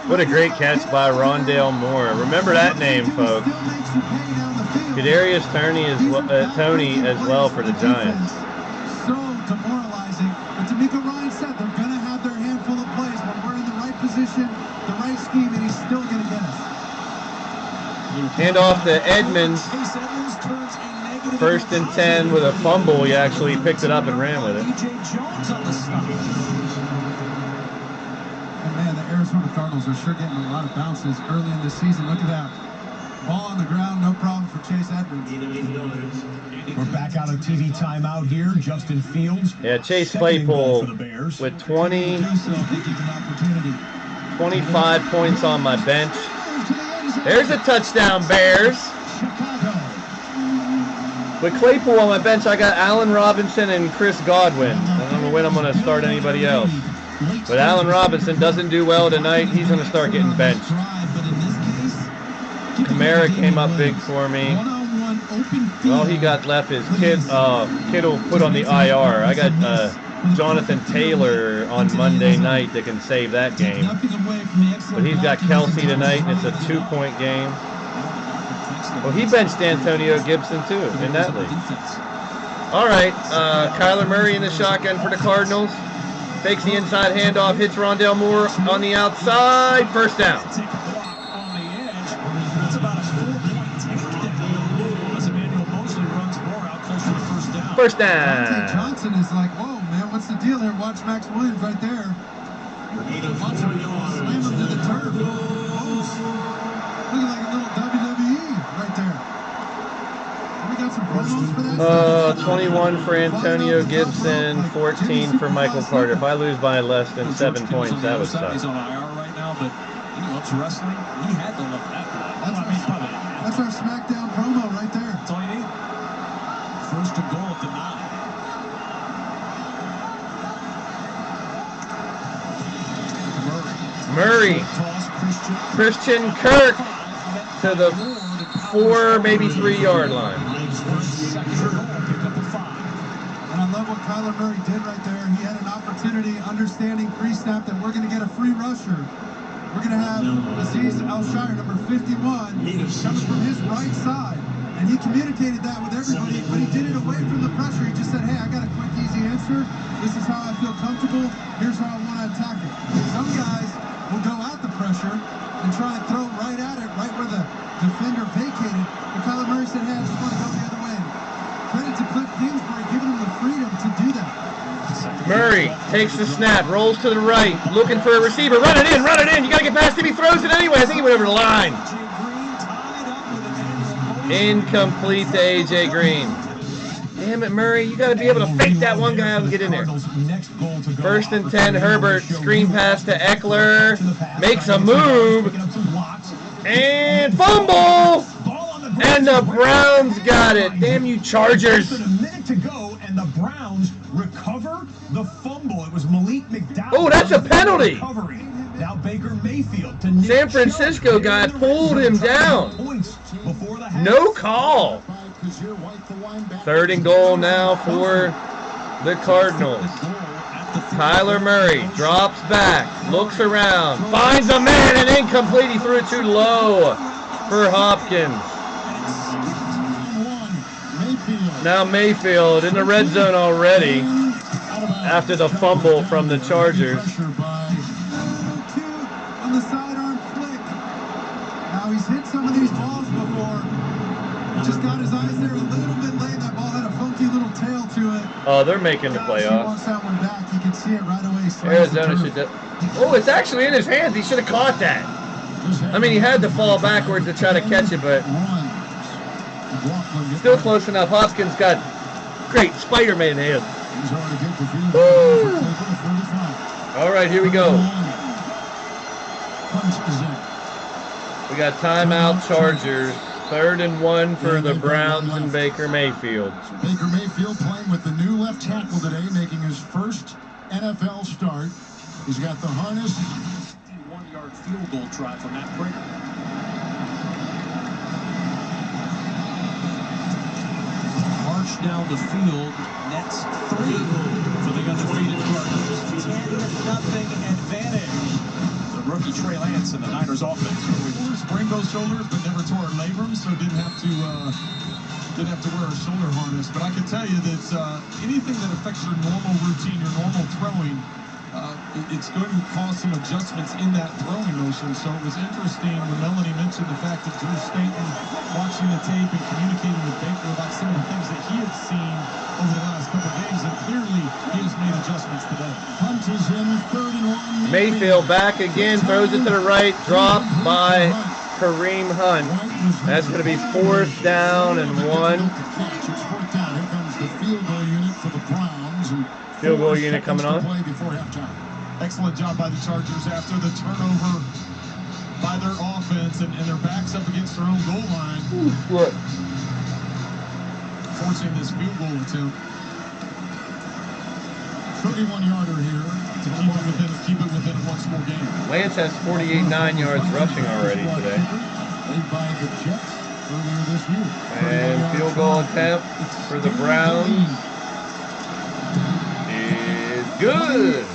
What a great catch by Rondale Moore. Remember that name, folks. Kadarius Toney as well for the Giants. So demoralizing. But D'Amico Ryan said they're going to have their handful of plays when we're in the right position, the right scheme, and he's still going to get us. Hand off to Edmonds. 1st and 10 with a fumble. He actually picked it up and ran with it. Man, the Arizona Cardinals are sure getting a lot of bounces early in this season. Look at that. Ball on the ground, no problem for Chase Edmonds. We're back out of TV timeout here. Justin Fields. Yeah, Chase Claypool with 25 points on my bench. There's a touchdown, Bears. With Claypool on my bench, I got Allen Robinson and Chris Godwin. I don't know when I'm going to start anybody else. But Allen Robinson doesn't do well tonight. He's going to start getting benched. Kamara came up big for me. Well, he got left his Kittle put on the IR. I got Jonathan Taylor on Monday night that can save that game. But he's got Kelsey tonight, and it's a 2-point game. Well, he benched Antonio Gibson, too, in that league. All right, Kyler Murray in the shotgun for the Cardinals. Takes the inside handoff, hits Rondale Moore on the outside. First down. First down. Johnson is like, whoa, man, what's the deal there? Watch Max Williams right there. Watch him slam him to the turf. Looking like a little WWE right there. We got some promos for that. 21 for Antonio Gibson, 14 for Michael Carter. If I lose by less than 7 points, that would suck. He's on IR right now, but he loves wrestling. He had to love that. That's our SmackDown promo right there. That's all you need. First and goal at the 9. Murray. Christian Kirk to the 4, maybe 3-yard line. love what Kyler Murray did right there. He had an opportunity, understanding pre-snap that we're going to get a free rusher. We're going to have Aziz Al-Shire, number 51, coming from his right side. And he communicated that with everybody, but he did it away from the pressure. He just said, hey, I got a quick, easy answer. This is how I feel comfortable. Here's how I want to attack it. Some guys will go at the pressure and try and throw right at it, right where the defender vacated. But Kyler Murray said, hey, I just want to go the other way. Credit to Cliff Kingsbury giving him the freedom to do that. Murray takes the snap, rolls to the right, looking for a receiver. Run it in, run it in. You got to get past him. He throws it anyway. I think he went over the line. Incomplete to A.J. Green. Damn it, Murray. You got to be able to fake that one guy out and get in there. 1st and 10, Herbert. Screen pass to Eckler. Makes a move. And fumble. And the Browns got it. Damn you, Chargers. A minute to go, and the Browns recover the fumble. It was Malik McDowell. Oh, that's a penalty. Now Baker Mayfield to Nick San Francisco guy pulled him down. No call. 3rd and goal now for the Cardinals. Kyler Murray drops back, looks around, finds a man, and incomplete. He threw it too low for Hopkins. Now Mayfield in the red zone already after the fumble from the Chargers. On the sidearm flick. Now he's hit some of these balls before. Just got his eyes there a little bit late. That ball had a funky little tail to it. Oh, they're making the playoffs. He wants that one back. You can see it right away. Arizona should do. Oh, it's actually in his hands. He should have caught that. I mean, he had to fall backward to try to catch it, but still close enough. Hopkins got great Spider-Man hands. Woo! All right, here we go. We got timeout Chargers. 3rd and 1 for the Browns and Baker Mayfield. Baker Mayfield playing with the new left tackle today, making his first NFL start. He's got the harness. 51-yard field goal try for Matt Prater. March down the field. That's 3 for the undefeated Cardinals. 10-0 advantage. Rookie Trey Lance in the Niners offense. We sprained both shoulders, but never tore our labrums, so didn't have to wear a shoulder harness. But I can tell you that anything that affects your normal routine, your normal throwing, it's going to cause some adjustments in that throwing motion. So it was interesting when Melanie mentioned the fact that Drew Stanton watching the tape and communicating with Baker about some of the things that he had seen over the last couple of games, and clearly he has made adjustments today. Hunt is in 3rd and 1. Mayfield back again, throws it to the right, dropped by Kareem Hunt. That's going to be 4th down and 1. It's 4th down. Here comes the field goal unit for the Browns. Field goal unit coming on. Excellent job by the Chargers after the turnover by their offense, and their backs up against their own goal line. Look. Forcing this field goal attempt. 31-yarder here to keep it within a one-score game. Lance has 48 yards rushing already today. Played by the Jets earlier this year. And field goal attempt for the Browns is good.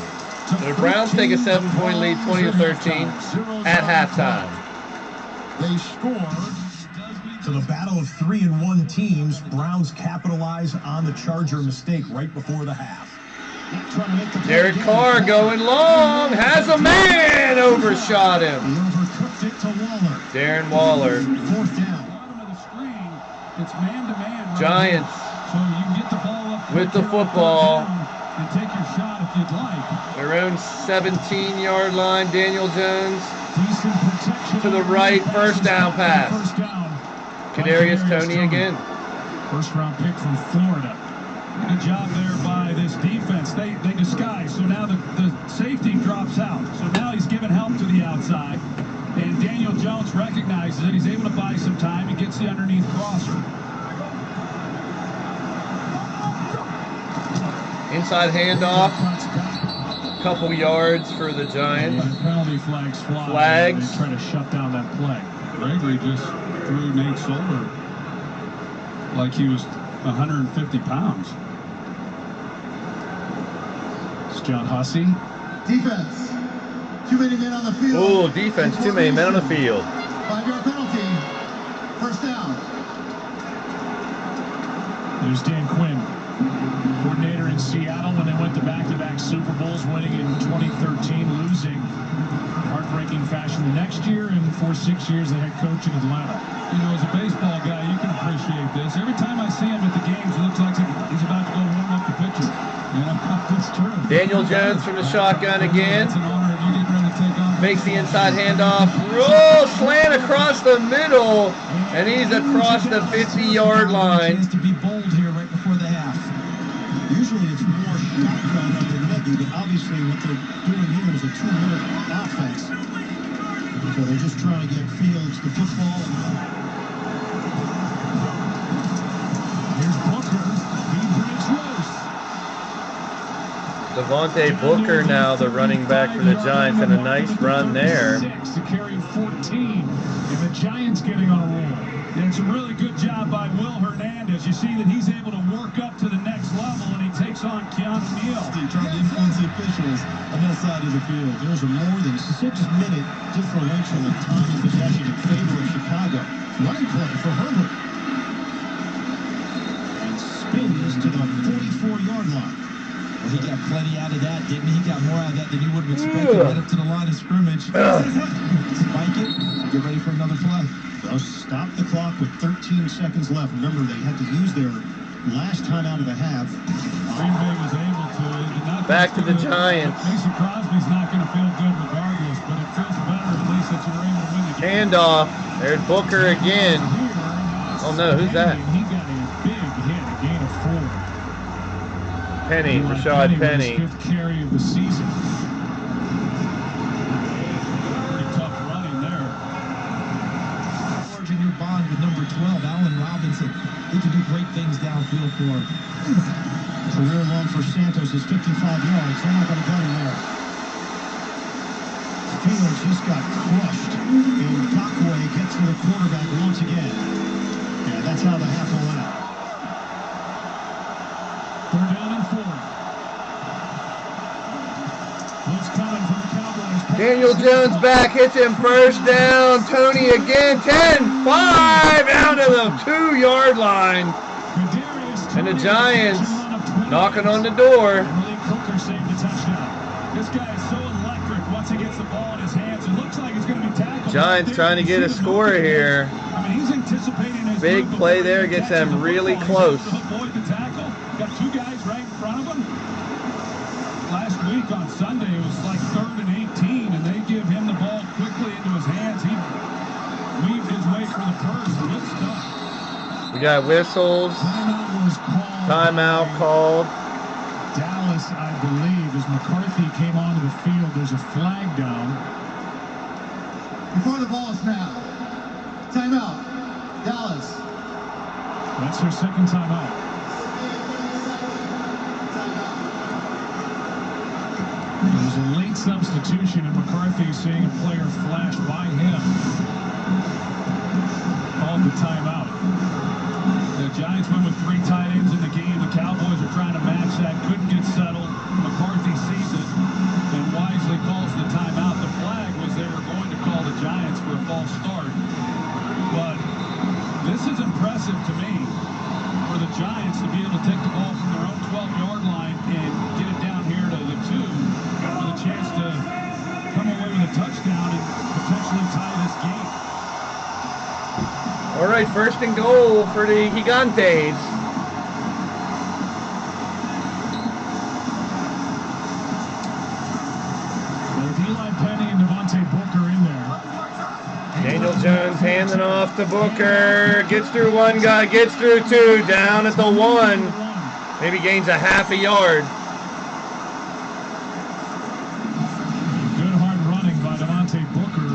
The Browns take a 7-point lead, 20-13 at halftime. They score. So the battle of 3 and 1 teams, Browns capitalize on the Charger mistake right before the half. Derek Carr going long, has a man, overshot him. Darren Waller. 4th down. It's man-to-man. Giants So you can get the ball up with the football. And take your shot if you'd like. Their own 17-yard line. Daniel Jones Decent protection to the right, 1st down pass. First down. Kadarius Toney again. 1st-round pick from Florida. Good job there by this defense. They disguise. So now the safety drops out. So now he's giving help to the outside. And Daniel Jones recognizes it. He's able to buy some time and gets the underneath crosser. Inside handoff. Couple yards for the Giants. Penalty flags fly. Flags. They try to shut down that play. Gregory just threw Nate Solder like he was 150 pounds. John Hussey. Defense. Too many men on the field. Oh, defense. Too many men on the field. 5-yard penalty. First down. There's Dan Quinn, coordinator in Seattle when they went to back-to-back Super Bowls, winning in 2013, losing heartbreaking fashion the next year, and for 6 years the head coach in Atlanta. You know, as a baseball guy, you can appreciate this. Every time I see him at the games, it looks like he's about to go warm up the pitcher. Yeah, that's true. Daniel Jones from the shotgun again. It's an honor if you get ready to take on. Makes the inside handoff. Roll, slant across the middle, and he's across the 50-yard line. To be bold here right before the half. Usually it's more shotgun than Nagy, but obviously what they're doing here is a 2-minute offense. So they're just trying to get Fields the football. Here's Booker. He breaks loose. Devontae Booker now the running back for the Giants, and a nice run there. 6 to carry 14, and the Giants getting on a roll. Yeah, it's a really good job by Will Hernandez. You see that he's able to work up to the next level, and he takes on Keanu Neal. Trying to influence the officials on that side of the field. There's a more than 6-minute differential of time and possession in favor of Chicago. Running play for Herbert. And spins to the 44-yard line. Well, he got plenty out of that, didn't he? He got more out of that than you would have expected. Right up to the line of scrimmage. Spike it. Get ready for another play. They'll stop the clock with 13 seconds left. Remember, they had to use their last time out of the half. Green Bay was able to. Back to the Giants. Mason Crosby's not going to feel good regardless, but it feels better at least that you're able to win the game. Handoff. There's Booker again. Oh no, who's that? He got a big hit, a gain of 4. Penny, Rashad Penny. His 5th carry of the season. Pretty tough running there. In your bond with number 12, Allen Robinson. He can do great things downfield for him. Career long for Santos is 55 yards. They're not going to go anywhere. Fields just got crushed. And Cockway gets to the quarterback once again. Yeah, that's how the half will end. 3rd down and 4. Blitz coming from the Cowboys. Daniel Jones back, hits him first down. Tony again, 10-5 down to the 2-yard line. And the Giants knocking on the door. Cooker saved the touchdown. This guy is so electric once he gets the ball in his hands. It looks like he's going to be tackled. Giants trying to get a score here. I mean, he's anticipating his big play there, gets them really close. Avoid the tackle. Got 2 guys right in front of him. Last week on Sunday, it was like 3rd and 18, and they give him the ball quickly into his hands. He weaved his way for the purse. Good stuff. We got whistles. Timeout called. Dallas, I believe, as McCarthy came onto the field, there's a flag down. Before the ball snap. Timeout. Dallas. That's their 2nd timeout. There's a late substitution, and McCarthy seeing a player flash by him. Called the timeout. The Giants went with 3 tight ends in the game. The Cowboys are trying to match that. Couldn't get settled. McCarthy sees it and wisely calls the timeout. The flag was they were going to call the Giants for a false start. But this is impressive to me for the Giants to be able to take the ball from their own 12-yard line and get it down here to the 2 with a chance to come away with a touchdown and potentially tie this game. All right, 1st and goal for the Gigantes. With Eli Penny and Devontae Booker in there. Daniel Jones handing off to Booker. Gets through 1 guy, gets through 2, down at the 1. Maybe gains a half a yard. Good hard running by Devontae Booker.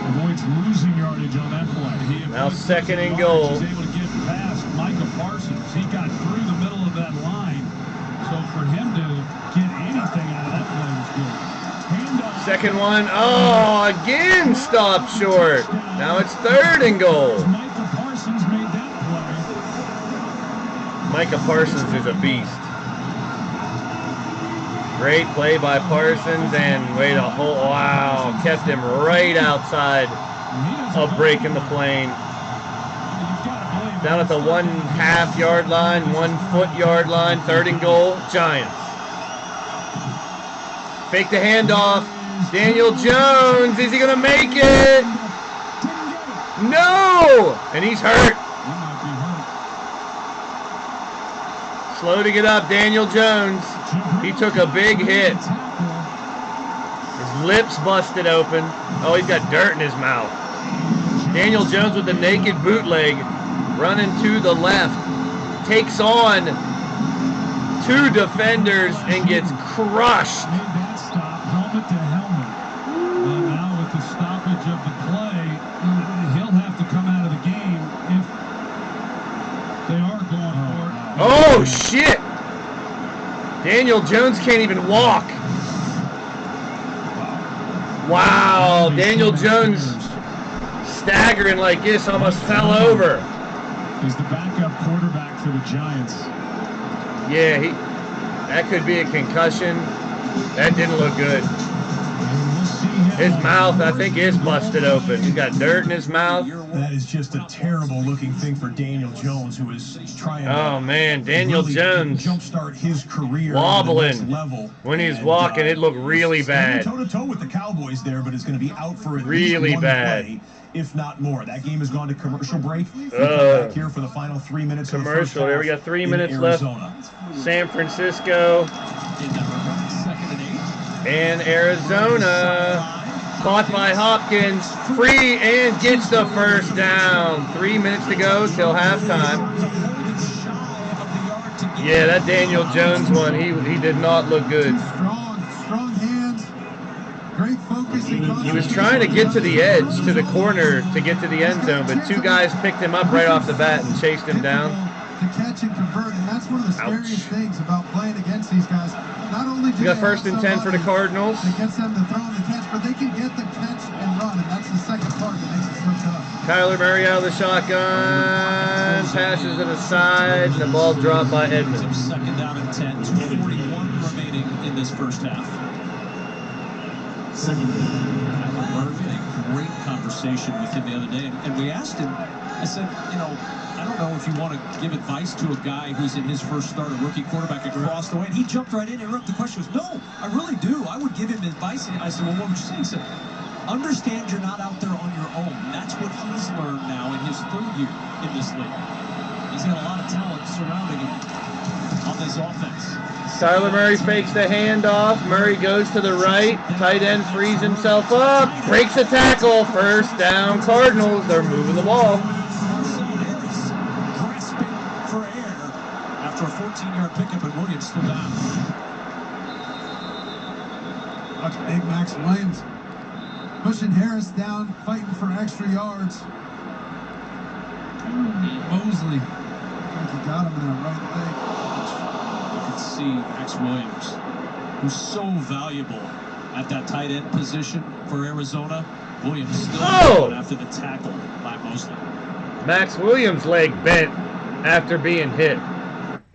Avoids losing yardage on that play. Now 2nd and goal. He's able to get past Micah Parsons. He got through the middle of that line. So for him to get anything out of that play was good. Handoff. 2nd one. Oh, again stopped short. Now it's 3rd and goal. Micah Parsons made that play. Micah Parsons is a beast. Great play by Parsons, and wait a whole, wow, kept him right outside of breaking the plane. Down at the 1.5 yard line, 1 foot yard line, 3rd and goal, Giants. Fake the handoff. Daniel Jones, is he gonna make it? No! And he's hurt. Slow to get up, Daniel Jones. He took a big hit. His lips busted open. Oh, he's got dirt in his mouth. Daniel Jones with the naked bootleg, running to the left. Takes on 2 defenders and gets crushed. Helmet to helmet. And now with the stoppage of the play, he'll have to come out of the game if they are going for it. Oh, shit! Daniel Jones can't even walk. Wow, Daniel Jones staggering like this, almost fell over. He's the backup quarterback for the Giants. Yeah, that could be a concussion. That didn't look good. His mouth, I think, is busted open. He's got dirt in his mouth. That is just a terrible looking thing for Daniel Jones, who is trying oh, man, Daniel really Jones jumpstart his career wobbling level. When he's walking. It looked really bad. Toe-to-toe with the Cowboys there, but it's going to be out for at really least one bad. play, if not more. That game has gone to commercial break. Back here for the final 3 minutes. Commercial. There we got 3 minutes left. San Francisco and Arizona. Caught by Hopkins, free, and gets the first down. 3 minutes to go till halftime. Yeah, that Daniel Jones one, he did not look good. Strong hands, great focus. He was trying to get to the edge, to the corner, to get to the end zone, but 2 guys picked him up right off the bat and chased him down. To catch and convert, and that's one of the scariest things about playing against these guys. Not only do we got 1st and 10 for the Cardinals. It gets them to throw and the catch, but they can get the catch and run, and that's the second part that makes it so tough. Kyler Murray out of the shotgun, passes to the side, and the ball dropped by Edmonds. 2nd down and 10, 2:41 remaining in this first half. Murray had a great conversation with him the other day, and we asked him, I said, you know, I don't know if you want to give advice to a guy who's in his first start, a rookie quarterback across the way. And he jumped right in and interrupted the question. He goes, no, I really do. I would give him advice. And I said, well, what would you say? He said, understand you're not out there on your own. That's what he's learned now in his 3rd year in this league. He's got a lot of talent surrounding him on this offense. Kyler Murray fakes the handoff. Murray goes to the right. Tight end frees himself up. Breaks a tackle. First down Cardinals. They're moving the ball. After a 14-yard pickup, and Williams still down. Watch big Max Williams pushing Harris down, fighting for extra yards. Mosley, I think he got him in the right leg. You can see Max Williams, who's so valuable at that tight end position for Arizona. Williams still going after the tackle by Mosley. Max Williams' leg bent after being hit.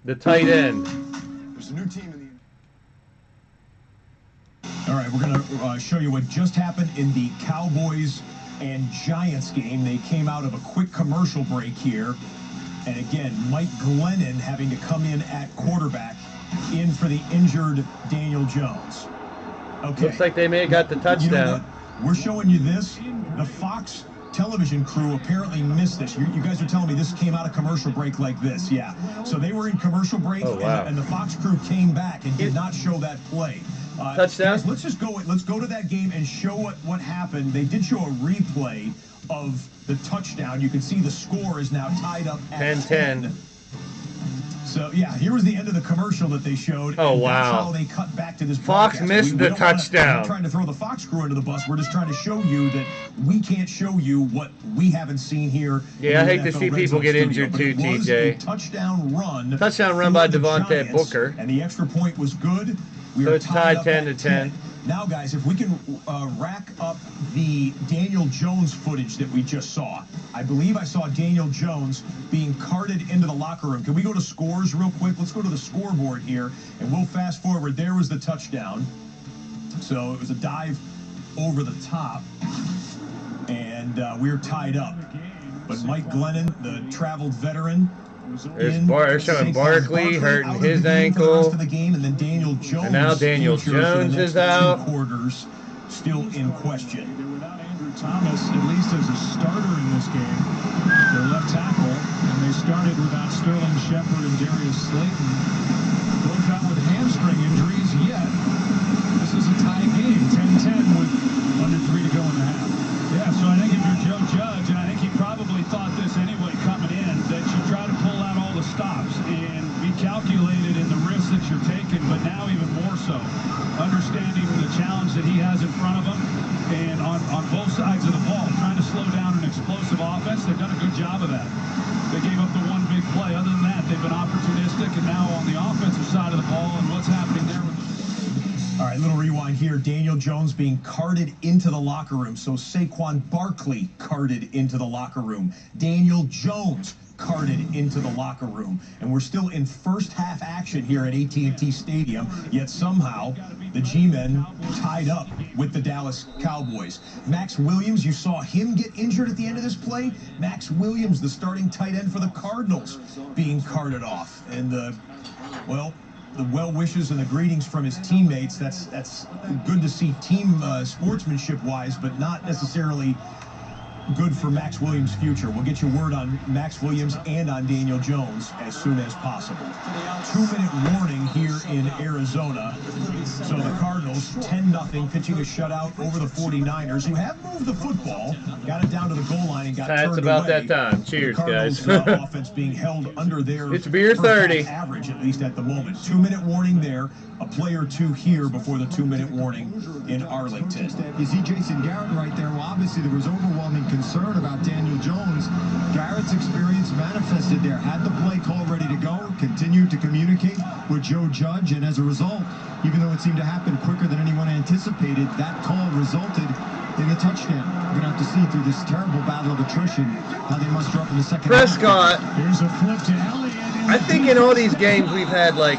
The tight end. There's a new team in the... All right, we're going to show you what just happened in the Cowboys and Giants game. They came out of a quick commercial break here. And again, Mike Glennon having to come in at quarterback in for the injured Daniel Jones. Okay. Looks like they may have got the touchdown. You know what? We're showing you this. The Fox television crew apparently missed this. You guys are telling me this came out of commercial break like this. Yeah. So they were in commercial break, and the Fox crew came back and did not show that play. Touchdown. Guys, let's go to that game and show what happened. They did show a replay of the touchdown. You can see the score is now tied up at 10-10. So, yeah, here was the end of the commercial that they showed. Oh, and wow. That's how they cut back to this Fox broadcast. missed the touchdown. We're not trying to throw the Fox crew under the bus. We're just trying to show you that we can't show you what we haven't seen here. Yeah, I hate to see people get injured too, TJ. Touchdown run. Touchdown run by Devontae Booker. And the extra point was good. We so are it's tied up 10 to at 10. Now, guys, if we can rack up the Daniel Jones footage that we just saw. I believe I saw Daniel Jones being carted into the locker room. Can we go to scores real quick? Let's go to the scoreboard here, and we'll fast forward. There was the touchdown. So it was a dive over the top, and we're tied up. But Mike Glennon, the traveled veteran, they're showing Barkley hurting his ankle. The game, and then Daniel Jones. And now Daniel Jones is out. Quarters still in question. Without Andrew Thomas, at least as a starter in this game, their left tackle, and they started without Sterling Shepard and Darius Slayton, both out with hamstring injuries. Yet this is a tie game, 10-10 with under 3 to go in the half. Yeah, so I think if you're Joe Judge, and I think he probably thought this anyway coming in, that you try to pull out all the stops and be calculated in the risks that you're taking, but now even more so, understanding the challenge that he has in front of him, and on both sides of the ball, trying to slow down an explosive offense. They've done a good job of that. They gave up the one big play. Other than that, they've been opportunistic, and now on the offensive side of the ball, and what's happening there with all right, little rewind here. Daniel Jones being carted into the locker room. So Saquon Barkley carted into the locker room. Daniel Jones carted into the locker room. And we're still in first half action here at AT&T Stadium, yet somehow the G-men tied up with the Dallas Cowboys. Max Williams, you saw him get injured at the end of this play. Max Williams, the starting tight end for the Cardinals, being carted off. And the well wishes and the greetings from his teammates. That's good to see team sportsmanship wise, but not necessarily good for Max Williams' future. We'll get you word on Max Williams and on Daniel Jones as soon as possible. 2-minute warning here in Arizona. So the Cardinals 10-0 pitching a shutout over the 49ers, who have moved the football, got it down to the goal line and got turned away. That's about that time. Cheers, guys. Offense being held under their it's beer 30 average, at least at the moment. 2-minute warning there. A play or two here before the 2-minute warning in Arlington. You see Jason Garrett right there. Well, obviously there was overwhelming concern about Daniel Jones. Garrett's experience manifested there. Had the play call ready to go, continued to communicate with Joe Judge, and as a result, even though it seemed to happen quicker than anyone anticipated, that call resulted in a touchdown. We're going to have to see through this terrible battle of attrition how they muster up in the second Prescott. half. Here's a flip to Elliott. I think in all these games we've had, like,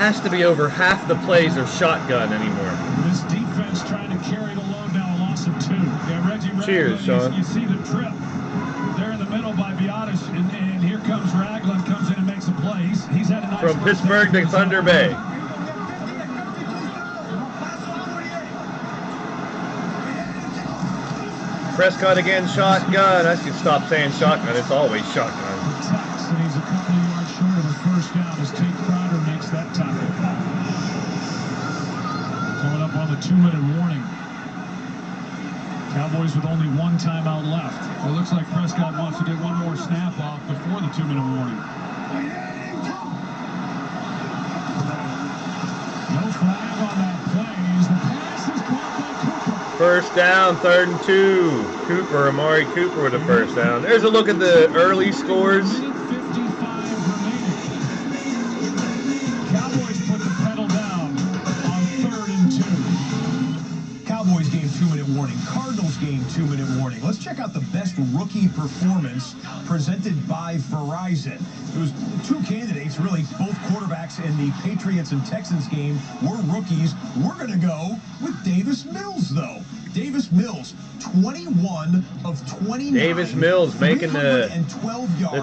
has to be over half the plays are shotgun anymore. This defense trying to carry the load, now a loss of 2. Yeah, Reggie Cheers, Sean. You see the trip there in the middle by Biotis, and here comes Ragland, comes in and makes a play. He's had a nice from Pittsburgh to Thunder Bay. Prescott again, shotgun. I should stop saying shotgun. It's always shotgun. And he's a couple of yards short of a first down as Tate Crowder makes that tackle. Coming up on the 2-minute warning. Cowboys with only 1 timeout left. It looks like Prescott wants to get one more snap off before the 2-minute warning. No flag on that play. As the pass is caught by Cooper. First down, 3rd and 2. Cooper, Amari Cooper with a first down. There's a look at the early scores. Cowboys put the pedal down on 3rd and 2. Cowboys game 2-minute warning. Cardinals game 2-minute warning. Let's check out the best rookie performance presented by Verizon. There was 2 candidates, really, both quarterbacks in the Patriots and Texans game were rookies. We're going to go with Davis Mills, though. Davis Mills, 21 of 29. Davis Mills making the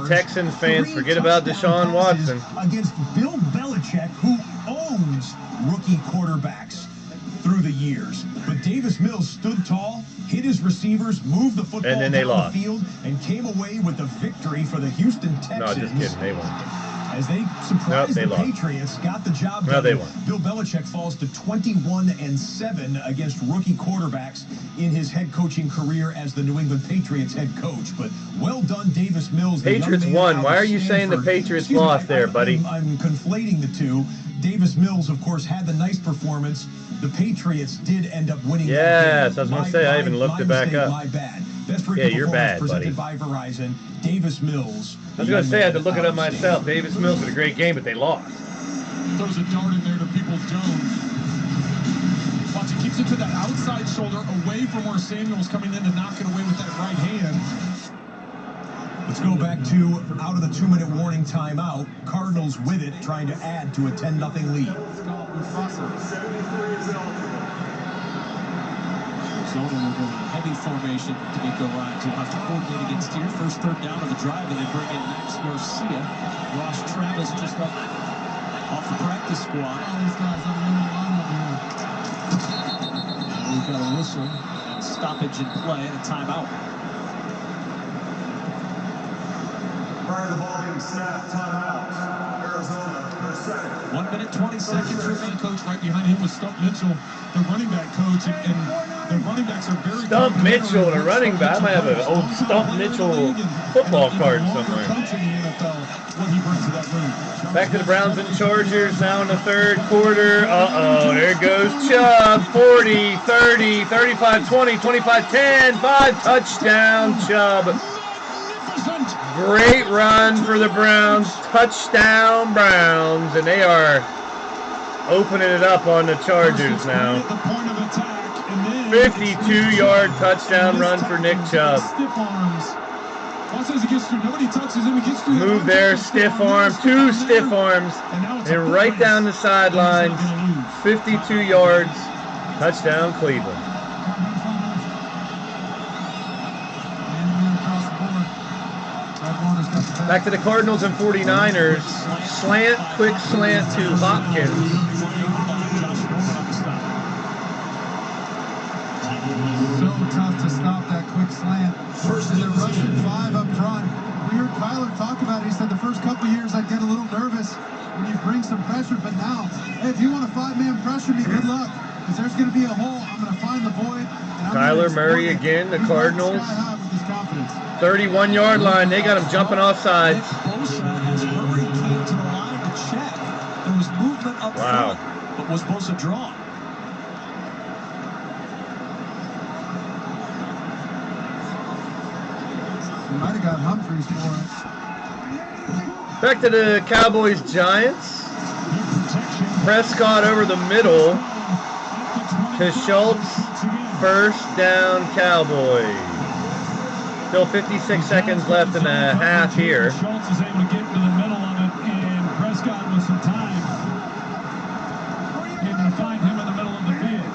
Texans fans forget about Deshaun Watson. Against Bill Belichick, who owns rookie quarterbacks through the years. But Davis Mills stood tall, hit his receivers, moved the football and then they down lost. the field, and came away with the victory for the Houston Texans. No, just kidding. They won. As they surprised they the lost. Patriots, got the job done. No, they won. Bill Belichick falls to 21-7 against rookie quarterbacks in his head coaching career as the New England Patriots head coach. But well done, Davis Mills. Patriots won. Why are you saying the Patriots lost there, buddy? I'm conflating the two. Davis Mills, of course, had the nice performance. The Patriots did end up winning. Yes, I was going to say, I even looked it back up. My bad. Best rookie Yeah, you're bad, presented buddy. by Verizon. Davis Mills. I was going to say, I had to look it up myself. Davis Mills had a great game, but they lost. Throws a dart in there to Peoples Jones. Watch, he keeps it to that outside shoulder, away from where Samuel's coming in to knock it away with that right hand. Let's go back to out of the 2-minute warning timeout. Cardinals with it, trying to add to a 10-0 lead. Arizona will go in a heavy formation. D'Amico Ryans will have to coordinate against here. First third down of the drive, and they bring in Max Garcia. Ross Travis just up off the practice squad. All these guys on the lineup here. And we've got a whistle and stoppage in play and a timeout. Prior to the ball being snapped, timeout. Arizona, per second. 1 minute, 20 seconds remain. Coach right behind him was Stump Mitchell, the running back coach, and the running backs are very Stump Mitchell, the running back. I might have an old Stump Mitchell football card somewhere. Back to the Browns and Chargers now in the third quarter. Uh-oh, there goes Chubb. 40, 30, 35, 20, 25, 10, 5, touchdown Chubb. Great run for the Browns. Touchdown Browns. And they are opening it up on the Chargers now. 52-yard touchdown run for Nick Chubb. Move there, stiff arm, 2 stiff arms, and right down the sidelines. 52 yards. Touchdown Cleveland. Back to the Cardinals and 49ers. Slant, quick slant to Hopkins. So tough to stop that quick slant. And they're rushing 5 up front. We heard Kyler talk about it. He said the first couple of years I'd get a little nervous when you bring some pressure, but now, hey, if you want a 5-man pressure me, good luck. Because there's going to be a hole. I'm going to find the void. Kyler Murray again, the Cardinals. 31-yard line. They got him jumping off sides. Wow. But was Bosa drawn? He might have got Humphreys for it. Back to the Cowboys-Giants. Prescott over the middle to Schultz. First down Cowboys. Still 56 seconds left in the half here. Schultz is able to get into the middle of it, and Prescott with some time able to find him in the middle of the field.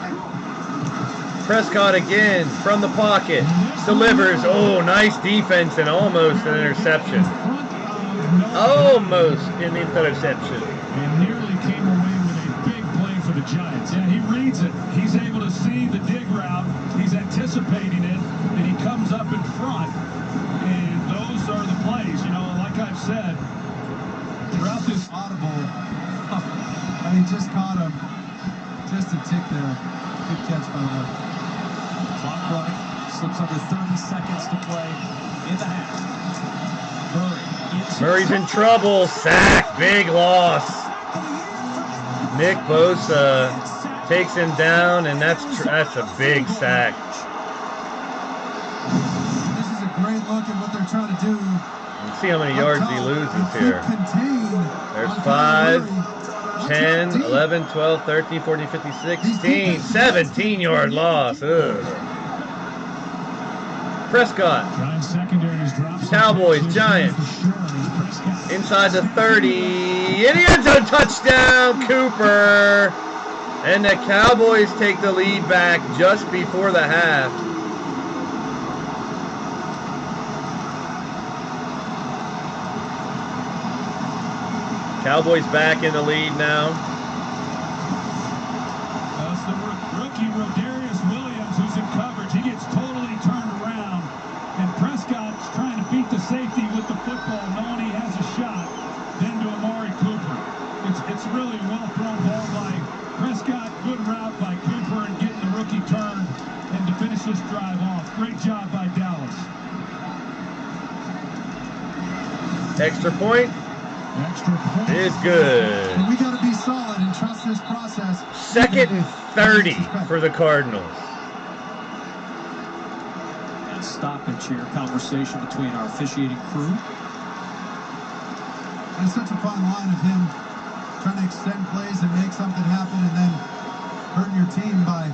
Prescott again from the pocket. Delivers. Oh, nice defense and almost an interception. Almost an interception. And nearly came away with a big play for the Giants. Yeah, he reads it. He's able to see the dig route. He's anticipating it, and he comes up in front. And those are the plays, you know, like I've said, throughout this audible. I mean, just caught him. Just a tick there. Good catch by the way. Clock running. Slips under 30 seconds to play in the half. Murray's in trouble. Sack. Big loss. Nick Bosa takes him down, and that's a big sack. This is a great look at what they're trying to do. Let's see how many yards he loses here. There's 5, 10, 11, 12, 13, 14, 15, 16, 17-yard loss. Ugh. Prescott. Cowboys, Giants. Inside the 30. In the end zone, touchdown, Cooper. And the Cowboys take the lead back just before the half. Cowboys back in the lead now. That's the rookie Rodarius Williams who's in coverage. He gets totally turned around, and Prescott's trying to beat the safety with the football, knowing he has a shot. Then to Amari Cooper. It's really a well-thrown ball by Prescott. Good route by Cooper and getting the rookie turned and to finish this drive off. Great job by Dallas. Extra point. Extra point is good. And we got to be solid and trust this process. 2nd and 30 for the Cardinals. And stoppage here, conversation between our officiating crew. It's such a fine line of him trying to extend plays and make something happen, and then hurting your team by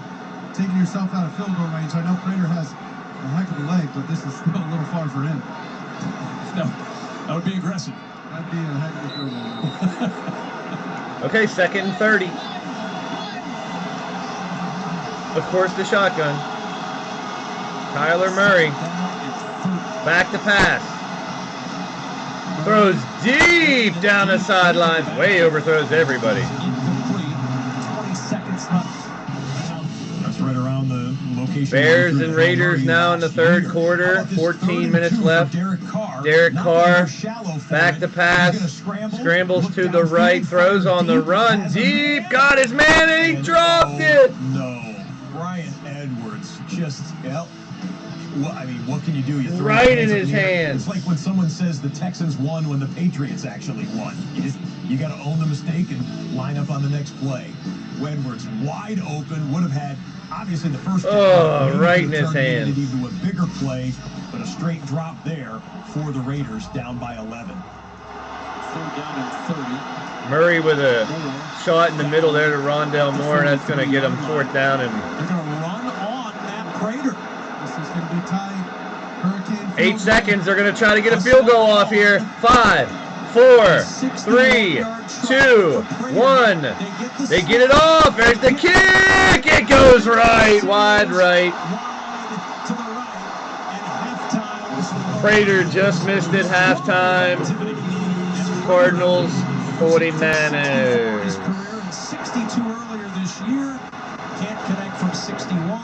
taking yourself out of field goal range. I know Prater has a heck of a leg, but this is still a little far for him. No, that would be aggressive. That'd be a heck of a field goal. Okay, 2nd and 30. Of course, the shotgun. Kyler Murray. Back to pass. Throws deep down the sidelines. Way overthrows everybody. 20 seconds left. That's right around the location. Bears and Raiders now in the 3rd quarter. 14 minutes left. Derek Carr. Back to pass. Scrambles to the right. Throws on the run. Deep. Got his man and he dropped it. No. Brian Edwards just, well, I mean, what can you do? You throw right in his hands. It's like when someone says the Texans won when the Patriots actually won. You got to own the mistake and line up on the next play. Edwards wide open, would have had obviously the first. Right in his hands. Into a bigger play, but a straight drop there for the Raiders, down by 11. 3rd down and 30. Murray with a shot in the middle there to Rondell Moore. That's going to get him 4th down and. They're going to run on Matt Prater. This is going to be tight. Hurricane. 8 seconds. They're going to try to get a field goal off here. 5, 4, 3, 2, 1. They get it off. There's the kick. It goes right, wide right. To the right. And halftime. Prater just missed it. Halftime. Cardinals 49ers. His career in 62 earlier this year. Can't connect from 61.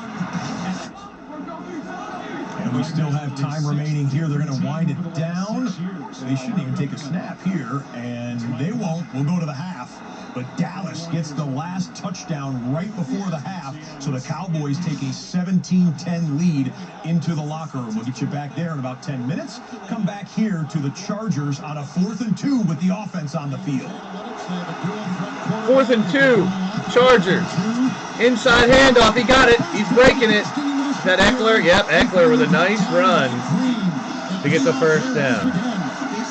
And we still have time remaining here. They're going to wind it down. They shouldn't even take a snap here, and they won't. We'll go to the half. But Dallas gets the last touchdown right before the half, so the Cowboys take a 17-10 lead into the locker room. We'll get you back there in about 10 minutes. Come back here to the Chargers on a 4th and 2 with the offense on the field. 4th and 2. Chargers. Inside handoff. He got it. He's breaking it. Is that Eckler? Yep, Eckler with a nice run to get the 1st down.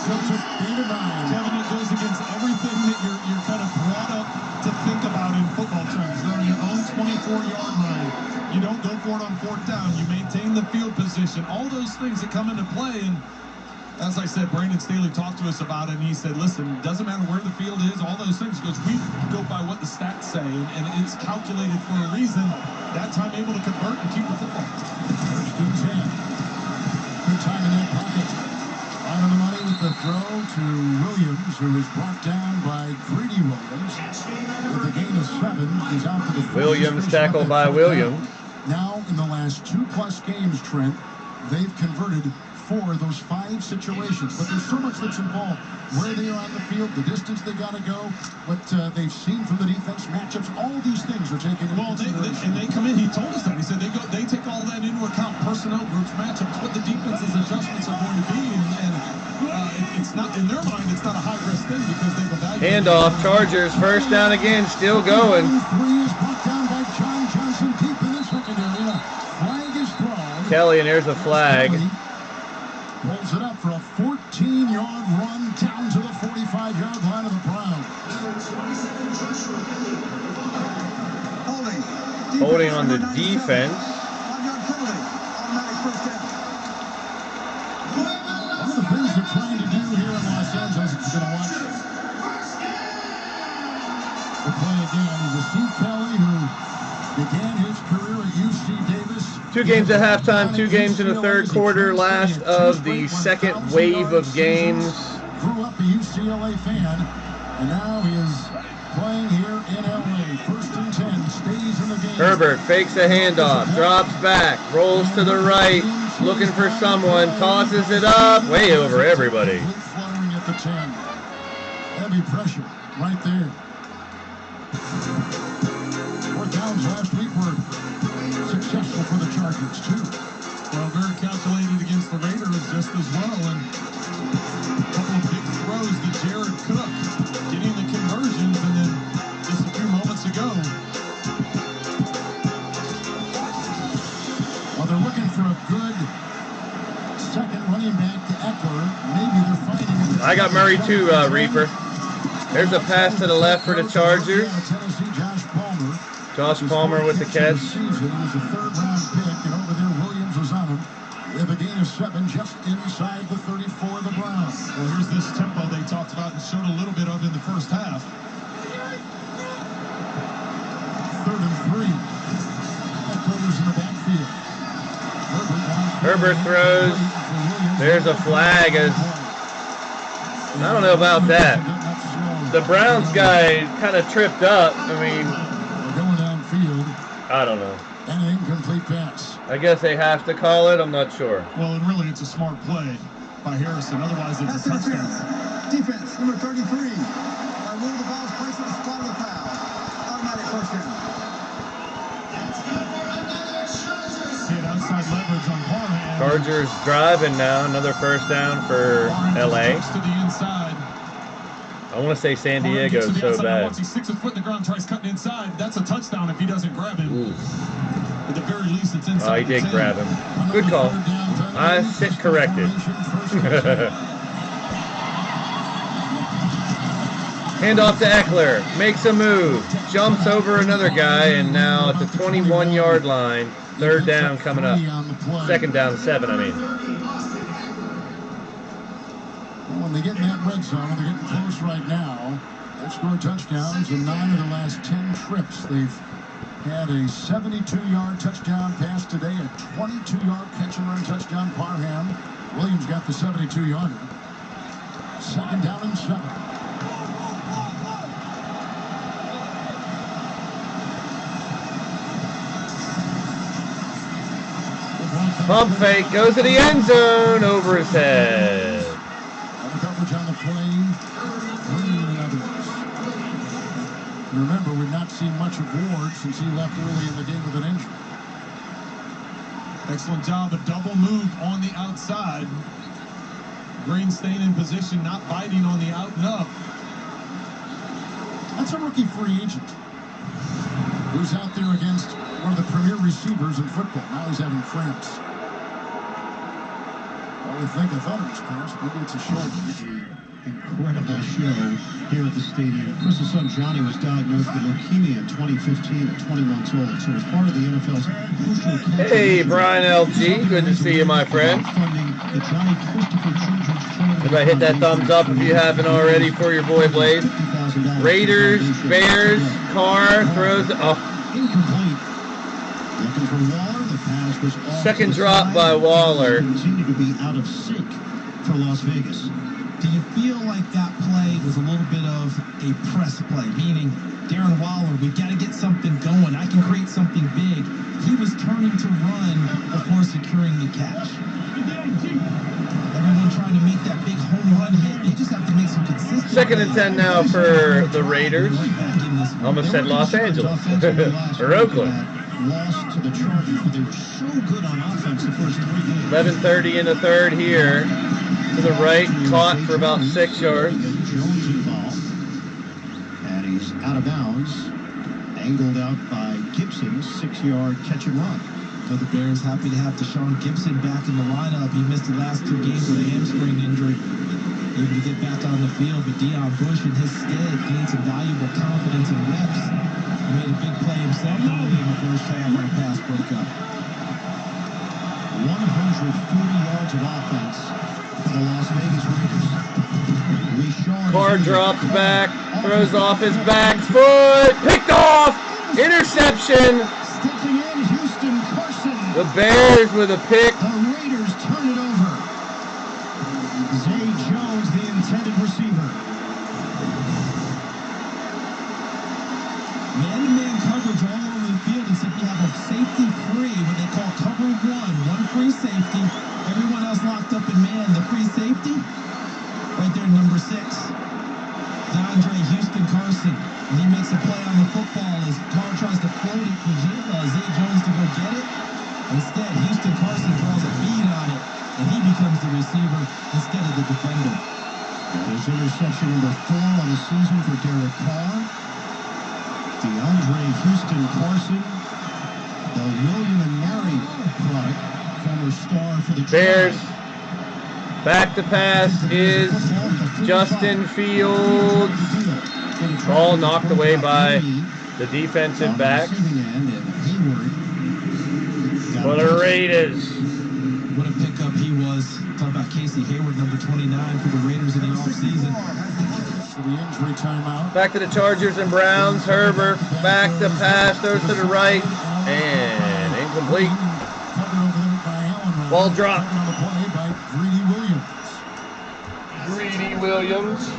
Kevin, it goes against everything that you're kind of brought up to think about in football terms. You're on your own 24-yard line. You don't go for it on 4th down. You maintain the field position. All those things that come into play. And as I said, Brandon Staley talked to us about it, and he said, listen, it doesn't matter where the field is, all those things. He goes, we go by what the stats say, and it's calculated for a reason. That time able to convert and keep the football. 1st and 10. Good time in that pocket. Out of the money with the throw to Williams, who is brought down by Greedy Williams. With a gain of 7, he's out to the Williams tackled by Williams. Now, in the last 2+ games, Trent, they've converted 4 of those 5 situations. But there's so much that's involved. Where they are on the field, the distance they got to go, what they've seen from the defense, matchups, all these things are taken into consideration. They come in, he told us that. He said they take all that into account, personnel groups, matchups, what the defense's adjustments are going to be. And it's not, in their mind, it's not a high-risk thing because they've evaluated. Handoff, Chargers, 1st down again, still going. 3 is brought down by John Johnson deep in the secondary. A flag is thrown. Kelly, and there's a flag. Pulls it up for a 14-yard run down to the 45-yard line of the Browns. Holding on the defense. One of the things they're trying to do here in Los Angeles is going to watch the play again. Is Steve Kelly, who began his career at UC Davis. 2 games at halftime, 2 games in the 3rd quarter, last of the 2nd wave of games. Grew up a UCLA fan, and now he is playing here in LA. 1st and 10, stays in the game. Herbert fakes a handoff, drops back, rolls to the right, looking for someone, tosses it up, way over everybody. Fluttering at the 10. Heavy pressure right there. 4th downs last week were successful for the Chargers, too. Well, very calculated against the Raiders just as well. And a couple of big throws to Jared Cook, getting the conversions, and then just a few moments ago. Well, they're looking for a good second running back to Eckler. Maybe they're finding it. I got Murray too, Reaper. There's a pass to the left for the Chargers. Tennessee, Josh Palmer. Josh Palmer with the catch. Season was a third-round pick, and over there Williams was on him with a gain of 7 just inside the 34 of the Browns. Well, here's this tempo they talked about and showed a little bit of in the first half. 3rd and 3. Headquarters in the backfield. Herbert throws. There's a flag. I don't know about that. The Browns guy kind of tripped up. I mean, going downfield. I don't know. And an incomplete pass. I guess they have to call it. I'm not sure. Well, and really, it's a smart play by Harrison. Otherwise, it's a touchdown. Defense, number 33. Remove the ball's placed on the spot of the foul. Automatic first down. Get outside leverage on Parham. Chargers driving now. Another first down for LA. To the inside. I want to say San Diego so bad. Once he sticks his foot in the ground, tries cutting inside. That's a touchdown if he doesn't grab him. Ooh. At the very least, it's inside. Oh, he did grab him. Good call. I sit corrected. Handoff to Eckler. Makes a move. Jumps over another guy, and now at the 21-yard line. 3rd down coming up. 2nd down, 7, I mean. When they get in that red zone, they're getting close right now. They've scored touchdowns in 9 of the last 10 trips. They've had a 72-yard touchdown pass today, a 22-yard catch and run touchdown. Parham. Williams got the 72-yarder. 2nd down and 7. Pump fake goes to the end zone over his head. Coverage on the play. Remember, we've not seen much of Ward since he left early in the game with an injury. Excellent job. A double move on the outside. Green staying in position, not biting on the out and up. That's a rookie free agent who's out there against one of the premier receivers in football. Now he's having cramps. I thought it was cramps. Maybe it's a shoulder. Incredible show here at the stadium. Chris's son Johnny was diagnosed with leukemia in 2015 at 20 months old. So as part of the NFL's crucial. Hey, Brian LG. Good to see you, my friend. Everybody hit that thumbs up if you haven't already for your boy Blaise. Raiders, Bears, Carr throws. Oh. Incomplete. Looking for Waller. The pass was off. Second drop by Waller. Continue to be out of sync for Las Vegas. Do you feel like that play was a little bit of a press play? Meaning, Darren Waller, we've got to get something going. I can create something big. He was turning to run before securing the catch. Everyone trying to make that big home run hit. They just have to make some consistent. 2nd and 10 now for the Raiders. Almost said Los Angeles or Oakland. Lost to the Chargers, but they were so good on offense the first 3 games. 11:30 in the 3rd here. To the right, caught for about 6 yards. Jones involved. And he's out of bounds. Angled out by Gibson, 6-yard catch and run. So the Bears happy to have Deshaun Gibson back in the lineup. He missed the last 2 games with a hamstring injury. Able to get back on the field, but Deion Bush in his stead gained some valuable confidence and reps. He made a big play himself early in the first half on a pass breakup. 140 yards of offense for the Las Vegas Raiders. Carr drops back, throws off his back foot, picked off, interception. Stepping in, Houston Carson. The Bears with a pick. The Raiders turn it over. Zay Jones, the intended receiver. Man-to-man coverage all over the field, except you have a safety free, what they call cover one free safety. Everyone else locked up in man. The free safety, right there, number 6. DeAndre Houston Carson. And he makes a play on the football as Carr tries to float it for Zay Jones to go get it. Instead, Houston Carson draws a bead on it, and he becomes the receiver instead of the defender. There's interception number 4 on the season for Derek Carr. DeAndre Houston Carson, the William and Mary product, former star for the Bears. Back to pass is Justin Fields. Ball knocked away by The defensive back. What a Raiders. What a pickup he was. Talk about Casey Hayward, number 29 for the Raiders in the offseason. The injury timeout. Back to the Chargers and Browns. Herbert back to pass, throws to the right, and incomplete. Ball dropped. On the play by Greedy Williams. Greedy Williams.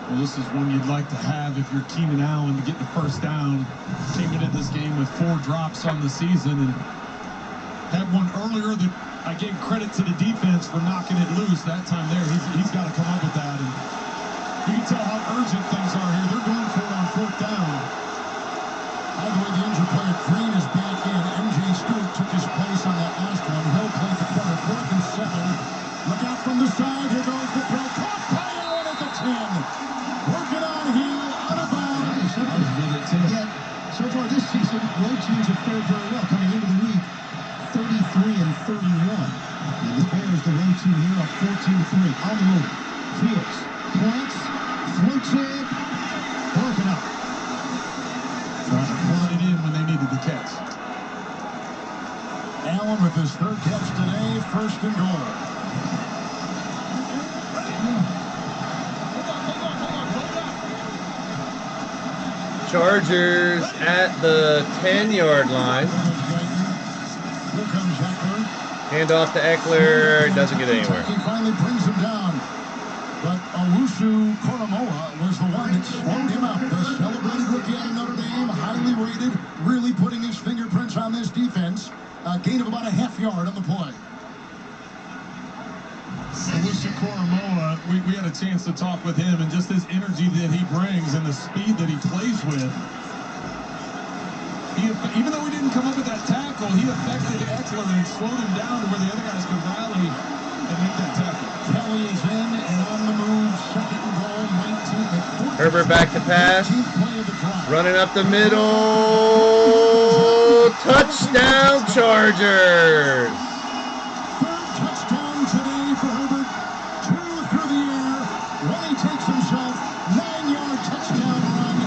Well, this is one you'd like to have if you're Keenan Allen to get the first down. Came into this game with 4 drops on the season and had one earlier that I gave credit to the defense for knocking it loose that time there. He's got to come up with that. And you can tell how urgent things are here. They're going for it on 4th down. By the way, the injured player Green is back in. MJ Stewart took his place on that last one. Hill played the corner, 4th and 7. Look out from the side. Here goes the throw. Caught by Allen at the 10. Working on Hill, out of bounds. Again, so far this season, road teams have fared very well coming into the week. 33 and 31. And the Bears, the road team here, up 14-3. On the move. Fields, points, floats it, broken up. Trying to run it in when they needed the catch. Allen with his 3rd catch today, 1st and goal. Chargers at the 10-yard line. Here comes Eckler. Hand off to Eckler. Doesn't get anywhere. He finally brings him down. But Owusu Koromoa was the one that slowed him up. The celebrated rookie out of Notre Dame, highly rated, really putting his fingerprints on this defense. A gain of about a half yard on the play. Owusu Koromoa, we had a chance to talk with him, and just his energy that he brings and the speed that he plays with. Even though he didn't come up with that tackle, he affected Eckler and slowed him down to where the other guys could rally and make that tackle. Kelly is in and on the move. 2nd and goal, 19. Herbert back to pass. Running up the middle. Touchdown, Chargers. 3rd touchdown today for Herbert. 2 through the air. One he takes himself. 9-yard touchdown run.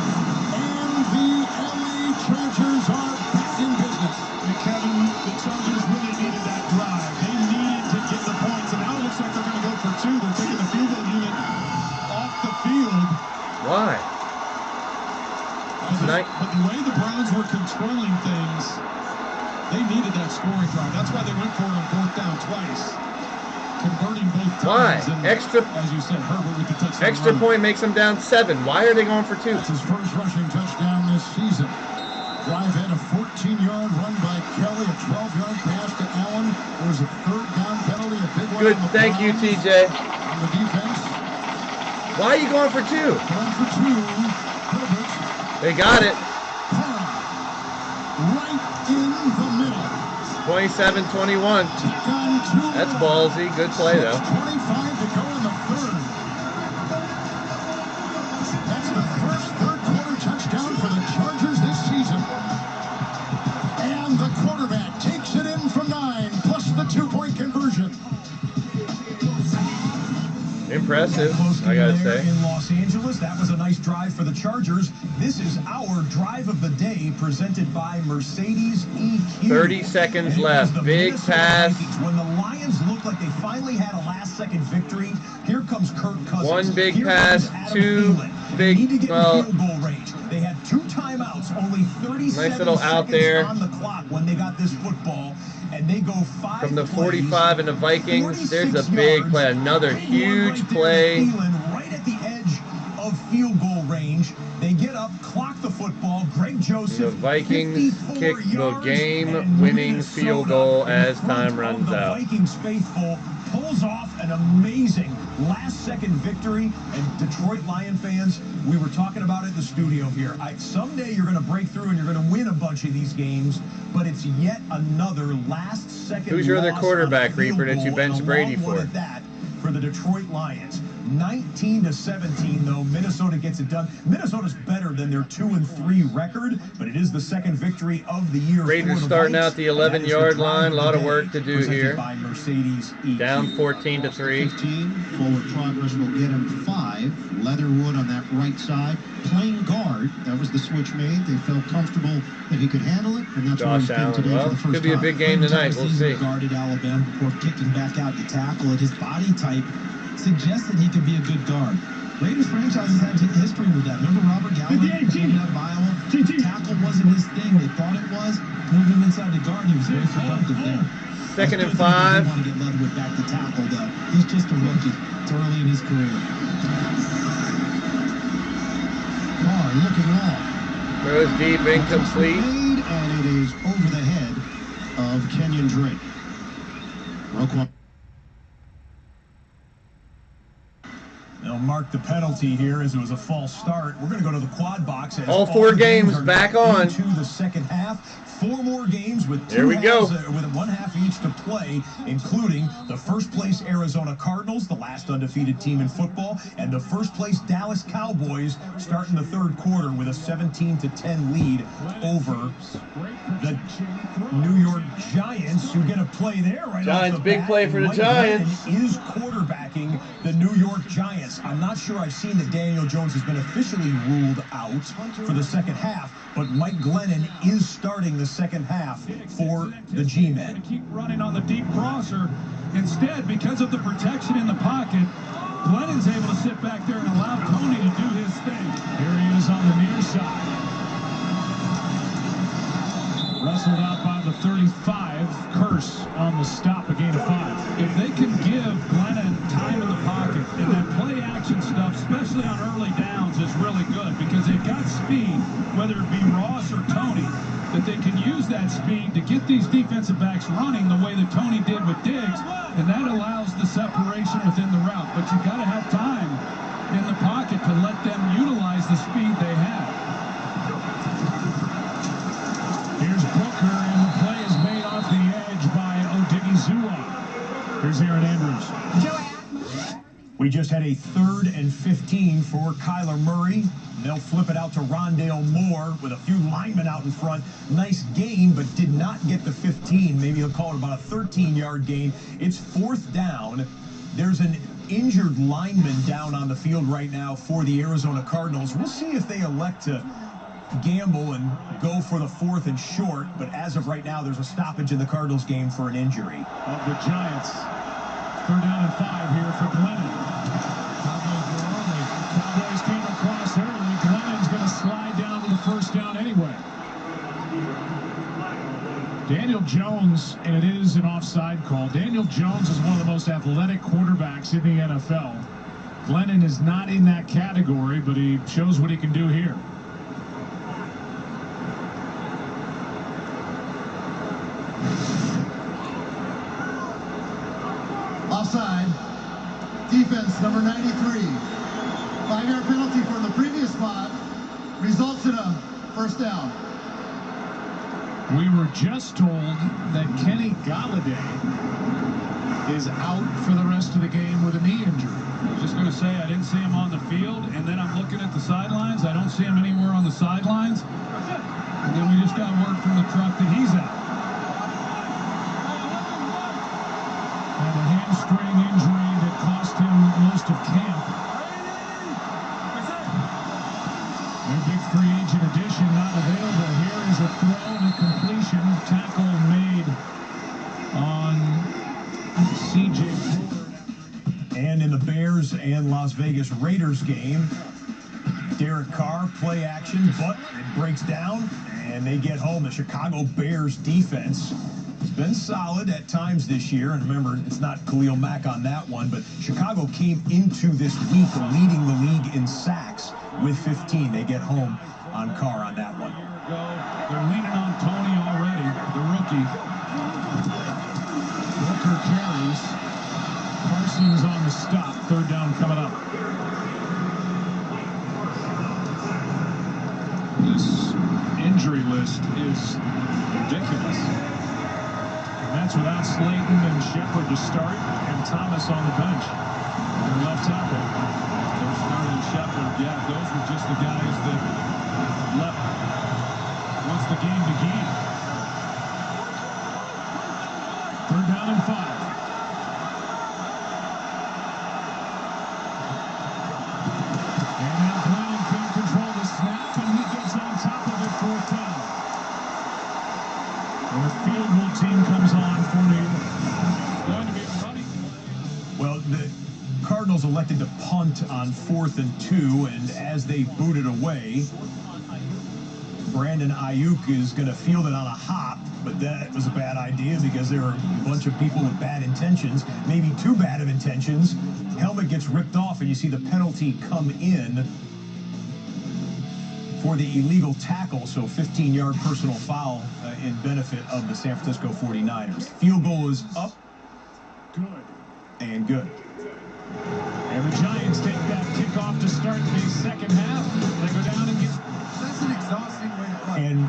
And the LA Chargers are back in business. And Kevin, the Chargers really needed that drive. They needed to get the points. And now it looks like they're going to go for 2. They're taking the field goal unit off the field. Why? But the way the Browns were controlling things, they needed that scoring drive. That's why they went for it on 4th down twice. Converting both times. Why? And Extra, as you said, Herbert with the touchdown. Extra run. point makes them down 7. Why are they going for 2? That's his first rushing touchdown this season. Drive had a 14-yard run by Kelly, a 12-yard pass to Allen. There was a 3rd down penalty, a big one. Good. On the Thank you, Browns. TJ. On the defense. Why are you going for 2? Going for 2. Herbert. They got it. Right in the middle. 27-21. That's ballsy. Good play, though. 25 to go in the 3rd. That's the first 3rd quarter touchdown for the Chargers this season. And the quarterback takes it in from 9, plus the 2-point conversion. Impressive, I gotta say. In Los Angeles, that was a nice drive for the Chargers. This is our drive of the day, presented by Mercedes EQ. 30 seconds left. Big pass. When the Lions looked like they finally had a last-second victory, here comes Kirk Cousins. 1 big Here pass, comes 2 They need to big. get in field goal range. They had 2 timeouts, only 37 Nice little out seconds there on the clock when they got this football, and they go 5 From the plays, 45 and the Vikings, there's a big play. Another huge play. Right at the edge of field goal range. They get up, clock the football. Greg Joseph. The Vikings kick the game-winning field goal as time runs out. The Vikings faithful pulls off an amazing last-second victory. And Detroit Lion fans, we were talking about it in the studio here. Someday you're going to break through and you're going to win a bunch of these games, but it's yet another last-second. Who's your other quarterback, Reaper, that you bench Brady for? For the Detroit Lions. 19-17, though. Minnesota gets it done. Minnesota's better than their 2-3 record, but it is the second victory of the year. Raiders starting out the 11-yard line. A lot of work to do here. Down 14-3. 15. Forward progress will get him 5. Leatherwood on that right side. Playing guard. That was the switch made. They felt comfortable that he could handle it, and that's why he's been today for the first time. Could be a big game tonight. We'll see. Guarded Alabama before kicking back out to tackle it. His body type suggested he could be a good guard. Raiders franchise has had history with that. Remember Robert Galvin came out of Iowa? Tackle wasn't his thing. They thought it was. Moved him inside the guard. He was very productive there. Second and 5. Want to get Leatherwood back to tackle, though. He's just a rookie. It's early in his career. Carr looking off. Throws deep, incomplete. And it is over the head of Kenyon Drake. Roquan. They'll mark the penalty here as it was a false start. We're going to go to the quad box. As all 4 games back on. Into the second half. 4 more games with with 1 half each to play, including the first place Arizona Cardinals, the last undefeated team in football, and the first place Dallas Cowboys starting the third quarter with a 17-10 lead over the New York Giants, who get a play there right Giants, off the big bat. play for the Giants. Is quarterbacking the New York Giants. I'm not sure I've seen that Daniel Jones has been officially ruled out for the second half, but Mike Glennon is starting the second half for the G-Men. Keep running on the deep crosser. Instead, because of the protection in the pocket, Glennon's able to sit back there and allow Tony to do his thing. Here he is on the near side. Wrestled out by the 35. Curse on the stop, a gain of 5. If they can give Glennon time in the pocket, and that play action stuff, especially on early downs, is really good because they've got speed, whether it be Ross or Tony, that they can use that speed to get these defensive backs running the way that Tony did with Diggs, and that allows the separation within the route. But you got to have time in the pocket to let them utilize the speed they have. Here's Booker, and the play is made off the edge by Odigizua. Here's Aaron Andrews. We just had a 3rd and 15 for Kyler Murray. They'll flip it out to Rondale Moore with a few linemen out in front. Nice gain, but did not get the 15. Maybe he'll call it about a 13-yard gain. It's 4th down. There's an injured lineman down on the field right now for the Arizona Cardinals. We'll see if they elect to gamble and go for the 4th and short, but as of right now, there's a stoppage in the Cardinals game for an injury. Of the Giants. 3rd down and 5 here for Glennon. Cowboys came across early. Glennon's going to slide down to the 1st down anyway. Daniel Jones, and it is an offside call. Daniel Jones is one of the most athletic quarterbacks in the NFL. Glennon is not in that category, but he shows what he can do here. Offside. Defense number 93. 5-yard penalty from the previous spot results in a 1st down. We were just told that Kenny Galladay is out for the rest of the game with a knee injury. I was just going to say I didn't see him on the field, and then I'm looking at the sidelines. I don't see him anywhere on the sidelines. And then we just got word from the truck that he's out. And a hamstring injury that cost him most of camp. Their big free agent addition not available. Here is a throw and a completion. Tackle made on C.J. Ford. And in the Bears and Las Vegas Raiders game, Derek Carr, play action, but it breaks down, and they get home. The Chicago Bears defense has been solid at times this year, and remember, it's not Khalil Mack on that one, but Chicago came into this week leading the league in sacks with 15. They get home on Carr on that one. They're leaning on Tony already, the rookie. Booker carries. Parsons on the stop. 3rd down coming up. This injury list is ridiculous. And that's without Slayton and Shepard to start and Thomas on the bench. Their left tackle. There's Snarl and Shepard. Yeah, those were just the guys that left once the game began. 3rd down and 5. And now Brown can't control the snap, and he gets on top of it, 4th down. And the field goal team comes on for New York. Going to be a running play. Well, the Cardinals elected to punt on 4th and 2, and as they booted away, Brandon Ayuk is going to field it on a hop, but that was a bad idea because there are a bunch of people with bad intentions, maybe too bad of intentions. Helmet gets ripped off, and you see the penalty come in for the illegal tackle, so 15-yard personal foul in benefit of the San Francisco 49ers. Field goal is up. Good. And good. And the Giants take that kickoff to start the second half. They go down and get... That's an exhausting way to play. And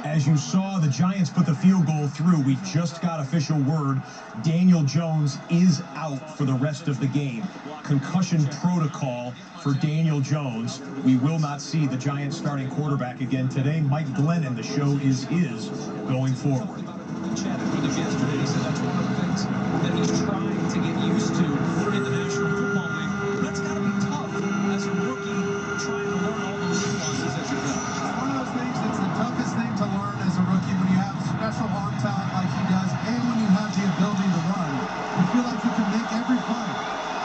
as you saw, the Giants put the field goal through. We just got official word. Daniel Jones is out for the rest of the game. Concussion protocol for Daniel Jones. We will not see the Giants starting quarterback again today. Mike Glennon, the show is his going forward. Chatted with him yesterday. He said that's one of the things that he's trying to get used to in the National Football League. That's got to be tough as a rookie trying to learn all those nuances as you go. It's one of those things that's the toughest thing to learn as a rookie when you have special arm talent like he does and when you have the ability to run. You feel like you can make every play.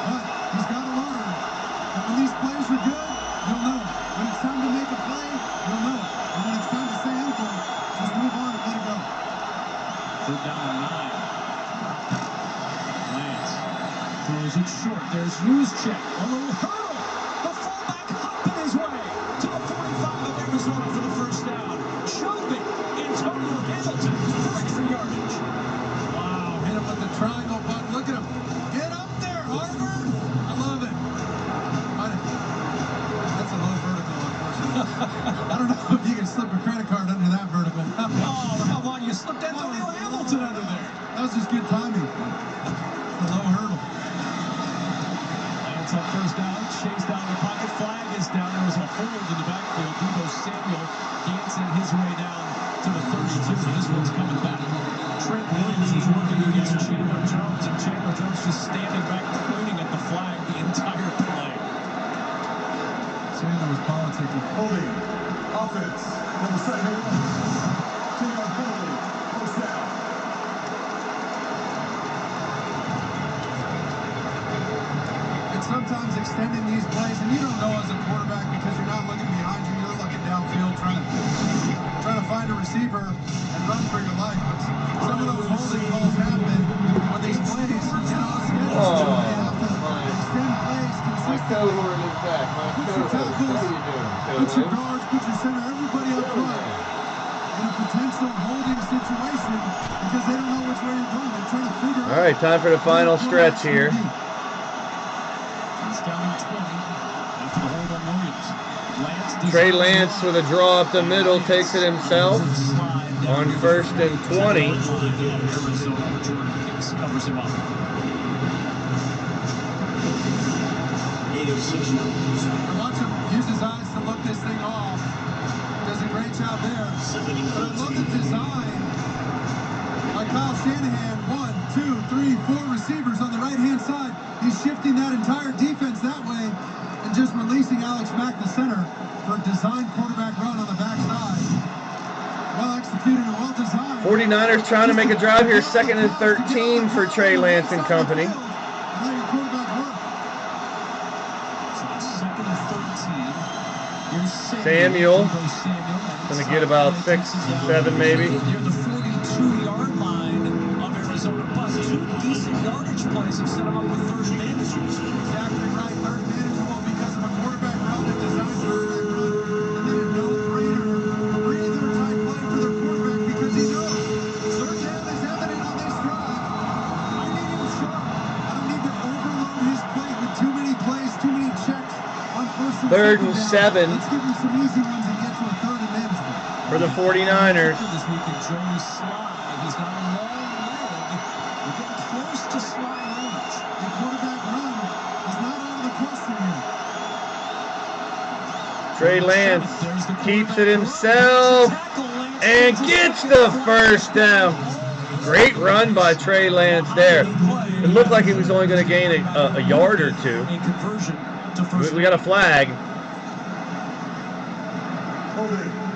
But he's got to learn that when these plays are good, you'll know it. When it's time to make a play, you'll know it. And when it's time to say anything, just move on and let it go. 3rd down and 9. Lance throws it short. There's Juszczyk. A little hurdle. The fullback hopping his way to the 45 of Arizona for the 1st down. Shoving Antonio Hamilton for extra yardage. Wow, hit him with the triangle button. Look at him. Get up there, Harvard. I love it. That's a low vertical, unfortunately. I don't know if you can slip a credit card under that vertical. Oh, how about you slipped Antonio Hamilton under there? That was just good timing. The low hurdle. Lance on 1st down, chased down the pocket, flag is down. There was a hold in the backfield. Debo Samuel dancing his way down to the 32. This one's coming back. Trent Williams is working against Chandler Jones, and Chandler Jones just standing back pointing at the flag the entire play. Chandler was politicking. Holding. Offense. Number 71. 2-yard penalty. 1st down. And sometimes extending these plays, and you don't know as a quarterback because you're not looking behind you, you're looking downfield trying to find a receiver and run for your life. But some of those holding calls happen when these plays, you know, schedule they have to extend plays consistently. My cohort is back. My Put your cohort. tackles, What are you doing, put your cohort? guards, put your center, everybody up front in a potential holding situation because they don't know which way you're going. They're trying to figure out. All right, time for the final stretch here. He's down 20 after the hold on Williams. Trey Lance with a draw up the middle takes it himself on 1st and 20. Covers him up. Watch him use his eyes to look this thing off. Does a great job there. But I love the design by Kyle Shanahan. 1, 2, 3, 4 receivers on the right-hand side. He's shifting that entire defense that way and just releasing Alex Mack, the center, for a designed quarterback run on the backside. Well executed and well designed. 49ers trying to make a drive here. 2nd and 13 for Trey Lance and company. Samuel going to get about 6, 7 maybe. Near the 42-yard line of Arizona, but 2 decent yardage plays have set him up with 3rd and advantage. Exactly right. 3rd and advantage because of a quarterback run that designed quarterback run. And then a no-brainer, breather type play for their quarterback because he knows 3rd down is evident on this drive. I need him sharp. I don't need to overload his plate with too many plays, too many checks on 1st and 3rd and 7. Let's give him some easy ones and get to a 3rd and management. For the 49ers. This week at Jones Slide. He's got a long leg. We're getting close to Slide range. The quarterback run Trey Lance keeps it himself and gets the first down. Great run by Trey Lance there. It looked like he was only going to gain a yard or two. We got a flag.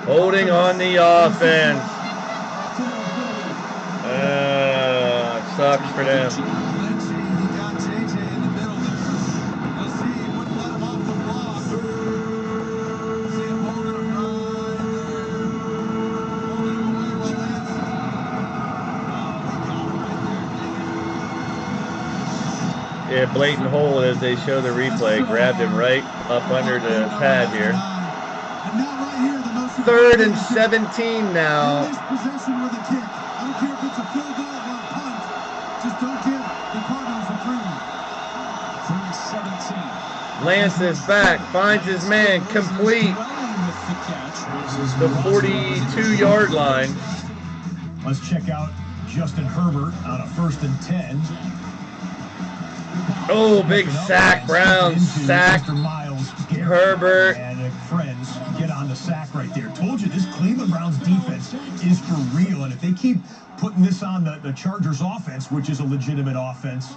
Holding on the offense. Sucks for them. Yeah, blatant hold as they show the replay. Grabbed him right up under the pad here. 3rd and 17 now. In this possession with a kick. I don't care if it's a field goal or a punt. Just don't give the Cardinals a free one. 3-17. Lance is back, finds his man, complete. The 42-yard line. Let's check out Justin Herbert on a 1st and 10. Oh, big sack. Brown sack. Herbert. And friends get on the sack right there. Told you this Cleveland Browns defense is for real. And if they keep putting this on the Chargers offense, which is a legitimate offense,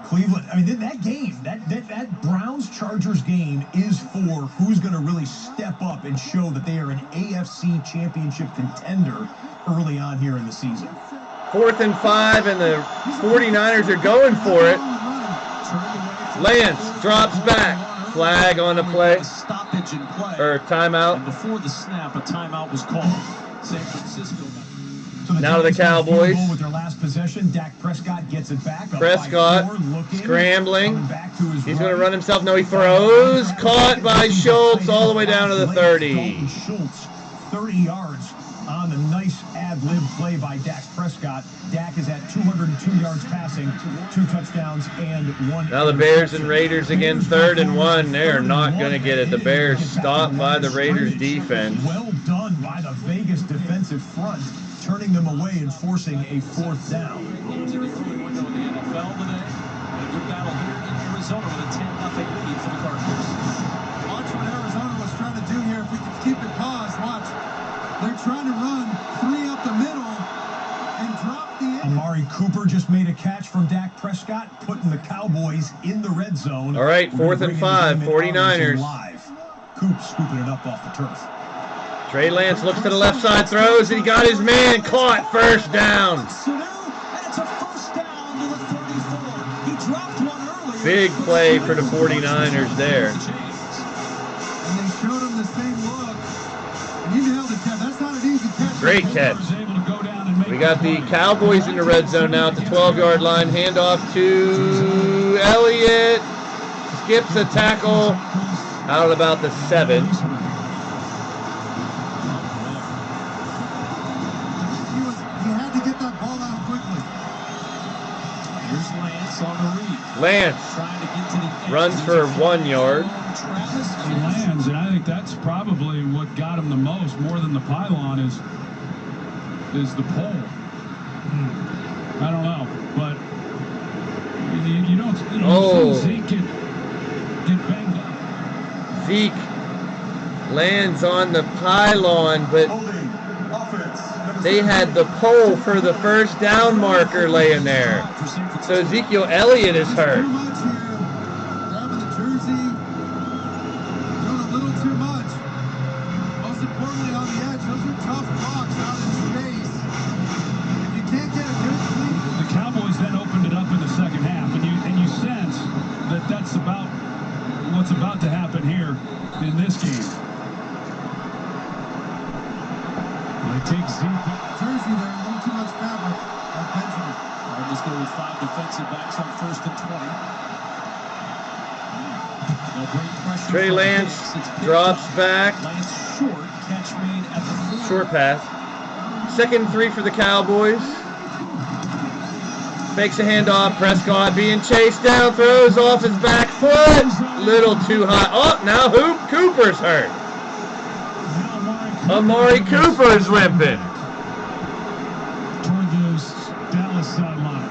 Cleveland, I mean, that game, that Browns-Chargers game is for who's going to really step up and show that they are an AFC championship contender early on here in the season. 4th and 5, and the 49ers are going for it. Lance drops back. Flag on the play. Stoppage in play. Or timeout. And before the snap, a timeout was called. San Francisco. So now to the Cowboys. With their last possession, Dak Prescott gets it back. Prescott scrambling. He's going to run himself. No, he throws. Caught by Schultz all the way down to the 30. Schultz, 30 yards on the nice ad-lib play by Dak Prescott. Dak is at 202 yards passing, 2 touchdowns, and 1. Now the Bears and Raiders again, 3rd and 1. They're not going to get it. The Bears stopped by the Raiders defense. Well done by the Vegas defensive front, turning them away and forcing a 4th down. Into the window of the NFL today. A good battle here in Arizona with a 10-0 lead for the Cardinals. Watch what Arizona was trying to do here. If we could keep it paused, watch. They're trying to run 3 up the middle and drop the end. Amari Cooper just made a catch from Dak Prescott, putting the Cowboys in the red zone. All right, 4th and 5, 49ers. Coop scooping it up off the turf. Trey Lance looks to the left side, throws, and he got his man caught. 1st down. So now, and it's a 1st down to the 34. He dropped one earlier. Big play for the 49ers there. And they showed him the same look. And you nailed it, Ted. That's not an easy catch. Great catch. We got the Cowboys in the red zone now at the 12-yard line. Handoff to Elliott. Skips a tackle out about the 7. He had to get that ball out quickly. Here's Lance on the read. Lance Trying to get to the end. runs for 1 yard. He lands, and I think that's probably what got him the most, more than the pylon, is the pole. I don't know, but you don't see Zeke get banged up. Zeke lands on the pylon, but they had the pole for the 1st down marker laying there. So Ezekiel Elliott is hurt. Grabbing the jersey, doing a little too much. Most importantly, on the edge, those are tough blocks out in space. If you can't get a good clean. The Cowboys then opened it up in the 2nd half, and you sense that that's about what's about to happen here in this game. They take Zeke. Jersey there, a little too much fabric. Benjamin. Cardinals go with 5 defensive backs on 1st and 20. Trey Lance drops back. Lance short, catch made at the 4. Short pass. 2nd and 3 for the Cowboys. Fakes a handoff. Prescott being chased down. Throws off his back foot. Little too high. Oh, now Cooper's hurt. Amari Cooper's limping. Toward those Dallas sideline.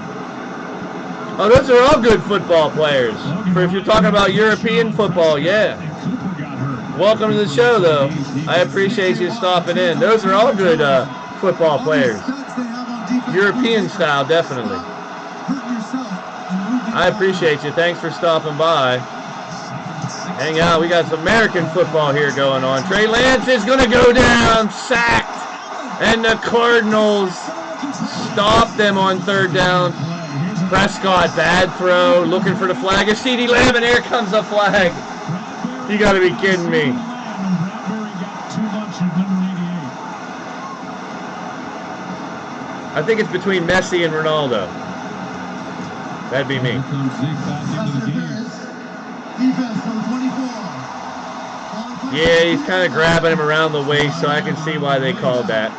Oh, those are all good football players. For if you're talking about European football, yeah. And Cooper got hurt. Welcome to the show, though. I appreciate you stopping in. Those are all good football players. European style, definitely. I appreciate you. Thanks for stopping by. Hang out. We got some American football here going on. Trey Lance is going to go down, sacked. And the Cardinals stop them on 3rd down. Prescott, bad throw, looking for the flag. It's CeeDee Lamb, and here comes the flag. You got to be kidding me. I think it's between Messi and Ronaldo. That'd be me. Yeah, he's kind of grabbing him around the waist, so I can see why they called that.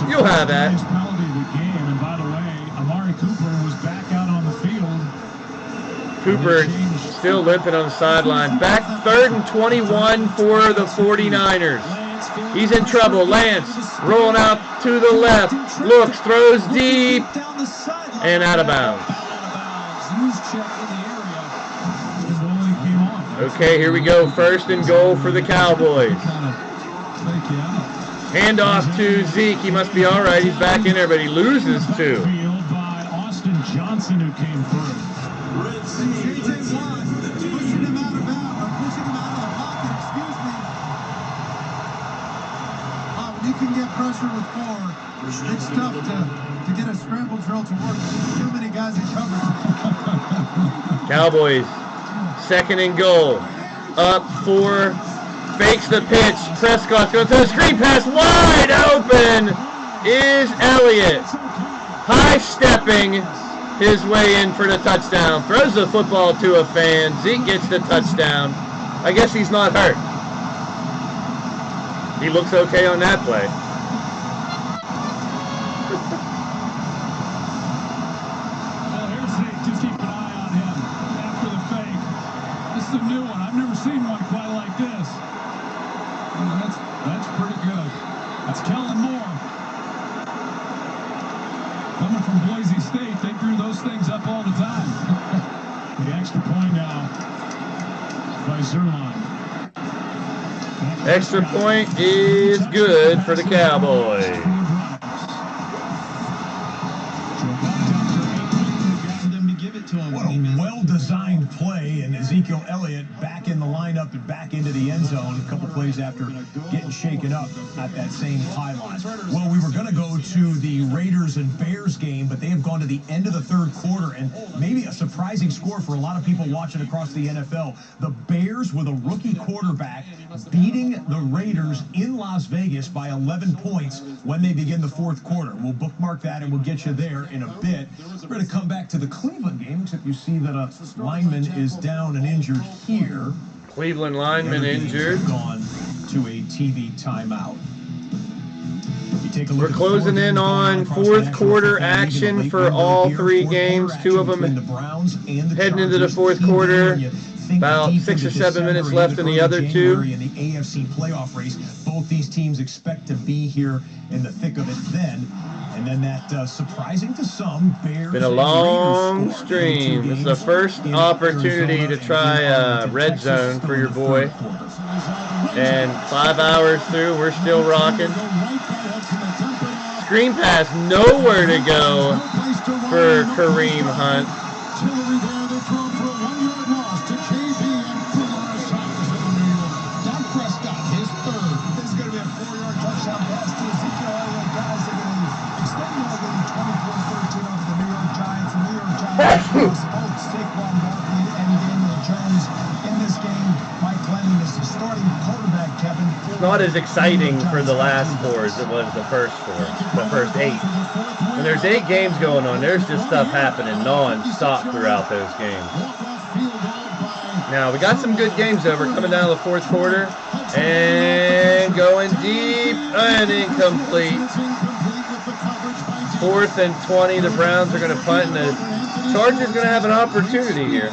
You'll have that. And by the way, Amari Cooper was back out on the field. Cooper still limping on the sideline. Back 3rd and 21 for the 49ers. He's in trouble. Lance rolling out to the left. Looks, throws deep, and out of bounds. Okay, here we go. 1st and goal for the Cowboys. Handoff to Zeke. He must be all right. He's back in there, but he loses 2. By Austin Johnson, who came through. Pushing him out of the pocket, excuse me. When you can get pressure with 4, it's tough to get a scramble drill to work. Too many guys in cover. Cowboys, 2nd and goal. Up 4. Fakes the pitch. Prescott's going to throw a screen pass. Wide open is Elliott. High-stepping his way in for the touchdown. Throws the football to a fan. Zeke gets the touchdown. I guess he's not hurt. He looks okay on that play. Well, here's Zeke. Just keep an eye on him after the fake. This is a new one. I've never seen one quite like this. That's pretty good. That's Kellen Moore. Coming from Boise State, they drew those things up all the time. The extra point now by Zerline. Extra point is good for the Cowboys. What a well-designed play, and Ezekiel Elliott back in the lineup and back into the end zone a couple plays after getting shaken up at that same pylon. Well, we were going to go to the Raiders and Bears game, but they have gone to the end of the 3rd quarter, and maybe a surprising score for a lot of people watching across the NFL. The Bears, with a rookie quarterback, beating the Raiders in Las Vegas by 11 points when they begin the 4th quarter. We'll bookmark that, and we'll get you there in a bit. We're going to come back to the Cleveland game, except you see that a lineman is down and injured here. Cleveland lineman injured. Gone to a TV timeout. We're closing in on 4th quarter action for all 3 games. 2 of them heading into the 4th quarter. About 6 or 7 minutes left in the other 2. In the AFC playoff race, both these teams expect to be here in the thick of it then. And then that, surprising to some, Bears. Been a long stream. It's the first opportunity to try Red Zone for your boy. And 5 hours through, we're still rocking. Screen pass, nowhere to go for Kareem Hunt. It's not as exciting for the last 4 as it was the first 4, the first 8. When there's 8 games going on, there's just stuff happening non-stop throughout those games. Now, we got some good games though. We're coming down to the 4th quarter and going deep and incomplete. 4th and 20, the Browns are going to punt, and the Chargers are going to have an opportunity here.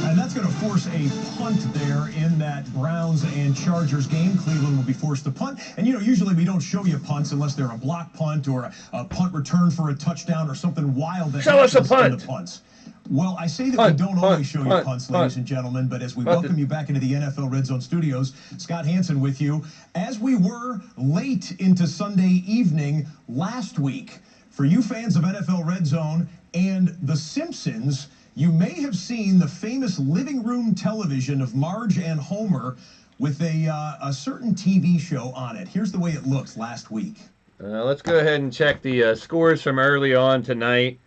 And that's going to force a punt there in that Browns and Chargers game. Cleveland will be forced to punt. And, you know, usually we don't show you punts unless they're a block punt or a punt return for a touchdown or something wild that show us a punt. The punts. Well, I say that punt, we don't punt, always show you punt, punts, punt. ladies and gentlemen, but as we Punted. welcome you back into the NFL Red Zone studios, Scott Hansen with you, as we were late into Sunday evening last week. For you fans of NFL Red Zone and The Simpsons, you may have seen the famous living room television of Marge and Homer with a certain TV show on it. Here's the way it looks last week. Let's go ahead and check the scores from early on tonight.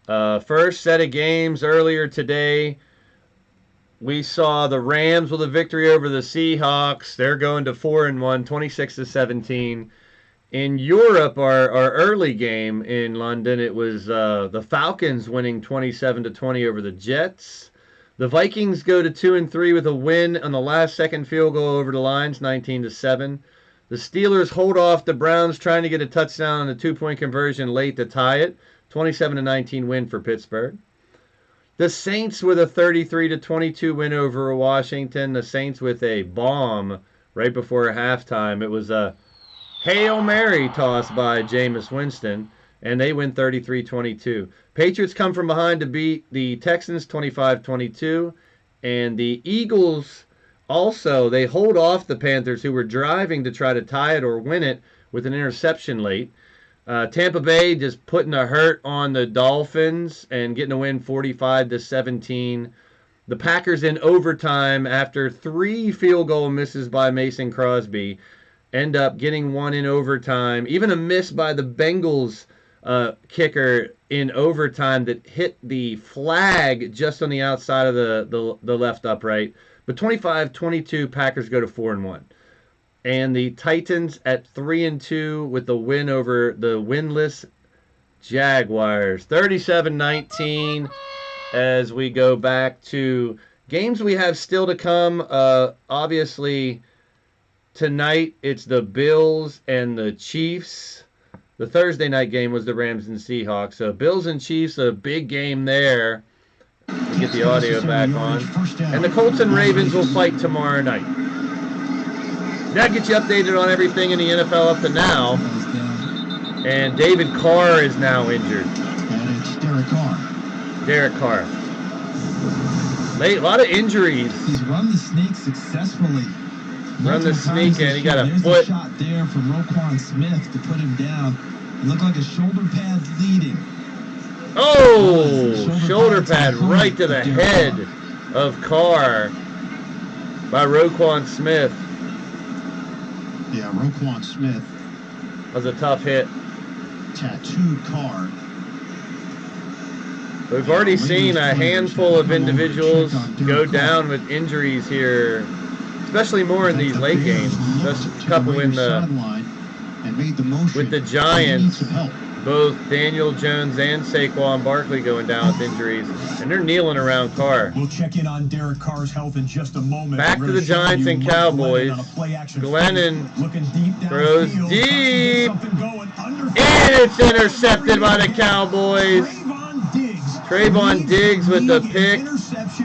First set of games earlier today, we saw the Rams with a victory over the Seahawks. They're going to 4-1, 26-17. In Europe, our early game in London, it was the Falcons winning 27-20 over the Jets. The Vikings go to 2-3 with a win on the last second field goal over the Lions, 19-7. The Steelers hold off the Browns trying to get a touchdown on a 2-point conversion late to tie it. 27-19 win for Pittsburgh. The Saints with a 33-22 win over Washington. The Saints with a bomb right before halftime. It was a Hail Mary toss by Jameis Winston, and they win 33-22. Patriots come from behind to beat the Texans 25-22, and the Eagles also, they hold off the Panthers, who were driving to try to tie it or win it with an interception late. Tampa Bay just putting a hurt on the Dolphins and getting a win 45-17. The Packers in overtime, after 3 field goal misses by Mason Crosby, end up getting one in overtime. Even a miss by the Bengals kicker in overtime that hit the flag just on the outside of the left upright. But 25-22, Packers go to 4-1. And the Titans at 3-2 with the win over the winless Jaguars. 37-19 as we go back to games we have still to come. Obviously, tonight it's the Bills and the Chiefs. The Thursday night game was the Rams and Seahawks. So Bills and Chiefs, a big game there. Get the audio back on. And the Colts and Ravens will fight tomorrow night. That gets you updated on everything in the NFL up to now. And David Carr is now injured. And it's Derek Carr. Derek Carr. A lot of injuries. He's run the sneak successfully. Run the sneak, and he got a There's foot. A shot there from Roquan Smith to put him down. It looked like a shoulder pad leading. Oh, shoulder pad right to the head of Carr by Roquan Smith. Yeah, Roquan Smith. That was a tough hit. Tattooed Carr. We've already seen a handful of individuals go down with injuries here, especially more in these late games. Just a couple in with the Giants. Both Daniel Jones and Saquon Barkley going down with injuries, and they're kneeling around Carr. We'll check in on Derek Carr's health in just a moment. Back to the Giants and Cowboys. Glennon throws deep, and it's intercepted by the Cowboys. Trayvon Diggs with the pick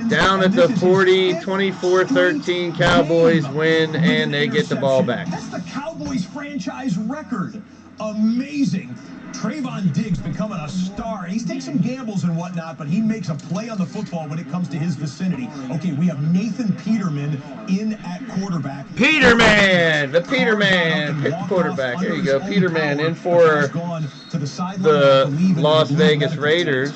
down at the 40, 24-13. Cowboys win, and they get the ball back. That's the Cowboys franchise record. Amazing. Trayvon Diggs becoming a star. He's taken some gambles and whatnot, but he makes a play on the football when it comes to his vicinity. Okay, we have Nathan Peterman in at quarterback. Peterman! The Peterman pick quarterback. There you go. Peterman in for the Las Vegas Raiders.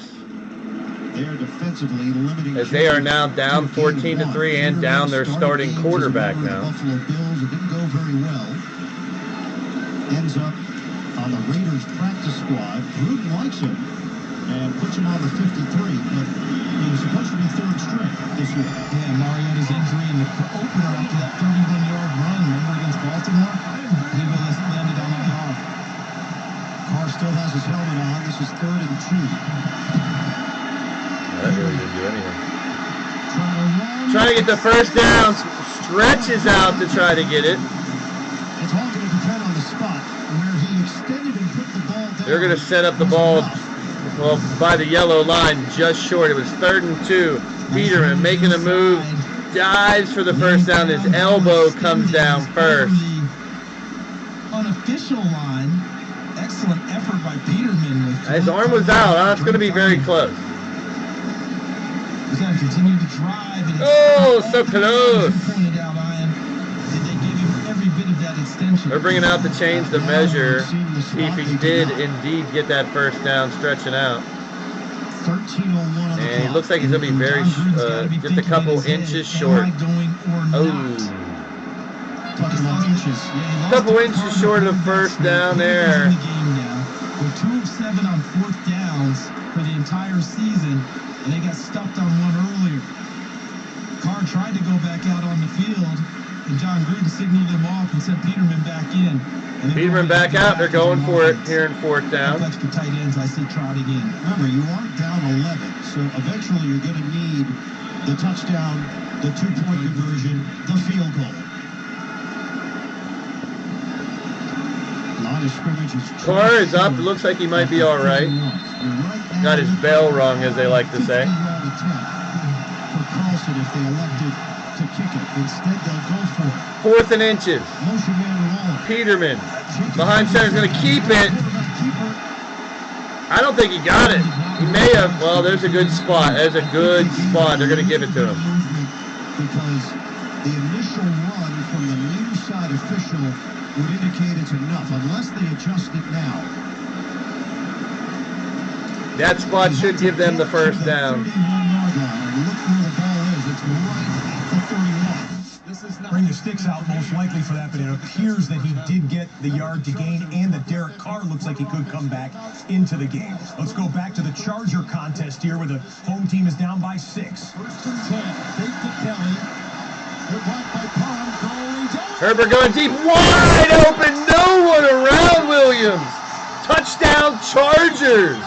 As they are now down 14-3 and down their starting quarterback now. Buffalo Bills, it didn't go very well. Ends up on the Raiders practice squad. Gruden likes him and puts him on the 53, but he was supposed to be third string this year. Yeah, Mariota's injury in the opener after that 31-yard run, remember against Baltimore? He was landed on the off. Carr still has his helmet on. This is 3rd and 2. That really didn't do anything. Trying to get the first down. Stretches out to try to get it. It's all going to depend on the spot where he extended and put the ball down. They're going to set up the ball, well, by the yellow line, just short. It was 3rd and 2. Peterman making a move, dives for the first down. His elbow comes down first. Unofficial line. Excellent effort by Peterman. His arm was out. It's going to be very close. He's going to continue to drive. And oh, so close. You pointed out, Ian, did they give him every bit of that extension? They're bringing out the change to measure. See if he did indeed get that first down stretching out. 13:01 on the And he clock. looks like he's going to be very, just a couple inches short. Oh. A couple inches short of first down there. They're 2 of 7 on 4th downs for the entire season, and they got stuffed on one earlier. Carr tried to go back out on the field, and John Gruden signaled him off and sent Peterman back in. Peterman back out. They're going for it here in 4th down. Extra tight ends I see trotting in. Remember, you aren't down 11, so eventually you're going to need the touchdown, the 2-point conversion, the field goal. Line of scrimmage is Carr is up. It looks like he might be all right. Got his bell rung, as they like to say. For Carlson if they elected to kick it. Instead, they'll go for it. 4th and inches. Motion man roll. Peterman behind center is going to keep it. I don't think he got it. He may have. Well, there's a good spot. There's a good spot. They're going to give it to him. Because the initial run from the near side official would indicate it's enough, unless they adjust it now. That spot should give them the first down. Bring the sticks out most likely for that, but it appears that he did get the yard to gain, and that Derek Carr looks like he could come back into the game. Let's go back to the Charger contest here, where the home team is down by 6. Herbert going deep, wide open, no one around Williams. Touchdown Chargers.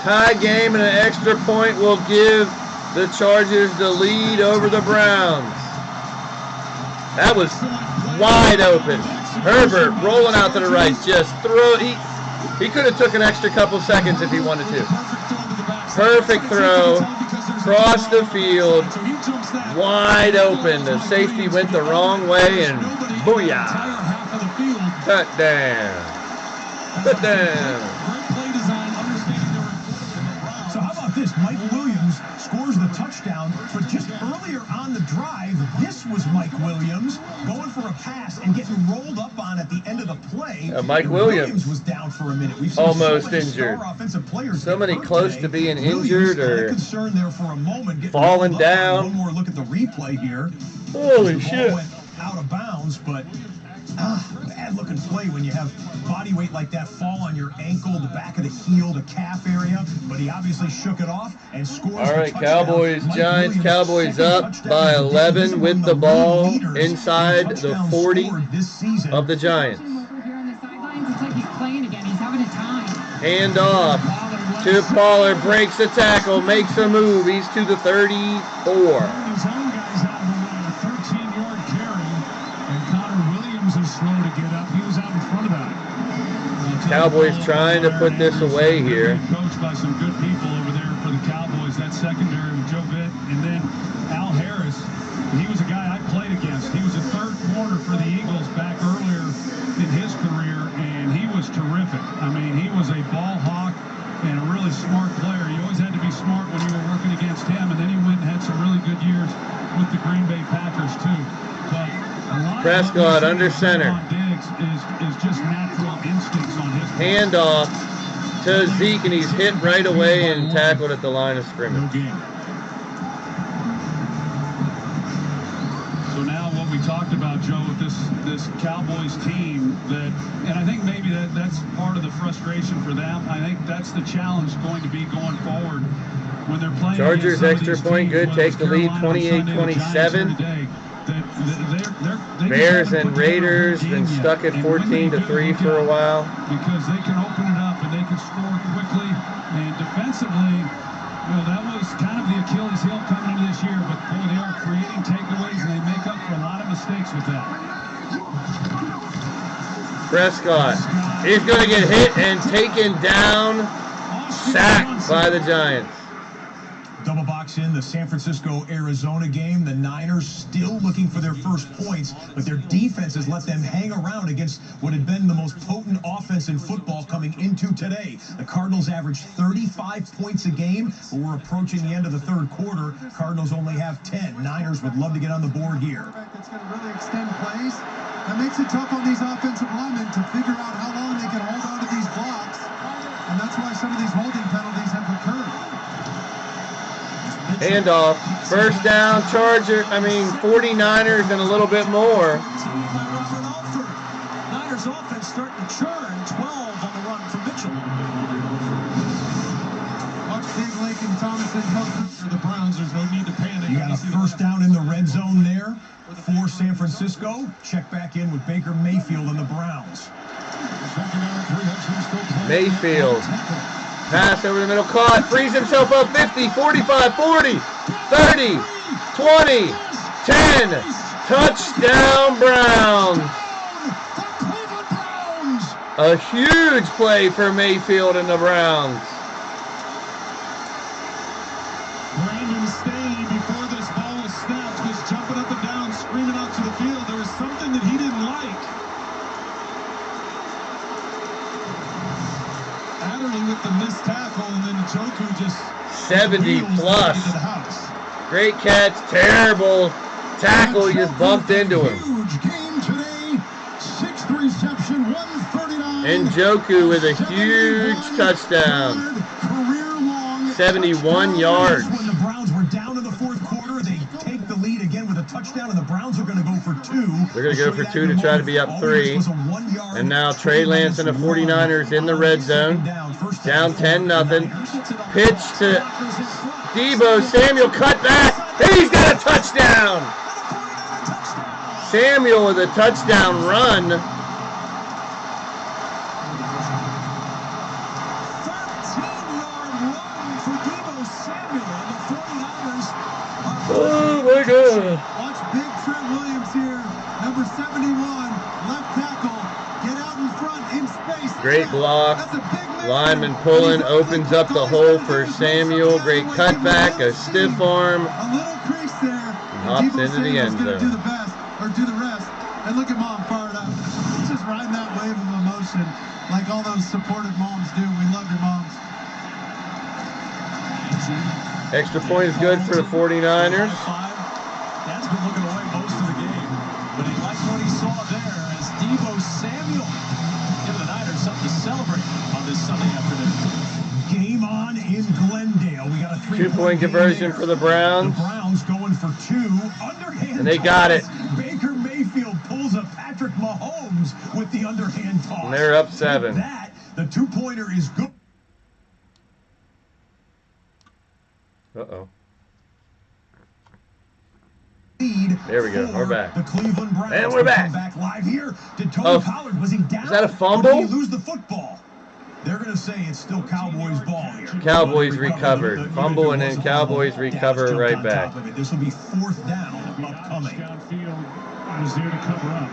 Tie game and an extra point will give the Chargers the lead over the Browns. That was wide open. Herbert rolling out to the right, just throw. He could have took an extra couple seconds if he wanted to. Perfect throw, across the field, wide open. The safety went the wrong way, and booyah! Touchdown! Touchdown! So how about this? Mike Williams scores the touchdown, but just earlier on the drive, this was Mike Williams going for a pass and getting rolled up on at the end of the play. Mike Williams was down for a minute. We've seen almost so many injured. Offensive players So many close to being injured or concerned there for a moment, falling down. One more look at the replay here. Holy shit! Went out of bounds, but bad looking play when you have body weight like that fall on your ankle, the back of the heel, the calf area. But he obviously shook it off and scored. All right, Cowboys, Giants. Cowboys up by 11 with the ball inside the 40 of the Giants. Hand off to Pollard, breaks the tackle, makes a move. He's to the 34. Cowboys trying to put this away here. Coached by some good people over there for the Cowboys. That secondary with Joe Vitt, and then Al Harris. He was a guy I played against. He was a third quarter for the Eagles back earlier in his career, and he was terrific. I mean, he was a ball hawk and a really smart player. You always had to be smart when you were working against him, and then he went and had some really good years with the Green Bay Packers too. But a lot Prescott under center. Is just natural instincts on his part. Handoff to Zeke, and he's hit right away and tackled at the line of scrimmage. So now what we talked about, Joe, with this Cowboys team, and I think maybe that's part of the frustration for them. I think that's the challenge going to be going forward when they're playing. Chargers extra point good, take the lead 28-27. Bears and Raiders been stuck at 14-3 for a while. Because they can open it up and they can score quickly. And defensively, that was kind of the Achilles heel coming into this year. But boy, they are creating takeaways and they make up for a lot of mistakes with that. Prescott is going to get hit and taken down, sacked by the Giants. Double box in the San Francisco-Arizona game. The Niners still looking for their first points, but their defense has let them hang around against what had been the most potent offense in football coming into today. The Cardinals averaged 35 points a game, but we're approaching the end of the third quarter. Cardinals only have 10. Niners would love to get on the board here. That's going to really extend plays. That makes it tough on these offensive linemen to figure out how long they can hold on to these blocks, and that's why some of these holding penalties have occurred. Handoff. First down, 49ers and a little bit more. Niners offense starting to churn. 12 on the run from Mitchell. Watch Big Lake and Thomason help for the Browns. There's no need to panic. You got a first down in the red zone there for San Francisco. Check back in with Baker Mayfield and the Browns. Mayfield. Pass over the middle, caught, frees himself up, 50, 45, 40, 30, 20, 10, touchdown Browns. A huge play for Mayfield and the Browns. Brandon Staley, before this ball was snapped, was jumping up and down, screaming out to the field. There was something that he didn't like. With the missed tackle, and then Joku just 70 plus. Great catch, terrible tackle. He just bumped into him. Huge game today. 6th reception, 139. And Joku with a huge touchdown. 71 yards. When the Browns were down in the fourth quarter, they take the lead again with a touchdown, and the Browns are going to go for 2. They're going to go for 2 to try to be up 3. And now Trey Lance and the 49ers in the red zone. Down 10-0. Pitch to Deebo Samuel, cut back. And he's got a touchdown. Samuel with a touchdown run. 13-yard run for Deebo Samuel, and the 49ers are... Oh my God. Watch big Trent Williams here, number 71, left tackle. Get out in front, in space. Great block. Lineman pulling, opens up the hole for Samuel. Great cutback, a stiff arm. A little crease there. Hops into the end zone. Do the best, or do the rest. And look at Mom fired up. He's just riding that wave of emotion like all those supportive moms do. We love your moms. Extra point is good for the 49ers. Dad's been looking away most of the game, but he liked what he saw there as Deebo Samuel giving the Niners something to celebrate on this Sunday afternoon. Game on in Glendale. We got a 2-point conversion for the Browns. The Browns going for 2. Underhand And they got it. Baker Mayfield pulls a Patrick Mahomes with the underhand toss. And they're up 7. With that, the 2-pointer is good. Uh-oh. There There we go. We're back. The Cleveland Browns. And we're back. Back live here. Did Tony Pollard, was he down? Is that a fumble? Or did he lose the football? They're going to say it's still Cowboys ball here. Cowboys recovered. Fumble and then Cowboys recover right back. This will be 4th down upcoming. Downfield was there to cover up.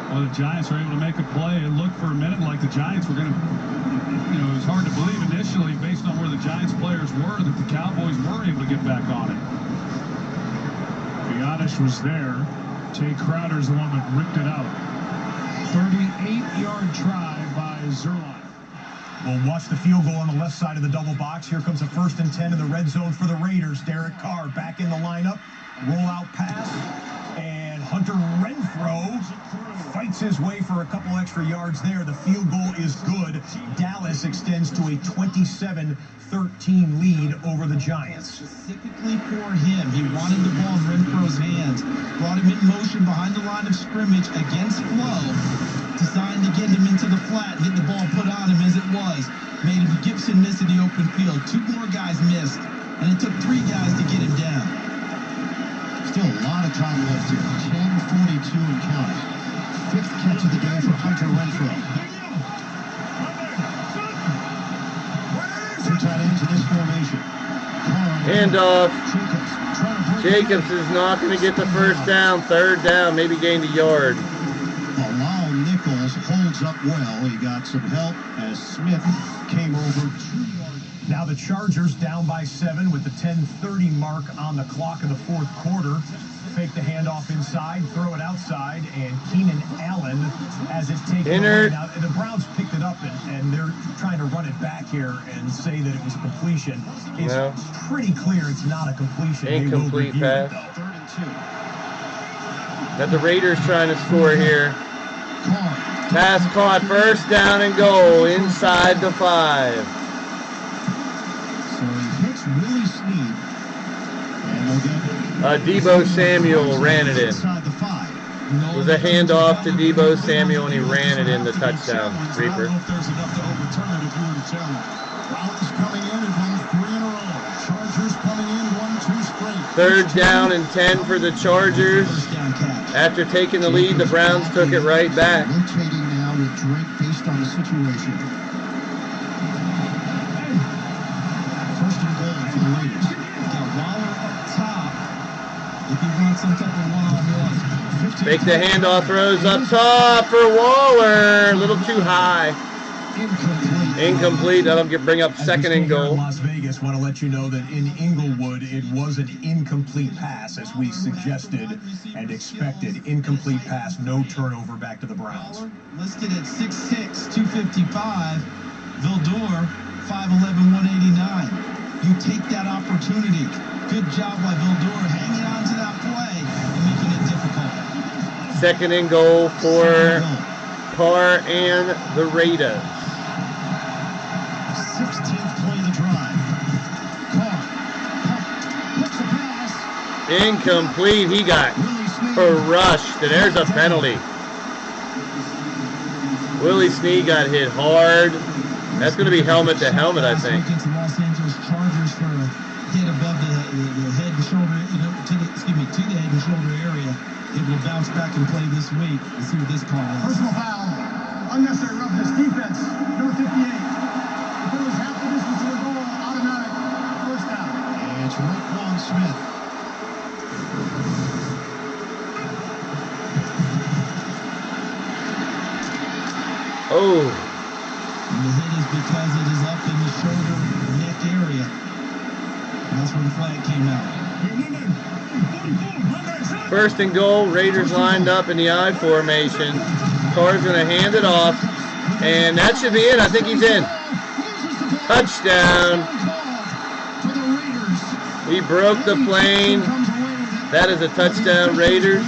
Well, the Giants were able to make a play. It looked for a minute like the Giants were going to, it was hard to believe initially based on where the Giants players were that the Cowboys were able to get back on it. Biotish was there. Jay Crowder's the one that ripped it out. 38-yard try by Zerline. We'll watch the field goal on the left side of the double box. Here comes a 1st and 10 in the red zone for the Raiders. Derek Carr back in the lineup. Rollout pass. And Hunter Renfrow fights his way for a couple extra yards there. The field goal is good. Dallas extends to a 27-13 lead over the Giants. Specifically for him, he wanted the ball in Renfro's hands, brought him in motion behind the line of scrimmage against flow, designed to get him into the flat, get the ball put on him as it was, made him Gibson miss in the open field. 2 more guys missed, and it took 3 guys to get him down. Still a lot of time left here. 10:42 and counting. 5th catch of the day for Hunter Renfrow. 2 tight ends in this formation. Handoff. Jacobs is not going to get the first down. 3rd down, maybe gained a yard. Lyle Nichols holds up well. He got some help as Smith came over 2 yards. Now the Chargers down by 7 with the 10:30 mark on the clock of the fourth quarter. Fake the handoff inside, throw it outside, and Keenan Allen has it taken away. Now, the Browns picked it up, and they're trying to run it back here and say that it was a completion. It's pretty clear it's not a completion. Incomplete pass. It, 3rd and 2. Got the Raiders trying to score here. Pass caught, 1st down and goal inside the 5. So he hits Willie Snead. And they'll get Deebo Samuel ran it in. It was a handoff to Deebo Samuel, and he ran it in the touchdown. Reaper. I don't know if there's enough to overturn it if you were to challenge. Browns coming in and won 3 in a row. Chargers coming in, 1-2 straight. 3rd down and 10 for the Chargers. After taking the lead, the Browns took it right back. Rotating now with Drake based on the situation. 1st and goal for the Raiders. Got Waller up top. If he wants some type of one-on-one. Make the handoff, throws up top for Waller. A little too high. Incomplete. That'll bring up 2nd and goal. Las Vegas, want to let you know that in Inglewood, it was an incomplete pass, as we suggested and expected. Incomplete pass, no turnover back to the Browns. Listed at 6'6", 255. Vildor, 5'11", 189. You take that opportunity. Good job by Vildor hanging on to that play and making it difficult. 2nd and goal for Carr and the Raiders. 16th play of the drive. Carr hooks a pass. Incomplete. He got rushed, and there's a penalty. Willie Snead got hit hard. That's going to be helmet to helmet, I think. Against the Los Angeles Chargers for a hit above the head and shoulder, to the head and shoulder area. It will bounce back and play this week. Let's see what this call is. Personal foul. Unnecessary roughness. Defense. Number 58. If it was half the distance to the goal, automatic 1st down. And it's Raekwon Smith. Oh. And the hit is because it is up in the shoulder neck area. And that's where the flag came out. 1st and goal. Raiders lined up in the I formation. Carr's going to hand it off. And that should be it. I think he's in. Touchdown. He broke the plane. That is a touchdown, Raiders.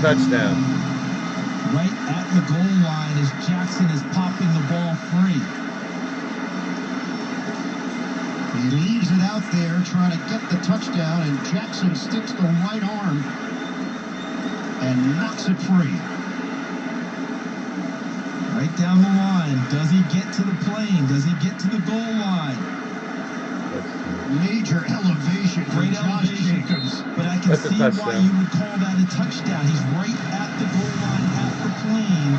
Touchdown. Right at the goal line as Jackson is popping the ball free. He leaves it out there trying to get the touchdown, and Jackson sticks the right arm and knocks it free. Right down the line. Does he get to the plane? Does he get to the goal line? Major elevation for Josh Jacobs. But I can see why you would call that a touchdown. He's right at the goal line at the plane,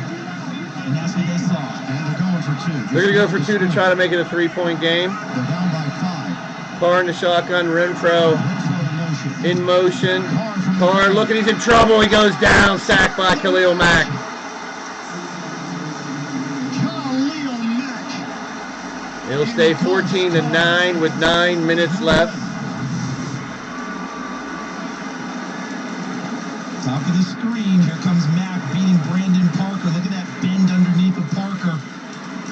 and that's what they saw. And they're going for 2. They're going to go for 2 to try to make it a 3-point game. They're down by 5. Carr in the shotgun. Renfro in motion. Carr looking, he's in trouble. He goes down, sacked by Khalil Mack. It'll stay 14-9 with 9 minutes left. Top of the screen, here comes Mack beating Brandon Parker. Look at that bend underneath of Parker.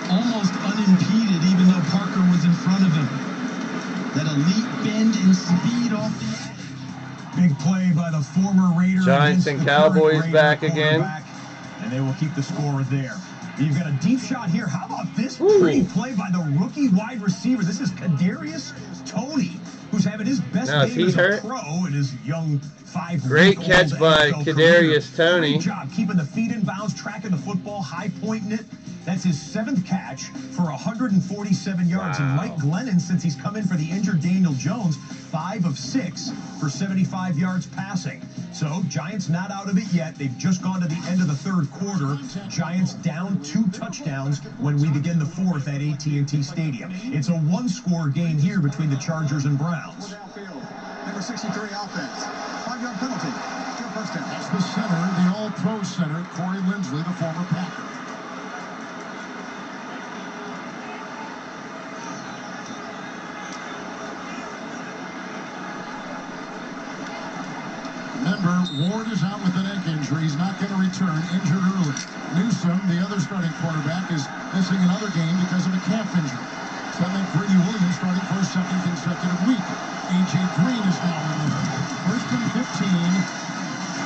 Almost unimpeded, even though Parker was in front of him. That elite bend and speed off the edge. Big play by the former Raiders. Giants and Cowboys back again. And they will keep the score there. You've got a deep shot here. How about this pretty play by the rookie wide receiver? This is Kadarius Toney, who's having his best game as a pro in his young 5-week-old. Great catch by Kadarius Toney. Great job keeping the feet in bounds, tracking the football, high pointing it, That's his 7th catch for 147 yards. Wow. And Mike Glennon, since he's come in for the injured Daniel Jones, 5 of 6 for 75 yards passing. So Giants not out of it yet. They've just gone to the end of the 3rd quarter. Giants down 2 touchdowns when we begin the 4th at AT&T Stadium. It's a 1-score game here between the Chargers and Browns. Number 63 offense. 5-yard penalty. Still first down. That's the center, the all-pro center, Corey Linsley, the former Packer. Remember, Ward is out with a neck injury. He's not going to return, injured early. Newsome, the other starting quarterback, is missing another game because of a calf injury. So that meant Greedy Williams starting for a 2nd consecutive week. A.J. Green is now in there. 1st and 15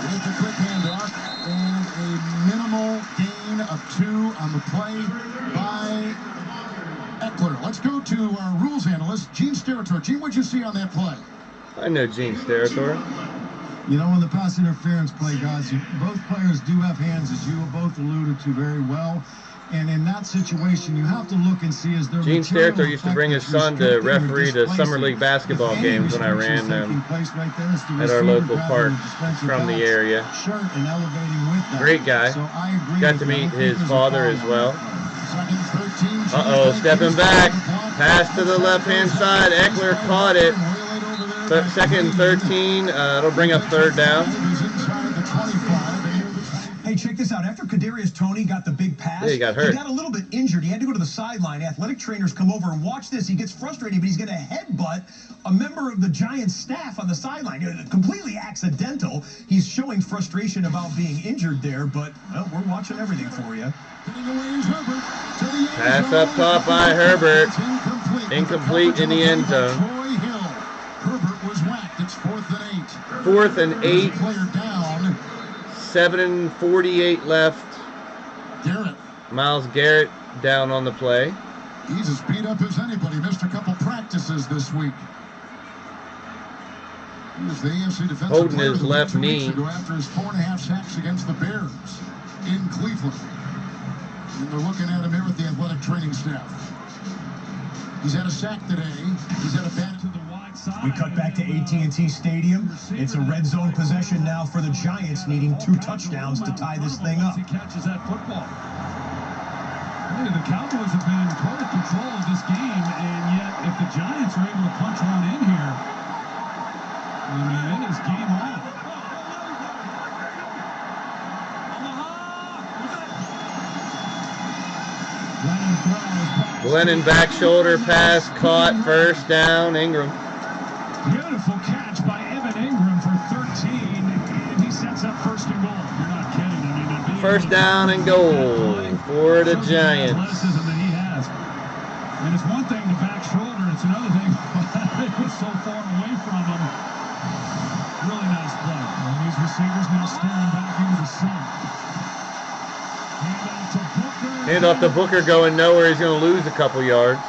with the quick handoff and a minimal gain of 2 on the play by Eckler. Let's go to our rules analyst, Gene Steratore. Gene, what'd you see on that play? I know Gene Steratore. You know, in the pass interference play, guys, both players do have hands, as you both alluded to very well. And in that situation, you have to look and see as their Gene Steratore used to bring his son to referee the summer league basketball games when I ran them at our local park from the area. Great guy. Got to meet his father as well. Uh-oh, stepping back. Pass to the left-hand side. Eckler caught it. 2nd and 13. It'll bring up 3rd down. Hey, check this out. After Kadarius Toney got the big pass, yeah, he got hurt. He got a little bit injured. He had to go to the sideline. Athletic trainers come over and watch this. He gets frustrated, but he's going to headbutt a member of the Giants staff on the sideline. Completely accidental. He's showing frustration about being injured there, but well, we're watching everything for you. Pass up top by Herbert. Incomplete in the end zone. Herbert was whacked. It's 4th and 8. 4th and 8. Player down. 7:48 left. Garrett. Myles Garrett down on the play. He's as beat up as anybody. Missed a couple practices this week. He was the AFC defensive holding player his left 2 knee. weeks ago after his 4.5 sacks against the Bears in Cleveland. And they're looking at him here with the athletic training staff. He's had a sack today. He's had a bad to the wide side. We cut back to AT&T Stadium. It's a red zone possession now for the Giants, needing 2 touchdowns to tie this thing up. He catches that football. Hey, the Cowboys have been in total control of this game, and yet if the Giants are able to punch one in here, I mean, it is game on. Glennon back shoulder pass caught, 1st down, Ingram. Beautiful catch by Evan Ingram for 13, and he sets up 1st and goal. You're not kidding. I mean, 1st down and goal for the Giants. Athleticism that he has. And it's one thing the back shoulder, it's another thing it was so far away from him. Really nice play. And these receivers now staring back into the sun. Hand off to Booker, going nowhere. He's going to lose a couple yards.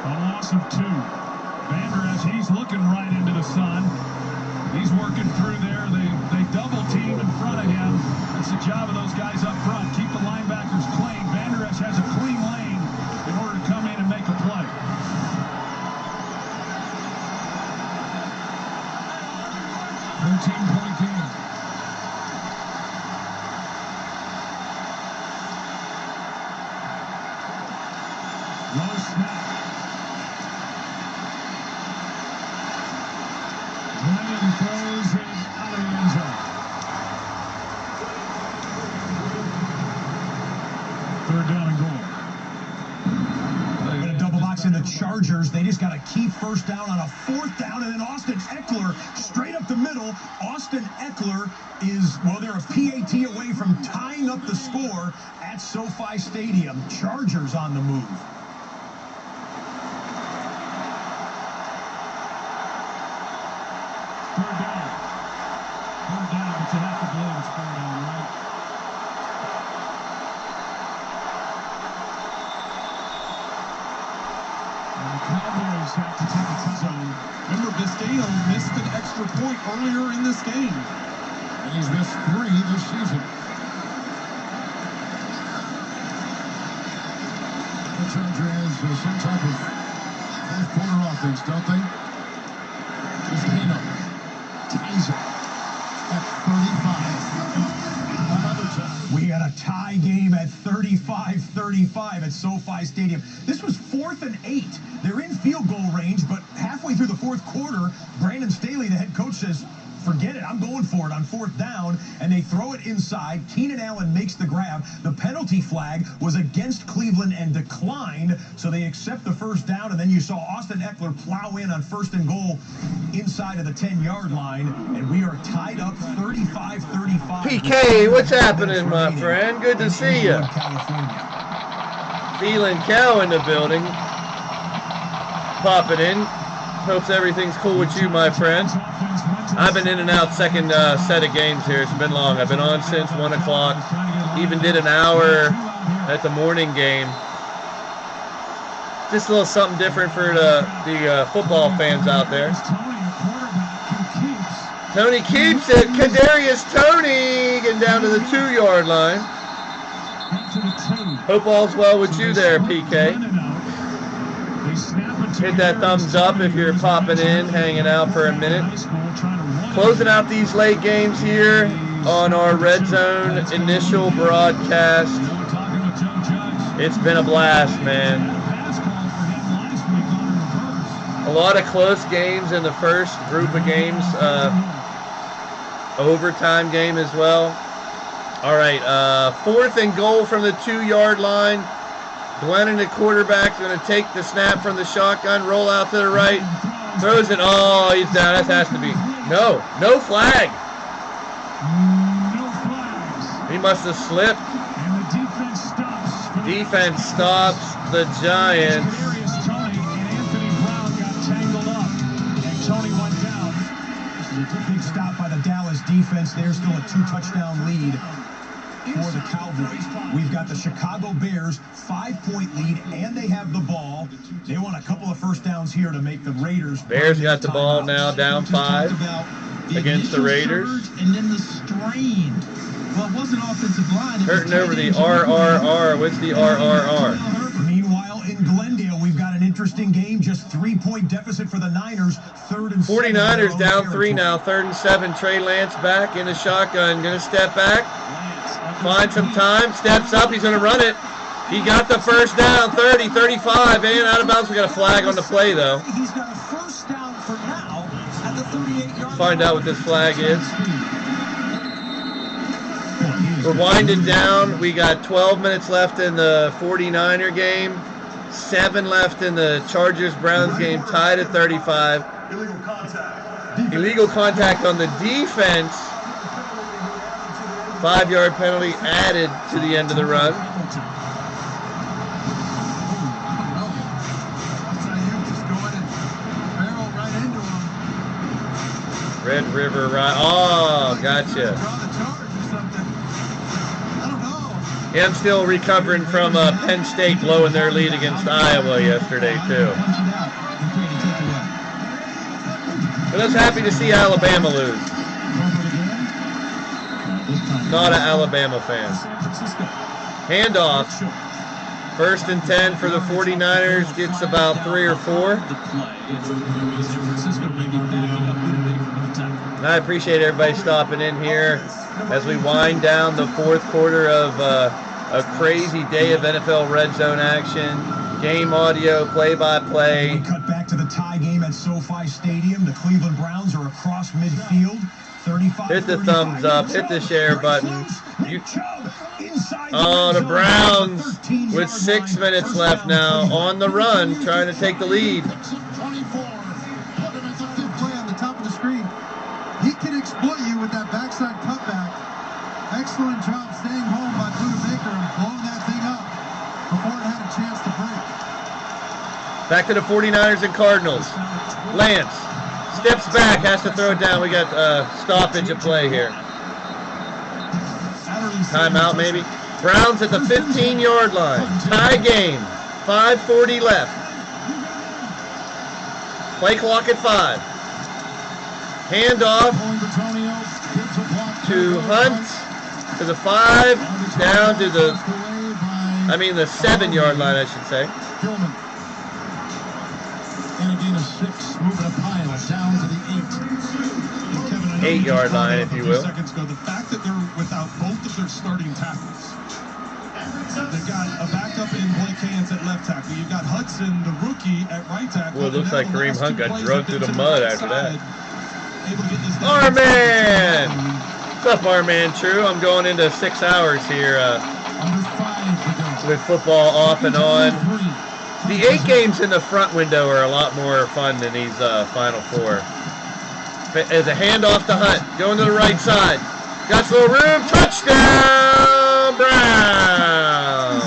A loss of 2. Vander Esch, he's looking right into the sun. He's working through there. They double team in front of him. It's the job of those guys up front. Keep the linebackers clean. Vander Esch has a clean lane in order to come in and make a play. Point game. Low snap. Glennon throws it out of the end zone. 3rd down and goal. They're going to double box in the Chargers. They just got a key 1st down on a 4th down, and then Austin Eckler straight up the middle. Austin Eckler is, well, they're a PAT away from tying up the score at SoFi Stadium. Chargers on the move. Third down, but you have to believe it's 4th down, right? And the Cowboys have to take a zone. Remember, Vizcaino missed an extra point earlier in this game. And he's missed 3 this season. The Chargers has some type of fourth-quarter offense, don't they? Just Pino ties it at 35. Another tie. We had a tie game at 35-35 at SoFi Stadium. This was 4th and 8. They're in field goal range, but halfway through the fourth quarter, Brandon Staley, the head coach, says, forget it, I'm going for it on 4th down, and they throw it inside. Keenan Allen makes the grab. The penalty flag was against Cleveland and declined, so they accept the first down, and then you saw Austin Eckler plow in on 1st and goal inside of the 10-yard line, and we are tied up 35-35. PK, what's happening, my friend? Good to see you. Feeling Cow in the building. Popping in. Hopes everything's cool with you, my friend. I've been in and out second set of games here. It's been long. I've been on since 1 o'clock. Even did an hour at the morning game. Just a little something different for the football fans out there. Tony keeps it. Kadarius Toney getting down to the 2-yard line. Hope all's well with you there, PK. Hit that thumbs up if you're popping in, hanging out for a minute. Closing out these late games here on our Red Zone initial broadcast. It's been a blast, man. A lot of close games in the first group of games. Overtime game as well. All right, 4th and goal from the 2-yard line. Glennon, the quarterback, going to take the snap from the shotgun, roll out to the right, throws it. Oh, he's down. That has to be. No flag. No flags. He must have slipped. And the defense stops. Defense stops the Giants. Kadarius Toney and Anthony Brown got tangled up, and Toney went down. This is a big stop by the Dallas defense. They're still a 2-touchdown lead for the Cowboys. We've got the Chicago Bears 5-point lead, and they have the ball. They want a couple of first downs here to make the Raiders. Bears got the ball now, down 5 against the Raiders. And then the strain. Well, it wasn't offensive line. Hurting over the RRR. What's the RRR? Meanwhile, in Glendale, we've got an interesting game. Just 3-point deficit for the Niners. 3rd and 7. 49ers down 3 now. 3rd and 7. Trey Lance back in the shotgun. Going to step back. Find some time, steps up, he's going to run it. He got the first down, 30, 35, and out of bounds. We got a flag on the play, though. He's got a first down for now at the 38-yard line. Find out what this flag is. We're winding down. We got 12 minutes left in the 49er game. 7 left in the Chargers-Browns game, tied at 35. Illegal contact on the defense. 5-yard penalty added to the end of the run. Red River right. Oh, gotcha. Yeah, I'm still recovering from Penn State blowing their lead against Iowa yesterday, too. But I was happy to see Alabama lose. Not an Alabama fan. Handoff. 1st and 10 for the 49ers. Gets about 3 or 4. And I appreciate everybody stopping in here as we wind down the 4th quarter of a crazy day of NFL Red Zone action. Game audio, play-by-play. We cut back to the tie game at SoFi Stadium. The Cleveland Browns are across midfield. 35, hit the thumbs up, hit the share button. The Browns with 6 minutes left now on the run, trying to take the lead. 24. Put an effective play on the top of the screen. He can exploit you with that backside cutback. Excellent job staying home by Blue Baker and blowing that thing up before it had a chance to break. Back to the 49ers and Cardinals. Lance steps back, has to throw it down. We got stoppage of play here. Timeout maybe. Browns at the 15-yard line. Tie game. 5:40 left. Play clock at 5. Handoff. to Hunt, to the 5, down to the, the 7-yard line, I should say. Gilman. And a gain of 6, moving a pile down to the 8. 8-yard line, if you will. Seconds ago, the fact that they're without both of their starting tackles. They've got a backup in Blake Haynes at left tackle. You've got Hudson, the rookie, at right tackle. Well, it looks like Kareem Hunt got drugged through the mud after that. R-Man! What's up, R-Man True? I'm going into 6 hours here with football off and on. The 8 games in the front window are a lot more fun than these Final 4. As a handoff to Hunt, going to the right side. Got some little room, touchdown, Brown!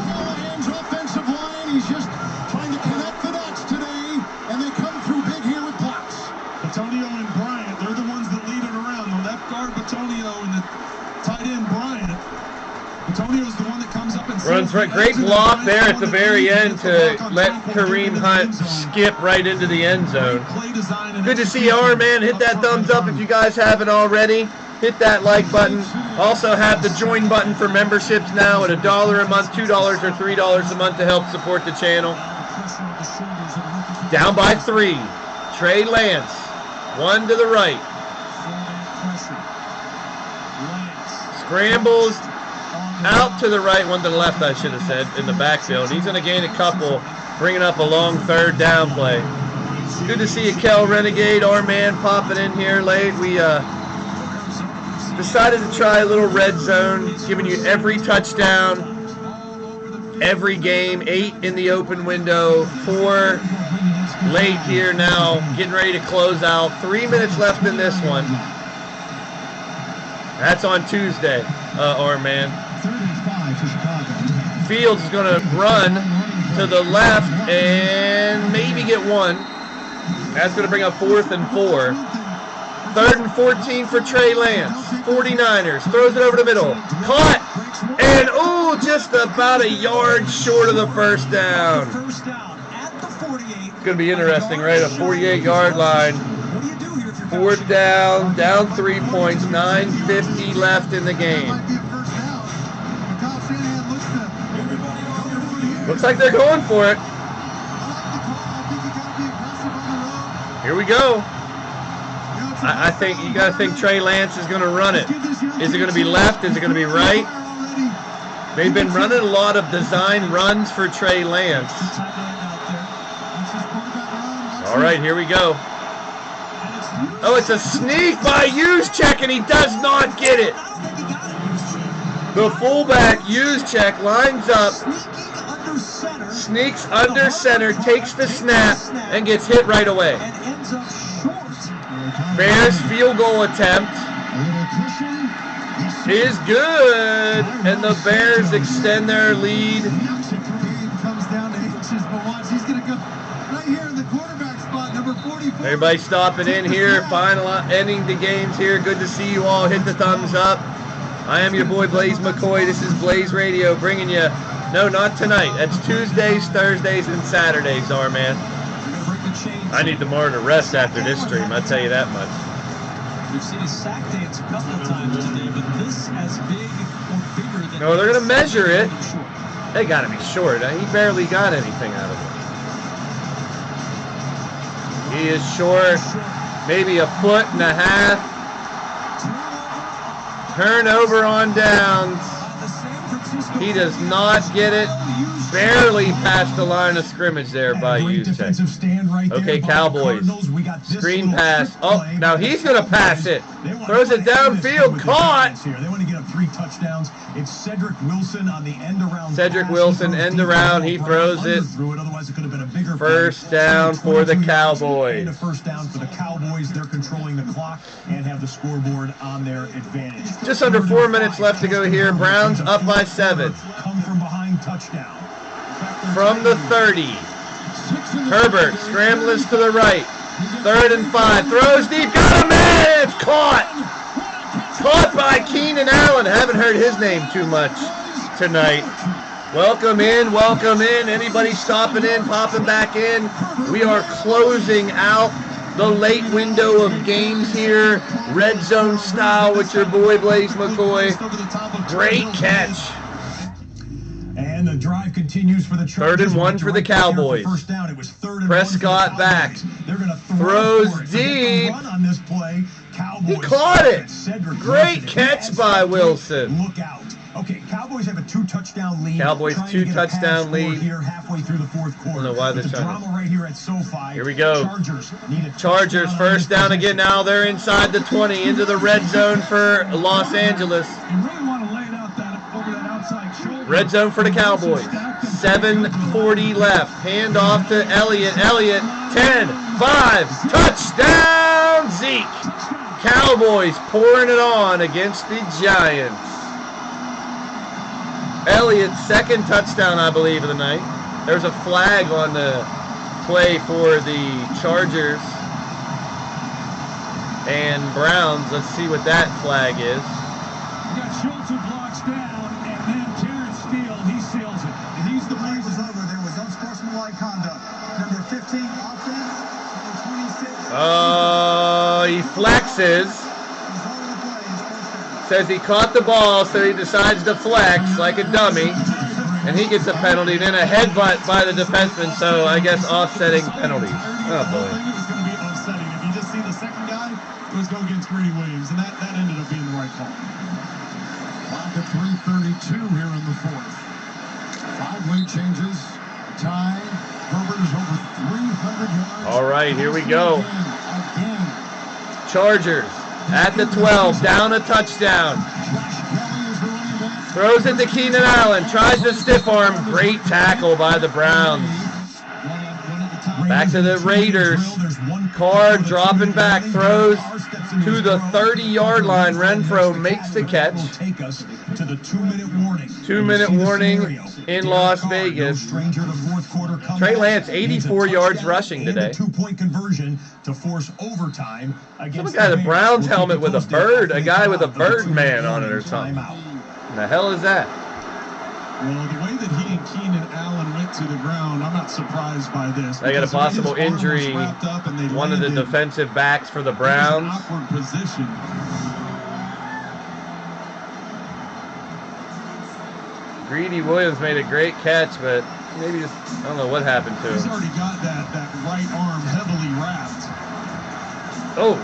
Callahan's offensive line, he's just trying to connect the dots today, and they come through big here with blocks. Batonio and Bryant, they're the ones that lead it around. The left guard, Batonio, and the tight end, Bryant. Batonio's the one that comes up and runs right. Great block there at the very end to let Kareem Hunt skip right into the end zone. Good to see you, R-Man. Hit that thumbs up if you guys haven't already. Hit that like button. Also have the join button for memberships now at $1 a month, $2 or $3 a month to help support the channel. Down by 3. Trey Lance. 1 to the right. Scrambles. Out to the right, 1 to the left, I should have said, in the backfield. He's going to gain a couple, bringing up a long 3rd down play. Good to see you, Kel Renegade, our man, popping in here late. We decided to try a little red zone, giving you every touchdown, every game, 8 in the open window, 4 late here now, getting ready to close out. 3 minutes left in this one. That's on Tuesday, our man. Fields is going to run to the left and maybe get 1. That's going to bring up 4th and 4. 3rd and 14 for Trey Lance. 49ers. Throws it over the middle. Caught. And, ooh, just about a yard short of the first down. It's going to be interesting, right? A 48-yard line. 4th down. Down 3 points. 9:50 left in the game. Looks like they're going for it. Here we go. I think you got to think Trey Lance is going to run it. Is it going to be left? Is it going to be right? They've been running a lot of design runs for Trey Lance. All right, here we go. Oh, it's a sneak by Juszczyk, and he does not get it. The fullback, Juszczyk, lines up. Sneaks under center, takes the snap, and gets hit right away. Bears field goal attempt is good, and the Bears extend their lead. Everybody stopping in here, ending the games here. Good to see you all. Hit the thumbs up. I am your boy Blaise McCoy. This is Blaze Radio bringing you. No, not tonight. That's Tuesdays, Thursdays, and Saturdays, man. I need tomorrow to rest after this stream, I'll tell you that much. We've seen a sack dance a couple of times today, but this as big or bigger than... No, they're going to measure it. They got to be short. He barely got anything out of it. He is short, maybe a foot and a half. Turnover on downs. He does not get it. Barely past the line of scrimmage there by Juszczyk. Okay, Cowboys. Screen pass. Oh, now he's going to pass it. Throws it downfield. Caught. They want to get up 3 touchdowns. It's Cedric Wilson on the end around. Cedric Wilson, end around. He throws it. First down for the Cowboys. First down for the Cowboys. They're controlling the clock and have the scoreboard on their advantage. Just under 4 minutes left to go here. Browns up by 7. Come from behind touchdown. From the 30. Herbert scrambles to the right. 3rd and 5. Throws deep. Got him in. It's caught. Caught by Keenan Allen. Haven't heard his name too much tonight. Welcome in. Anybody stopping in, popping back in. We are closing out the late window of games here, red zone style with your boy Blaise McCoy. Great catch. And the drive continues for the Chargers. 3rd and 1 for the Cowboys. First down. It was 3rd and Prescott 1 back. They're going to throws deep. Run on this play. Cowboys he caught it. Great catch by Wilson. Look out. Okay, Cowboys have a 2-touchdown lead. Cowboys 2-touchdown lead. Here halfway through the 4th quarter. I don't know why they're the trying drama right here at SoFi. Here we go. Chargers first down again. Now they're inside the 20 into the red zone for Los Angeles. You really want to lay it out over that outside shoulder. Red zone for the Cowboys. 7:40 left. Hand off to Elliott. Elliott, 10, 5, touchdown Zeke. Cowboys pouring it on against the Giants. Elliott's 2nd touchdown, I believe, of the night. There's a flag on the play for the Chargers and Browns. Let's see what that flag is. You got Schultz who blocks down, and then Terrence Steele, he seals it. And he's the play was over. There was unsportsmanlike conduct. Number 15, offense. Number 26. He flexes. Says he caught the ball, so he decides to flex like a dummy. And he gets a penalty. Then a headbutt by the defenseman, so I guess offsetting penalties. Oh, boy. It was going to be offsetting. If you just see the second guy, it was going against Greedy Williams, and that ended up being the right call. Clock at 3:32 here in the 4th. 5 late changes. Tie. Herbert is over 300 yards. All right, here we go. Chargers at the 12, down a touchdown. Throws it to Keenan Allen, tries to stiff arm. Great tackle by the Browns. Back to the Raiders. Carr dropping back, throws to the 30-yard line. Renfro makes the catch. 2-minute warning in Las Vegas. Trey Lance, 84 yards rushing today. 2-point conversion to force overtime. Some guy the Browns helmet with a bird, a guy with a Birdman on it or something. The hell is that? Well, the way that he and Keenan Allen went to the ground, I'm not surprised by this. They got a possible injury. One of the defensive backs for the Browns. Awkward position. Greedy Williams made a great catch, but maybe just, I don't know what happened to him. He's already got that right arm heavily wrapped. Oh,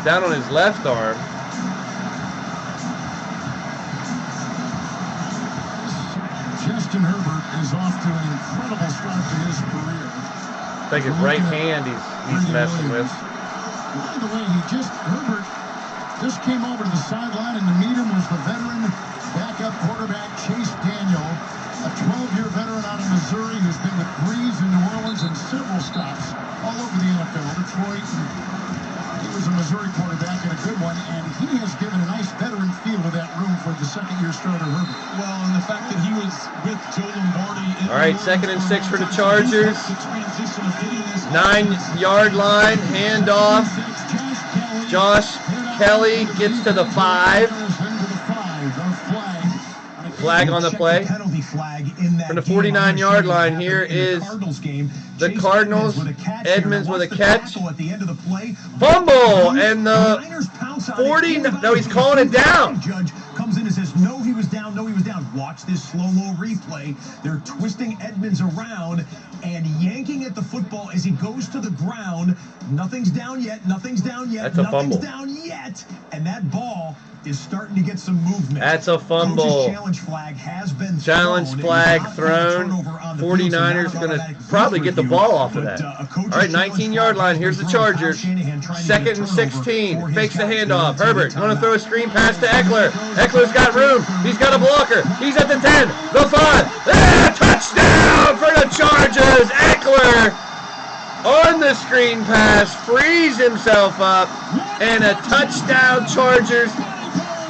down on his left arm. Justin Herbert is off to an incredible start to his career. I think his right hand he's messing with. By the way, Herbert just came over to the sideline, and to meet him was the veteran backup quarterback Chase Daniel, a 12-year veteran out of Missouri who's been with Breeze in New Orleans and several stops all over the NFL, Detroit. He was a Missouri quarterback and a good one, and he has given a nice veteran feel to that room for the 2nd-year starter Herbert. Well, and the fact that he was with Joe Lombardi. All right, 2nd and 6 for the Chargers. 9-yard line, handoff. Josh Kelly gets to the 5. Flag on the play. From the 49-yard line, here is the Cardinals. Edmonds with a catch. Fumble, and the 40, no, he's calling it down. Judge comes in and says, no, he was down, no, he was down. Watch this slow-mo replay. They're twisting Edmonds around and yanking at the football as he goes to the ground. Nothing's down yet, nothing's down yet, That's a fumble. Down yet. And that ball is starting to get some movement. That's a fumble. Challenge flag has been thrown. 49ers going to probably get the ball off of that. All right, 19-yard line. Here's the Chargers. 2nd and 16. Fakes the handoff. Herbert going to throw a screen pass to Eckler. Eckler's got room. He's got a blocker. He's at the 10, the 5. Touchdown for the Chargers. Eckler on the screen pass, frees himself up, and a touchdown Chargers.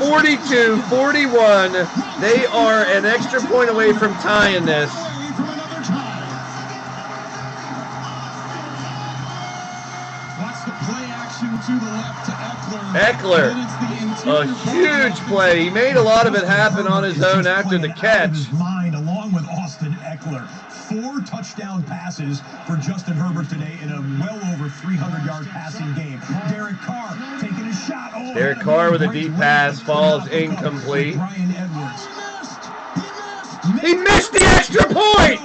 42-41. They are an extra point away from tying this. Watch the play action to the left to Eckler. A huge play. He made a lot of it happen on his own after the catch. Along with Eckler. 4 touchdown passes for Justin Herbert today in a well over 300-yard passing game. Derek Carr taking a shot. Oh, Derek Carr with a deep pass falls incomplete. Brian Edwards. He missed the extra point!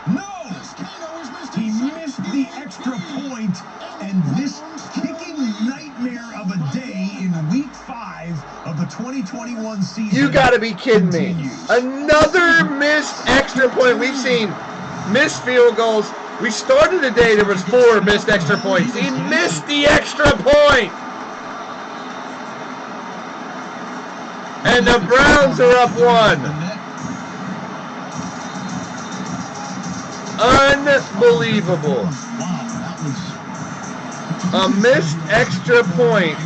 No! He missed the extra point, and this kicking nightmare of a day in week 5 of the 2021 season. You gotta be kidding me. Another missed extra point. We've seen missed field goals. We started the day, there was 4 missed extra points. He missed the extra point! And the Browns are up 1. Unbelievable. A missed extra point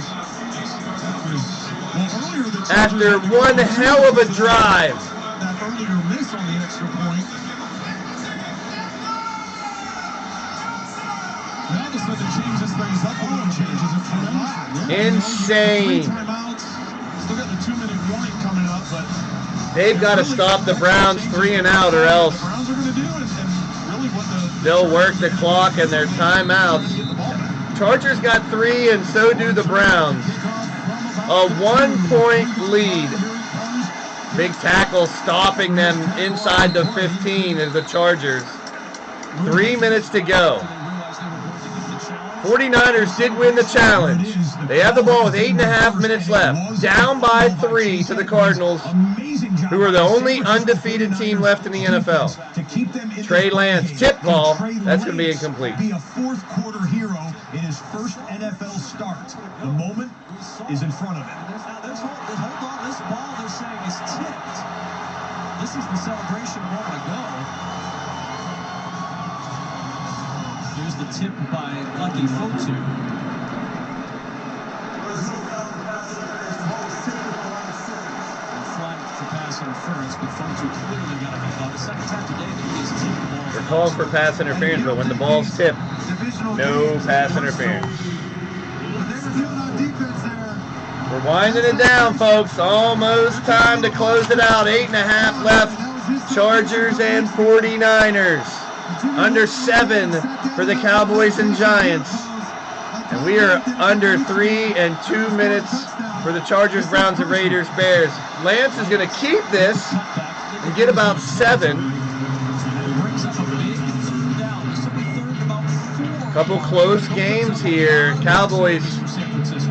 after one hell of a drive. That earlier miss on the extra point. Now this other changes things up a little, changes it for them. Insane. Still got the 2-minute warning coming up, but they've got to stop the Browns 3 and out, or else Browns are going to do and really what they'll work the clock and their timeouts. Chargers got 3, and so do the Browns. A 1-point lead. Big tackle stopping them inside the 15 is the Chargers. 3 minutes to go. 49ers did win the challenge. They have the ball with 8.5 minutes left. Down by 3 to the Cardinals, who are the only undefeated team left in the NFL. Trey Lance, tip ball. That's going to be incomplete. Be a fourth quarter hero in his first NFL start. The moment is in front of him. Hold on, this ball they're saying is tipped. This is the celebration a moment ago. Here's the tip by Lucky Fotu. Flag for pass interference, but Fotu clearly got a ball. The second time today that he has tipped the ball. They're calling for pass interference, but when the ball's tipped, no pass interference. We're winding it down, folks. Almost time to close it out. 8.5 left. Chargers and 49ers. Under 7 for the Cowboys and Giants. And we are under 3 and 2 minutes for the Chargers, Browns, and Raiders, Bears. Lance is going to keep this and get about 7. Couple close games here. Cowboys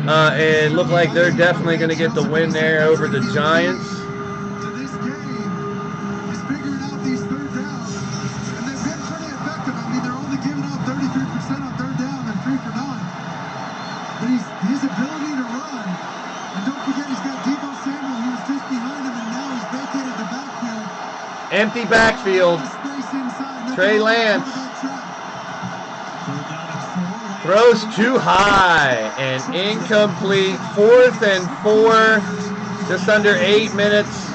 and look like they're definitely going to get the win there over the Giants. Empty backfield. Trey Lance throws too high and incomplete. 4th and 4. Just under 8 minutes.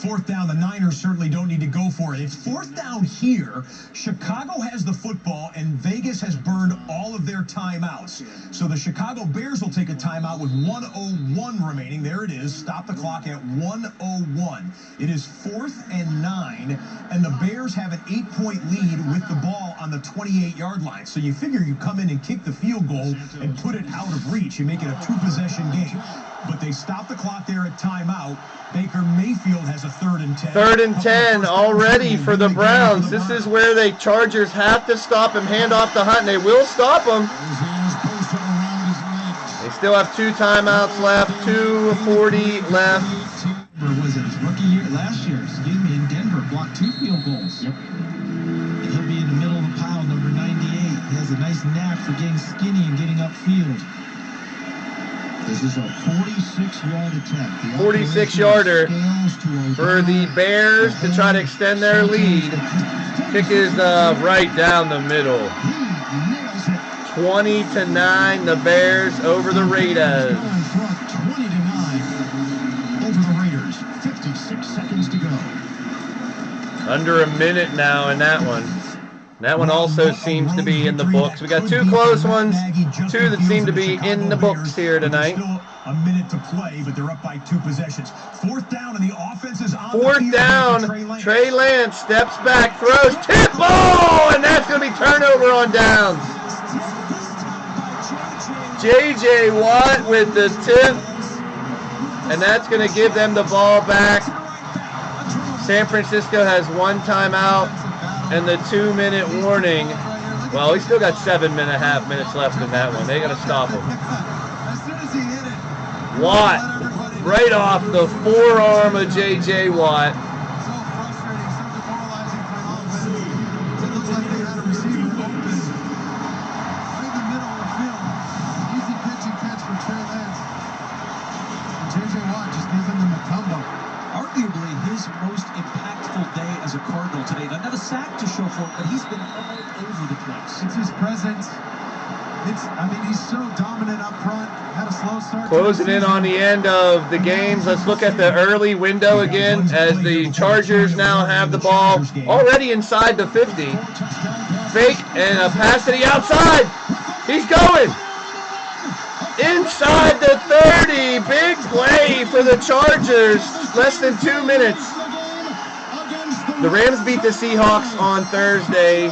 4th down, the Niners certainly don't need to go for it. It's 4th down here. Chicago has the football, and Vegas has burned all of their timeouts. So the Chicago Bears will take a timeout with 1:01 remaining. There it is. Stop the clock at 1:01. It is 4th and 9, and the Bears have an 8-point lead with the ball on the 28-yard line. So you figure you come in and kick the field goal and put it out of reach. You make it a 2-possession game. But they stop the clock there at timeout. Baker Mayfield has a 3rd and 10. 3rd and 10 already for the Browns. This is where the Chargers have to stop him, hand off to Hunt, and they will stop him. They still have 2 timeouts left, 2:40 left. Or was it his rookie year? Last year, in Denver, blocked 2 field goals. Yep. He'll be in the middle of the pile, number 98. He has a nice knack for getting skinny and getting upfield. This is a 46-yard attempt. 46-yarder for the Bears to try to extend their lead. Kick is right down the middle. 20-9, the Bears over the Raiders. 20-9 over the Raiders. 56 seconds to go. Under a minute now in that one. That one also seems to be in the books. We got 2 close ones, 2 that seem to be in the books here tonight. a minute to play, but they're up by 2 possessions. 4th down, and the offense is on the Fourth field. down. Trey Lance steps back, throws, tip ball, and that's going to be turnover on downs. J.J. Watt with the tip, and that's going to give them the ball back. San Francisco has 1 timeout and the 2-minute warning. Well, he's still got 7.5 minutes left in that one. They got to stop him. Watt, right off the forearm of J.J. Watt. As a Cardinal today. Doesn't have a sack to show for it, but he's been all over the place. It's his presence. I mean, he's so dominant up front. Had a slow start. Closing in on the end of the games. Let's look at the early window again as the Chargers now have the ball already inside the 50. Fake and a pass to the outside. He's going. Inside the 30. Big play for the Chargers. Less than 2 minutes. The Rams beat the Seahawks on Thursday.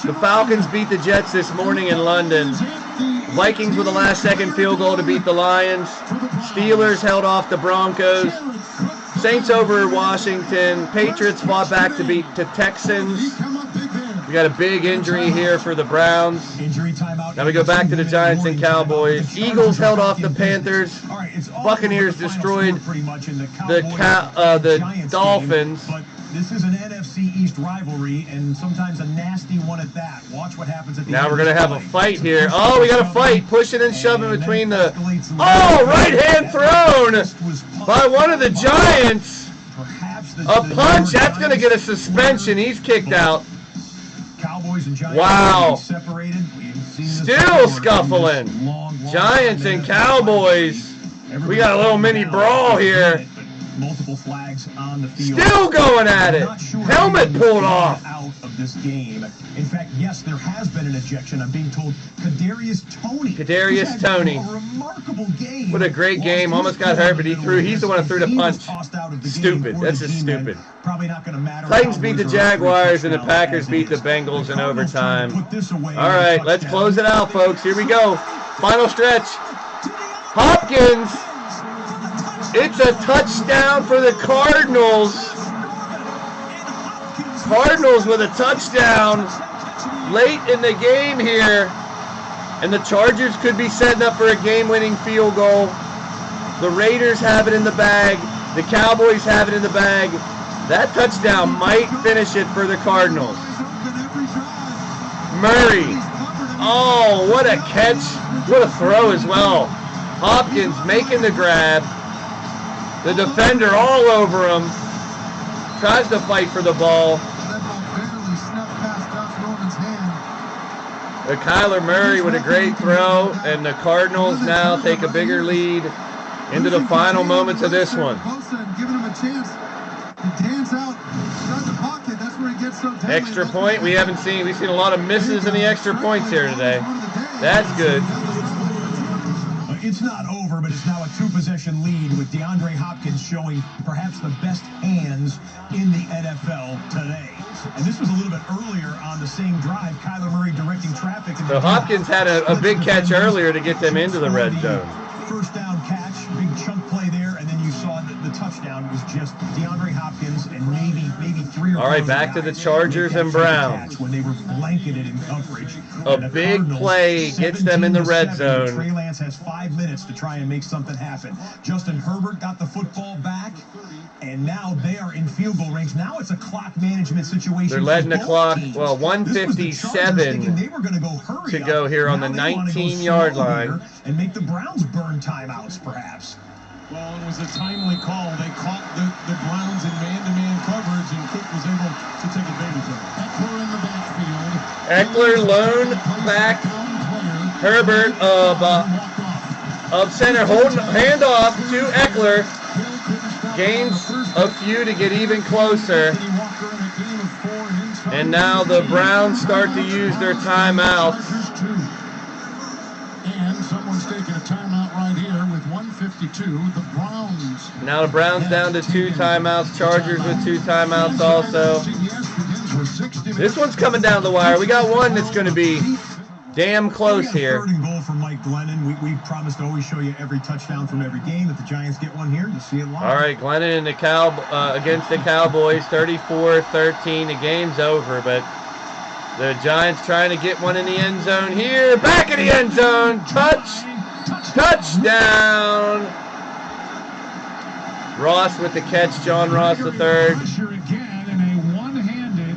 The Falcons beat the Jets this morning in London. Vikings with a last-second field goal to beat the Lions. Steelers held off the Broncos. Saints over Washington. Patriots fought back to beat the Texans. We got a big injury here for the Browns. Now we go back to the Giants and Cowboys. Eagles held off the Panthers. Buccaneers destroyed the Dolphins. This is an NFC East rivalry, and sometimes a nasty one at that. Watch what happens at the end. Now we're going to have a fight here. Oh, we got a fight. Pushing and shoving between the... Oh, right hand thrown by one of the Giants. A punch. That's going to get a suspension. He's kicked out. Wow. Still scuffling. Giants and Cowboys. We got a little mini brawl here. Multiple flags on the field. Still going at it. Helmet pulled off. Out of this game. In fact, yes, there has been an ejection. I'm being told Kadarius Toney. A remarkable game. What a great game. Almost got hurt, but he threw. He's the one that threw the punch. Stupid. That's just stupid. Probably not going to matter. Titans beat the Jaguars and the Packers beat the Bengals in overtime. All right, let's close it out, folks. Here we go. Final stretch. Hopkins. It's a touchdown for the Cardinals. Cardinals with a touchdown late in the game here. And the Chargers could be setting up for a game-winning field goal. The Raiders have it in the bag. The Cowboys have it in the bag. That touchdown might finish it for the Cardinals. Murray. Oh, what a catch. What a throw as well. Hopkins making the grab. The defender all over him. Tries to fight for the ball. Kyler Murray with a great throw, and the Cardinals now take a bigger lead into the final moments of this one. Extra point we haven't seen. We've seen a lot of misses in the extra points here today. That's good. It's not over, but it's now a 2-possession lead with DeAndre Hopkins showing perhaps the best hands in the NFL today. And this was a little bit earlier on the same drive. Kyler Murray directing traffic. So Hopkins had a big catch earlier to get them into the red zone. First down catch, big chunk play there, and then you saw the touchdown was just DeAndre Hopkins and maybe 3 or 4. All right, back to the Chargers and Browns. When they were blanketed in coverage. A big play gets them in the red zone. Trey Lance has 5 minutes to try and make something happen. Justin Herbert got the football back, and now they are in field goal range. Now it's a clock management situation. They're letting the clock, well, 1:57 to go here on the 19-yard line. And make the Browns burn timeouts, perhaps. Well, it was a timely call. They caught the Browns in man-to-man coverage, and Cook was able to take advantage of it. Eckler in the backfield. Eckler lone back. Herbert of center, holding handoff to Eckler. Gains a few to get even closer. And now the Browns start to use their timeouts. And someone's taking a timeout right here with 1:52. The Browns. Now the Browns down to 2 timeouts. Chargers with 2 timeouts also. This one's coming down the wire. We got one that's going to be damn close here. 3rd and goal from Mike Glennon. We promised to always show you every touchdown from every game. If the Giants get one here, you'll see it live. All right, Glennon and the against the Cowboys, 34-13. The game's over, but the Giants trying to get one in the end zone here. Back in the end zone. Touchdown. Ross with the catch. John Ross III. Pressure again in a one-handed.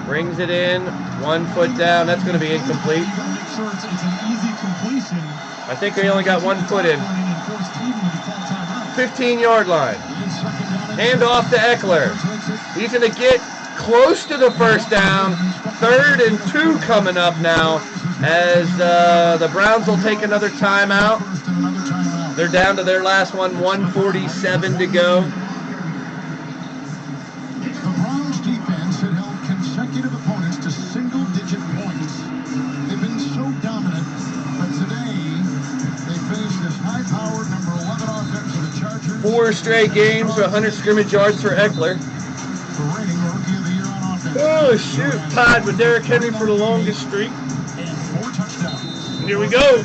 Brings it in. 1 foot down. That's going to be incomplete. You got to make sure it's an easy completion. I think they only got 1 foot in. 15-yard line. Hand off to Eckler. He's going to get close to the first down. 3rd and 2 coming up now as the Browns will take another timeout. They're down to their last one, 1:47 to go. The Browns defense had held consecutive opponents to single-digit points. They've been so dominant, but today they face this high-powered number 11 offense of the Chargers. 4 straight games with 100 scrimmage yards for Eckler. The reigning Rookie of the Year on offense. Oh, shoot. Tied with Derrick Henry for the longest streak. And 4 touchdowns. Here we go.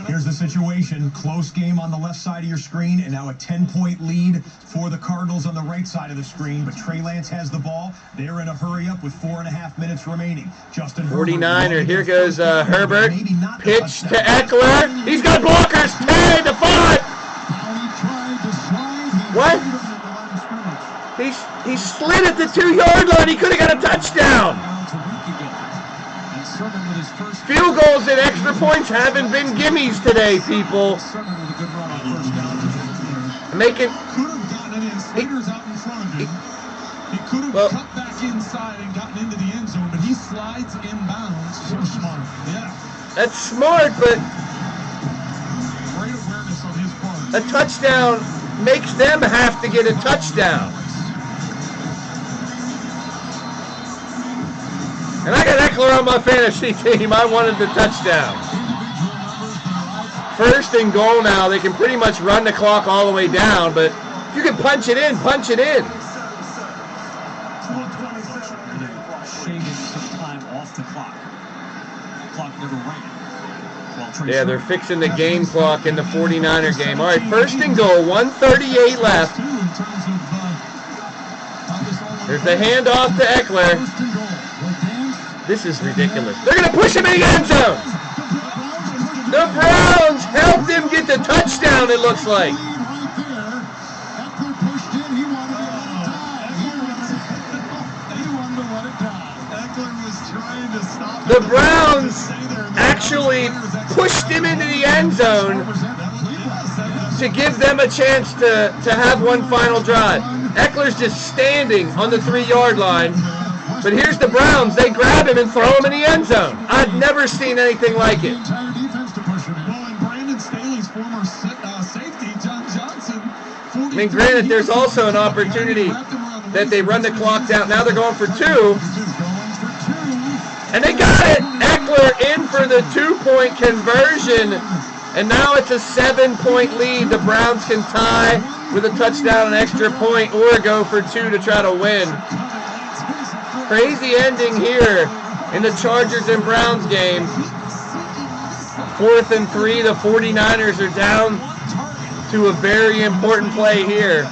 Here's the situation. Close game on the left side of your screen, and now a 10-point lead for the Cardinals on the right side of the screen. But Trey Lance has the ball. They're in a hurry-up with 4.5 minutes remaining. Justin 49er. Here goes Herbert. Pitch to Eckler. He's got blockers. 10 to 5. What? He slid at the 2-yard line. He could have got a touchdown. Field goals and extra points haven't been gimmies today, people. Making. Could have gotten it in. Slater's out in front of him. He could have cut back inside and gotten into the end zone, but he slides inbounds. So smart. Yeah. That's smart, but Great awareness on his part. a touchdown makes them have to get a touchdown. And I got Eckler on my fantasy team. I wanted the touchdown. 1st and goal now. They can pretty much run the clock all the way down, but if you can punch it in, punch it in. Shaving some time off the clock. Clock never ran. Yeah, they're fixing the game clock in the 49er game. All right, 1st and goal, 1:38 left. There's the handoff to Eckler. This is ridiculous. They're going to push him in the end zone. The Browns helped him get the touchdown, it looks like. The Browns actually pushed him into the end zone to give them a chance to have one final drive. Eckler's just standing on the 3-yard line. But here's the Browns. They grab him and throw him in the end zone. I've never seen anything like it. Well, and Brandon Staley's former safety, John Johnson. I mean, granted, there's also an opportunity that they run the clock down. Now they're going for 2. And they got it. Eckler in for the 2-point conversion. And now it's a 7-point lead. The Browns can tie with a touchdown, an extra point, or go for 2 to try to win. Crazy ending here in the Chargers and Browns game. 4th and 3. The 49ers are down to a very important play here.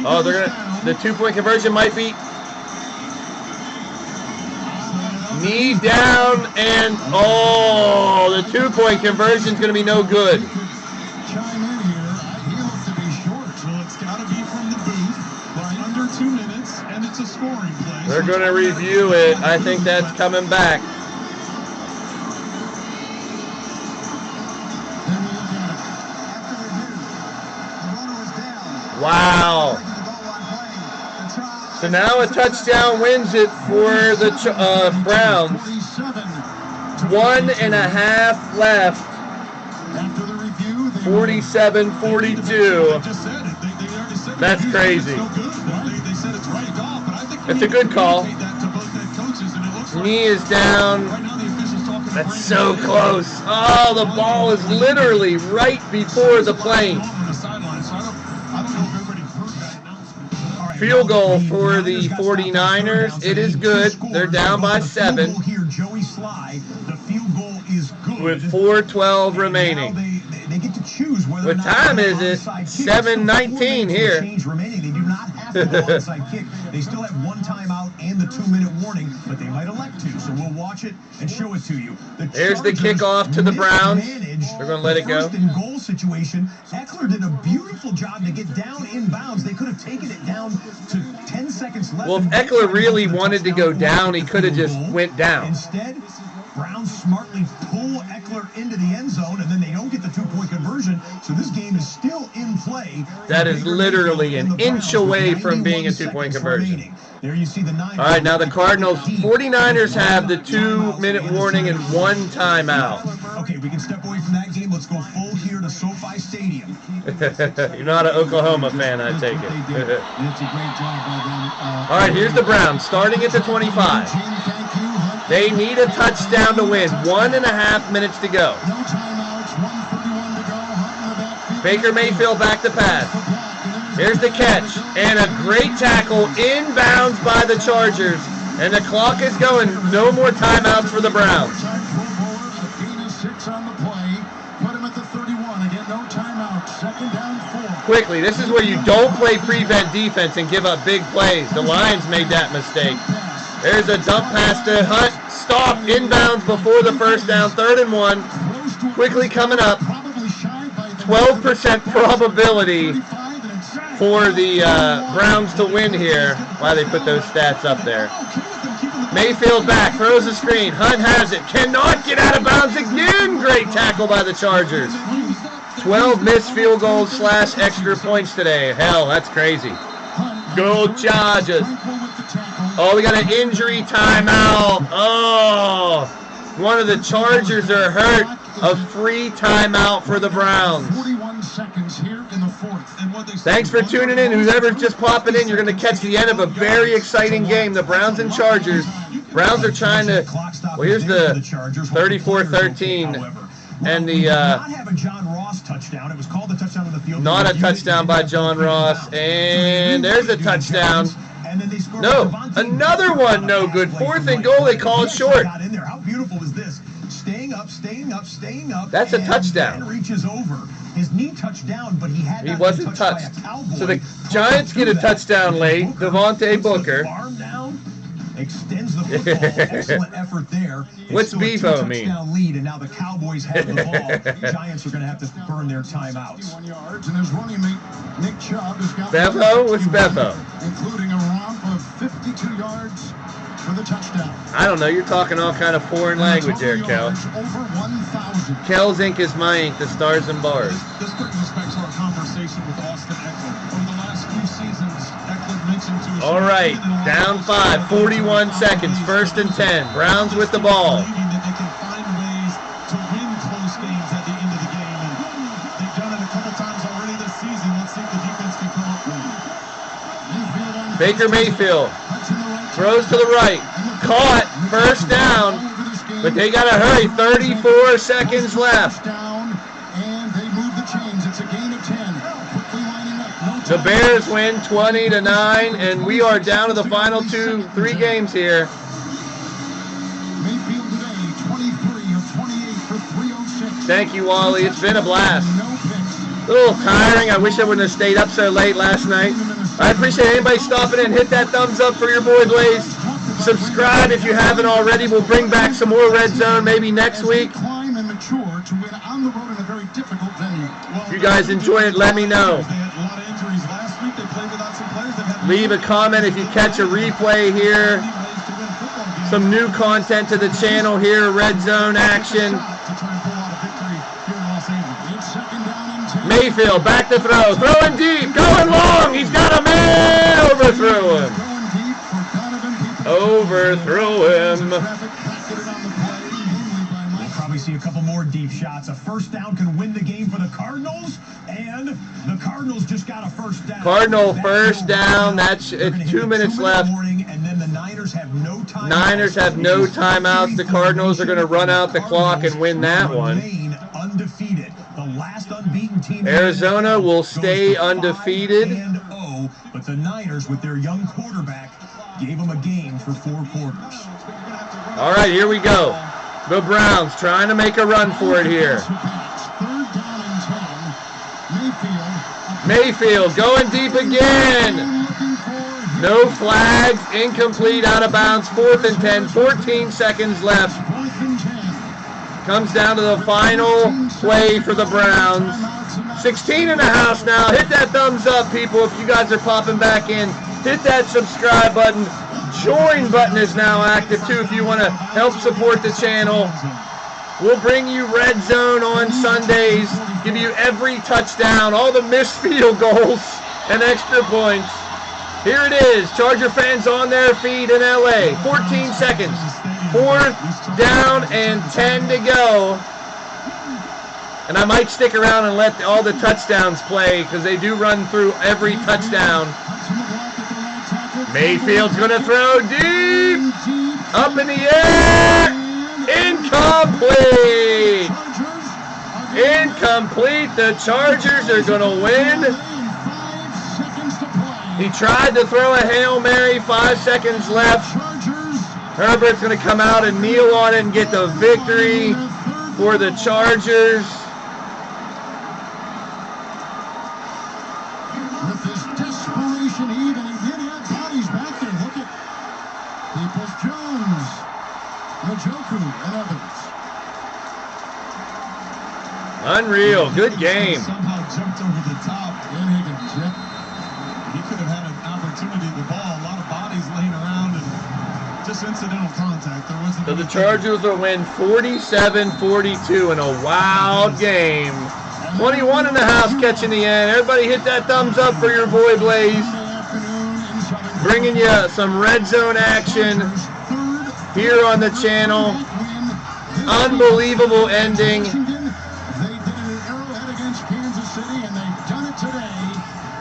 Oh, they're gonna. The 2-point conversion might be knee down, and the 2-point conversion is gonna be no good. They're going to review it. I think that's coming back. Wow. So now a touchdown wins it for the Browns. 1.5 left. 47-42. That's crazy. It's a good call. Knee is down. That's so close. Oh, the ball is literally right before the plane. Field goal for the 49ers. It is good. They're down by 7 with 4:12 remaining. They get to choose whether what time is it? 7:19 here. They do not have to go onside kick. They still have 1 timeout and the 2-minute warning, but they might elect to. So we'll watch it and show it to you. There's the kickoff to the Browns. They're going to let it go. First and goal situation. Eckler did a beautiful job to get down inbounds. They could have taken it down to 10 seconds left. Well, if Eckler really wanted to go down, he could have just went down. Instead, Browns smartly pull Eckler into the end zone, and then they don't get the 2-point conversion. So this game is still in play. That is literally an inch away from being a 2-point conversion. There you see the 9. All right, now the 49ers have the 2-minute warning and 1 timeout. Okay, we can step away from that game. Let's go full here to SoFi Stadium. You're not an Oklahoma fan, I take it. It's a great job by them. All right, here's the Browns starting at the 25. They need a touchdown to win. 1.5 minutes to go. Baker Mayfield back to pass. Here's the catch. And a great tackle inbounds by the Chargers. And the clock is going. No more timeouts for the Browns. Quickly, this is where you don't play prevent defense and give up big plays. The Lions made that mistake. There's a dump pass to Hunt. Stop. Inbounds before the first down. 3rd and 1. Quickly coming up. 12% probability for the Browns to win here. Why they put those stats up there. Mayfield back. Throws the screen. Hunt has it. Cannot get out of bounds again. Great tackle by the Chargers. 12 missed field goals / extra points today. Hell, that's crazy. Go Chargers. Oh, we got an injury timeout. Oh, one of the Chargers are hurt. A free timeout for the Browns. 41 seconds here in the 4th. Thanks for tuning in. Whoever's just popping in, you're going to catch the end of a very exciting game. The Browns and Chargers. Browns are trying to, well, here's the 34-13. And the not having John Ross touchdown. It was called a touchdown on the field. Not a touchdown by John Ross. And there's a touchdown. No, another one no good. 4th and goal, they call it short. How beautiful is this? Staying up, staying up, staying up. That's a touchdown. Reaches over. His knee touched down, but he had. He wasn't touched. So the Giants get a touchdown late. Devontae Booker. Arm down, extends the football. Excellent effort there. What's Bevo mean? Lead, and now the Cowboys have the ball. Giants are going to have to burn their timeouts. And his running mate Nick Chubb has got Bevo? What's Bevo? Including a romp of 52 yards for the touchdown. I don't know. You're talking all kind of foreign language there, Kel. Over 1,000. Kel's ink is my ink. The stars and bars. This brings us back to our conversation with Austin Eckler. Over the last few seasons, Eckler mentioned to us. All right, down 5, 41 seconds, 1st and 10. Browns with the ball. That they can find ways to win close games at the end of the game, and they've done it a couple times already this season. Let's see if the defense can come up with it. Baker Mayfield throws to the right, caught, 1st down, but they got to hurry. 34 seconds left. The Bears win 20-9, and we are down to the final 3 games here. Thank you, Wally. It's been a blast. A little tiring. I wish I wouldn't have stayed up so late last night. I appreciate anybody stopping in. Hit that thumbs up for your boy Blaise. Subscribe if you haven't already. We'll bring back some more Red Zone maybe next week. If you guys enjoy it, let me know. Leave a comment if you catch a replay here. Some new content to the channel here. Red Zone action. Mayfield back to throw. Throwing deep. Going long. He's got a man. Overthrew him. Overthrew him. We'll probably see a couple more deep shots. A 1st down can win the game for the Cardinals, and the Cardinals just got a 1st down. Cardinal 1st down. It's 2 minutes left. And then the Niners Niners have no timeouts. Niners have no timeouts. The Cardinals are going to run out the clock and win that one. Undefeated. The last unbeaten team. Arizona will stay undefeated. 5-0, but the Niners, with their young quarterback, gave them a game for 4 quarters. All right, here we go. The Browns trying to make a run for it here. Mayfield going deep again. No flags, incomplete, out of bounds, 4th and 10, 14 seconds left. Comes down to the final play for the Browns. 16 in the house now. Hit that thumbs up, people, if you guys are popping back in. Hit that subscribe button. Join button is now active, too, if you want to help support the channel. We'll bring you Red Zone on Sundays, give you every touchdown, all the missed field goals and extra points. Here it is, Charger fans on their feet in LA. 14 seconds, 4th down and 10 to go. And I might stick around and let all the touchdowns play because they do run through every touchdown. Mayfield's going to throw deep, up in the air, incomplete. Incomplete, the Chargers are going to win. He tried to throw a Hail Mary, 5 seconds left. Herbert's going to come out and kneel on it and get the victory for the Chargers. With this desperation heat, and he did have bodies back there. Look at Peoples-Jones, Njoku, and others. Unreal, good game. Somehow jumped over the top. And he can tip. He could have had an opportunity to the ball. A lot of bodies laying around and just incidental contact. There wasn't. So the Chargers will win 47-42 in a wild game. 21 in the house catching the end. Everybody hit that thumbs up for your boy Blaise. Bringing you some Red Zone action here on the channel. Unbelievable ending. They did it at Arrowhead against Kansas City, and they've done it today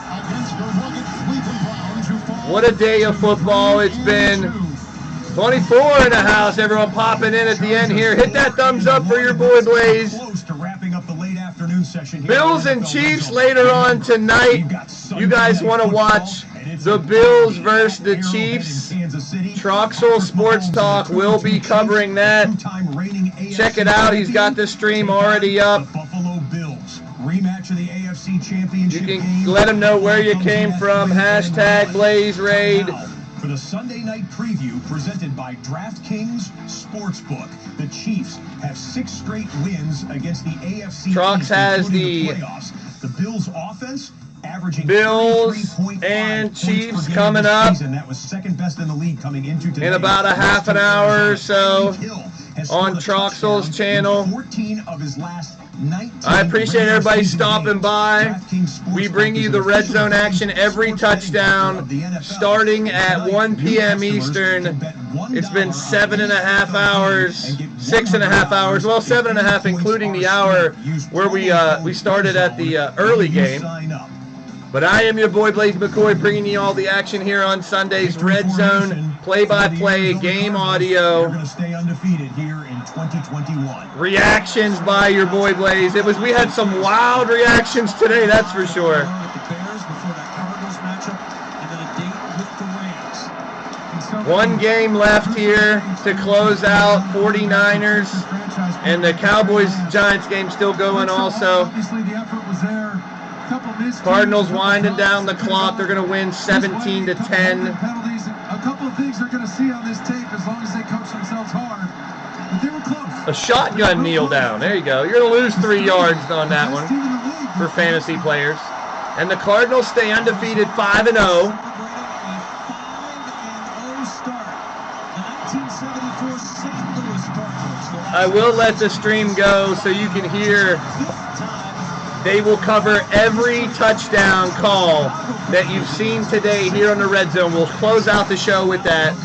against the rugged Cleveland Browns, who fall. What a day of football it's been. 24 in the house. Everyone popping in at the end here. Hit that thumbs up for your boy Blaise. Close to wrapping up the late afternoon session here. Bills and Chiefs later on tonight. You guys want to watch the Bills versus the Chiefs? Troxel Sports Talk will be covering that. Check it out. He's got the stream already up. Buffalo Bills rematch of the AFC Championship. You can let him know where you came from. Hashtag Blaise Raid. For the Sunday night preview presented by DraftKings Sportsbook, the Chiefs have 6 straight wins against the AFC Trox East, has including the playoffs. The Bills offense averaging Bills 33.5 and points Chiefs per game coming this up season. That was second best in the league coming into today. in about a half an hour or so on Troxel's channel. 14 of his last 19. I appreciate everybody stopping by. We bring you the Red Zone action every touchdown starting at 1 p.m. Eastern. It's been 7.5 hours, 6.5 hours, well, 7.5 including the hour where we started at the early game. But I am your boy Blaise McCoy, bringing you all the action here on Sunday's Red Zone, play-by-play, game audio. They're going to stay undefeated here in 2021. Reactions by your boy Blaise. We had some wild reactions today, that's for sure. One game left here to close out. 49ers and the Cowboys-Giants game still going also. Obviously, the effort was there. Cardinals winding down the clock. They're going to win 17-10. Penalties. A couple of things they're going to see on this tape as long as they coach themselves hard. But they were close. A shotgun kneel down. There you go. You're going to lose 3 yards on that one for fantasy players. And the Cardinals stay undefeated 5-0. I will let the stream go so you can hear. They will cover every touchdown call that you've seen today here on the Red Zone. We'll close out the show with that.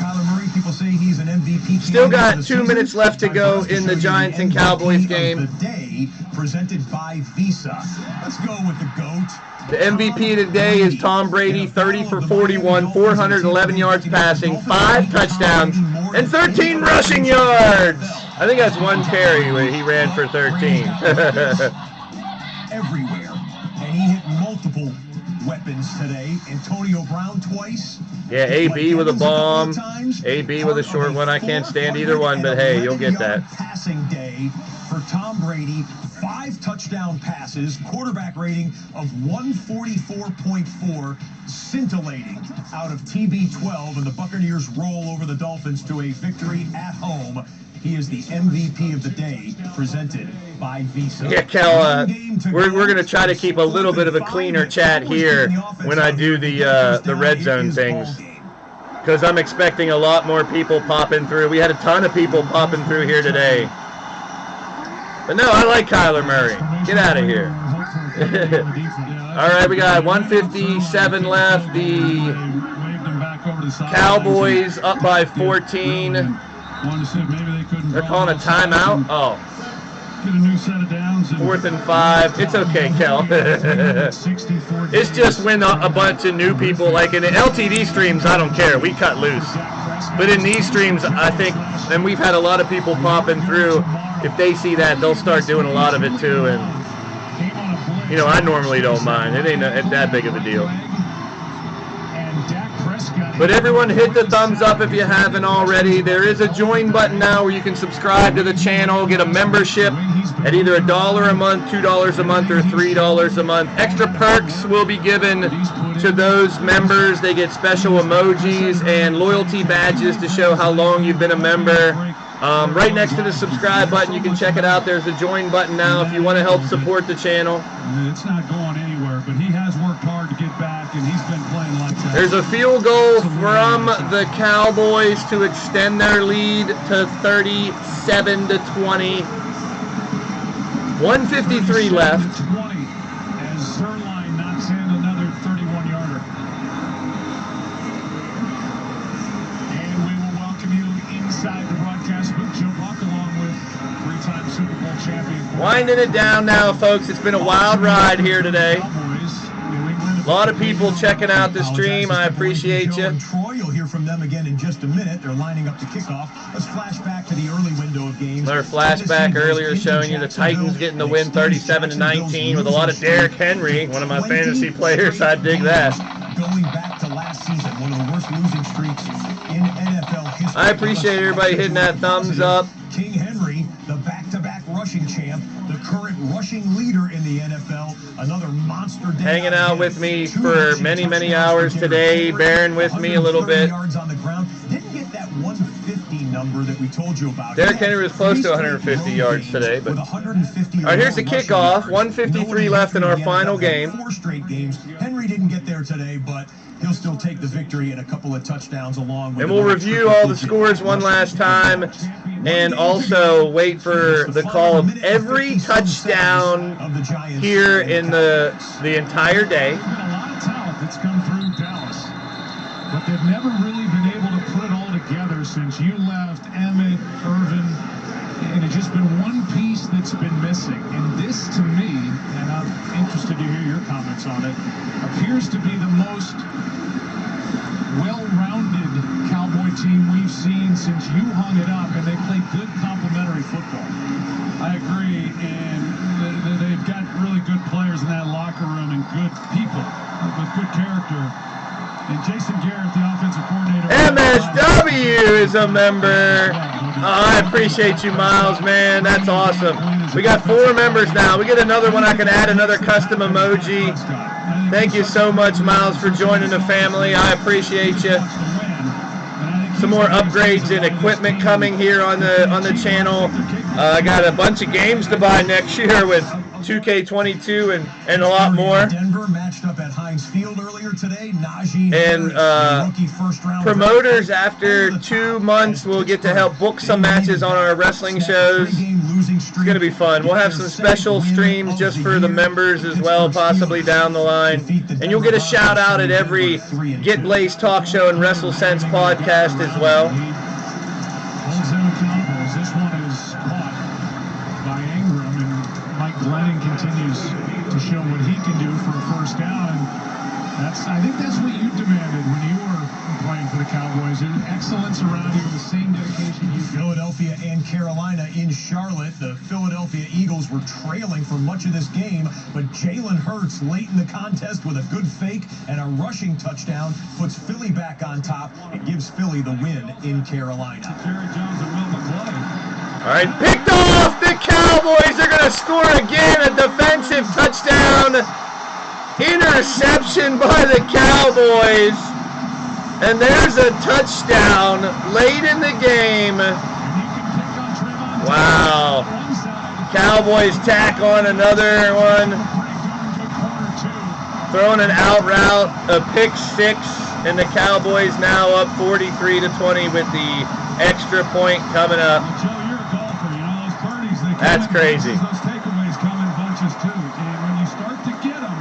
say he's an MVP. Still got 2 minutes left to go in the Giants and Cowboys game. The day presented by Visa. Let's go with the GOAT. The MVP of the day is Tom Brady, 30 for 41, 411 yards passing, 5 touchdowns, and 13 rushing yards. I think that's one carry where he ran for 13. Everywhere, and he hit multiple weapons today. Antonio Brown twice. Yeah, AB with a bomb, AB with a short one. I can't stand either one, but hey, you'll get that. Passing day for Tom Brady. 5 touchdown passes, quarterback rating of 144.4, scintillating out of TB12, and the Buccaneers roll over the Dolphins to a victory at home. He is the MVP of the day, presented by Visa. Yeah, Kel, we're going to try to keep a little bit of a cleaner chat here when I do the red zone things, because I'm expecting a lot more people popping through. We had a ton of people popping through here today. But no, I like Kyler Murray. Get out of here. All right, we got 1:57 left. The Cowboys up by 14. They're calling a timeout. Oh. Get a new set of downs. 4th and 5. It's okay, Kel. It's just when a bunch of new people, like in the LTD streams, I don't care. We cut loose. But in these streams, I think, and we've had a lot of people popping through. If they see that, they'll start doing a lot of it too. And, you know, I normally don't mind. It ain't that big of a deal. But everyone hit the thumbs up if you haven't already. There is a join button now where you can subscribe to the channel, get a membership at either $1 a month, $2 a month, or $3 a month. Extra perks will be given to those members. They get special emojis and loyalty badges to show how long you've been a member. Right next to the subscribe button, you can check it out. There's a join button now if you want to help support the channel. It's not going anywhere, but he has worked hard to get back, and he's been playing like that. There's a field goal from the Cowboys to extend their lead to 37-20. 1:53 left. 20 as Zerline knocks in another 31-yarder. And we will welcome you inside the broadcast booth. Joe Buck along with 3-time Super Bowl champion. Winding it down now, folks. It's been a wild ride here today. A lot of people checking out the stream. I appreciate you. Troy, you'll hear from them again in just a minute. They're lining up to kickoff. Let's flash back to the early window of games. Another flashback earlier showing you the Titans getting the win 37-19 with a lot of Derrick Henry, one of my fantasy players. I dig that. Going back to last season, one of the worst losing streaks in NFL history. I appreciate everybody hitting that thumbs up. King Henry, the back-to-back rushing champ, the current rushing leader in the NFL, another monster day. Hanging out with me for many, many hours today, bearing with me a little bit. Yards on the ground. Didn't get that 150 number that we told you about. Derrick Henry was close to 150 yards today. But all right, here's the kickoff. 1:53 left in our final game. 4 straight games. Henry didn't get there today, but he'll still take the victory and a couple of touchdowns along with. And we'll review all the scores one last time, and also wait for the call of every touchdown here in the entire day. There's been a lot of talent that's come through Dallas, but they've never really been able to put it all together since you left. Emmett, Irvin, and it's just been one piece that's been missing. And this, to me, and I'm interested to hear your comments on it, appears to be the most well-rounded Cowboy team we've seen since you hung it up, and they play good complementary football. I agree, and they've got really good players in that locker room and good people with good character. And Jason Garrett, the offensive coordinator. MSW is a member. I appreciate you, Miles, man. That's awesome. We got 4 members now. We get another one. I can add another custom emoji. Thank you so much, Miles, for joining the family. I appreciate you. Some more upgrades and equipment coming here on the channel. I got a bunch of games to buy next year with 2K22 and a lot more. Denver matched up at Heinz Field earlier today. Najee and promoters after 2 months will get to help book some matches on our wrestling shows. It's going to be fun. We'll have some special streams just for the members as well, possibly down the line. And you'll get a shout out at every Get Blaze Talk Show and WrestleSense podcast as well. Old zone combos. This one is caught by Ingram, and Mike Glennon continues to show what he can do for a first down. And I think that's what you demanded when you were playing for the Cowboys. Excellence around you, the same dedication you. Philadelphia and Carolina in Charlotte. The Philadelphia Eagles were trailing for much of this game, but Jalen Hurts late in the contest with a good fake and a rushing touchdown puts Philly back on top and gives Philly the win in Carolina. Jerry Jones and Will McCoy. All right, picked off. The Cowboys are going to score again. A defensive touchdown. Interception by the Cowboys. And there's a touchdown late in the game. Wow. Cowboys tack on another one. Throwing an out route, a pick six, and the Cowboys now up 43-20 with the extra point coming up. That's crazy. Those takeaways come in bunches too. And when you start to get them,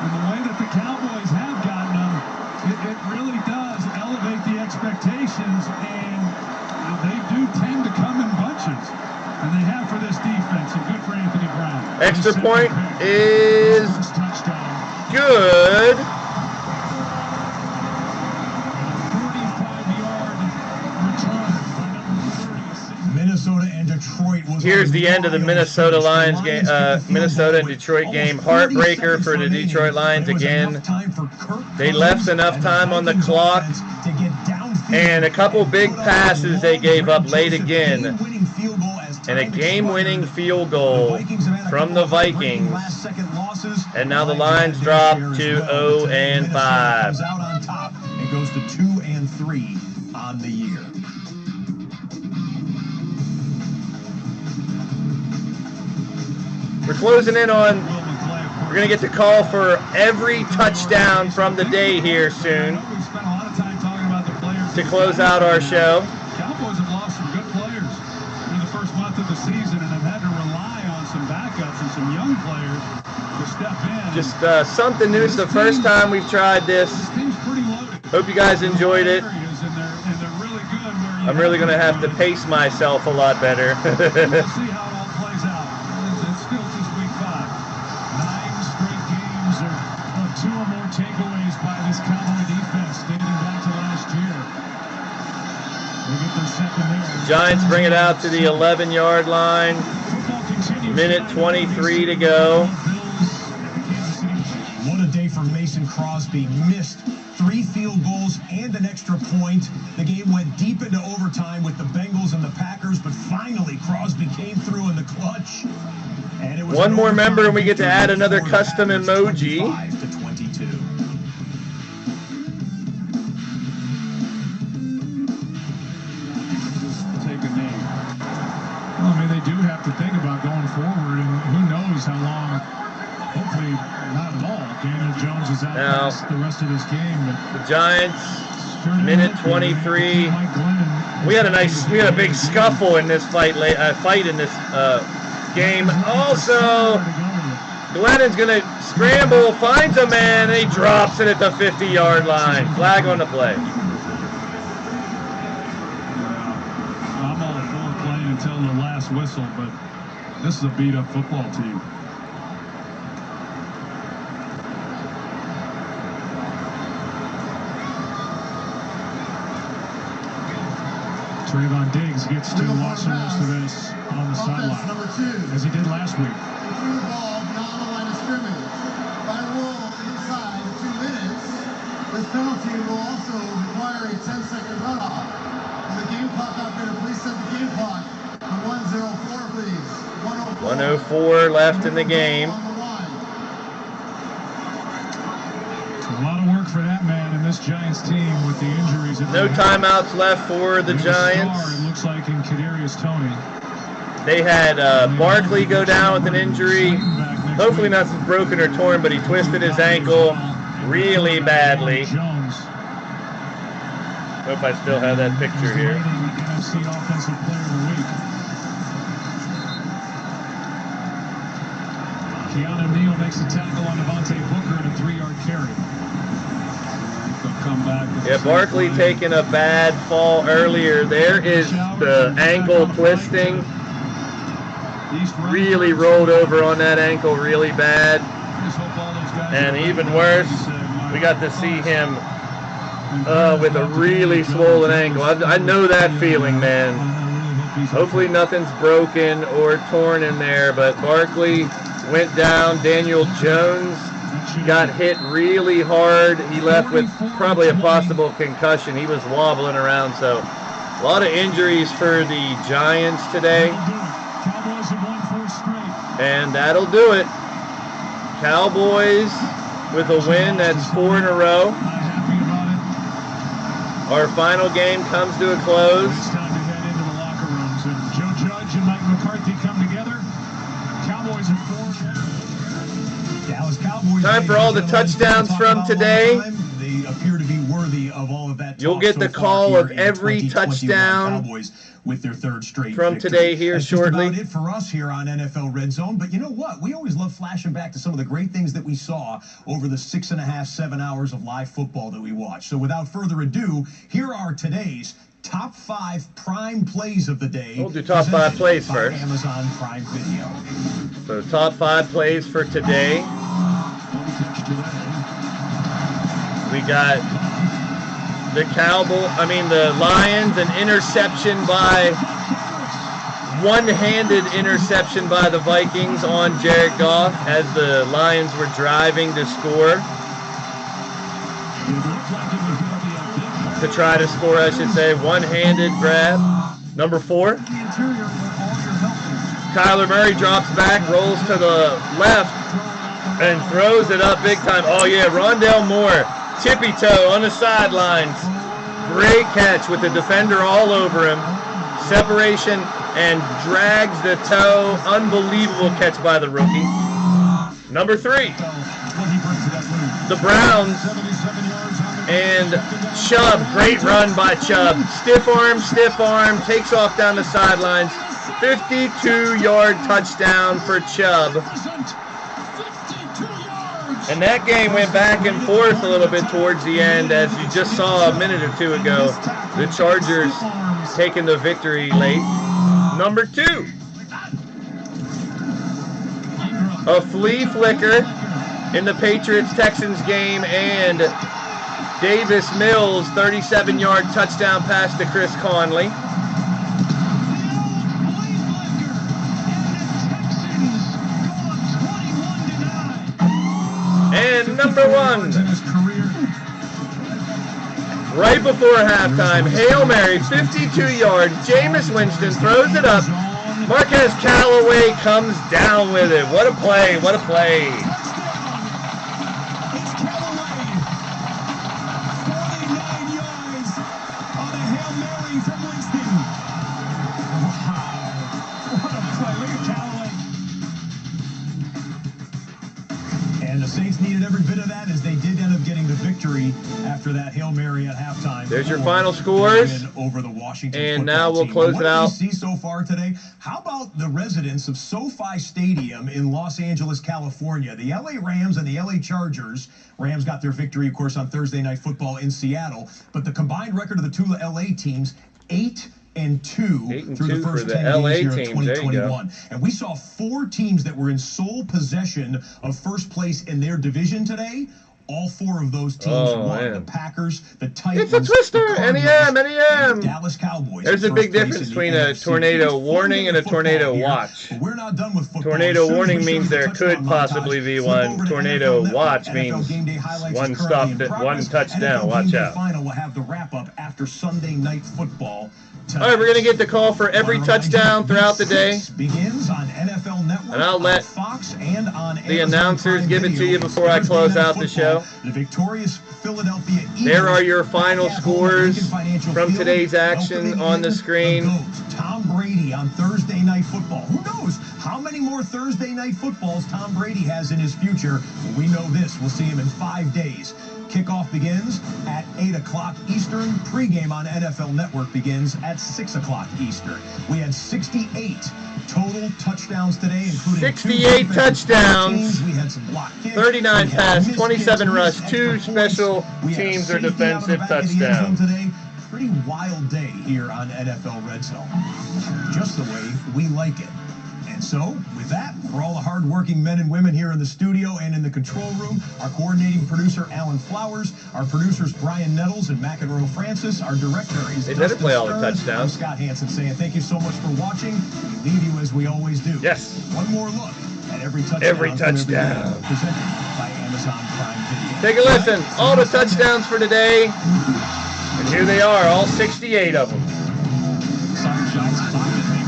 and the way that the Cowboys have gotten them, it really does elevate the expectations, and they do tend to come in bunches. And they have for this defense, and good for Anthony Brown. Extra point is good. Minnesota and Detroit was. Here's the end of the Minnesota Lions game, Minnesota and Detroit game. Heartbreaker for the Detroit Lions again. They left enough time on the clock, and a couple big passes they gave up late again, and a game-winning field goal from the Vikings. And now the Lions drop to 0-5. Out on top and goes to 2-3 on the year. We're closing in on, we're going to get the call for every touchdown from the day here soon to close out our show. Cowboys have lost some good players in the first month of the season and have had to rely on some backups and some young players to step in. Just something new. It's the first time we've tried this. Hope you guys enjoyed it. I'm really going to have to pace myself a lot better. We'll see how it all plays out. It's still just week 5. 9 straight games of 2 or more takeaways by this Cowboy defense dating back to last year. They get their second there. Giants bring it out to the 11-yard line. Minute 23 to go. What a day for Mason Crosby. Missed 3 field goals and an extra point. The game went deep into overtime with the Bengals and the Packers, but finally Crosby came through in the clutch. And it was one more member, and we get to add another custom emoji. 25-22. Take a knee. Well, I mean, they do have to think about going forward, and who knows how long. Hopefully not at all. Daniel Jones is out past the rest of this game. But the Giants, minute 23. We had a big scuffle in this fight in this game. Also, Glennon's gonna scramble, finds a man, and he drops it at the 50-yard line. Flag on the play. I'm all for playing until the last whistle, but this is a beat-up football team. Trayvon Diggs gets to watch the rest of this on the sideline, as he did last week. Threw the ball beyond the line of scrimmage. By rule, inside 2 minutes, this penalty will also require a 10-second runoff. And the game clock operator, please set the game clock on 1:04, please. 1:04 left in the game. A lot of work for that man and this Giants team with the injuries. No timeouts left for the Giants. It looks like in Kadarius Toney. They had Barkley go down with an injury. Hopefully nothing's broken or torn, but he twisted his ankle really badly. Hope I still have that picture here. NFC Offensive Player of the Week. Keanu Neal makes a tackle on Devontae Booker and a 3-yard carry. They'll come back. Yeah, Barkley taking a bad fall earlier. There is the ankle twisting. Really rolled over on that ankle really bad. And even worse, we got to see him with a really swollen ankle. I know that feeling, man. Hopefully nothing's broken or torn in there, but Barkley went down. Daniel Jones got hit really hard. He left with probably a possible concussion. He was wobbling around, so a lot of injuries for the Giants today. And that'll do it. Cowboys with a win. That's 4 in a row. Our final game comes to a close. It's time to head into the locker rooms. And Joe Judge and Mike McCarthy come together. Cowboys at 4. Dallas Cowboys. Time for all the touchdowns from today. They appear to be worthy of all of that. You'll get the call of every touchdown with their third straight from victory. today here That's shortly. That's just about it for us here on NFL Red Zone. But you know what? We always love flashing back to some of the great things that we saw over the 6.5, 7 hours of live football that we watched. So without further ado, here are today's top 5 prime plays of the day. We'll do top 5 plays by first. Amazon Prime Video. So top 5 plays for today. We got the Lions, an interception one-handed interception by the Vikings on Jared Goff as the Lions were driving to score. To try to score, I should say. One-handed grab. Number 4. Kyler Murray drops back, rolls to the left, and throws it up big time. Oh yeah, Rondale Moore. Tippy toe on the sidelines. Great catch with the defender all over him. Separation and drags the toe. Unbelievable catch by the rookie. Number 3. The Browns and Chubb. Great run by Chubb. Stiff arm, takes off down the sidelines. 52-yard touchdown for Chubb. And that game went back and forth a little bit towards the end, as you just saw a minute or 2 ago. The Chargers taking the victory late. Number 2. A flea flicker in the Patriots-Texans game, and Davis Mills, 37-yard touchdown pass to Chris Conley. And number 1, right before halftime, Hail Mary, 52 yards. Jameis Winston throws it up. Marquez Callaway comes down with it. What a play, what a play. It's Callaway. 49 yards on a Hail Mary from Winston. Wow. What a play. Look at Callaway. And the Saints needed every bit of that, as they did end up getting the victory after that Hail Mary at halftime. There's your final scores. Over the Washington and now we'll team. close it out. What do we see so far today? How about the residents of SoFi Stadium in Los Angeles, California? The LA Rams and the LA Chargers. Rams got their victory, of course, on Thursday Night Football in Seattle. But the combined record of the two LA teams, 8-2 through the first 10 games here in 2021. And we saw 4 teams that were in sole possession of first place in their division today. All 4 of those teams won. Man. The Packers, the Titans, it's a twister. NEM. the Dallas Cowboys. There's a big difference between a tornado warning and a tornado watch. We're not done with football. Tornado warning means there could possibly be one. Tornado watch means one touchdown. Watch out. Final will have the wrap up after Sunday Night Football. All right, we're going to get the call for every touchdown throughout the day. Begins on NFL Network, and I'll let Fox and on the announcers give it to you before I close out the show. The victorious Philadelphia Eagles. There are your final scores from today's action on the screen. Tom Brady on Thursday Night Football. Who knows how many more Thursday Night Footballs Tom Brady has in his future? We know this. We'll see him in 5 days. Kickoff begins at 8 o'clock Eastern. Pregame on NFL Network begins at 6 o'clock Eastern. We had 68 total touchdowns today, including 68 touchdowns. We had some block kicks. 39 pass, 27 rush, 2 special teams or defensive touchdowns. Today, pretty wild day here on NFL Red Zone. Just the way we like it. And so, with that, for all the hard-working men and women here in the studio and in the control room, our coordinating producer, Alan Flowers, our producers, Brian Nettles and McEnroe Francis, our director is they better Dustin play all the Stern. touchdowns. I'm Scott Hansen saying thank you so much for watching. We leave you as we always do. Yes. One more look at every touchdown. Every touchdown. Presented by Amazon Prime Video. Take a listen. All the touchdowns for today. And here they are, all 68 of them. Simon Johnson, a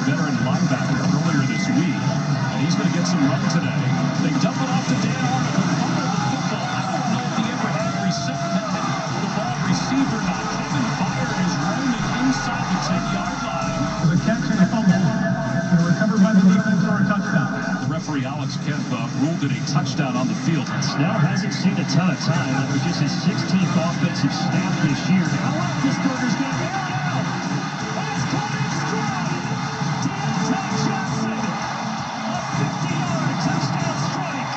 veteran linebacker earlier this week, and he's going to get some run today. They dump it off to Dan Arnold, who fumbled the football. I don't know if he ever had the ball received or not. Kevin Byard is roaming inside the 10-yard line. The catch and a fumble, and recovered by the defense for a touchdown. The referee Alex Kemp ruled it a touchdown on the field. Snell hasn't seen a ton of time. That was just his 16th offensive snap this year. Now Roethlisberger's going to air it out. It's caught in stride. Deontay Johnson, a 50-yard touchdown strike.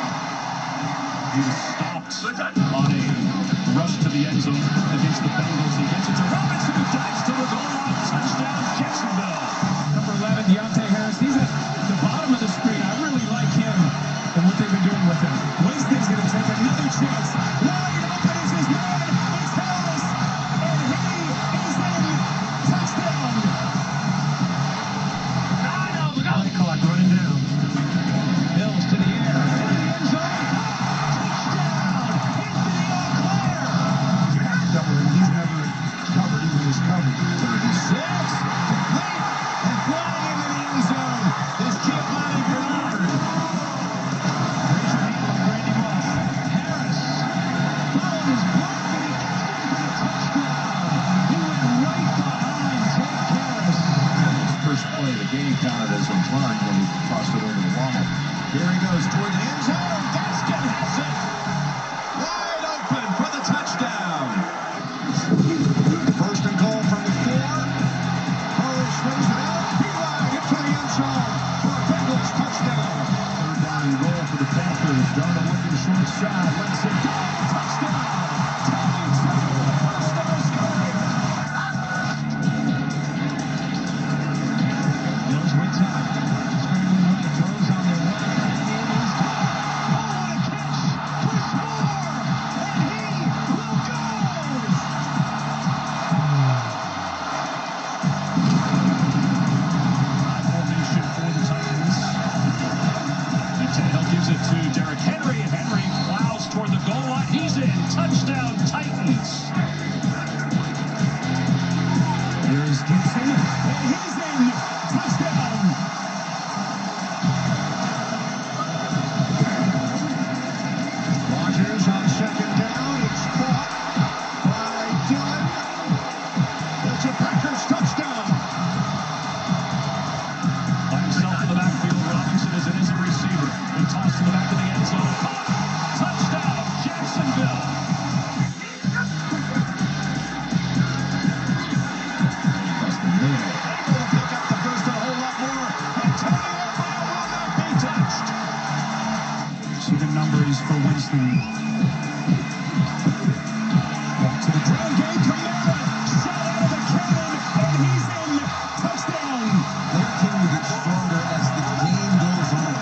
He was stopped on a rush to the end zone against the Bengals. He gets it to Robinson, who dives to the goal line. Touchdown, Jacksonville. Number 11, Deontay Harris. He's at the bottom of the screen. I really like him and what they've been doing with him. Winston's going to take another chance. Wide open is his man. It's Harris. And he is in. Touchdown. Play clock running down. Mills to the air. In the end zone. Touchdown. Anthony Auclair. He's never covered even his coverage. 36. Complete. And flying into the end zone is Giovanni Bernard. Raise your hand on Randy Moss. Harris followed his block and he gets it for the touchdown. He went right behind Tate Harris. His first play of the game counted as a run when he tossed it over the wall. Here he goes toward the end zone. Gaskin has it. Wide open for the touchdown. First and goal from the 4. Hurry swings it out. Beeline into the end zone for a Bengals touchdown. Third down and goal for the Panthers. Darnold looking short side. Let's it go. Touchdown. Tony Taylor, the first of his career. Mills with time. Scrambling right, throws on the right, and it is caught. Oh, what a catch! Chris Moore, and he will go! Formation for the Titans. And Tannehill gives it to Derrick Henry, and Henry plows toward the goal line. He's in. Touchdown, Titans. Here's Gibson, and he's in. Touchdown. Rodgers on second down. It's caught by Dillon. It's a Packers touchdown. By himself in the backfield, Robinson is an innocent receiver. He tossed to the back of the end zone. Caught. Touchdown, Jacksonville. Able to pick up the first and a whole lot more. Antonio Brown will not be touched. See the numbers for Winston. Back to the ground game. Kamara shot out of the cannon, and he's in. Touchdown. Their team will get stronger as the game goes on.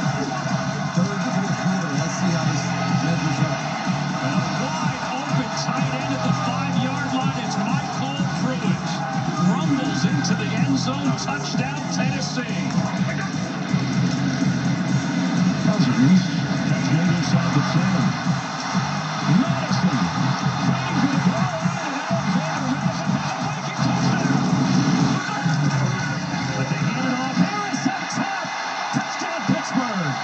Third, fourth quarter. Let's see how this measures up. A wide open tight end at the 5-yard line. It's Michael Pruitt. Rumbles into the end zone. Touchdown, Tennessee. That was a reach. That's right inside the 10. Madison fighting for the goal line, and Alexander Madison has a breaking touchdown. But they hand it off. Harris at top. Touchdown, Pittsburgh.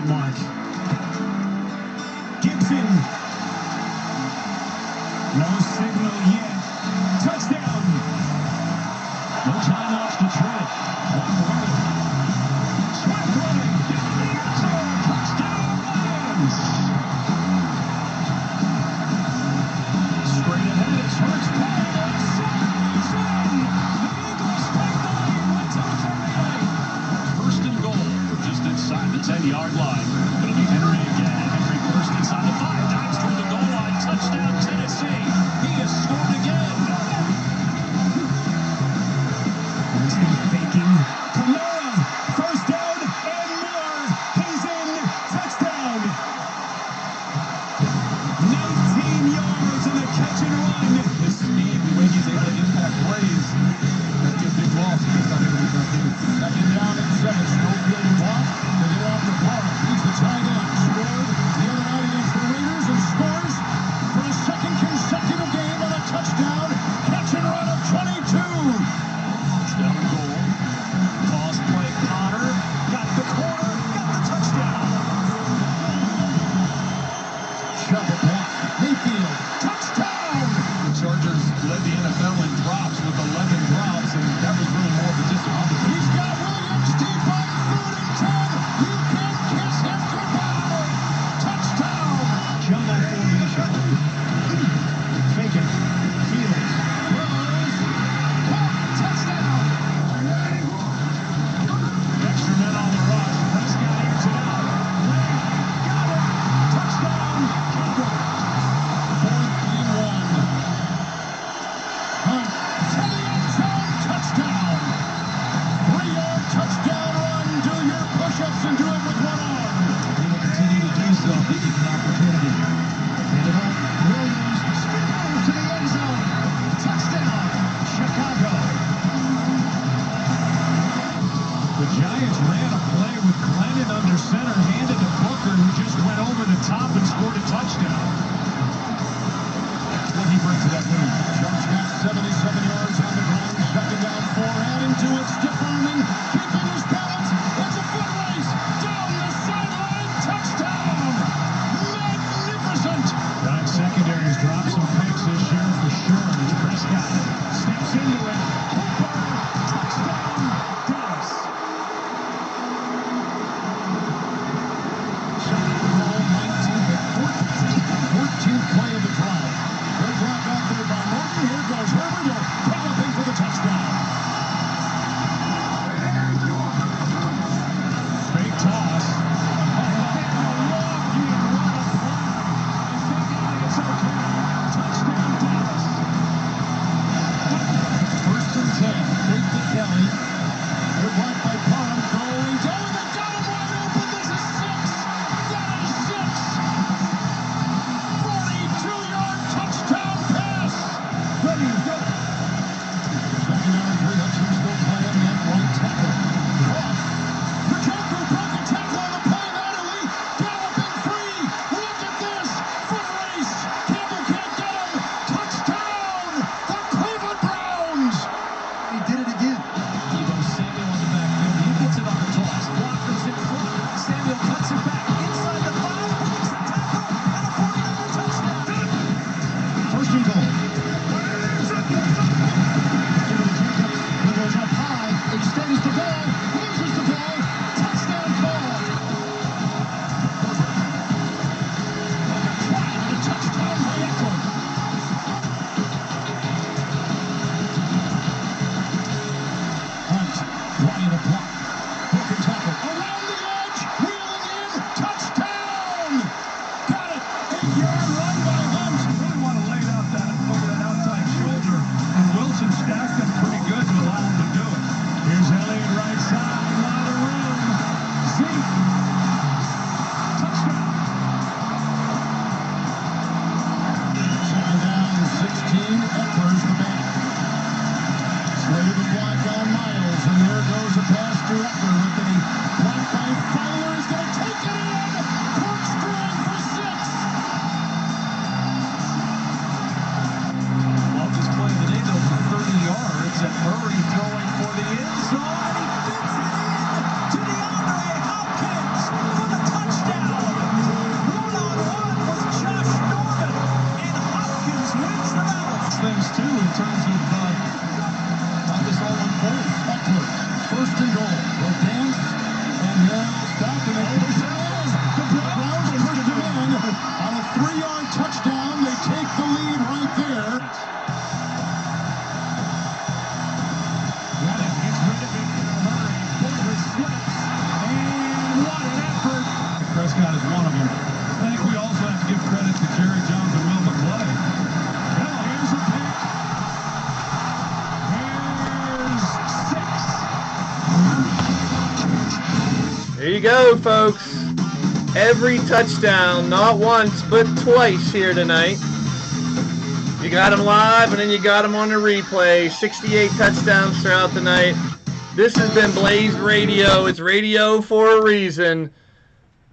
mark. Gibson. No signal yet. Touchdown. No timeouts to Trent. Swift running. Touchdown Lions. Straight ahead, it's Hurts playing outside. He's in. The Eagles take the lead with 2:38. First and goal, just inside the 10-yard line. It'll be Henry again. Henry first inside the 5. Dives through the goal line. Touchdown, Tennessee. He has scored again. Faking. Kamara. First down and more. He's in. Touchdown. 19 yards in the catch and run. His speed, the way he's able to impact plays, that's a big loss against our ability to do. Second down and 7. Schofield and block. They get off the park. He's the tight end. Scored the other night against the Raiders and scores for a second consecutive game on a touchdown. Catch and run of 22. Touchdown and goal. Toss play, Connor. Got the corner. Got the touchdown. Shovel block. Mayfield. Touchdown! The Chargers led the NFL in drops with 11 drops, and that was really more of just He's got Williams deep on 3rd and 10. You can kiss him goodbye. Touchdown! Jumbo formation. Fake it. Fields. Throws. Touchdown. Extra men on the rush. Prescott airs it out. Got it. Touchdown. Cowboys. 4th and 1. Hunt to the end zone. Touchdown! 3-yard touchdown run. Do your push-ups and do it with one arm. He will continue to do so if he gets an opportunity. Hand it off. Williams. Spin to the end zone. Touchdown! Chicago. The Giants ran a play with Glennon under center, handed to Booker, who just went over the top and scored a touchdown. What he brings to that lead. Jones got 77 yards on the ground. 2nd down 4. Adding to it. Stiff arming. Keeping his balance. It's a foot race. Down the sideline. Touchdown! Magnificent! Giants secondary has dropped some picks this year for sure. As Prescott steps into it. Cooper. Touchdown. Dallas. Shot call 19th and 14th play of the drive. Good block out there by Morton. Here goes Herbert. Galloping for the touchdown. Fake toss. Touchdown Dallas. 1st and 10. Fake to Kelly. Good block by Parham. Going down. They got him wide open. This is 6. That is 6. 42-yard touchdown pass. Ready to go. 2nd down and 3. Hudson still playing that right tackle. Cross. Pacheco broke a tackle on the play. Natalie galloping free. Look at this. Foot race. Campbell can't get him. Touchdown. The Cleveland Browns. He did it again. Deebo Samuel on the backfield. He gets it on the toss. Blockers in front. Samuel cuts it back. Inside the 5. Breaks the tackle. And a 49er touchdown. 1st and goal. He goes up high, extends the ball, loses the ball, touchdown call. And a touchdown by Eckler. Hunt, Ryan a block, hook and tackle, around the edge, wheeling in, touchdown! Got it, 8-yard run by Hunt. Really want to lay it out over that outside shoulder, and Wilson stacked him pretty good to allow him to do it. Here's Elliott right side, a lot of room. Zeke. Touchdown. 2nd down, 16. Eckler's the man. Slated the block on Miles, and there goes a pass to Eckler with a block by Fowler. He's going to take it in. Corkscrew for 6. Love this play of the day, though, for 30 yards. And Murray throwing for the end zone. And he fits it in to DeAndre Hopkins for the touchdown. There you go, folks. Every touchdown, not once, but twice here tonight. You got them live, and then you got them on the replay. 68 touchdowns throughout the night. This has been Blaise Radio. It's radio for a reason.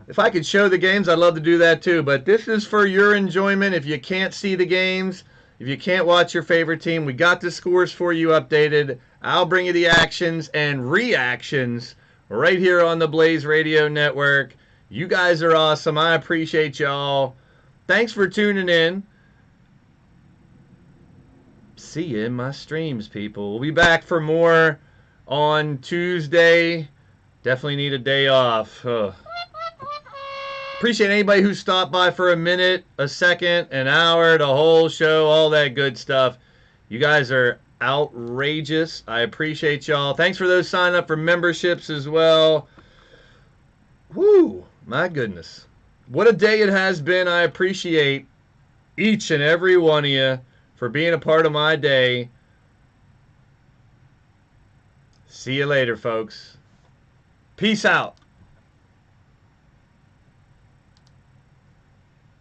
If I could show the games, I'd love to do that too. But this is for your enjoyment. If you can't see the games, if you can't watch your favorite team, we got the scores for you updated. I'll bring you the actions and reactions right here on the Blaise Radio Network. You guys are awesome. I appreciate y'all. Thanks for tuning in. See you in my streams, people. We'll be back for more on Tuesday. Definitely need a day off. Appreciate anybody who stopped by for a minute, a second, an hour, the whole show, all that good stuff. You guys are outrageous. I appreciate y'all. Thanks for those signing up for memberships as well. Woo, my goodness. What a day it has been. I appreciate each and every one of you for being a part of my day. See you later, folks. Peace out.